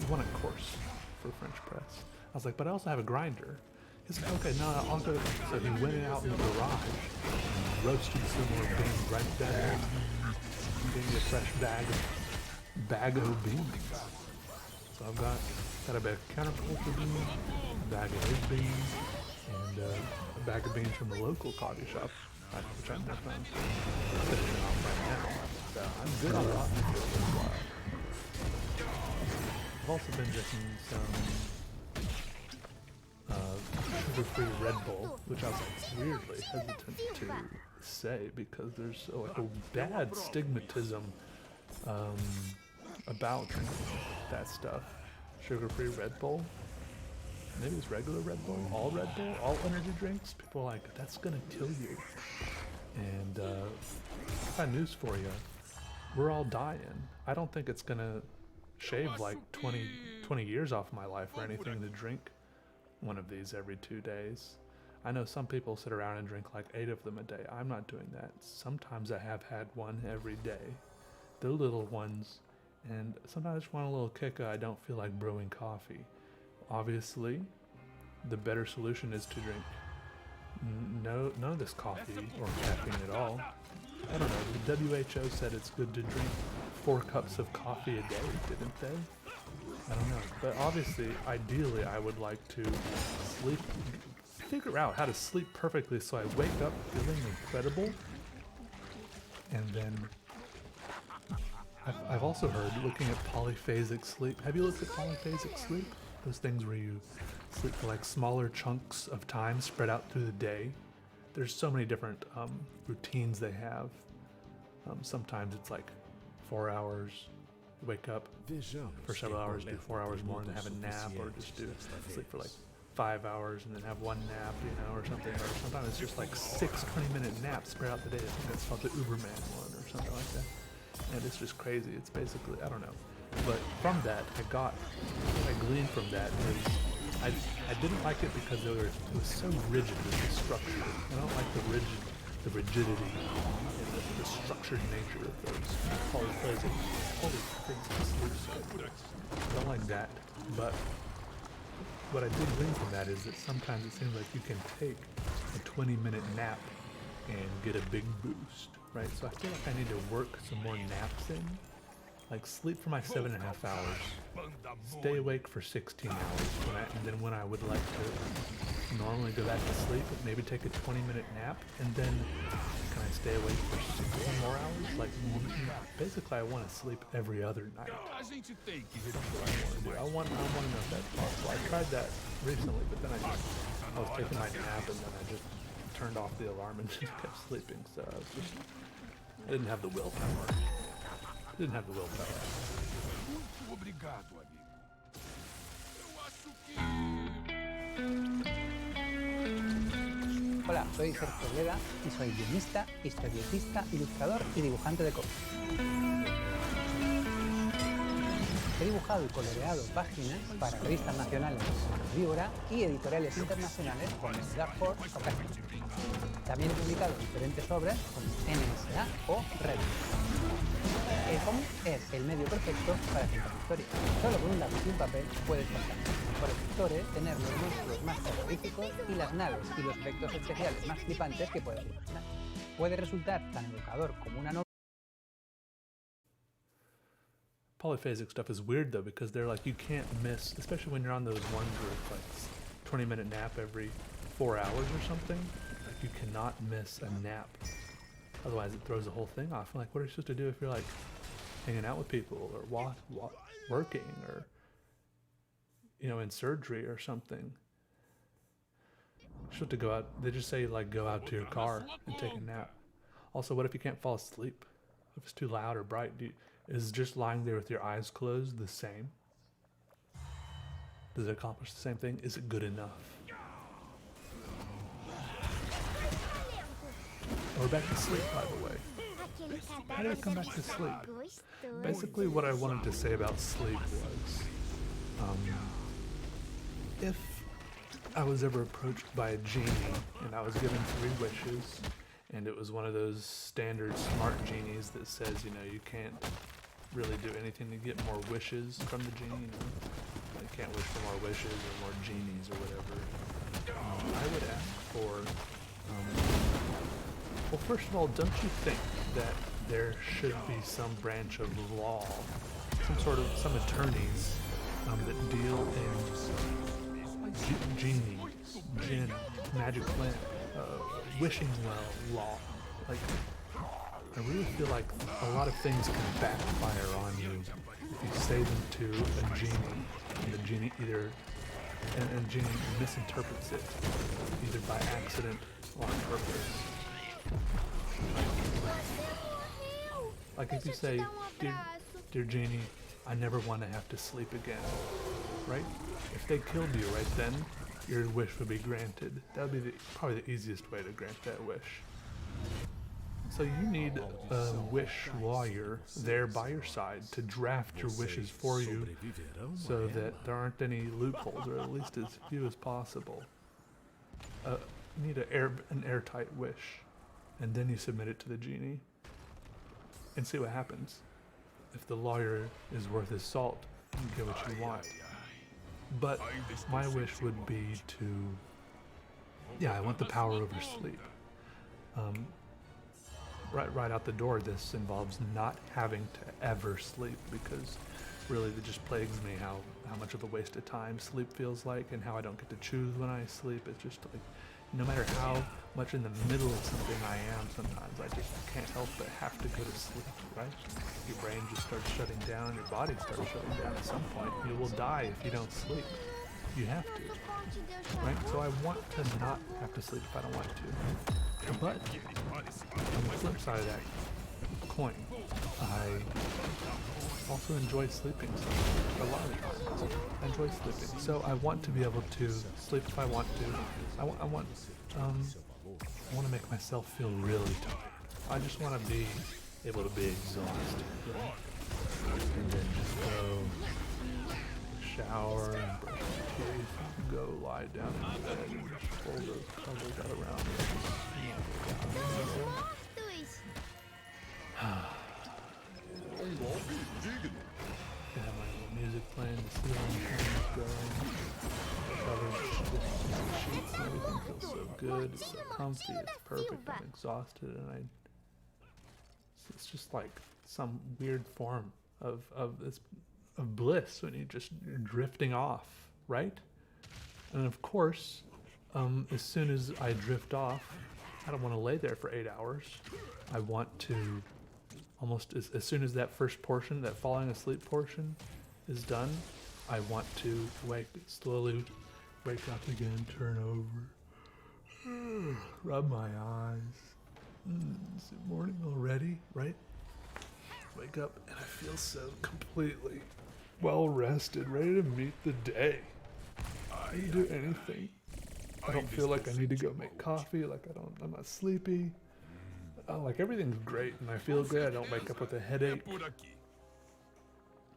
want it coarse for French press. I was like, but I also have a grinder. He's like, okay, no, I'll go. So he went out in the garage and roasted some more beans right there. Gave me a fresh bag of beans. So I've got a bag of counterculture beans, a bag of egg beans, and a bag of beans from the local coffee shop, which I've never found. Finishing off right now. So I'm good on that. I've also been drinking some sugar-free Red Bull, which I was like weirdly hesitant to say because there's like a bad stigmatism about that stuff. Sugar-free Red Bull. Maybe it's regular Red Bull, all energy drinks. People are like, that's gonna kill you. And I got news for you. We're all dying. I don't think it's gonna shave like 20 years off my life or anything to drink one of these every 2 days. I know some people sit around and drink like 8 of them a day. I'm not doing that. Sometimes I have had one every day. The little ones. And sometimes I just want a little kick. I don't feel like brewing coffee. Obviously, the better solution is to drink none of this coffee or caffeine at all. I don't know, the WHO said it's good to drink 4 cups of coffee a day, didn't they? I don't know, but obviously, ideally, I would like to figure out how to sleep perfectly so I wake up feeling incredible. And then, I've also heard, looking at polyphasic sleep. Have you looked at polyphasic sleep? Those things where you sleep for like smaller chunks of time spread out through the day. There's so many different routines they have. Sometimes it's like 4 hours, wake up for several hours, do 4 hours more, and then have a nap, or just do sleep for like 5 hours and then have one nap, you know, or something. Or sometimes it's just like 6 20-minute naps spread out the day. I think that's called the Uberman one or something like that. And it's just crazy. It's basically, I don't know. But from that, what I gleaned from that is I didn't like it because it was so rigid with the structure. I don't like the rigidity and the structured nature of those polyphasic sleep cycles. I don't like that. But what I did glean from that is that sometimes it seems like you can take a 20-minute nap and get a big boost, right? So I feel like I need to work some more naps in. Like sleep for my 7.5 hours, stay awake for 16 hours, and then when I would like to normally go back to sleep, maybe take a 20-minute nap, and then can I stay awake for 16 more hours? Like, basically I want to sleep every other night. That's what I want to do. I want to know if that's possible. I tried that recently, but then I was taking my nap and then I just turned off the alarm and just kept sleeping, so I didn't have the willpower. Didn't have the willpower. Hola, soy Sergio Leda y soy guionista, historietista, ilustrador y dibujante de cómics. He dibujado y coloreado páginas para revistas nacionales como Víbora y editoriales internacionales como Dark Horse o Castro. También he publicado diferentes obras como NSA o Red. El cómic es el medio perfecto para contar historias. Solo con un lápiz y un papel puedes contar. Por escritores, tener los monstruos más terroríficos y las naves y los efectos especiales más flipantes que puedas imaginar. Puede resultar tan evocador como una novela. Polyphasic stuff is weird though, because they're like, you can't miss, especially when you're on those ones where it's like 20-minute nap every 4 hours or something. Like you cannot miss a nap. Otherwise it throws the whole thing off. I'm like, what are you supposed to do if you're like hanging out with people or working or, you know, in surgery or something? You're supposed to go out, they just say like go out to your car and take a nap. Also, what if you can't fall asleep? If it's too loud or bright, is just lying there with your eyes closed the same? Does it accomplish the same thing? Is it good enough? We're back to sleep, by the way. How do we come back to sleep? Basically, what I wanted to say about sleep was, if I was ever approached by a genie and I was given 3 wishes, and it was one of those standard smart genies that says, you know, you can't really do anything to get more wishes from the genie, you know? You can't wish for more wishes or more genies or whatever. I would ask for, well, first of all, don't you think that there should be some branch of law, some attorneys that deal in genies, jinn, magic lamp, wishing well law? Like, I really feel like a lot of things can backfire on you if you say them to a genie, and the genie and genie misinterprets it, either by accident or on purpose. Like if you say, dear genie, I never want to have to sleep again, right? If they killed you right then, your wish would be granted. That would be probably the easiest way to grant that wish. So you need a wish lawyer there by your side to draft your wishes for you so that there aren't any loopholes, or at least as few as possible. You need an airtight wish, and then you submit it to the genie and see what happens. If the lawyer is worth his salt, you get what you want. But my wish would be to, I want the power over sleep. right out the door, this involves not having to ever sleep, because really it just plagues me how much of a waste of time sleep feels like, and how I don't get to choose when I sleep. It's just like, no matter how much in the middle of something I am, sometimes I just can't help but have to go to sleep, right? Your brain just starts shutting down, your body starts shutting down at some point. You will die if you don't sleep. You have to, right? So I want to not have to sleep if I don't want to. But on the flip side of that coin, I also enjoy sleeping a lot of times. I enjoy sleeping. So I want to be able to sleep if I want to. I want to make myself feel really tired. I just want to be able to be exhausted, right? And then just go shower and brush my teeth and go lie down in bed and just fold those covers out around me. I have my little music playing, the ceiling fan's going, the covers, the sheets and everything feels so good, it's so comfy, it's perfect, I'm exhausted, and it's just like some weird form of bliss when you're drifting off, right? And of course, as soon as I drift off, I don't want to lay there for 8 hours. I want to almost, as soon as that first portion, that falling asleep portion is done, I want to slowly wake up again, turn over, rub my eyes. Is it morning already, right? Wake up and I feel so completely well rested, ready to meet the day. I didn't do anything. I don't feel like I need to go make coffee, I'm not sleepy. Like everything's great and I feel good. I don't wake up with a headache.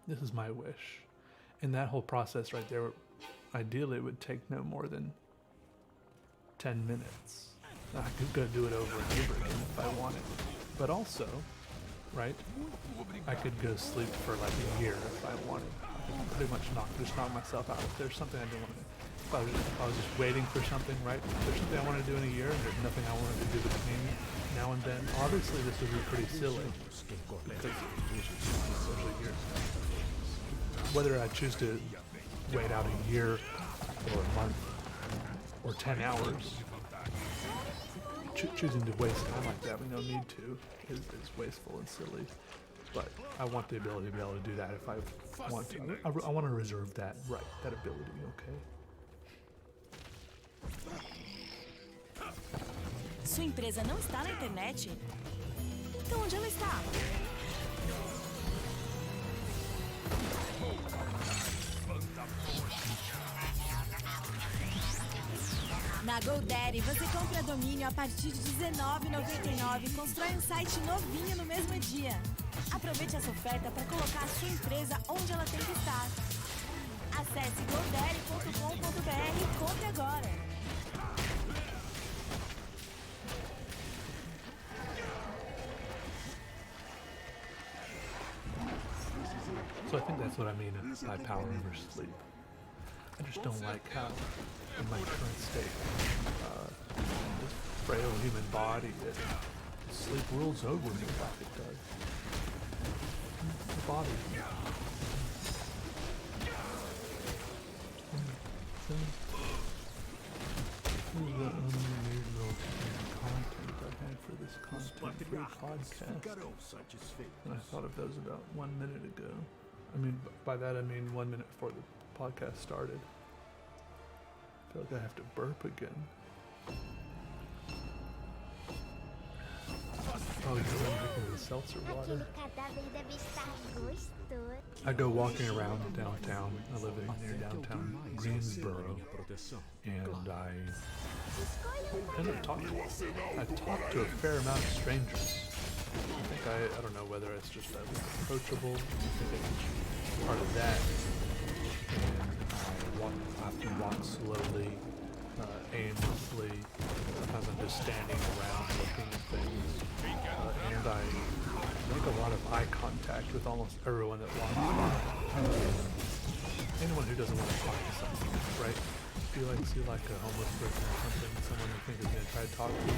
This is my wish. And that whole process right there, ideally it would take no more than 10 minutes. I could go do it over and over again if I wanted. But also, right, I could go sleep for like a year if I wanted. I could pretty much knock myself out. If there's something I didn't want to do. If I was just waiting for something, right? If there's something I want to do in a year and there's nothing I wanted to do between now and then, obviously this would be pretty silly. Because whether I choose to wait out a year or a month or 10 hours, choosing to waste time like that when no need to is wasteful and silly. But I want the ability to be able to do that if I want to. I want to reserve that right, that ability, okay? Sua empresa não está na internet? Então onde ela está? Na GoDaddy você compra domínio a partir de R$19,99 e constrói um site novinho no mesmo dia. Aproveite essa oferta para colocar a sua empresa onde ela tem que estar. Acesse godaddy.com.br e compre agora. So I think that's what I mean by power over sleep. I just don't like how, in my current state, this frail human body, that sleep rules over me like it does. The body. So, this is the unusual content I had for this content-free podcast. And I thought of those about 1 minute ago. I mean, by that I mean 1 minute before the podcast started. I feel like I have to burp again. Probably because I'm drinking the seltzer water. I go walking around downtown. I live near downtown Greensboro, and I end up talking. I talk to a fair amount of strangers. I don't know whether it's just that approachable. I think it's part of that. And I often walk slowly, aimlessly. Sometimes I'm just standing around looking at things. And I make a lot of eye contact with almost everyone that walks by. Anyone who doesn't want to talk to someone, right? If you see like a homeless person or something, someone you think is going to try to talk to you,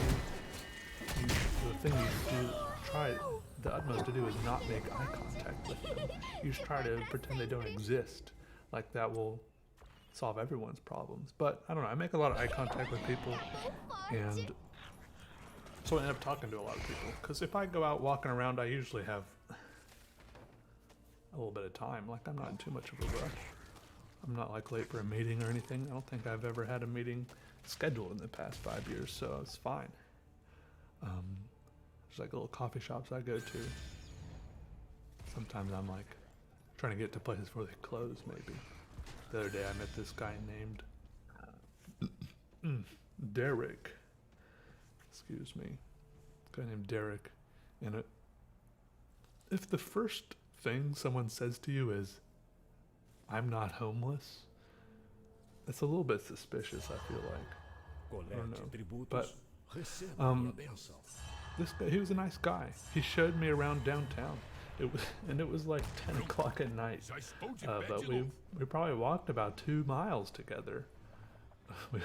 you the thing you do try the utmost to do is not make eye contact with them. You just try to pretend they don't exist. Like that will solve everyone's problems. But I don't know, I make a lot of eye contact with people, and so I end up talking to a lot of people. Because if I go out walking around, I usually have a little bit of time. Like I'm not in too much of a rush. I'm not like late for a meeting or anything. I don't think I've ever had a meeting scheduled in the past 5 years, so it's fine. There's like little coffee shops I go to. Sometimes I'm like trying to get to places before they close, maybe. The other day I met this guy named Derek. Excuse me. This guy named Derek. And if the first thing someone says to you is, "I'm not homeless," it's a little bit suspicious, I feel like. I don't know. But this guy, he was a nice guy. He showed me around downtown. It was like 10 o'clock at night. But we probably walked about 2 miles together. We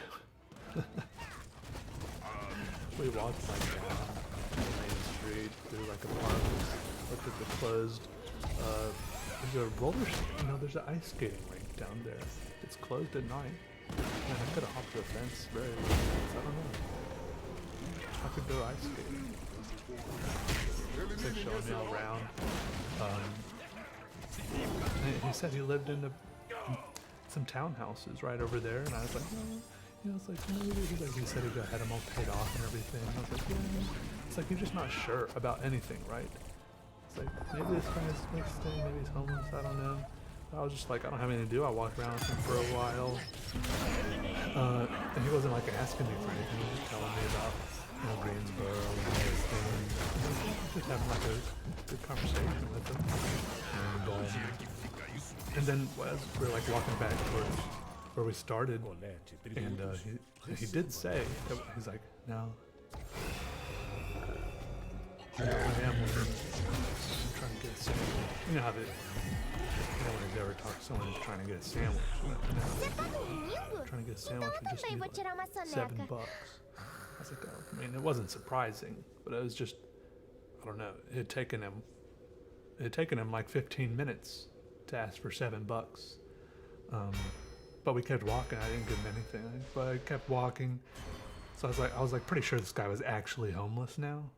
walked like down the main street through like apartments, looked at the closed. There's a roller, there's an ice skating rink down there. It's closed at night. Man, I could have hopped the fence very late. I don't know. I could go ice skating. He's like showing me all around. He said he lived in some townhouses right over there, and I was like, it's like maybe. He said he had them all paid off and everything. I was like, yeah. It's like you're just not sure about anything, right? It's like maybe this guy's staying, maybe he's homeless. I don't know. I was just like, I don't have anything to do. I walked around with him for a while, and he wasn't like asking me for anything. He was just telling me about Greensboro and everything. Just having like a good conversation with him. And then as we're like walking back towards where we started, and he did say that he's like, "No, I am trying to get a sandwich." You know how no one has ever talked to someone who's trying to get a sandwich. Trying to get a sandwich would just be like $7. I was like, I mean, it wasn't surprising, but it was just, I don't know. It had taken him like 15 minutes to ask for $7. But we kept walking. I didn't give him anything, but I kept walking. So I was like pretty sure this guy was actually homeless now,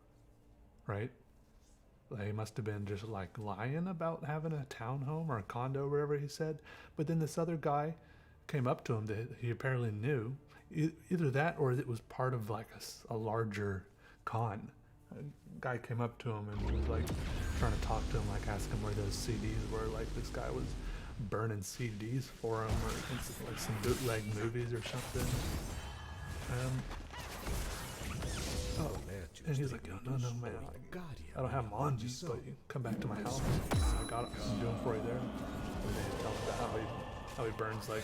right? Like, he must have been just like lying about having a townhome or a condo, wherever he said. But then this other guy came up to him that he apparently knew. Either that or it was part of like a larger con. A guy came up to him and was like trying to talk to him, like ask him where those CDs were. Like this guy was burning CDs for him, or like some bootleg movies or something. And he's like, no, man, I don't have them on me, but you come back to my house. I got it. I'm doing for you there. And then he tells about how he burns like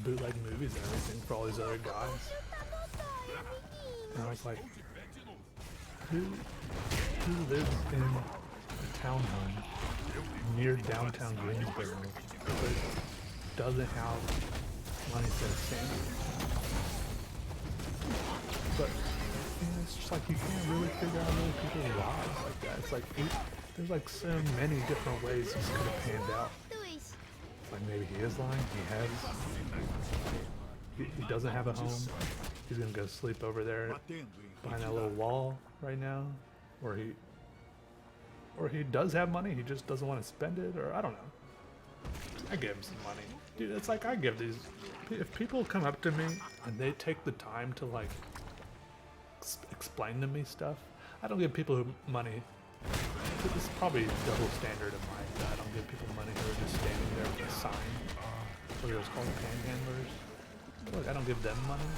bootleg movies and everything for all these other guys. And I was like, who lives in a townhome near downtown Greensboro but doesn't have money for a sandwich? But it's just like you can't really figure out other people's lives like that. It's like there's like so many different ways this could have panned out. Like maybe he is lying. He doesn't have a home. He's gonna go sleep over there behind that little wall right now, or he does have money. He just doesn't want to spend it, or I don't know. I give him some money, dude. It's like I give these. If people come up to me and they take the time to like explain to me stuff, I don't give people money. This is probably double standard of mine. I don't give people money who are just standing there with a sign. What are those called, panhandlers? Look, I don't give them money.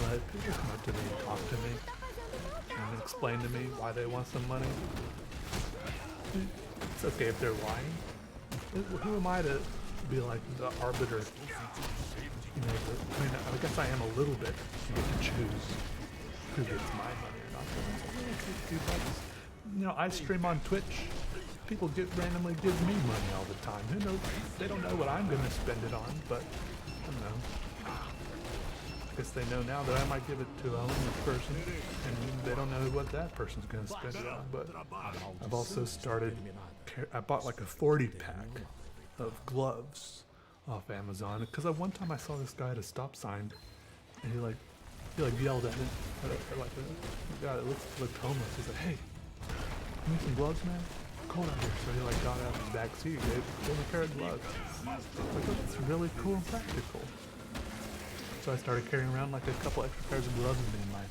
But people come up to me and talk to me and explain to me why they want some money. It's okay if they're lying. Who am I to be like the arbiter? You know, I guess I am a little bit. You get to choose who gets my money or not. You know, I stream on Twitch. People randomly give me money all the time. Who knows? They don't know what I'm going to spend it on, but I don't know. guess they know now that I might give it to a homeless person, and they don't know what that person's going to spend it on. But I've also started, I bought like a 40-pack of gloves off Amazon, because at one time I saw this guy at a stop sign, and he yelled at it, like a guy that looked homeless. He's like, "Hey, you need some gloves, man? Cold out here." So he like got out of his back seat, gave him a pair of gloves. Like, that's really cool and practical. So I started carrying around like a couple extra pairs of gloves with me in my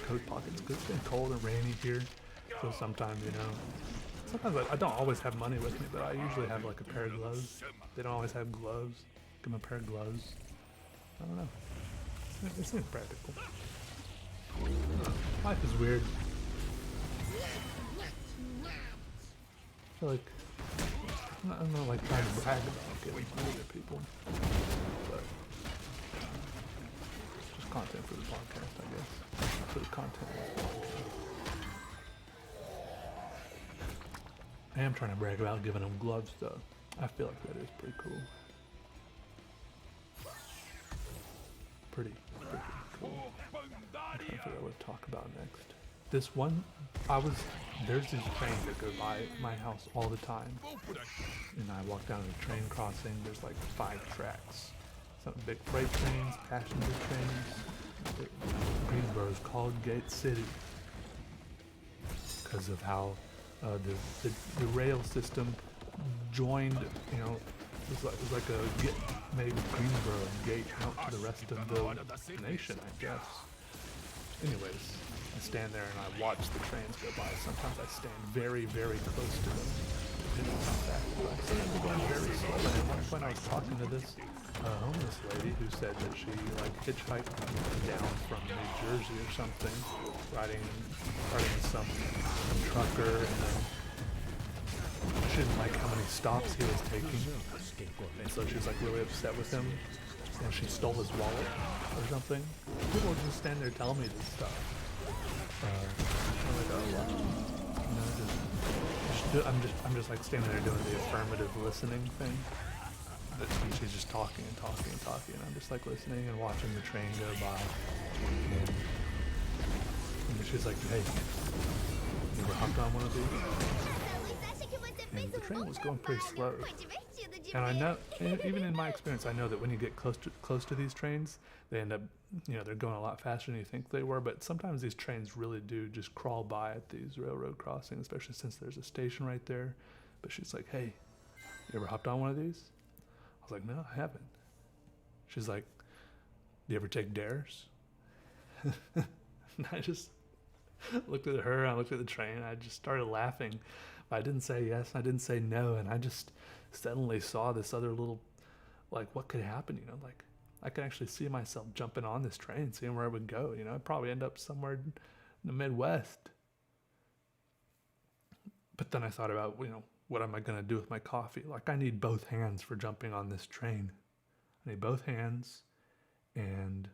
coat pockets. Cause it's been cold and rainy here, so sometimes, sometimes I don't always have money with me, but I usually have like a pair of gloves. They don't always have gloves. Give them a pair of gloves. I don't know. It seems practical. Life is weird. I feel like I'm not like trying to brag about getting money to people, but just content for the podcast, I guess. For the content of the podcast. I am trying to brag about giving them gloves, though. I feel like that is pretty cool. Pretty cool. I'm trying to figure out what to talk about next. This one, there's these trains that go by my house all the time. And I walk down the train crossing, there's like 5 tracks. Some big freight trains, passenger trains. Greensboro is called Gate City because of how the rail system joined, it was like a made Greensboro and Gate out to the rest of the nation, I guess. Anyways, I stand there and I watch the trains go by. Sometimes I stand very, very close to them. Depending on how fast they go. Sometimes they're going very slow. And at one point I was talking to this homeless lady who said that she hitchhiked down from New Jersey or something, riding some trucker, and then she didn't like how many stops he was taking. And so she was like really upset with him, and she stole his wallet or something. People just stand there telling me this stuff. I'm like, oh wow. I'm just like standing there doing the affirmative listening thing. And she's just talking and talking and talking, and I'm just like listening and watching the train go by. And she's like, "Hey, you ever hopped on one of these?" And the train was going pretty slow. And I know, even in my experience, I know that when you get close to these trains, they end up, they're going a lot faster than you think they were. But sometimes these trains really do just crawl by at these railroad crossings, especially since there's a station right there. But she's like, "Hey, you ever hopped on one of these?" I was like, "No, I haven't." She's like, "Do you ever take dares?" And I just looked at her, I looked at the train, and I just started laughing. But I didn't say yes, I didn't say no, and I just suddenly saw this other little, what could happen, I could actually see myself jumping on this train, seeing where it would go, I'd probably end up somewhere in the Midwest. But then I thought about, what am I going to do with my coffee? I need both hands for jumping on this train. I need both hands, and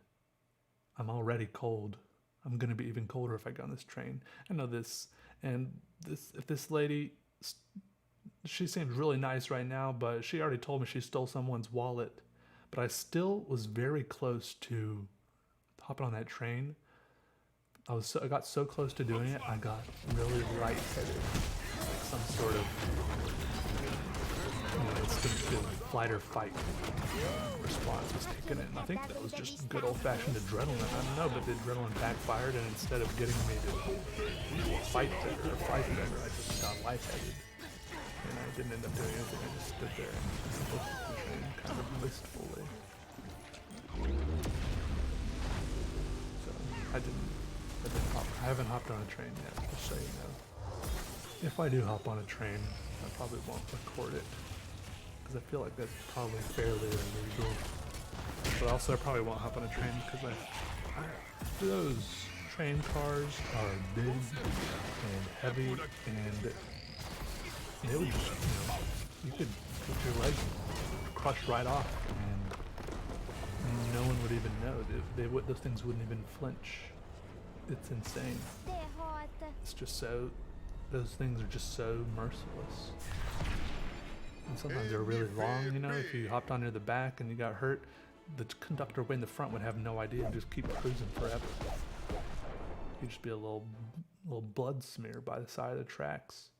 I'm already cold. I'm going to be even colder if I get on this train. I know this, and if this lady, she seems really nice right now, but she already told me she stole someone's wallet. But I still was very close to hopping on that train. I got so close to doing it, I got really lightheaded. Like some sort of instinctive flight or fight response was taken in. I think that was just good old-fashioned adrenaline. I don't know, but the adrenaline backfired, and instead of getting me to fight better or flight better, I just got lightheaded. And I didn't end up doing anything. I just stood there and looked at the train kind of wistfully. So I haven't hopped on a train yet, just so you know. If I do hop on a train, I probably won't record it, because I feel like that's probably fairly illegal. But also I probably won't hop on a train because those train cars are big and heavy, and it would just, you could put your leg crushed right off, and no one would even know. Those things wouldn't even flinch. It's insane. It's just so, those things are just so merciless. And sometimes they're really long, if you hopped on near the back and you got hurt, the conductor way in the front would have no idea and just keep cruising forever. You'd just be a little blood smear by the side of the tracks.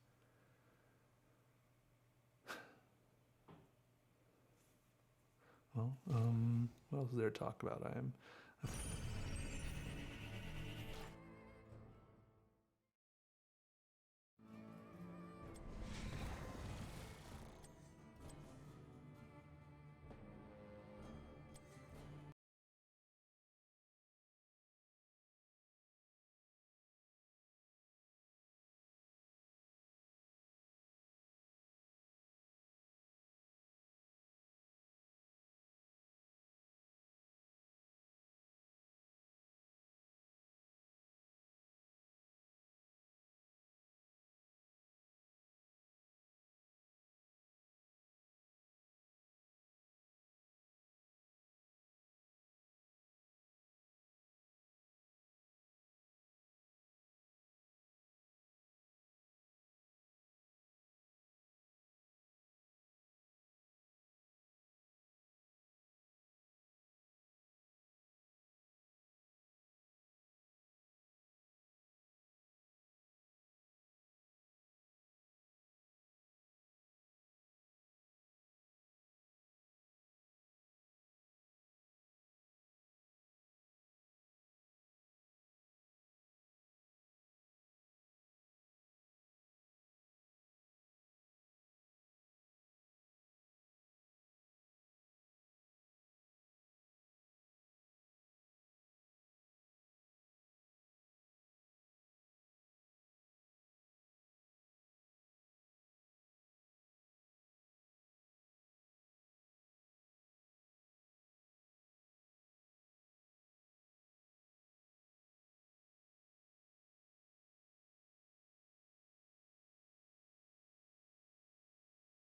Well, what else is there to talk about?